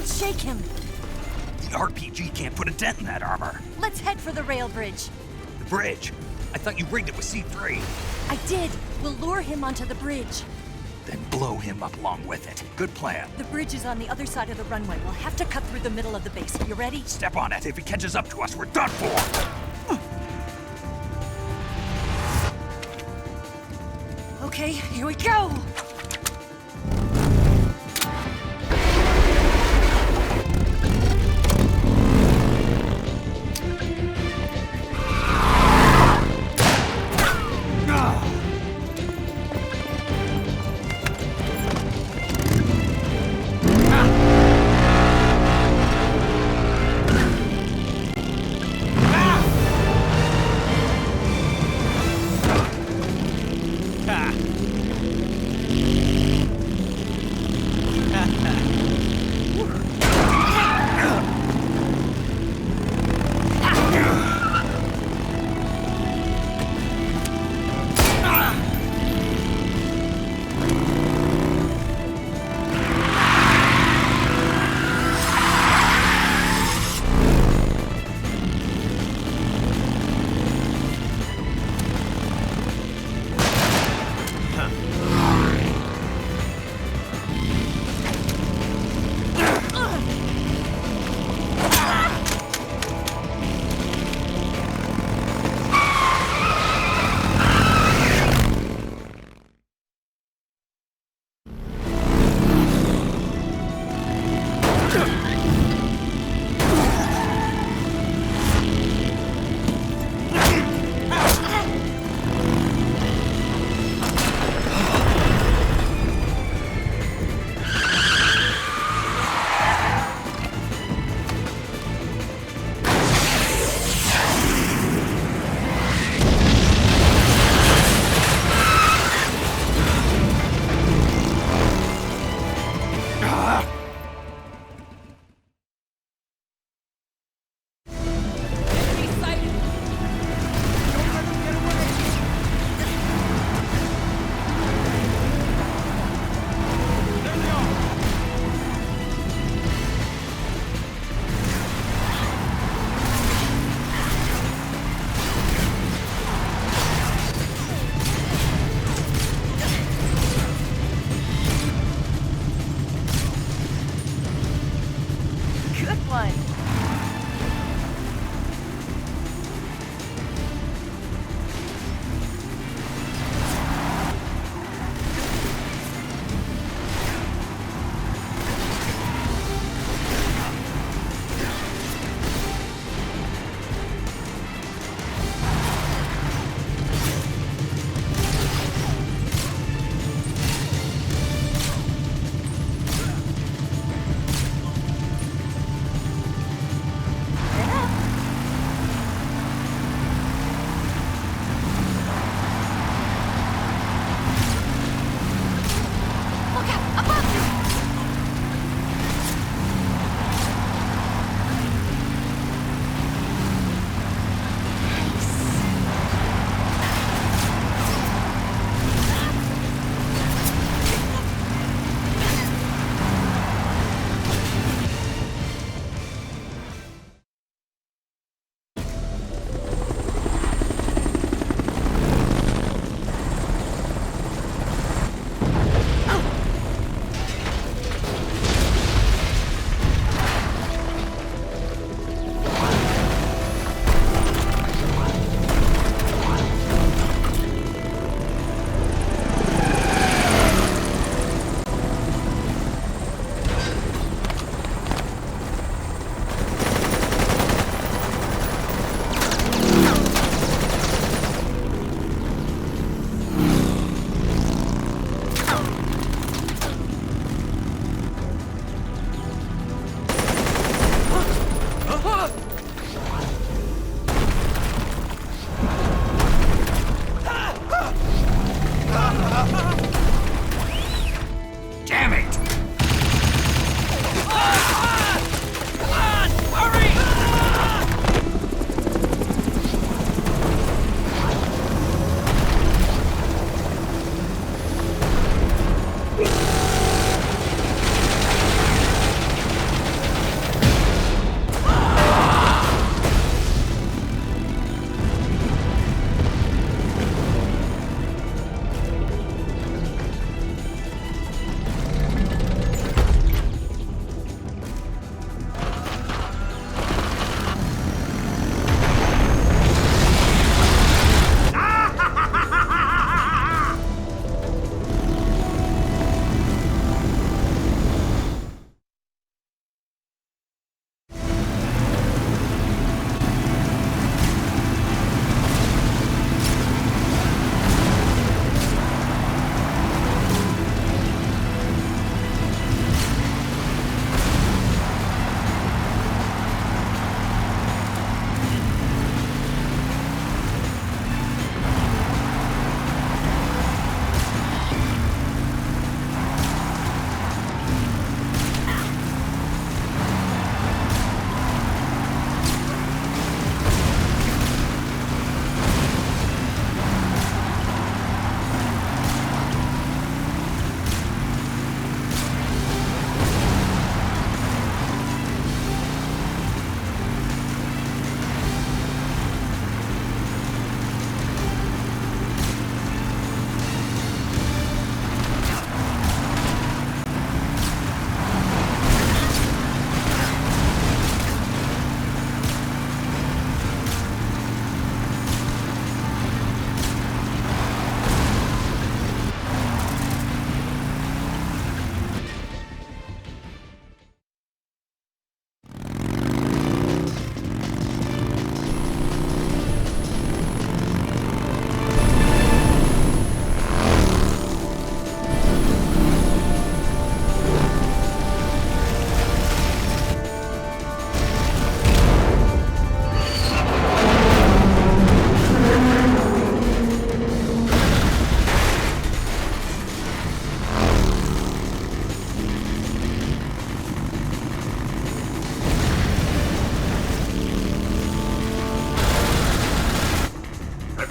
Shake him. The RPG can't put a dent in that armor. Let's head for the rail bridge. The bridge? I thought you rigged it with C3. I did. We'll lure him onto the bridge. Then blow him up along with it. Good plan. The bridge is on the other side of the runway. We'll have to cut through the middle of the base. You ready? Step on it. If he catches up to us, we're done for. Okay, here we go.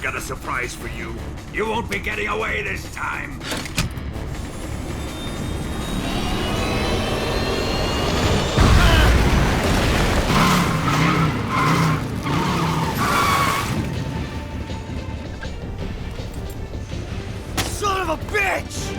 got a surprise for you. You won't be getting away this time. Son of a bitch!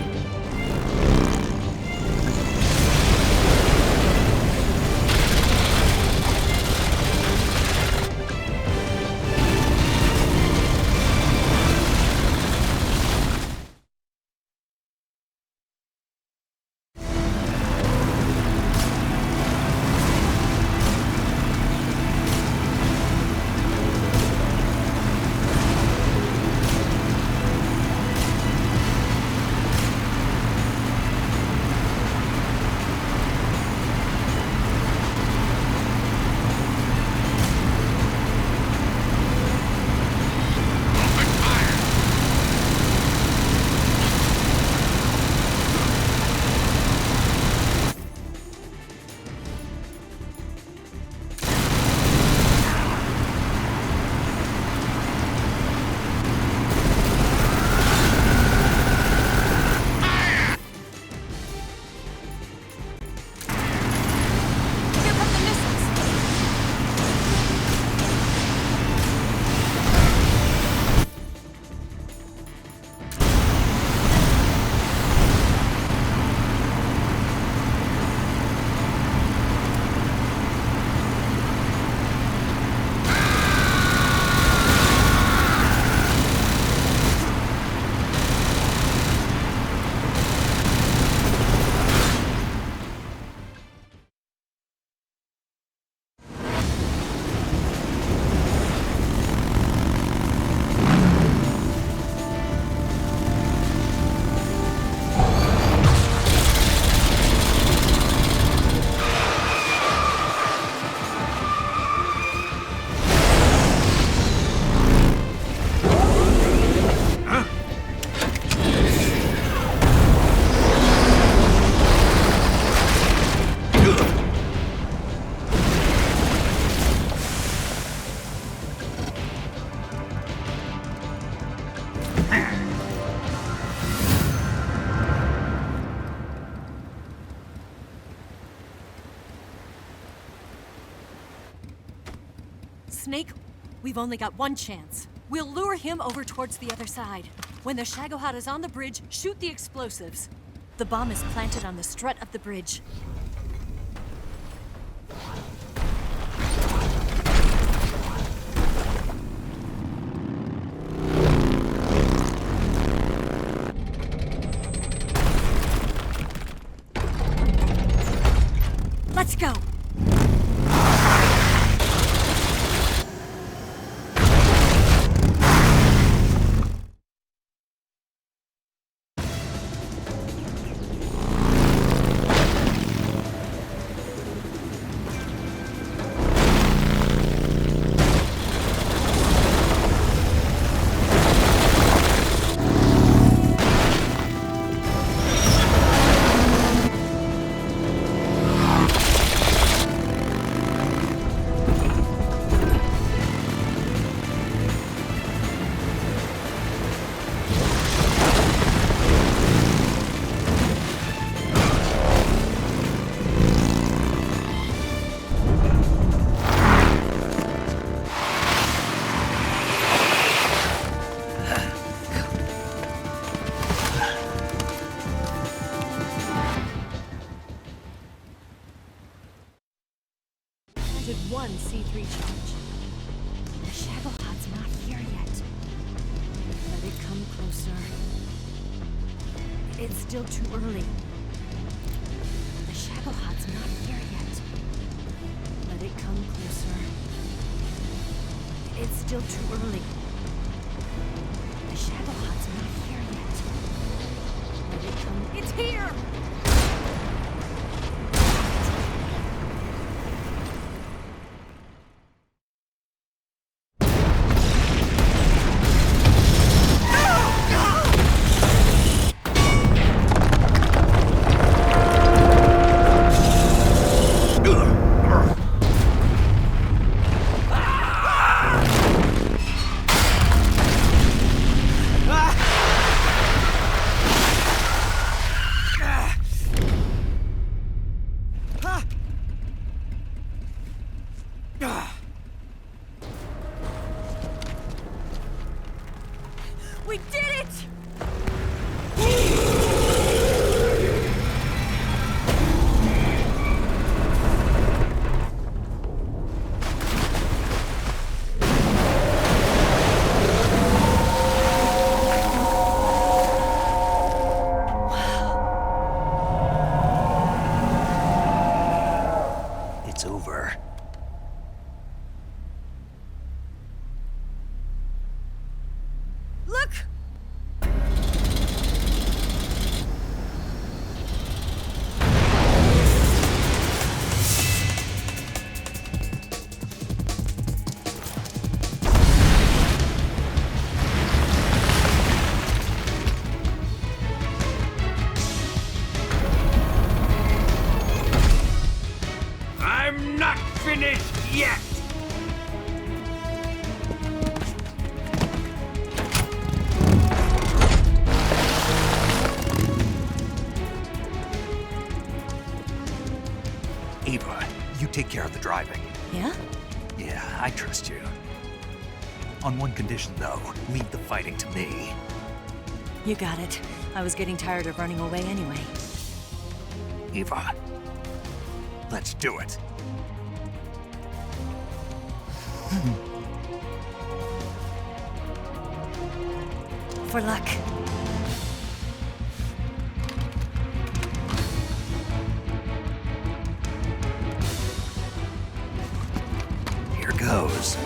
Snake, we've only got one chance. We'll lure him over towards the other side. When the Shagohod is on the bridge, shoot the explosives. The bomb is planted on the strut of the bridge. Let's go! Did one C3 charge. The Shagohod's not here yet. Let it come closer. It's still too early. The Shagohod's not here yet. Let it come closer. It's still too early. The Shagohod's not here yet. Let it come. It's here! We did it! It's over. Look! I'm not finished yet! Ava, you take care of the driving. Yeah? Yeah, I trust you. On one condition, though, leave the fighting to me. You got it. I was getting tired of running away anyway. Ava, let's do it. For luck. Here goes.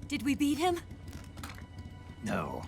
Did we beat him? No.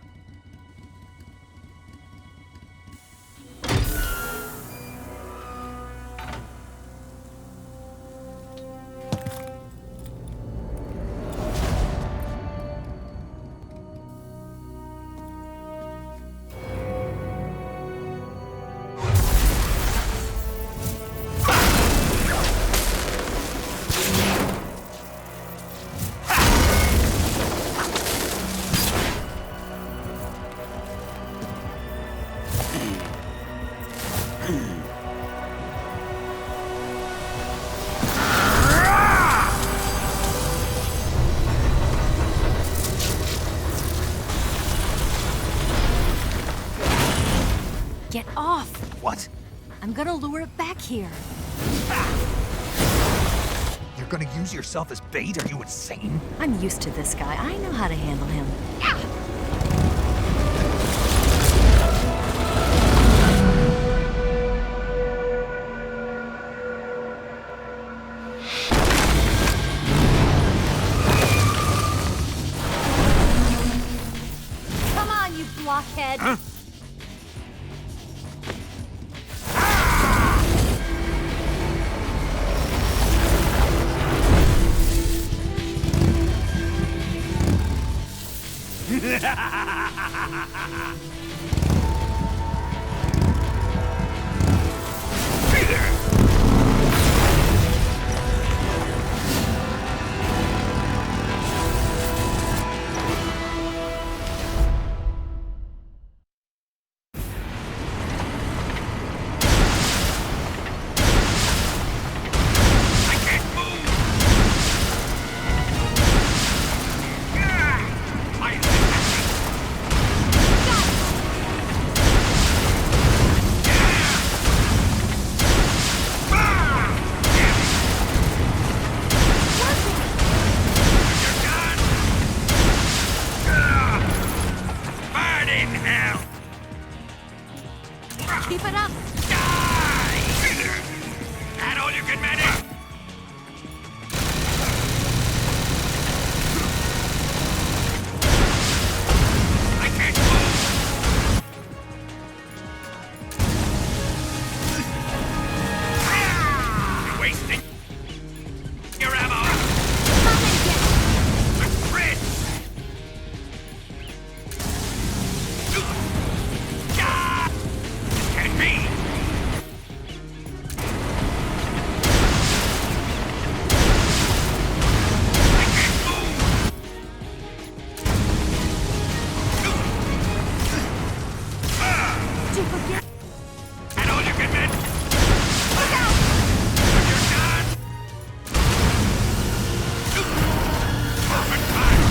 What? I'm gonna lure it back here. You're gonna use yourself as bait? Are you insane? I'm used to this guy. I know how to handle him. Come on, you blockhead! Huh? Keep it up! That all you can manage? I can't move! You're wasting your ammo! Come and get it! The Prince! Can't be! Did you forget? And all you can manage! Look out! You're done! Perfect time!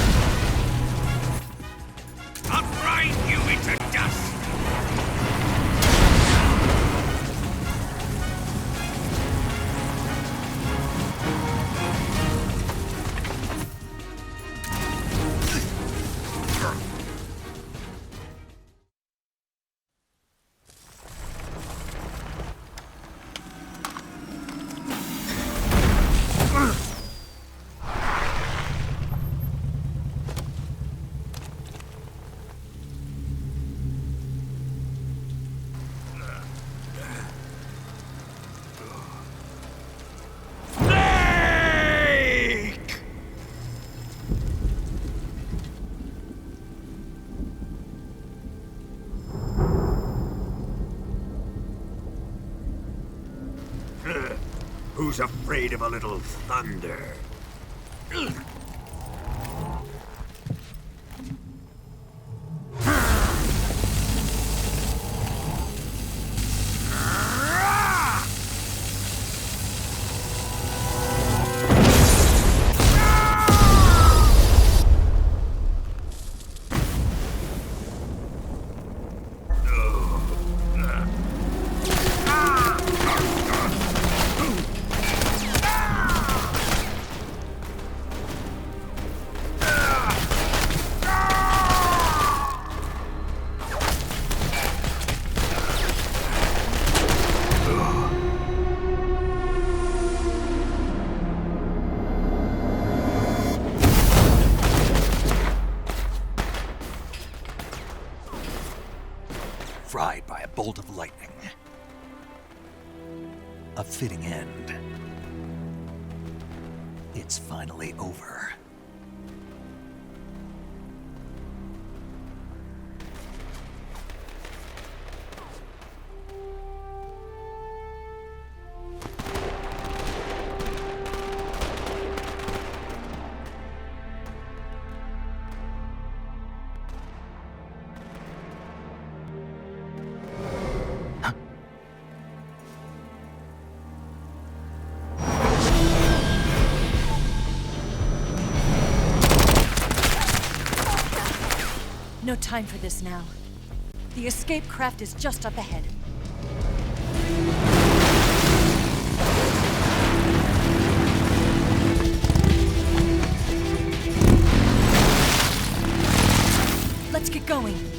I'll grind you into dust! Who's afraid of a little thunder? Fried by a bolt of lightning. A fitting end. It's finally over. No time for this now. The escape craft is just up ahead. Get going.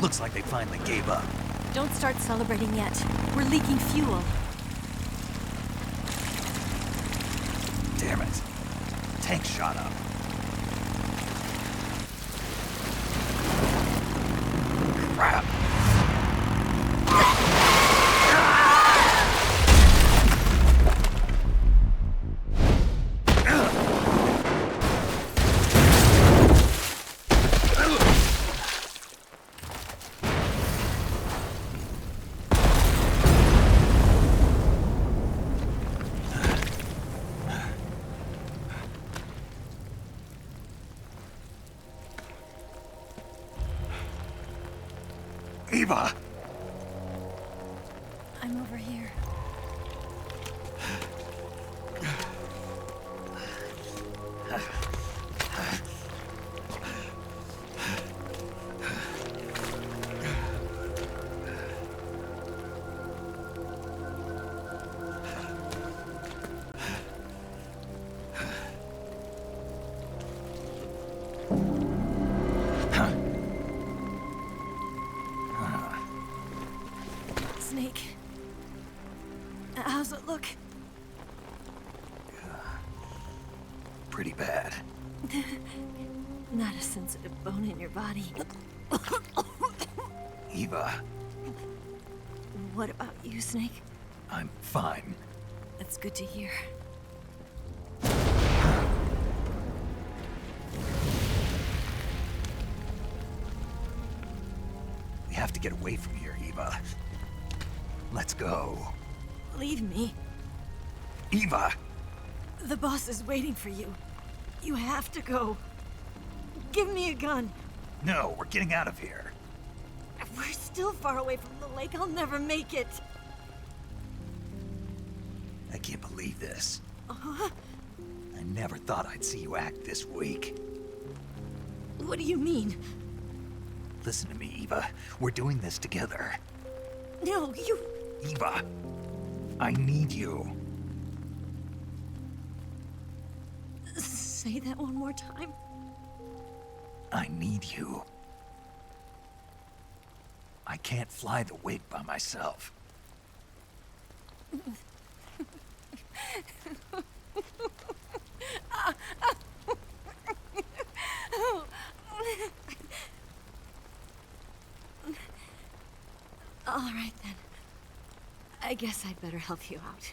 Looks like they finally gave up. Don't start celebrating yet. We're leaking fuel. Damn it. Tank shot up. Crap. Eva! I'm over here. Snake. How's it look? Pretty bad. Not a sensitive bone in your body. Eva, What about you, Snake? I'm fine. That's good to hear. We have to get away from here, Eva. Let's go. Leave me. Eva! The boss is waiting for you. You have to go. Give me a gun. No, we're getting out of here. We're still far away from the lake. I'll never make it. I can't believe this. Uh-huh. I never thought I'd see you act this weak. What do you mean? Listen to me, Eva. We're doing this together. No, you... Eva, I need you. Say that one more time. I need you. I can't fly the wig by myself. All right, then. I guess I'd better help you out.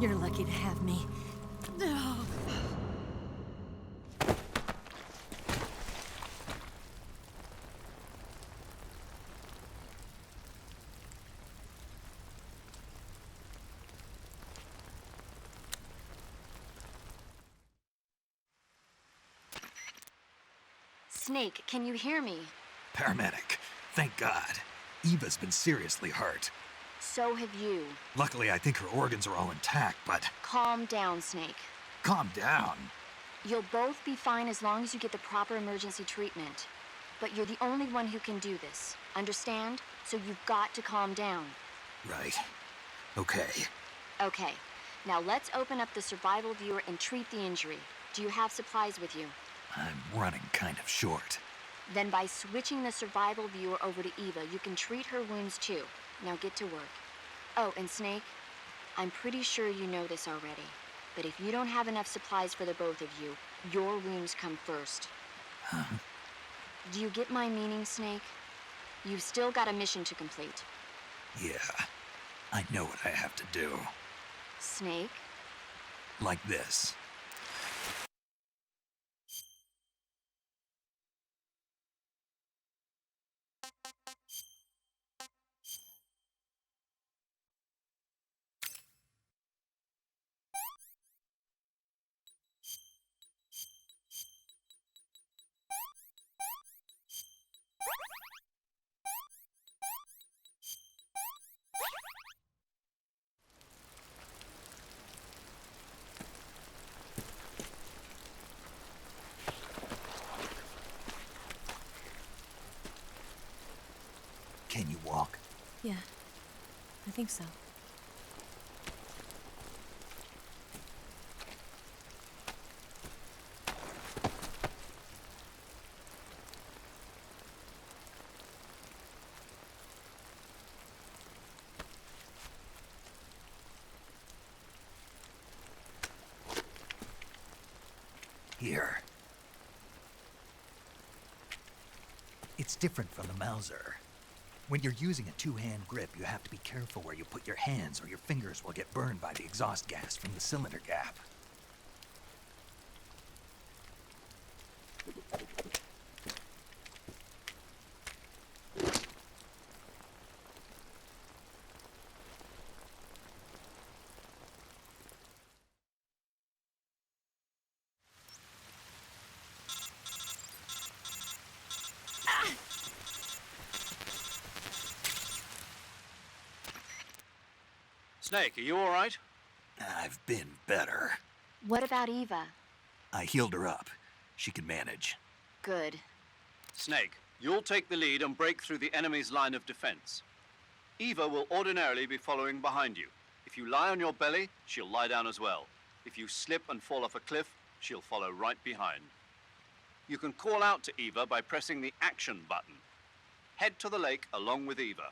You're lucky to have me. Snake, can you hear me? Paramedic, thank God. Eva's been seriously hurt. So have you. Luckily, I think her organs are all intact, but... Calm down, Snake. Calm down. You'll both be fine as long as you get the proper emergency treatment. But you're the only one who can do this. Understand? So you've got to calm down. Right. Okay. Okay. Now let's open up the survival viewer and treat the injury. Do you have supplies with you? I'm running kind of short. Then by switching the survival viewer over to Eva, you can treat her wounds too. Now get to work. Oh, and Snake, I'm pretty sure you know this already, but if you don't have enough supplies for the both of you, your wounds come first. Huh? Do you get my meaning, Snake? You've still got a mission to complete. Yeah. I know what I have to do. Snake? Like this. Can you walk? Yeah, I think so. Here. It's different from the Mauser. When you're using a two-hand grip, you have to be careful where you put your hands or your fingers will get burned by the exhaust gas from the cylinder gap. Snake, are you all right? I've been better. What about Eva? I healed her up. She can manage. Good. Snake, you'll take the lead and break through the enemy's line of defense. Eva will ordinarily be following behind you. If you lie on your belly, she'll lie down as well. If you slip and fall off a cliff, she'll follow right behind. You can call out to Eva by pressing the action button. Head to the lake along with Eva.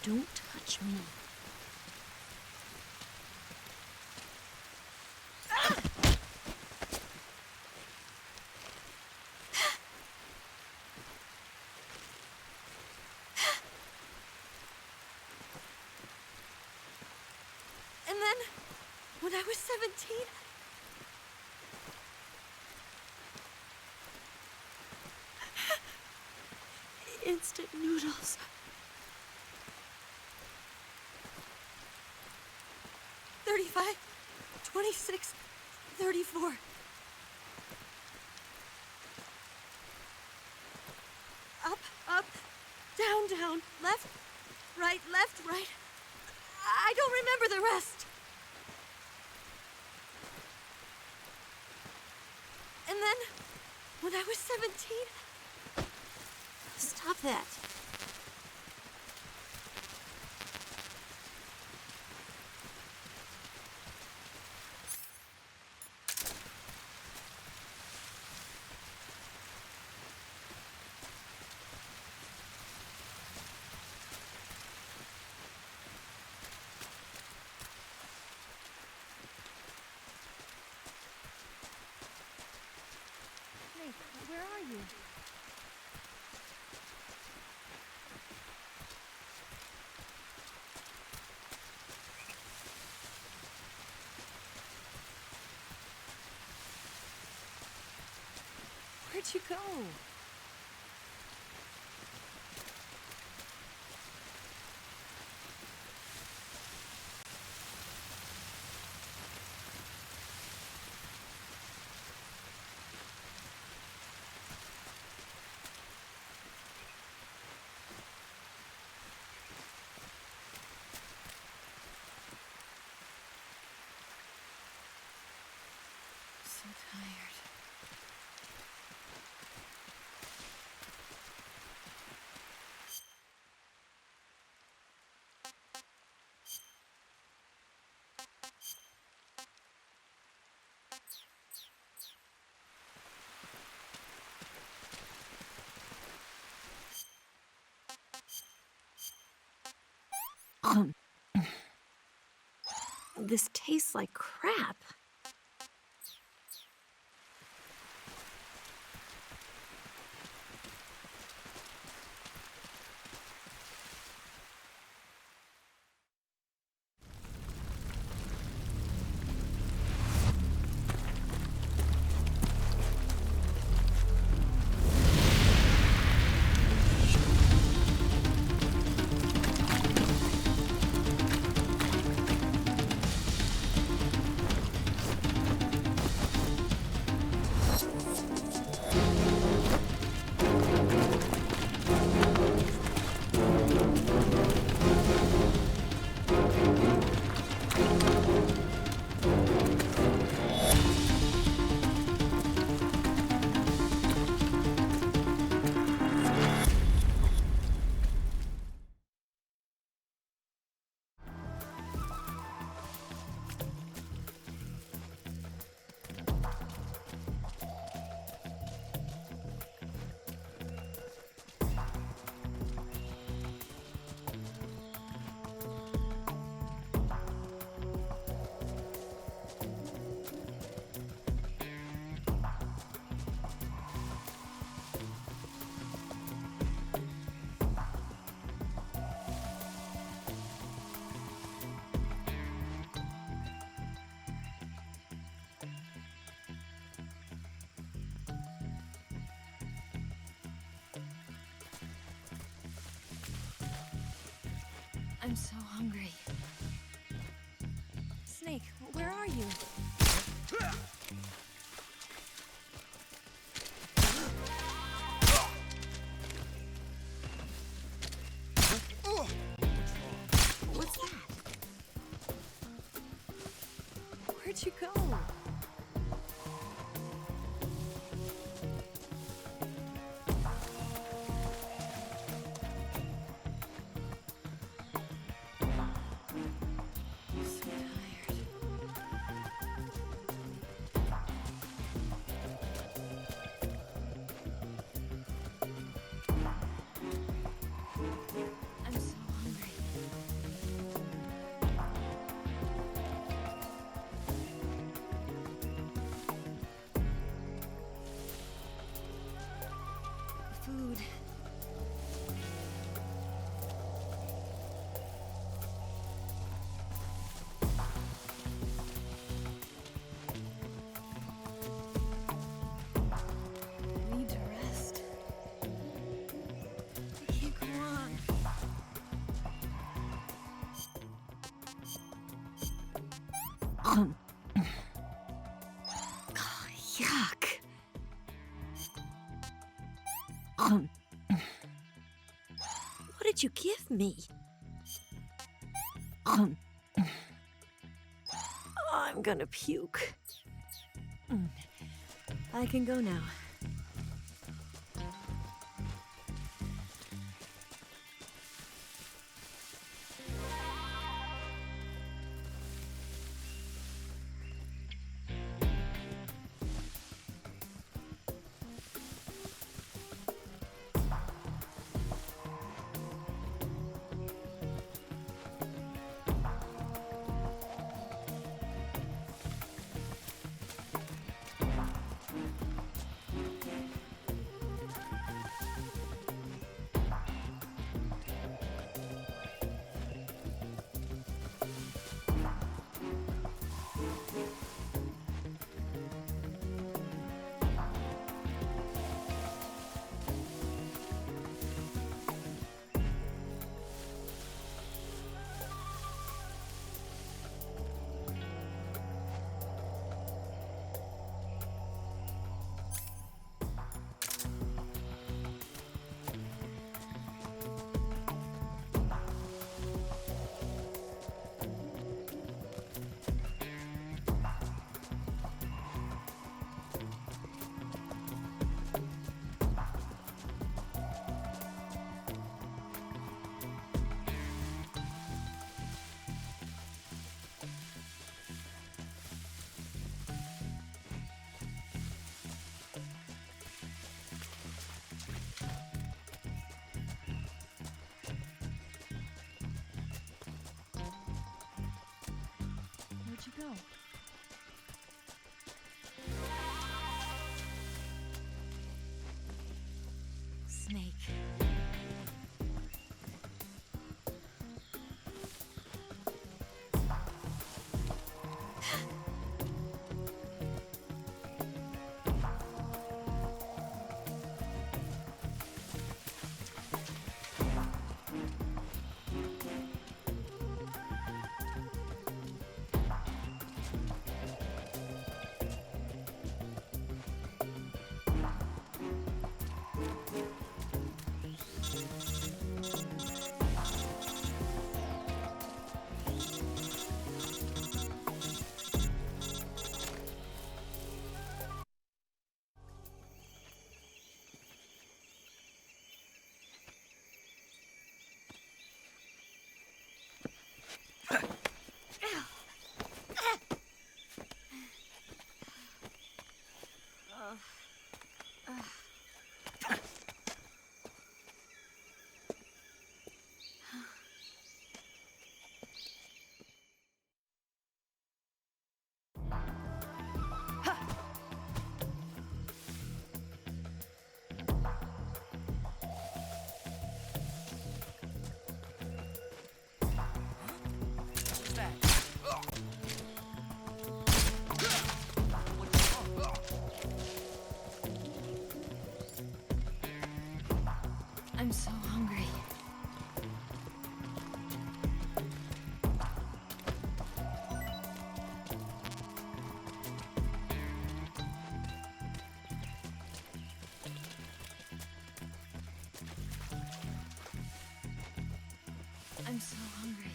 Don't touch me. And then, when I was 17, instant noodles. $35, $26, $34. Up, up, down, down, left, right, left, right. I don't remember the rest. And then, when I was 17... Stop that. Where are you? Where'd you go? tired. This tastes like crap. I'm so hungry. Snake, where are you? What's that? Where'd you go? Food. I need to rest. I can't go on. Yuck. What did you give me? I'm gonna puke. I can go now. No. Snake. I'm so hungry. I'm so hungry.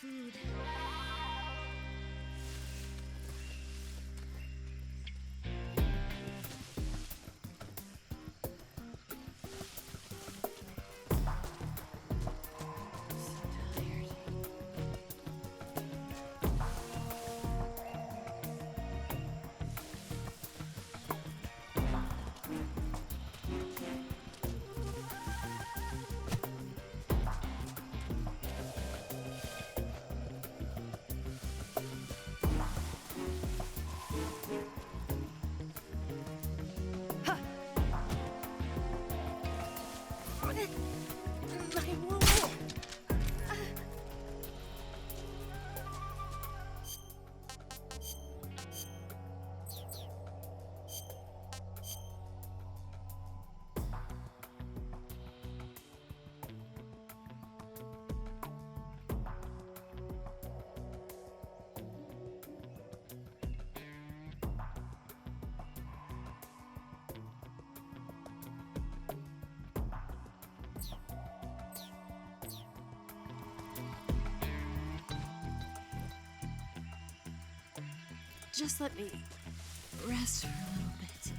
Food. Just let me rest for a little bit.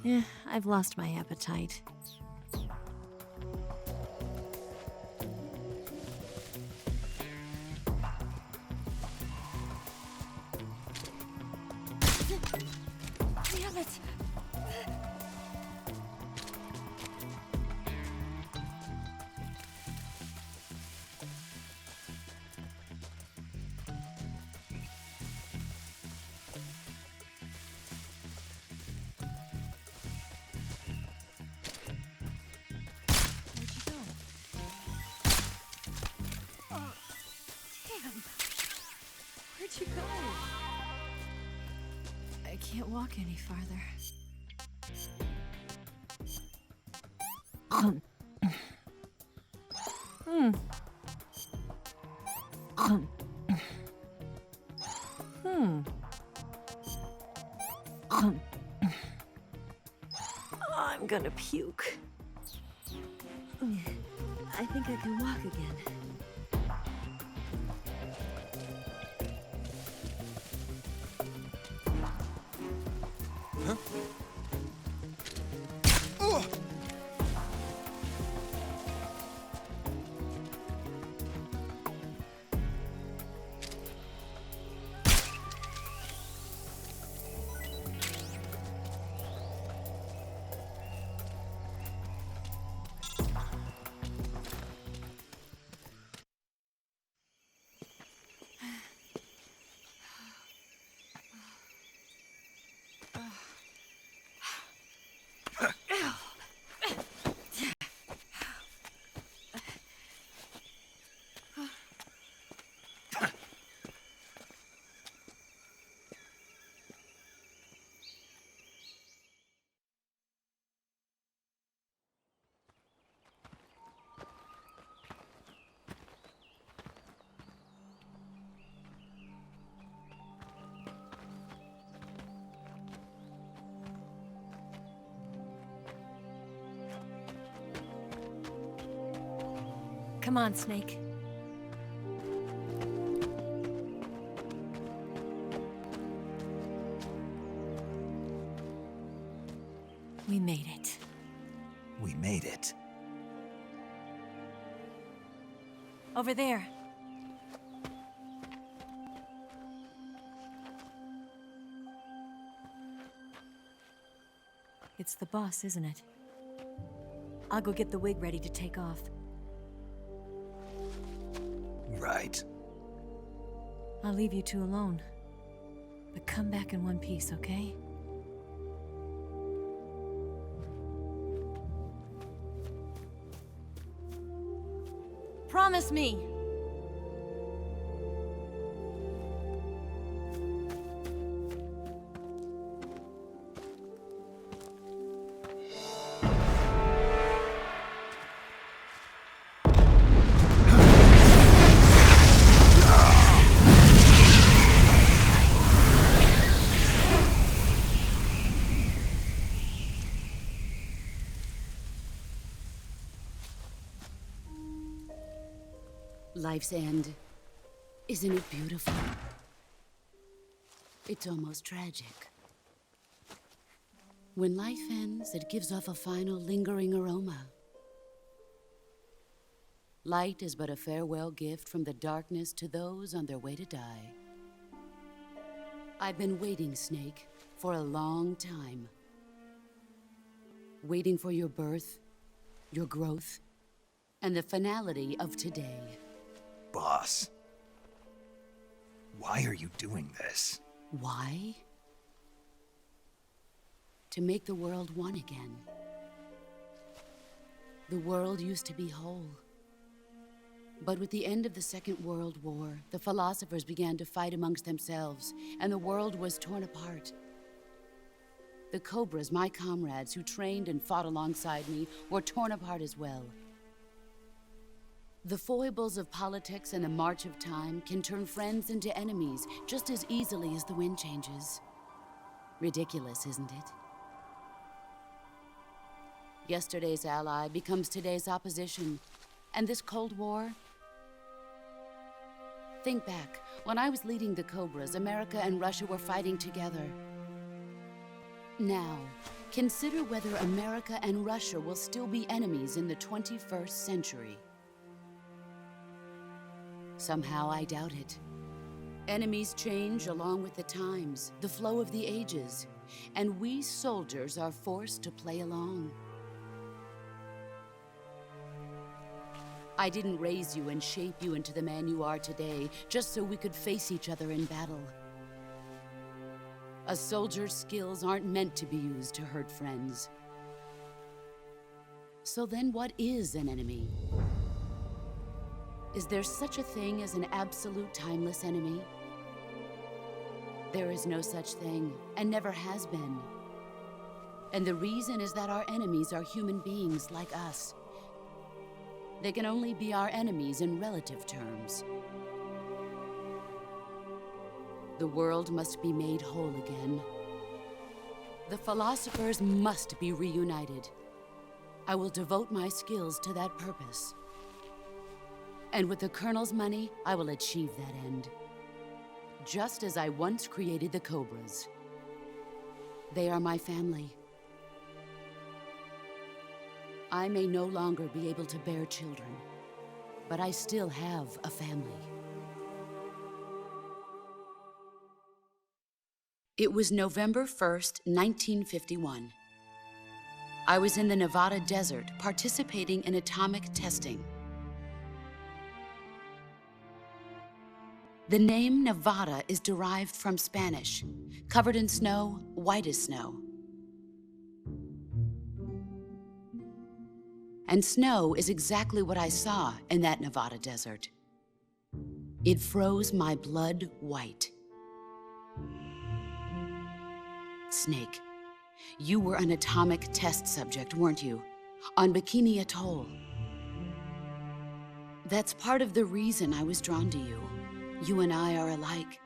Yeah, I've lost my appetite. Damn it! you go? I can't walk any farther. I'm gonna puke. I think I can walk again. Huh? Come on, Snake. We made it. We made it. Over there. It's the boss, isn't it? I'll go get the wig ready to take off. Right. I'll leave you two alone. But come back in one piece, okay? Promise me! Life's end. Isn't it beautiful? It's almost tragic. When life ends, it gives off a final lingering aroma. Light is but a farewell gift from the darkness to those on their way to die. I've been waiting, Snake, for a long time. Waiting for your birth, your growth, and the finality of today. Boss. Why are you doing this? Why? To make the world one again. The world used to be whole. But with the end of the Second World War, the philosophers began to fight amongst themselves, and the world was torn apart. The Cobras, my comrades who trained and fought alongside me, were torn apart as well. The foibles of politics and the march of time can turn friends into enemies just as easily as the wind changes. Ridiculous, isn't it? Yesterday's ally becomes today's opposition. And this Cold War? Think back. When I was leading the Cobras, America and Russia were fighting together. Now, consider whether America and Russia will still be enemies in the 21st century. Somehow I doubt it. Enemies change along with the times, the flow of the ages, and we soldiers are forced to play along. I didn't raise you and shape you into the man you are today just so we could face each other in battle. A soldier's skills aren't meant to be used to hurt friends. So then what is an enemy? Is there such a thing as an absolute timeless enemy? There is no such thing, and never has been. And the reason is that our enemies are human beings like us. They can only be our enemies in relative terms. The world must be made whole again. The philosophers must be reunited. I will devote my skills to that purpose. And with the Colonel's money, I will achieve that end. Just as I once created the Cobras. They are my family. I may no longer be able to bear children, but I still have a family. It was November 1st, 1951. I was in the Nevada desert participating in atomic testing. The name Nevada is derived from Spanish, covered in snow, white as snow. And snow is exactly what I saw in that Nevada desert. It froze my blood white. Snake, you were an atomic test subject, weren't you? On Bikini Atoll. That's part of the reason I was drawn to you. You and I are alike.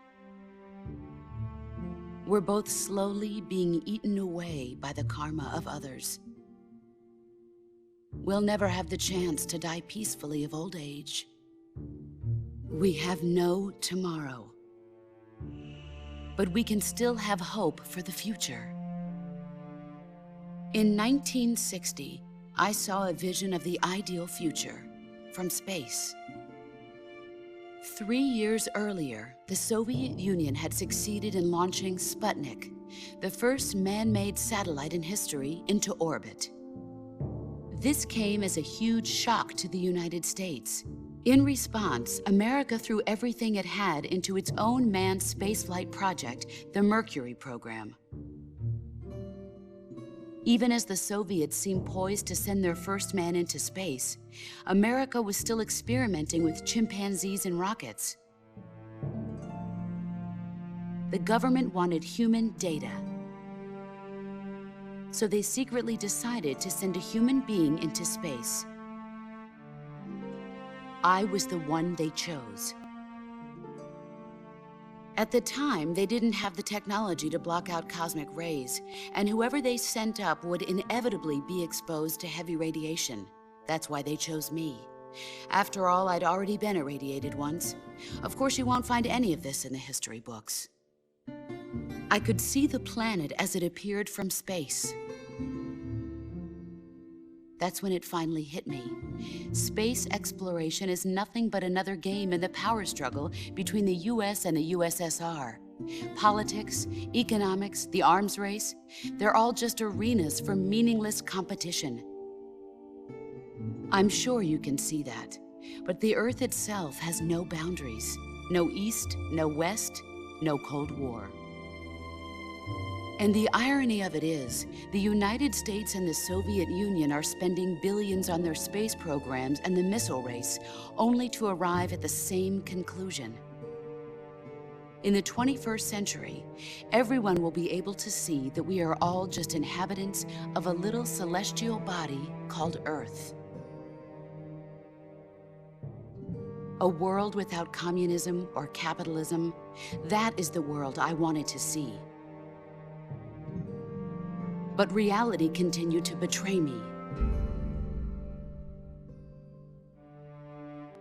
We're both slowly being eaten away by the karma of others. We'll never have the chance to die peacefully of old age. We have no tomorrow. But we can still have hope for the future. In 1960, I saw a vision of the ideal future from space. 3 years earlier, the Soviet Union had succeeded in launching Sputnik, the first man-made satellite in history, into orbit. This came as a huge shock to the United States. In response, America threw everything it had into its own manned spaceflight project, the Mercury program. Even as the Soviets seemed poised to send their first man into space, America was still experimenting with chimpanzees and rockets. The government wanted human data. So they secretly decided to send a human being into space. I was the one they chose. At the time, they didn't have the technology to block out cosmic rays, and whoever they sent up would inevitably be exposed to heavy radiation. That's why they chose me. After all, I'd already been irradiated once. Of course, you won't find any of this in the history books. I could see the planet as it appeared from space. That's when it finally hit me. Space exploration is nothing but another game in the power struggle between the US and the USSR. Politics, economics, the arms race, they're all just arenas for meaningless competition. I'm sure you can see that, but the Earth itself has no boundaries. No East, no West, no Cold War. And the irony of it is, the United States and the Soviet Union are spending billions on their space programs and the missile race, only to arrive at the same conclusion. In the 21st century, everyone will be able to see that we are all just inhabitants of a little celestial body called Earth. A world without communism or capitalism, that is the world I wanted to see. But reality continued to betray me.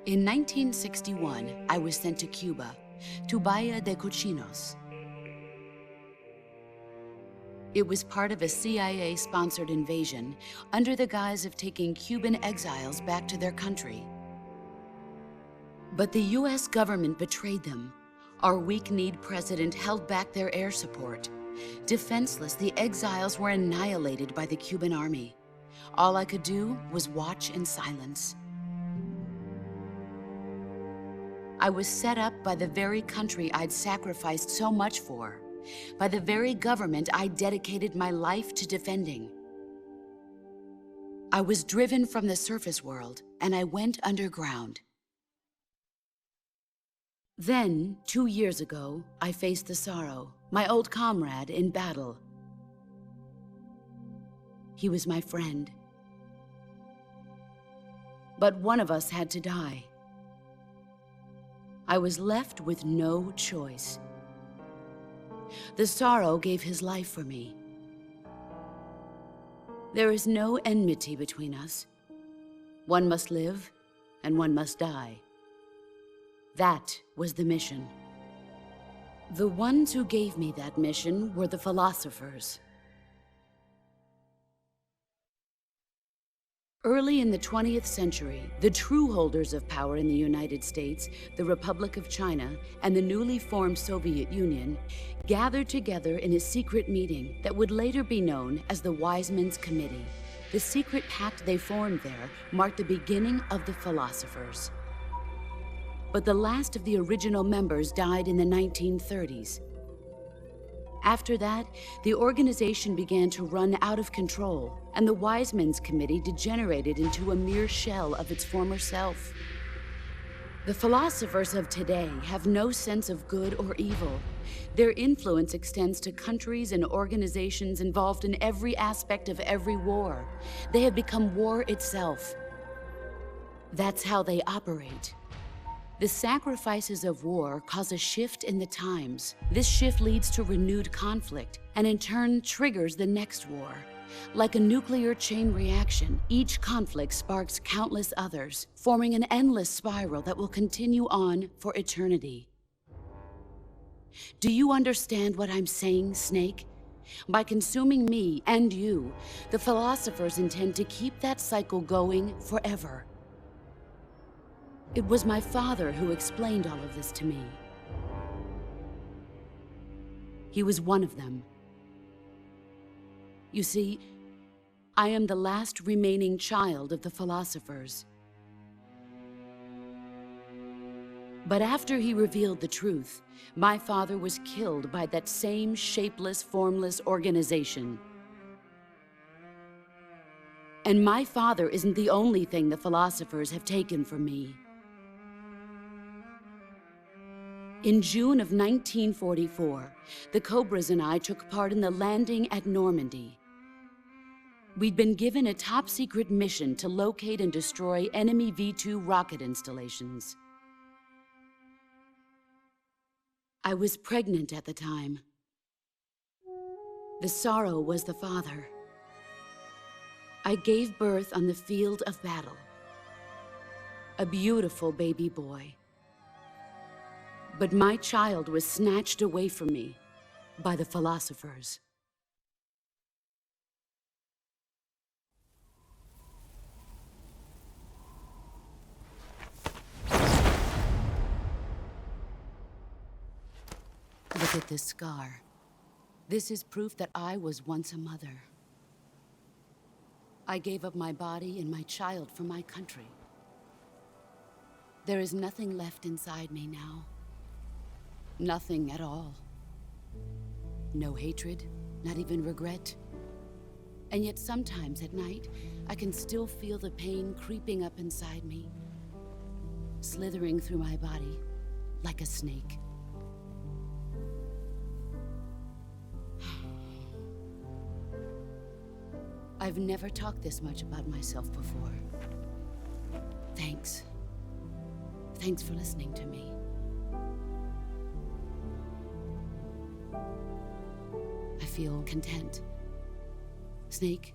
In 1961, I was sent to Cuba, to Bahia de Cochinos. It was part of a CIA-sponsored invasion under the guise of taking Cuban exiles back to their country. But the US government betrayed them. Our weak-kneed president held back their air support. Defenseless, the exiles were annihilated by the Cuban army. All I could do was watch in silence. I was set up by the very country I'd sacrificed so much for, by the very government I dedicated my life to defending. I was driven from the surface world, and I went underground. Then, 2 years ago, I faced the Sorrow, my old comrade in battle. He was my friend. But one of us had to die. I was left with no choice. The Sorrow gave his life for me. There is no enmity between us. One must live, and one must die. That was the mission. The ones who gave me that mission were the philosophers. Early in the 20th century, the true holders of power in the United States, the Republic of China, and the newly formed Soviet Union gathered together in a secret meeting that would later be known as the Wise Men's Committee. The secret pact they formed there marked the beginning of the philosophers. But the last of the original members died in the 1930s. After that, the organization began to run out of control, and the Wise Men's Committee degenerated into a mere shell of its former self. The philosophers of today have no sense of good or evil. Their influence extends to countries and organizations involved in every aspect of every war. They have become war itself. That's how they operate. The sacrifices of war cause a shift in the times. This shift leads to renewed conflict, and in turn triggers the next war. Like a nuclear chain reaction, each conflict sparks countless others, forming an endless spiral that will continue on for eternity. Do you understand what I'm saying, Snake? By consuming me and you, the philosophers intend to keep that cycle going forever. It was my father who explained all of this to me. He was one of them. You see, I am the last remaining child of the philosophers. But after he revealed the truth, my father was killed by that same shapeless, formless organization. And my father isn't the only thing the philosophers have taken from me. In June of 1944, the Cobras and I took part in the landing at Normandy. We'd been given a top-secret mission to locate and destroy enemy V-2 rocket installations. I was pregnant at the time. The Sorrow was the father. I gave birth on the field of battle. A beautiful baby boy. But my child was snatched away from me by the philosophers. Look at this scar. This is proof that I was once a mother. I gave up my body and my child for my country. There is nothing left inside me now. Nothing at all. No hatred, not even regret. And yet sometimes at night, I can still feel the pain creeping up inside me, slithering through my body like a snake. I've never talked this much about myself before. Thanks. Thanks for listening to me. I feel content. Snake,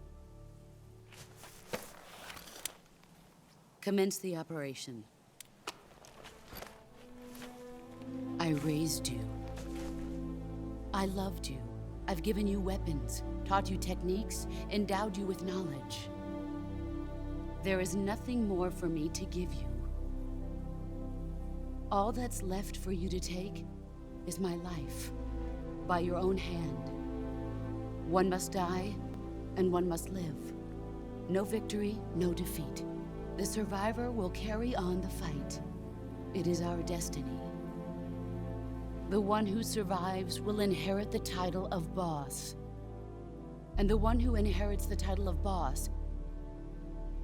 commence the operation. I raised you. I loved you. I've given you weapons, taught you techniques, endowed you with knowledge. There is nothing more for me to give you. All that's left for you to take is my life, by your own hand. One must die, and one must live. No victory, no defeat. The survivor will carry on the fight. It is our destiny. The one who survives will inherit the title of boss. And the one who inherits the title of boss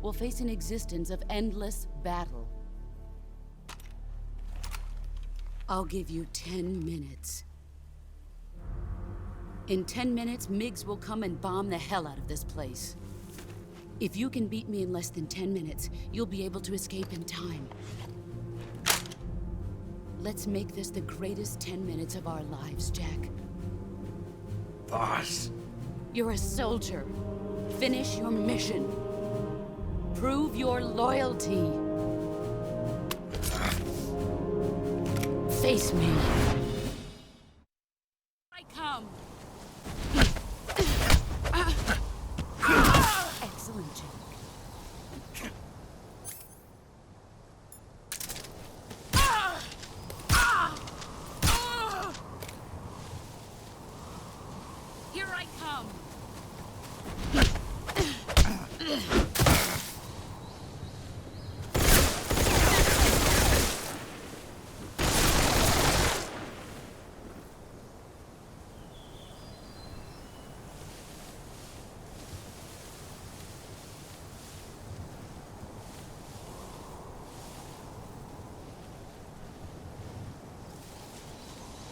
will face an existence of endless battle. I'll give you 10 minutes. In 10 minutes, MiGs will come and bomb the hell out of this place. If you can beat me in less than 10 minutes, you'll be able to escape in time. Let's make this the greatest 10 minutes of our lives, Jack. Boss. You're a soldier. Finish your mission. Prove your loyalty. Face me. I come. Excellent, Jack. Here I come.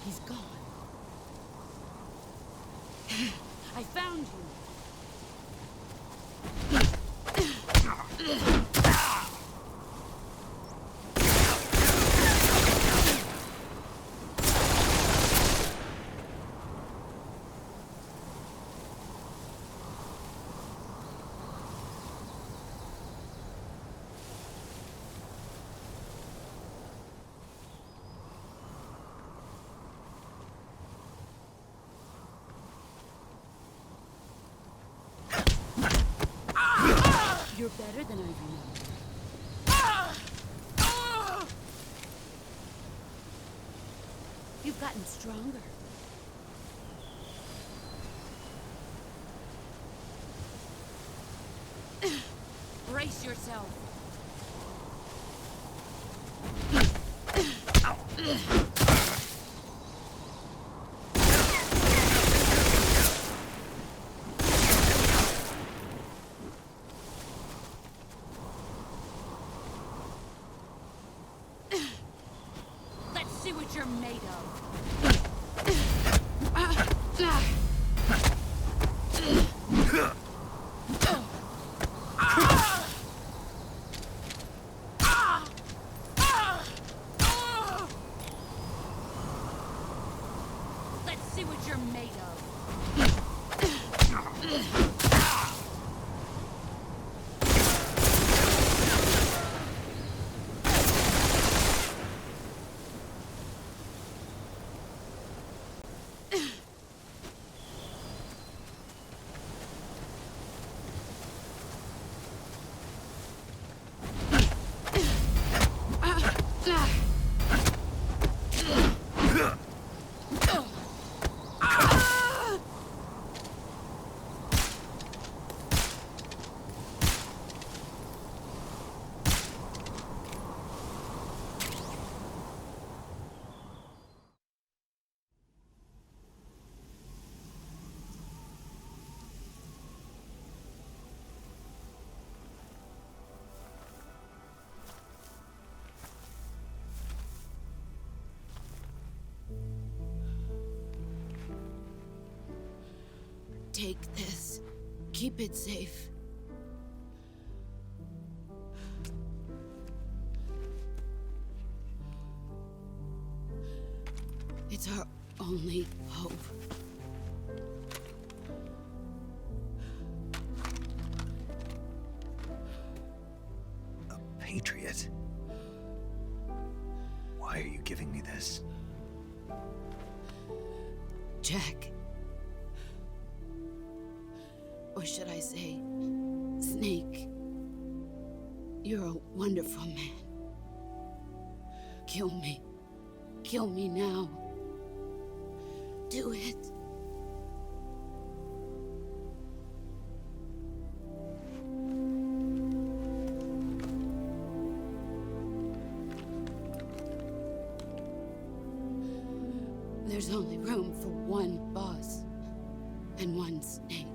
He's gone. I found you. You're better than I remember. You've gotten stronger. Brace yourself. Let's see what you're made of. Let's see what you're made of. Take this. Keep it safe. It's our only hope. A patriot? Why are you giving me this? Jack. Or should I say, Snake? You're a wonderful man. Kill me. Kill me now. Do it. There's only room for one boss and one Snake.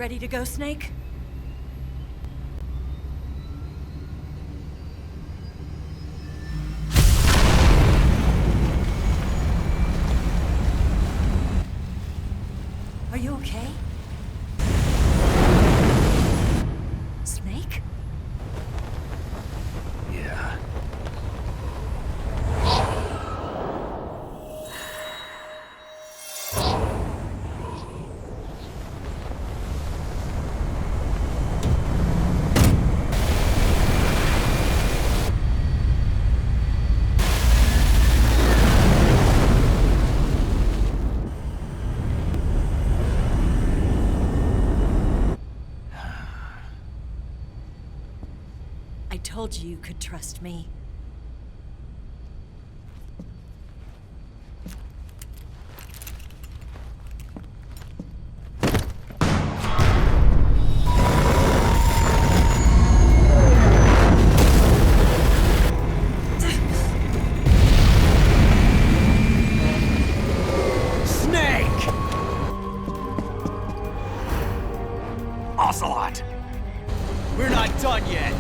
Ready to go, Snake? Are you okay? Snake? Yeah. I told you you could trust me. Snake! Ocelot! We're not done yet!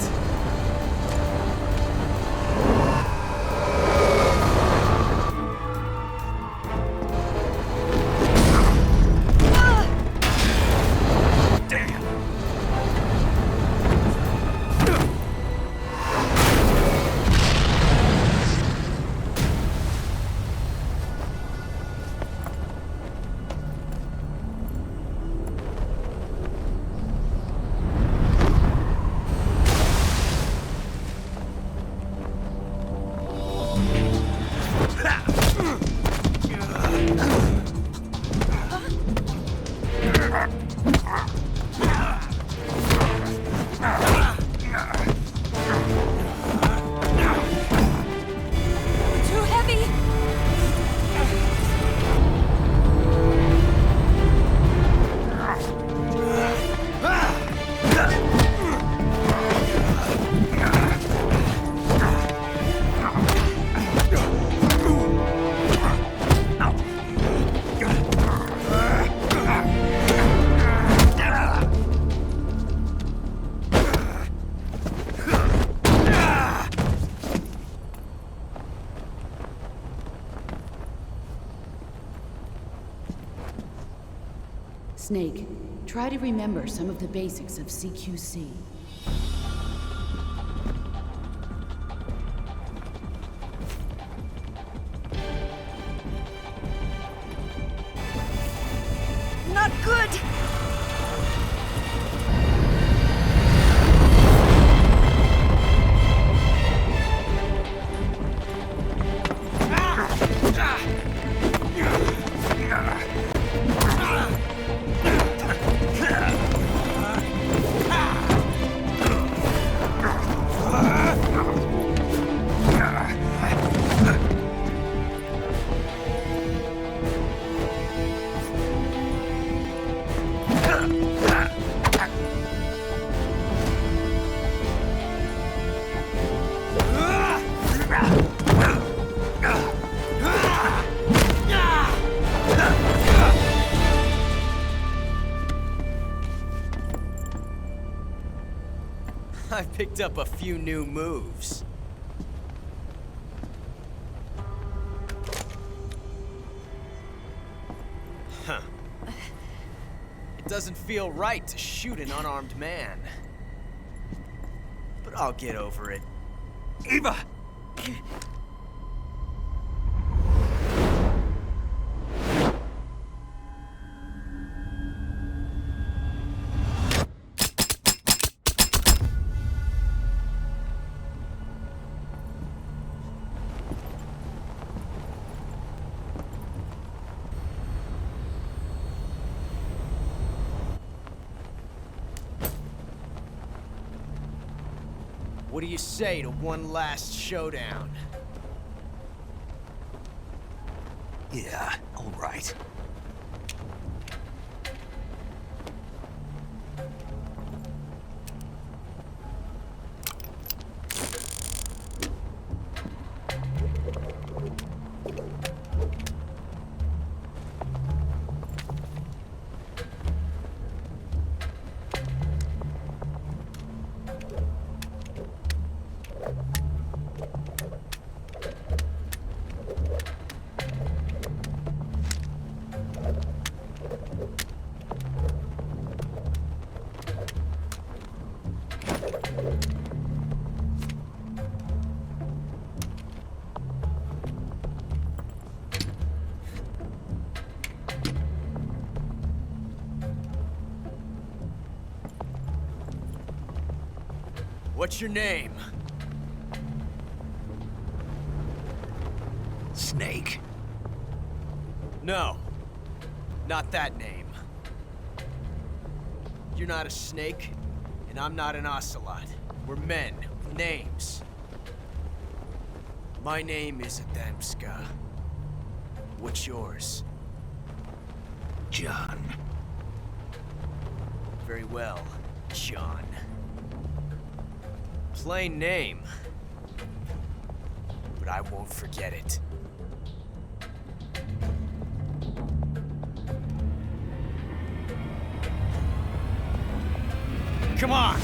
Too heavy! Snake, try to remember some of the basics of CQC. Not good! I picked up a few new moves. Huh. It doesn't feel right to shoot an unarmed man. But I'll get over it. Eva! What do you say to one last showdown? Yeah, all right. What's your name? Snake. No. Not that name. You're not a snake, and I'm not an Ocelot. We're men with names. My name is Adamska. What's yours? John. Very well, John. Plain name. But I won't forget it. Come on!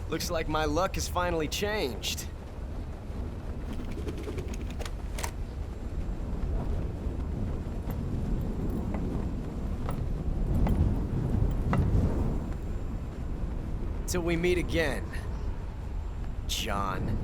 Looks like my luck has finally changed. Till we meet again, John.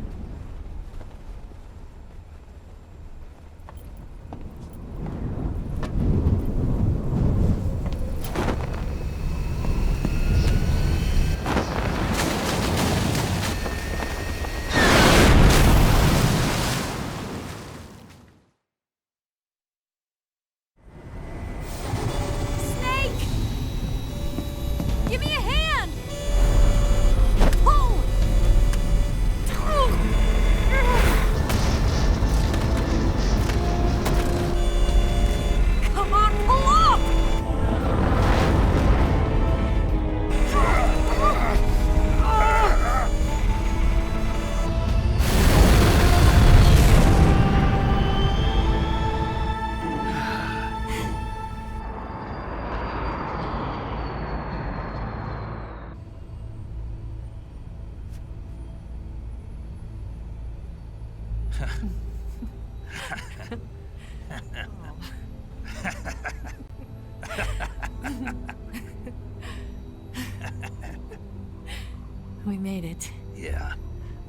We made it. Yeah,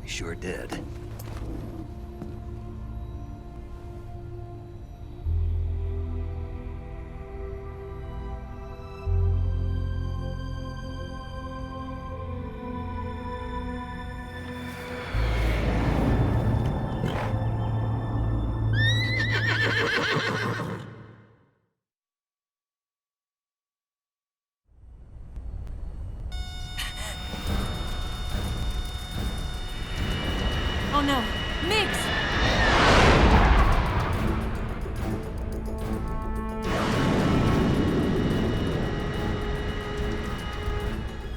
we sure did. Oh no, Mix!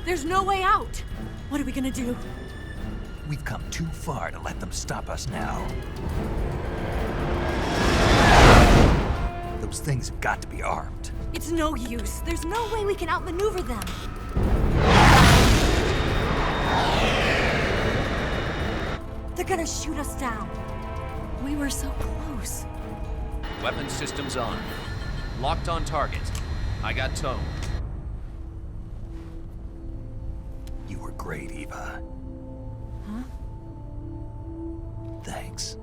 There's no way out! What are we gonna do? We've come too far to let them stop us now. Those things have got to be armed. It's no use. There's no way we can outmaneuver them. They're gonna shoot us down. We were so close. Weapon systems on. Locked on target. I got tone. You were great, Eva. Huh? Thanks.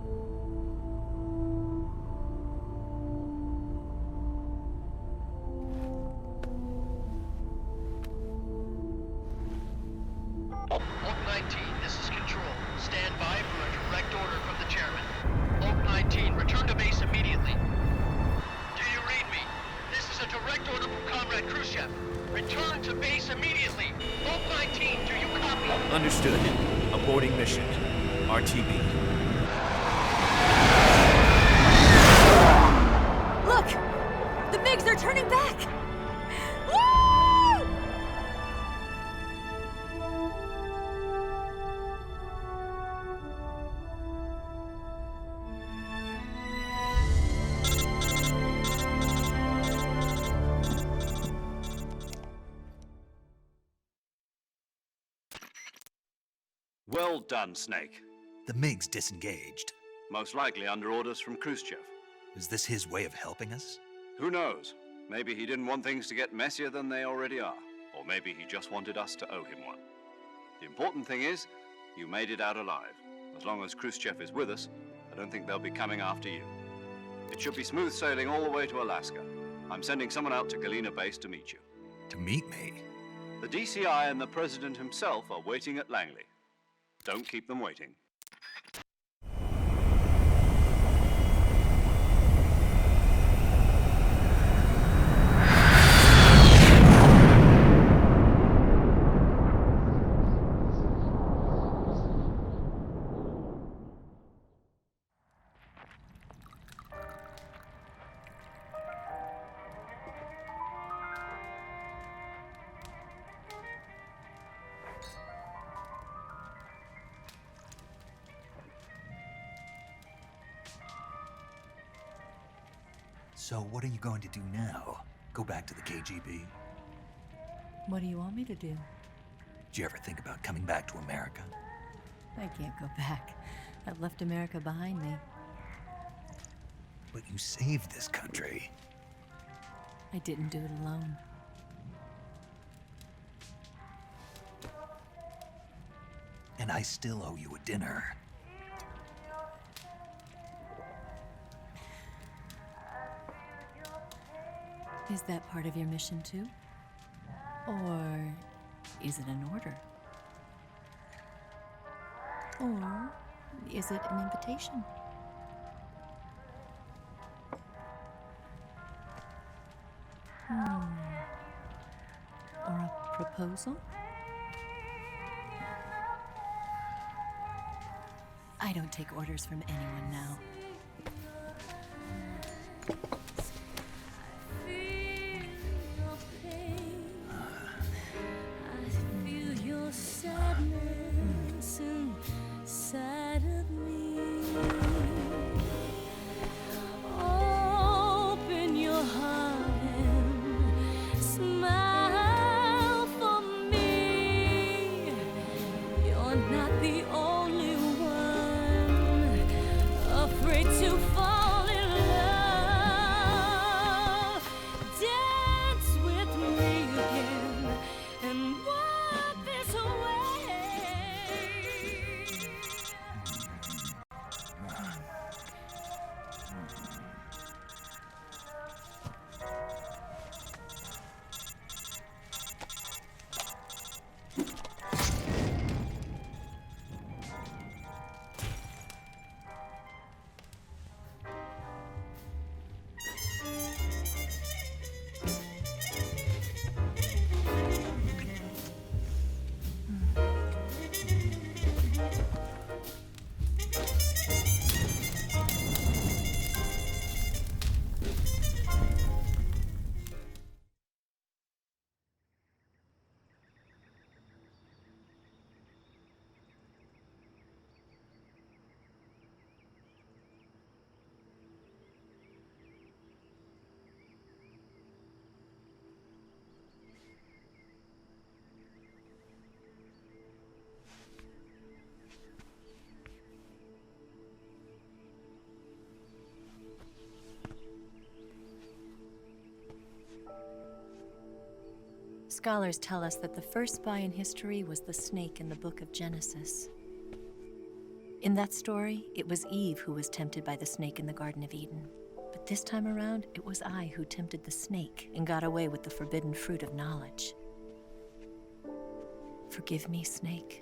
Oak 19, this is Control. Stand by for a direct order from the chairman. Oak 19, return to base immediately. Do you read me? This is a direct order from Comrade Khrushchev. Understood. Aborting mission. RTB. Look! The MiGs are turning back! Woo! Well done, Snake. The MiGs disengaged. Most likely under orders from Khrushchev. Is this his way of helping us? Who knows? Maybe he didn't want things to get messier than they already are. Or maybe he just wanted us to owe him one. The important thing is, you made it out alive. As long as Khrushchev is with us, I don't think they'll be coming after you. It should be smooth sailing all the way to Alaska. I'm sending someone out to Galena Base to meet you. To meet me? The DCI and the President himself are waiting at Langley. Don't keep them waiting. So what are you going to do now? Go back to the KGB? What do you want me to do? Did you ever think about coming back to America? I can't go back. I've left America behind me. But you saved this country. I didn't do it alone. And I still owe you a dinner. Is that part of your mission too? Or is it an order? Or is it an invitation? Or a proposal? I don't take orders from anyone now. Scholars tell us that the first spy in history was the snake in the book of Genesis. In that story, it was Eve who was tempted by the snake in the Garden of Eden. But this time around, it was I who tempted the snake and got away with the forbidden fruit of knowledge. Forgive me, Snake.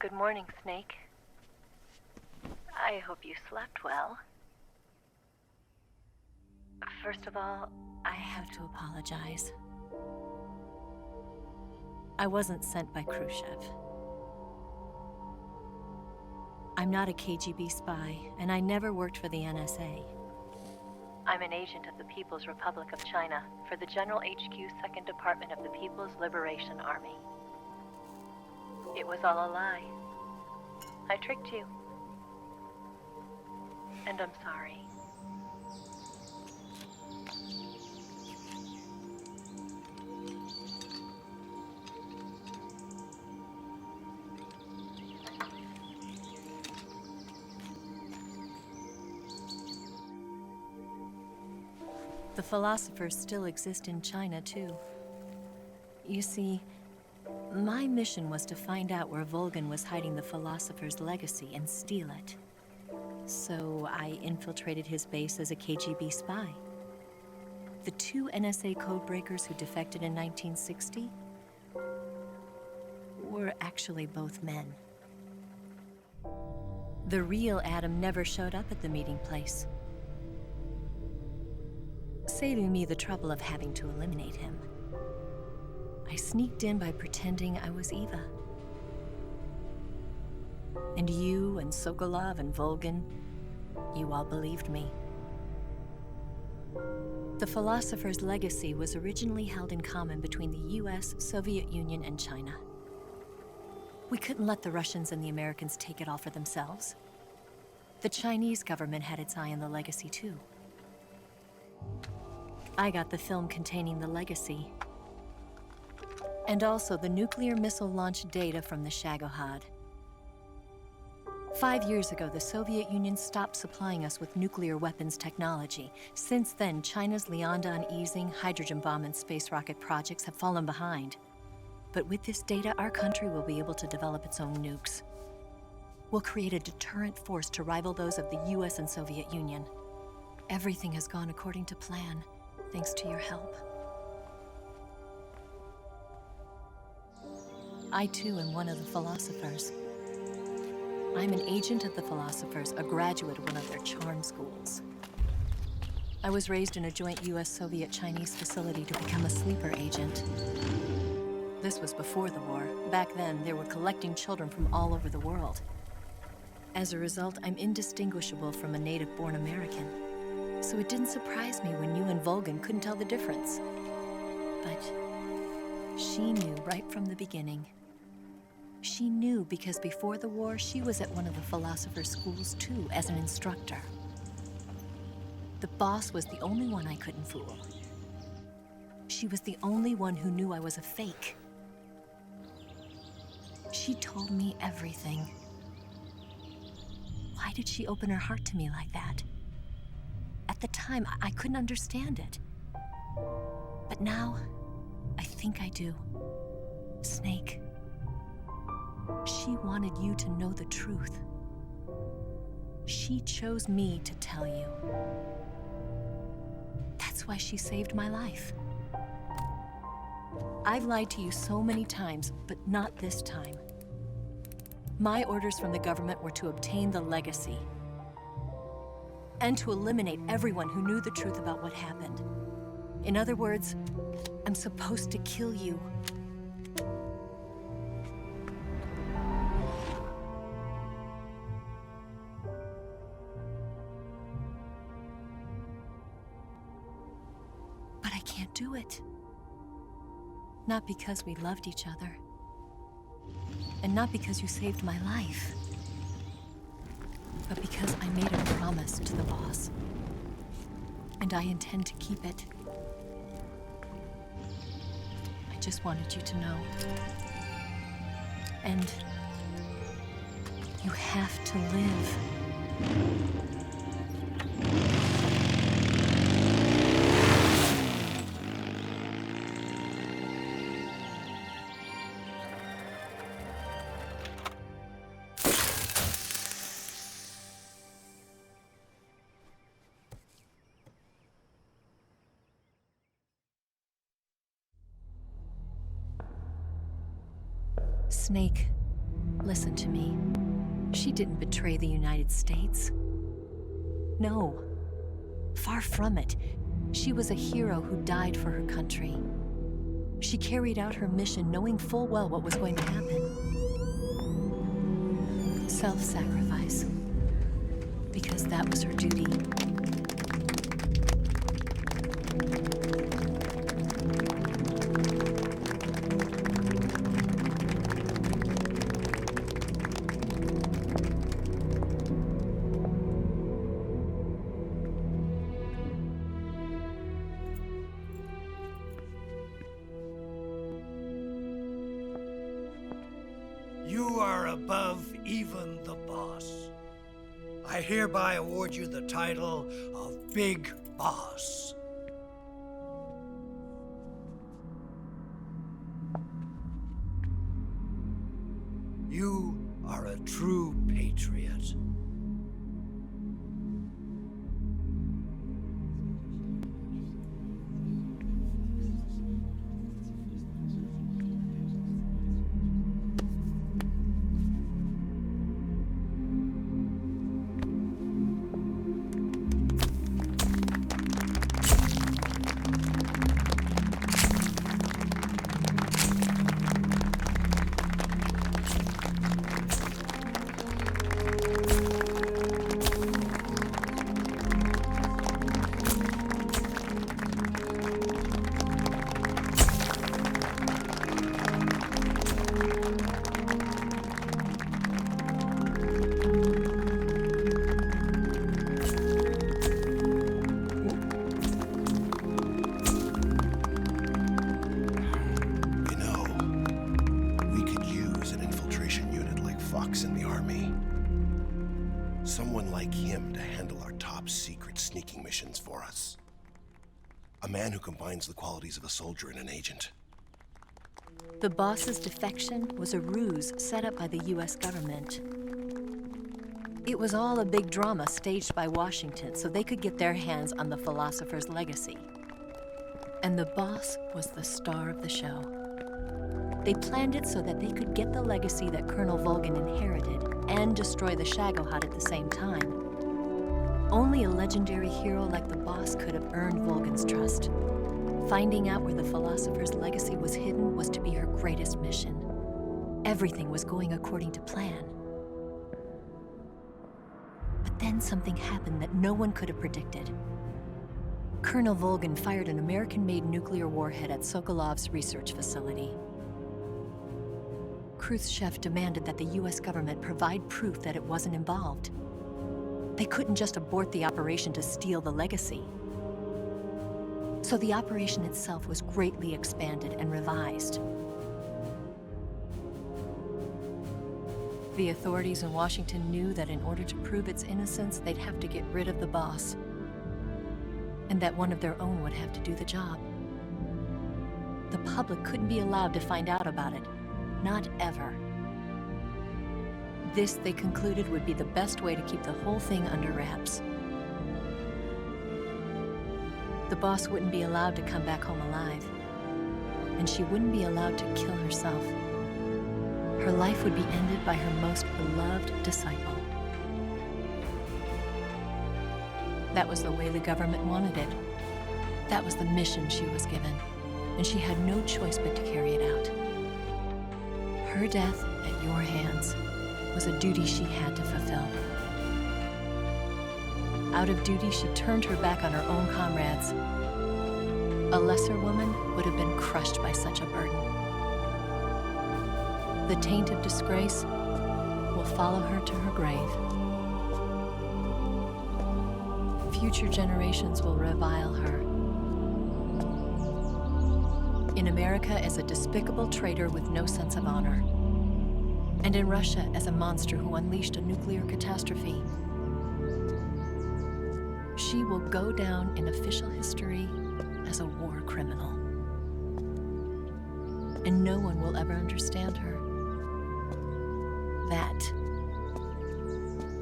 Good morning, Snake. I hope you slept well. First of all, I have to apologize. I wasn't sent by Khrushchev. I'm not a KGB spy, and I never worked for the NSA. I'm an agent of the People's Republic of China for the General HQ 2nd Department of the People's Liberation Army. It was all a lie. I tricked you. And I'm sorry. The philosophers still exist in China, too. You see, my mission was to find out where Volgin was hiding the philosopher's legacy and steal it. So I infiltrated his base as a KGB spy. The 2 NSA codebreakers who defected in 1960 were actually both men. The real Adam never showed up at the meeting place, saving me the trouble of having to eliminate him. I sneaked in by pretending I was Eva. And you and Sokolov and Volgin, you all believed me. The philosopher's legacy was originally held in common between the US, Soviet Union, and China. We couldn't let the Russians and the Americans take it all for themselves. The Chinese government had its eye on the legacy, too. I got the film containing the legacy, and also the nuclear missile launch data from the Shagohod. 5 years ago, the Soviet Union stopped supplying us with nuclear weapons technology. Since then, China's Liaodong easing, hydrogen bomb, and space rocket projects have fallen behind. But with this data, our country will be able to develop its own nukes. We'll create a deterrent force to rival those of the US and Soviet Union. Everything has gone according to plan, thanks to your help. I, too, am one of the philosophers. I'm an agent of the philosophers, a graduate of one of their charm schools. I was raised in a joint US-Soviet-Chinese facility to become a sleeper agent. This was before the war. Back then, they were collecting children from all over the world. As a result, I'm indistinguishable from a native-born American. So it didn't surprise me when you and Volgin couldn't tell the difference. But she knew right from the beginning. She knew because before the war, she was at one of the philosopher's schools too, as an instructor. The boss was the only one I couldn't fool. She was the only one who knew I was a fake. She told me everything. Why did she open her heart to me like that? At the time, I couldn't understand it. But now, I think I do. Snake. She wanted you to know the truth. She chose me to tell you. That's why she saved my life. I've lied to you so many times, but not this time. My orders from the government were to obtain the legacy and to eliminate everyone who knew the truth about what happened. In other words, I'm supposed to kill you. But I can't do it. Not because we loved each other. And not because you saved my life. But because I made a promise to the boss. And I intend to keep it. I just wanted you to know. And you have to live. Snake, Listen to me. She didn't betray the United States. No. Far from it. She was a hero who died for her country. She carried out her mission knowing full well what was going to happen. Self-sacrifice. Because that was her duty. You are above even the boss. I hereby award you the title of Big Boss. You are a true patriot. Someone like him to handle our top secret sneaking missions for us. A man who combines the qualities of a soldier and an agent. The boss's defection was a ruse set up by the US government. It was all a big drama staged by Washington so they could get their hands on the philosopher's legacy. And the boss was the star of the show. They planned it so that they could get the legacy that Colonel Volgin inherited and destroy the Shagohod at the same time. Only a legendary hero like the boss could have earned Volgin's trust. Finding out where the philosopher's legacy was hidden was to be her greatest mission. Everything was going according to plan. But then something happened that no one could have predicted. Colonel Volgin fired an American-made nuclear warhead at Sokolov's research facility. Khrushchev demanded that the US government provide proof that it wasn't involved. They couldn't just abort the operation to steal the legacy. So the operation itself was greatly expanded and revised. The authorities in Washington knew that in order to prove its innocence, they'd have to get rid of the boss, and that one of their own would have to do the job. The public couldn't be allowed to find out about it. Not ever. This, they concluded, would be the best way to keep the whole thing under wraps. The boss wouldn't be allowed to come back home alive, and she wouldn't be allowed to kill herself. Her life would be ended by her most beloved disciple. That was the way the government wanted it. That was the mission she was given, and she had no choice but to carry it out. Her death at your hands was a duty she had to fulfill. Out of duty, she turned her back on her own comrades. A lesser woman would have been crushed by such a burden. The taint of disgrace will follow her to her grave. Future generations will revile her. In America as a despicable traitor with no sense of honor. And in Russia as a monster who unleashed a nuclear catastrophe. She will go down in official history as a war criminal. And no one will ever understand her. That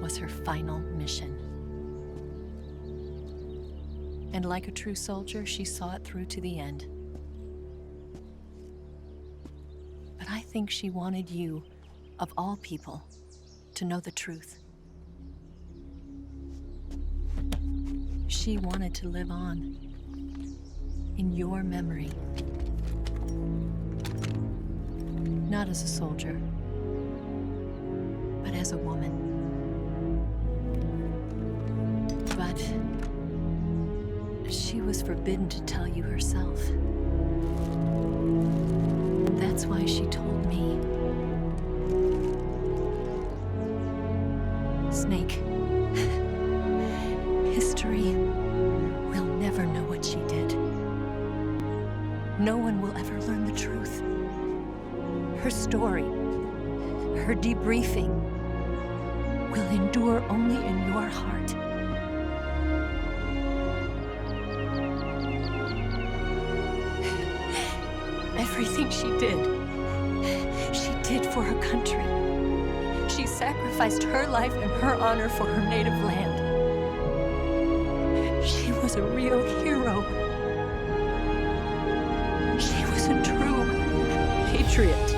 was her final mission. And like a true soldier, she saw it through to the end. But I think she wanted you, of all people, to know the truth. She wanted to live on, in your memory. Not as a soldier, but as a woman. But she was forbidden to tell you herself. That's why she told me. Snake, history will never know what she did. No one will ever learn the truth. Her story, her debriefing, will endure only in your heart. Everything she did for her country. She sacrificed her life and her honor for her native land. She was a real hero. She was a true patriot.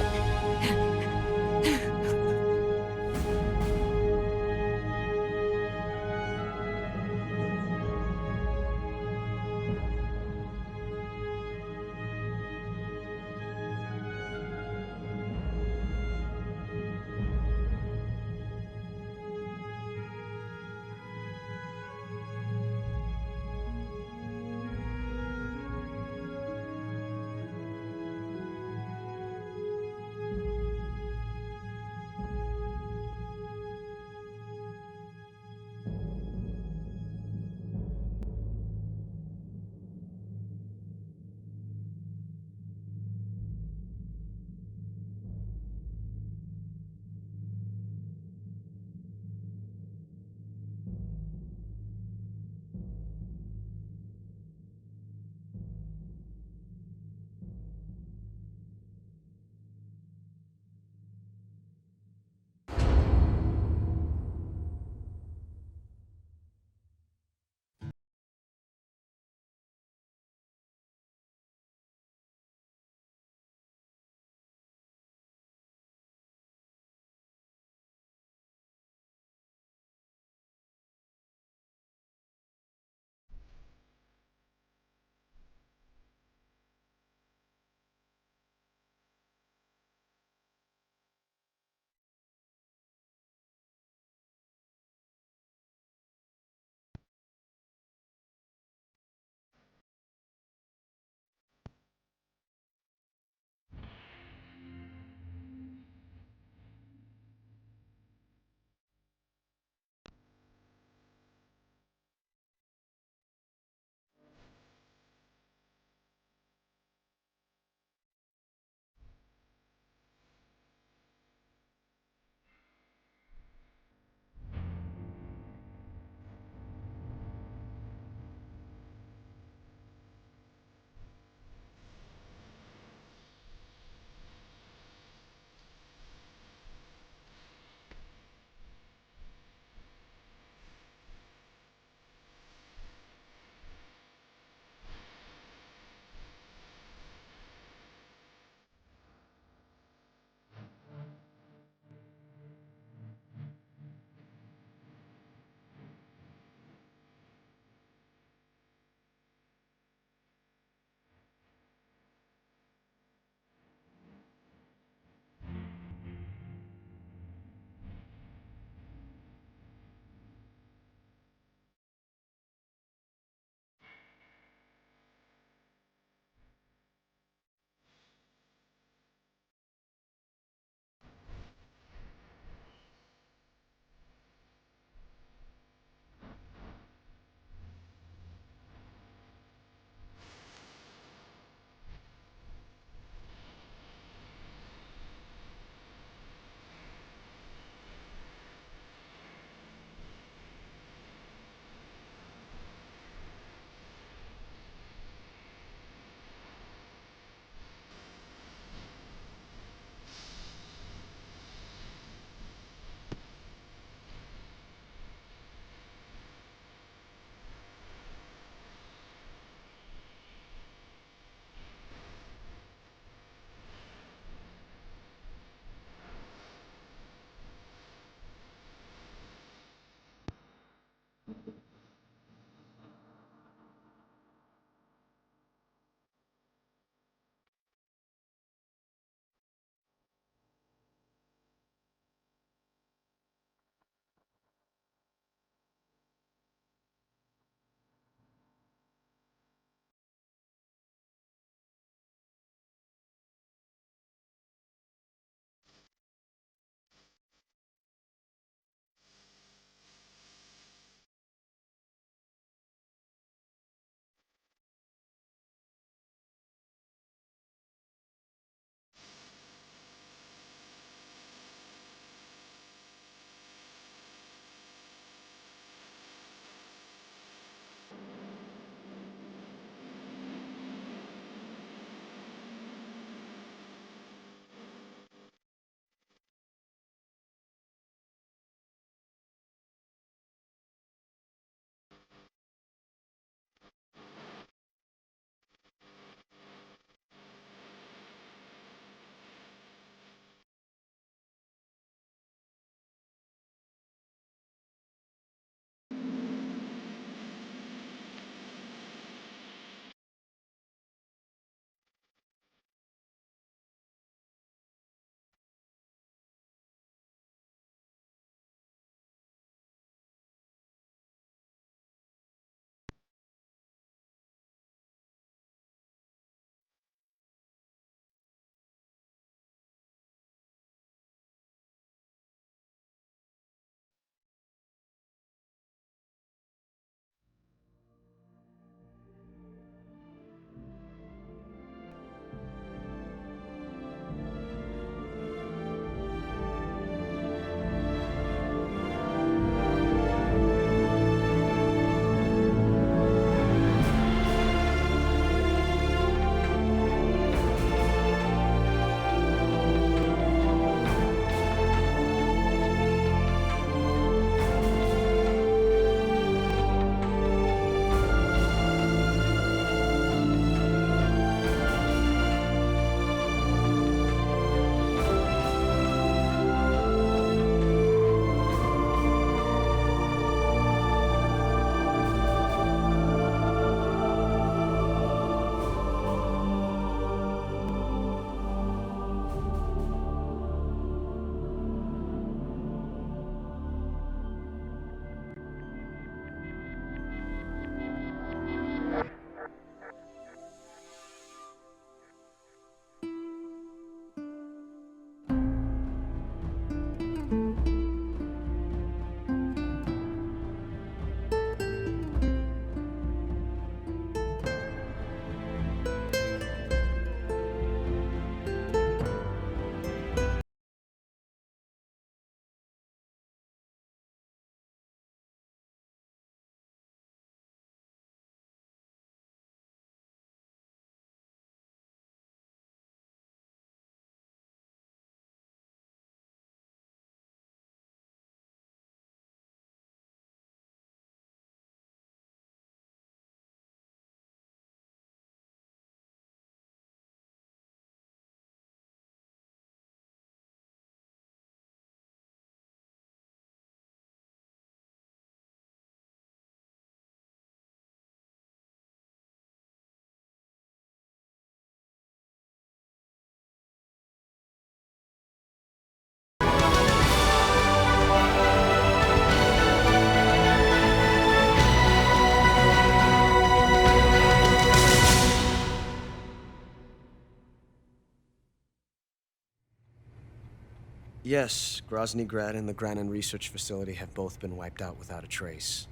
Yes, Grozny Grad and the Granin Research Facility have both been wiped out without a trace.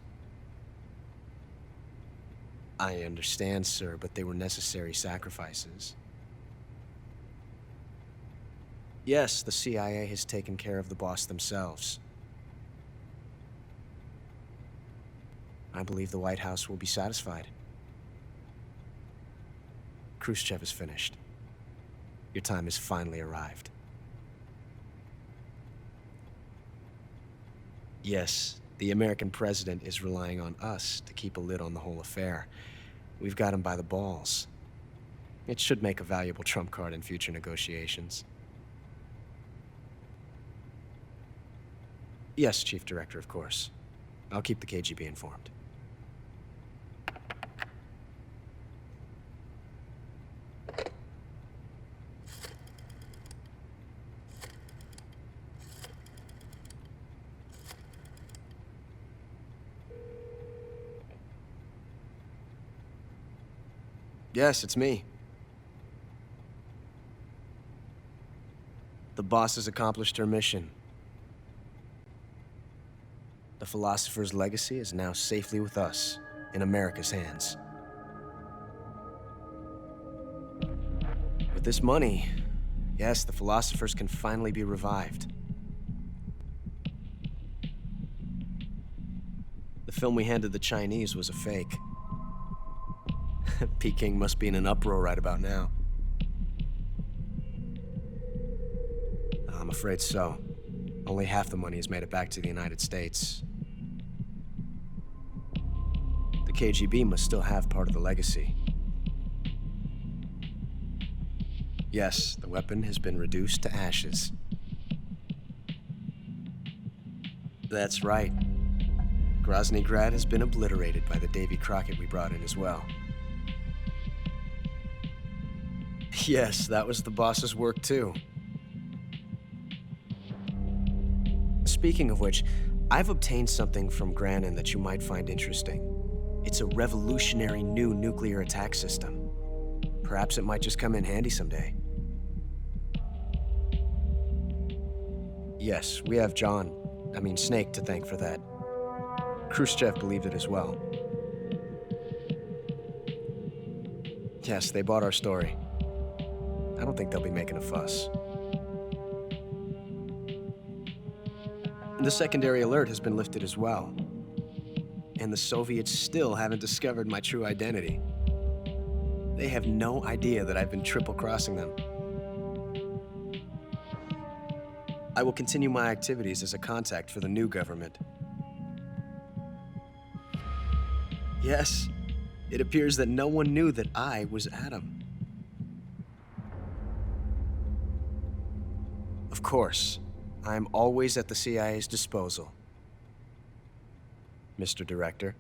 I understand, sir, but they were necessary sacrifices. Yes, the CIA has taken care of the boss themselves. I believe the White House will be satisfied. Khrushchev is finished. Your time has finally arrived. Yes, the American president is relying on us to keep a lid on the whole affair. We've got him by the balls. It should make a valuable trump card in future negotiations. Yes, Chief Director, of course. I'll keep the KGB informed. Yes, it's me. The boss has accomplished her mission. The philosopher's legacy is now safely with us, in America's hands. With this money, yes, the philosophers can finally be revived. The film we handed the Chinese was a fake. Peking must be in an uproar right about now. I'm afraid so. Only half the money has made it back to the United States. The KGB must still have part of the legacy. Yes, the weapon has been reduced to ashes. That's right. Grozny Grad has been obliterated by the Davy Crockett we brought in as well. Yes, that was the boss's work too. Speaking of which, I've obtained something from Granin that you might find interesting. It's a revolutionary new nuclear attack system. Perhaps it might just come in handy someday. Yes, we have Snake to thank for that. Khrushchev believed it as well. Yes, they bought our story. I don't think they'll be making a fuss. The secondary alert has been lifted as well. And the Soviets still haven't discovered my true identity. They have no idea that I've been triple-crossing them. I will continue my activities as a contact for the new government. Yes, it appears that no one knew that I was Adam. Of course, I am always at the CIA's disposal, Mr. Director.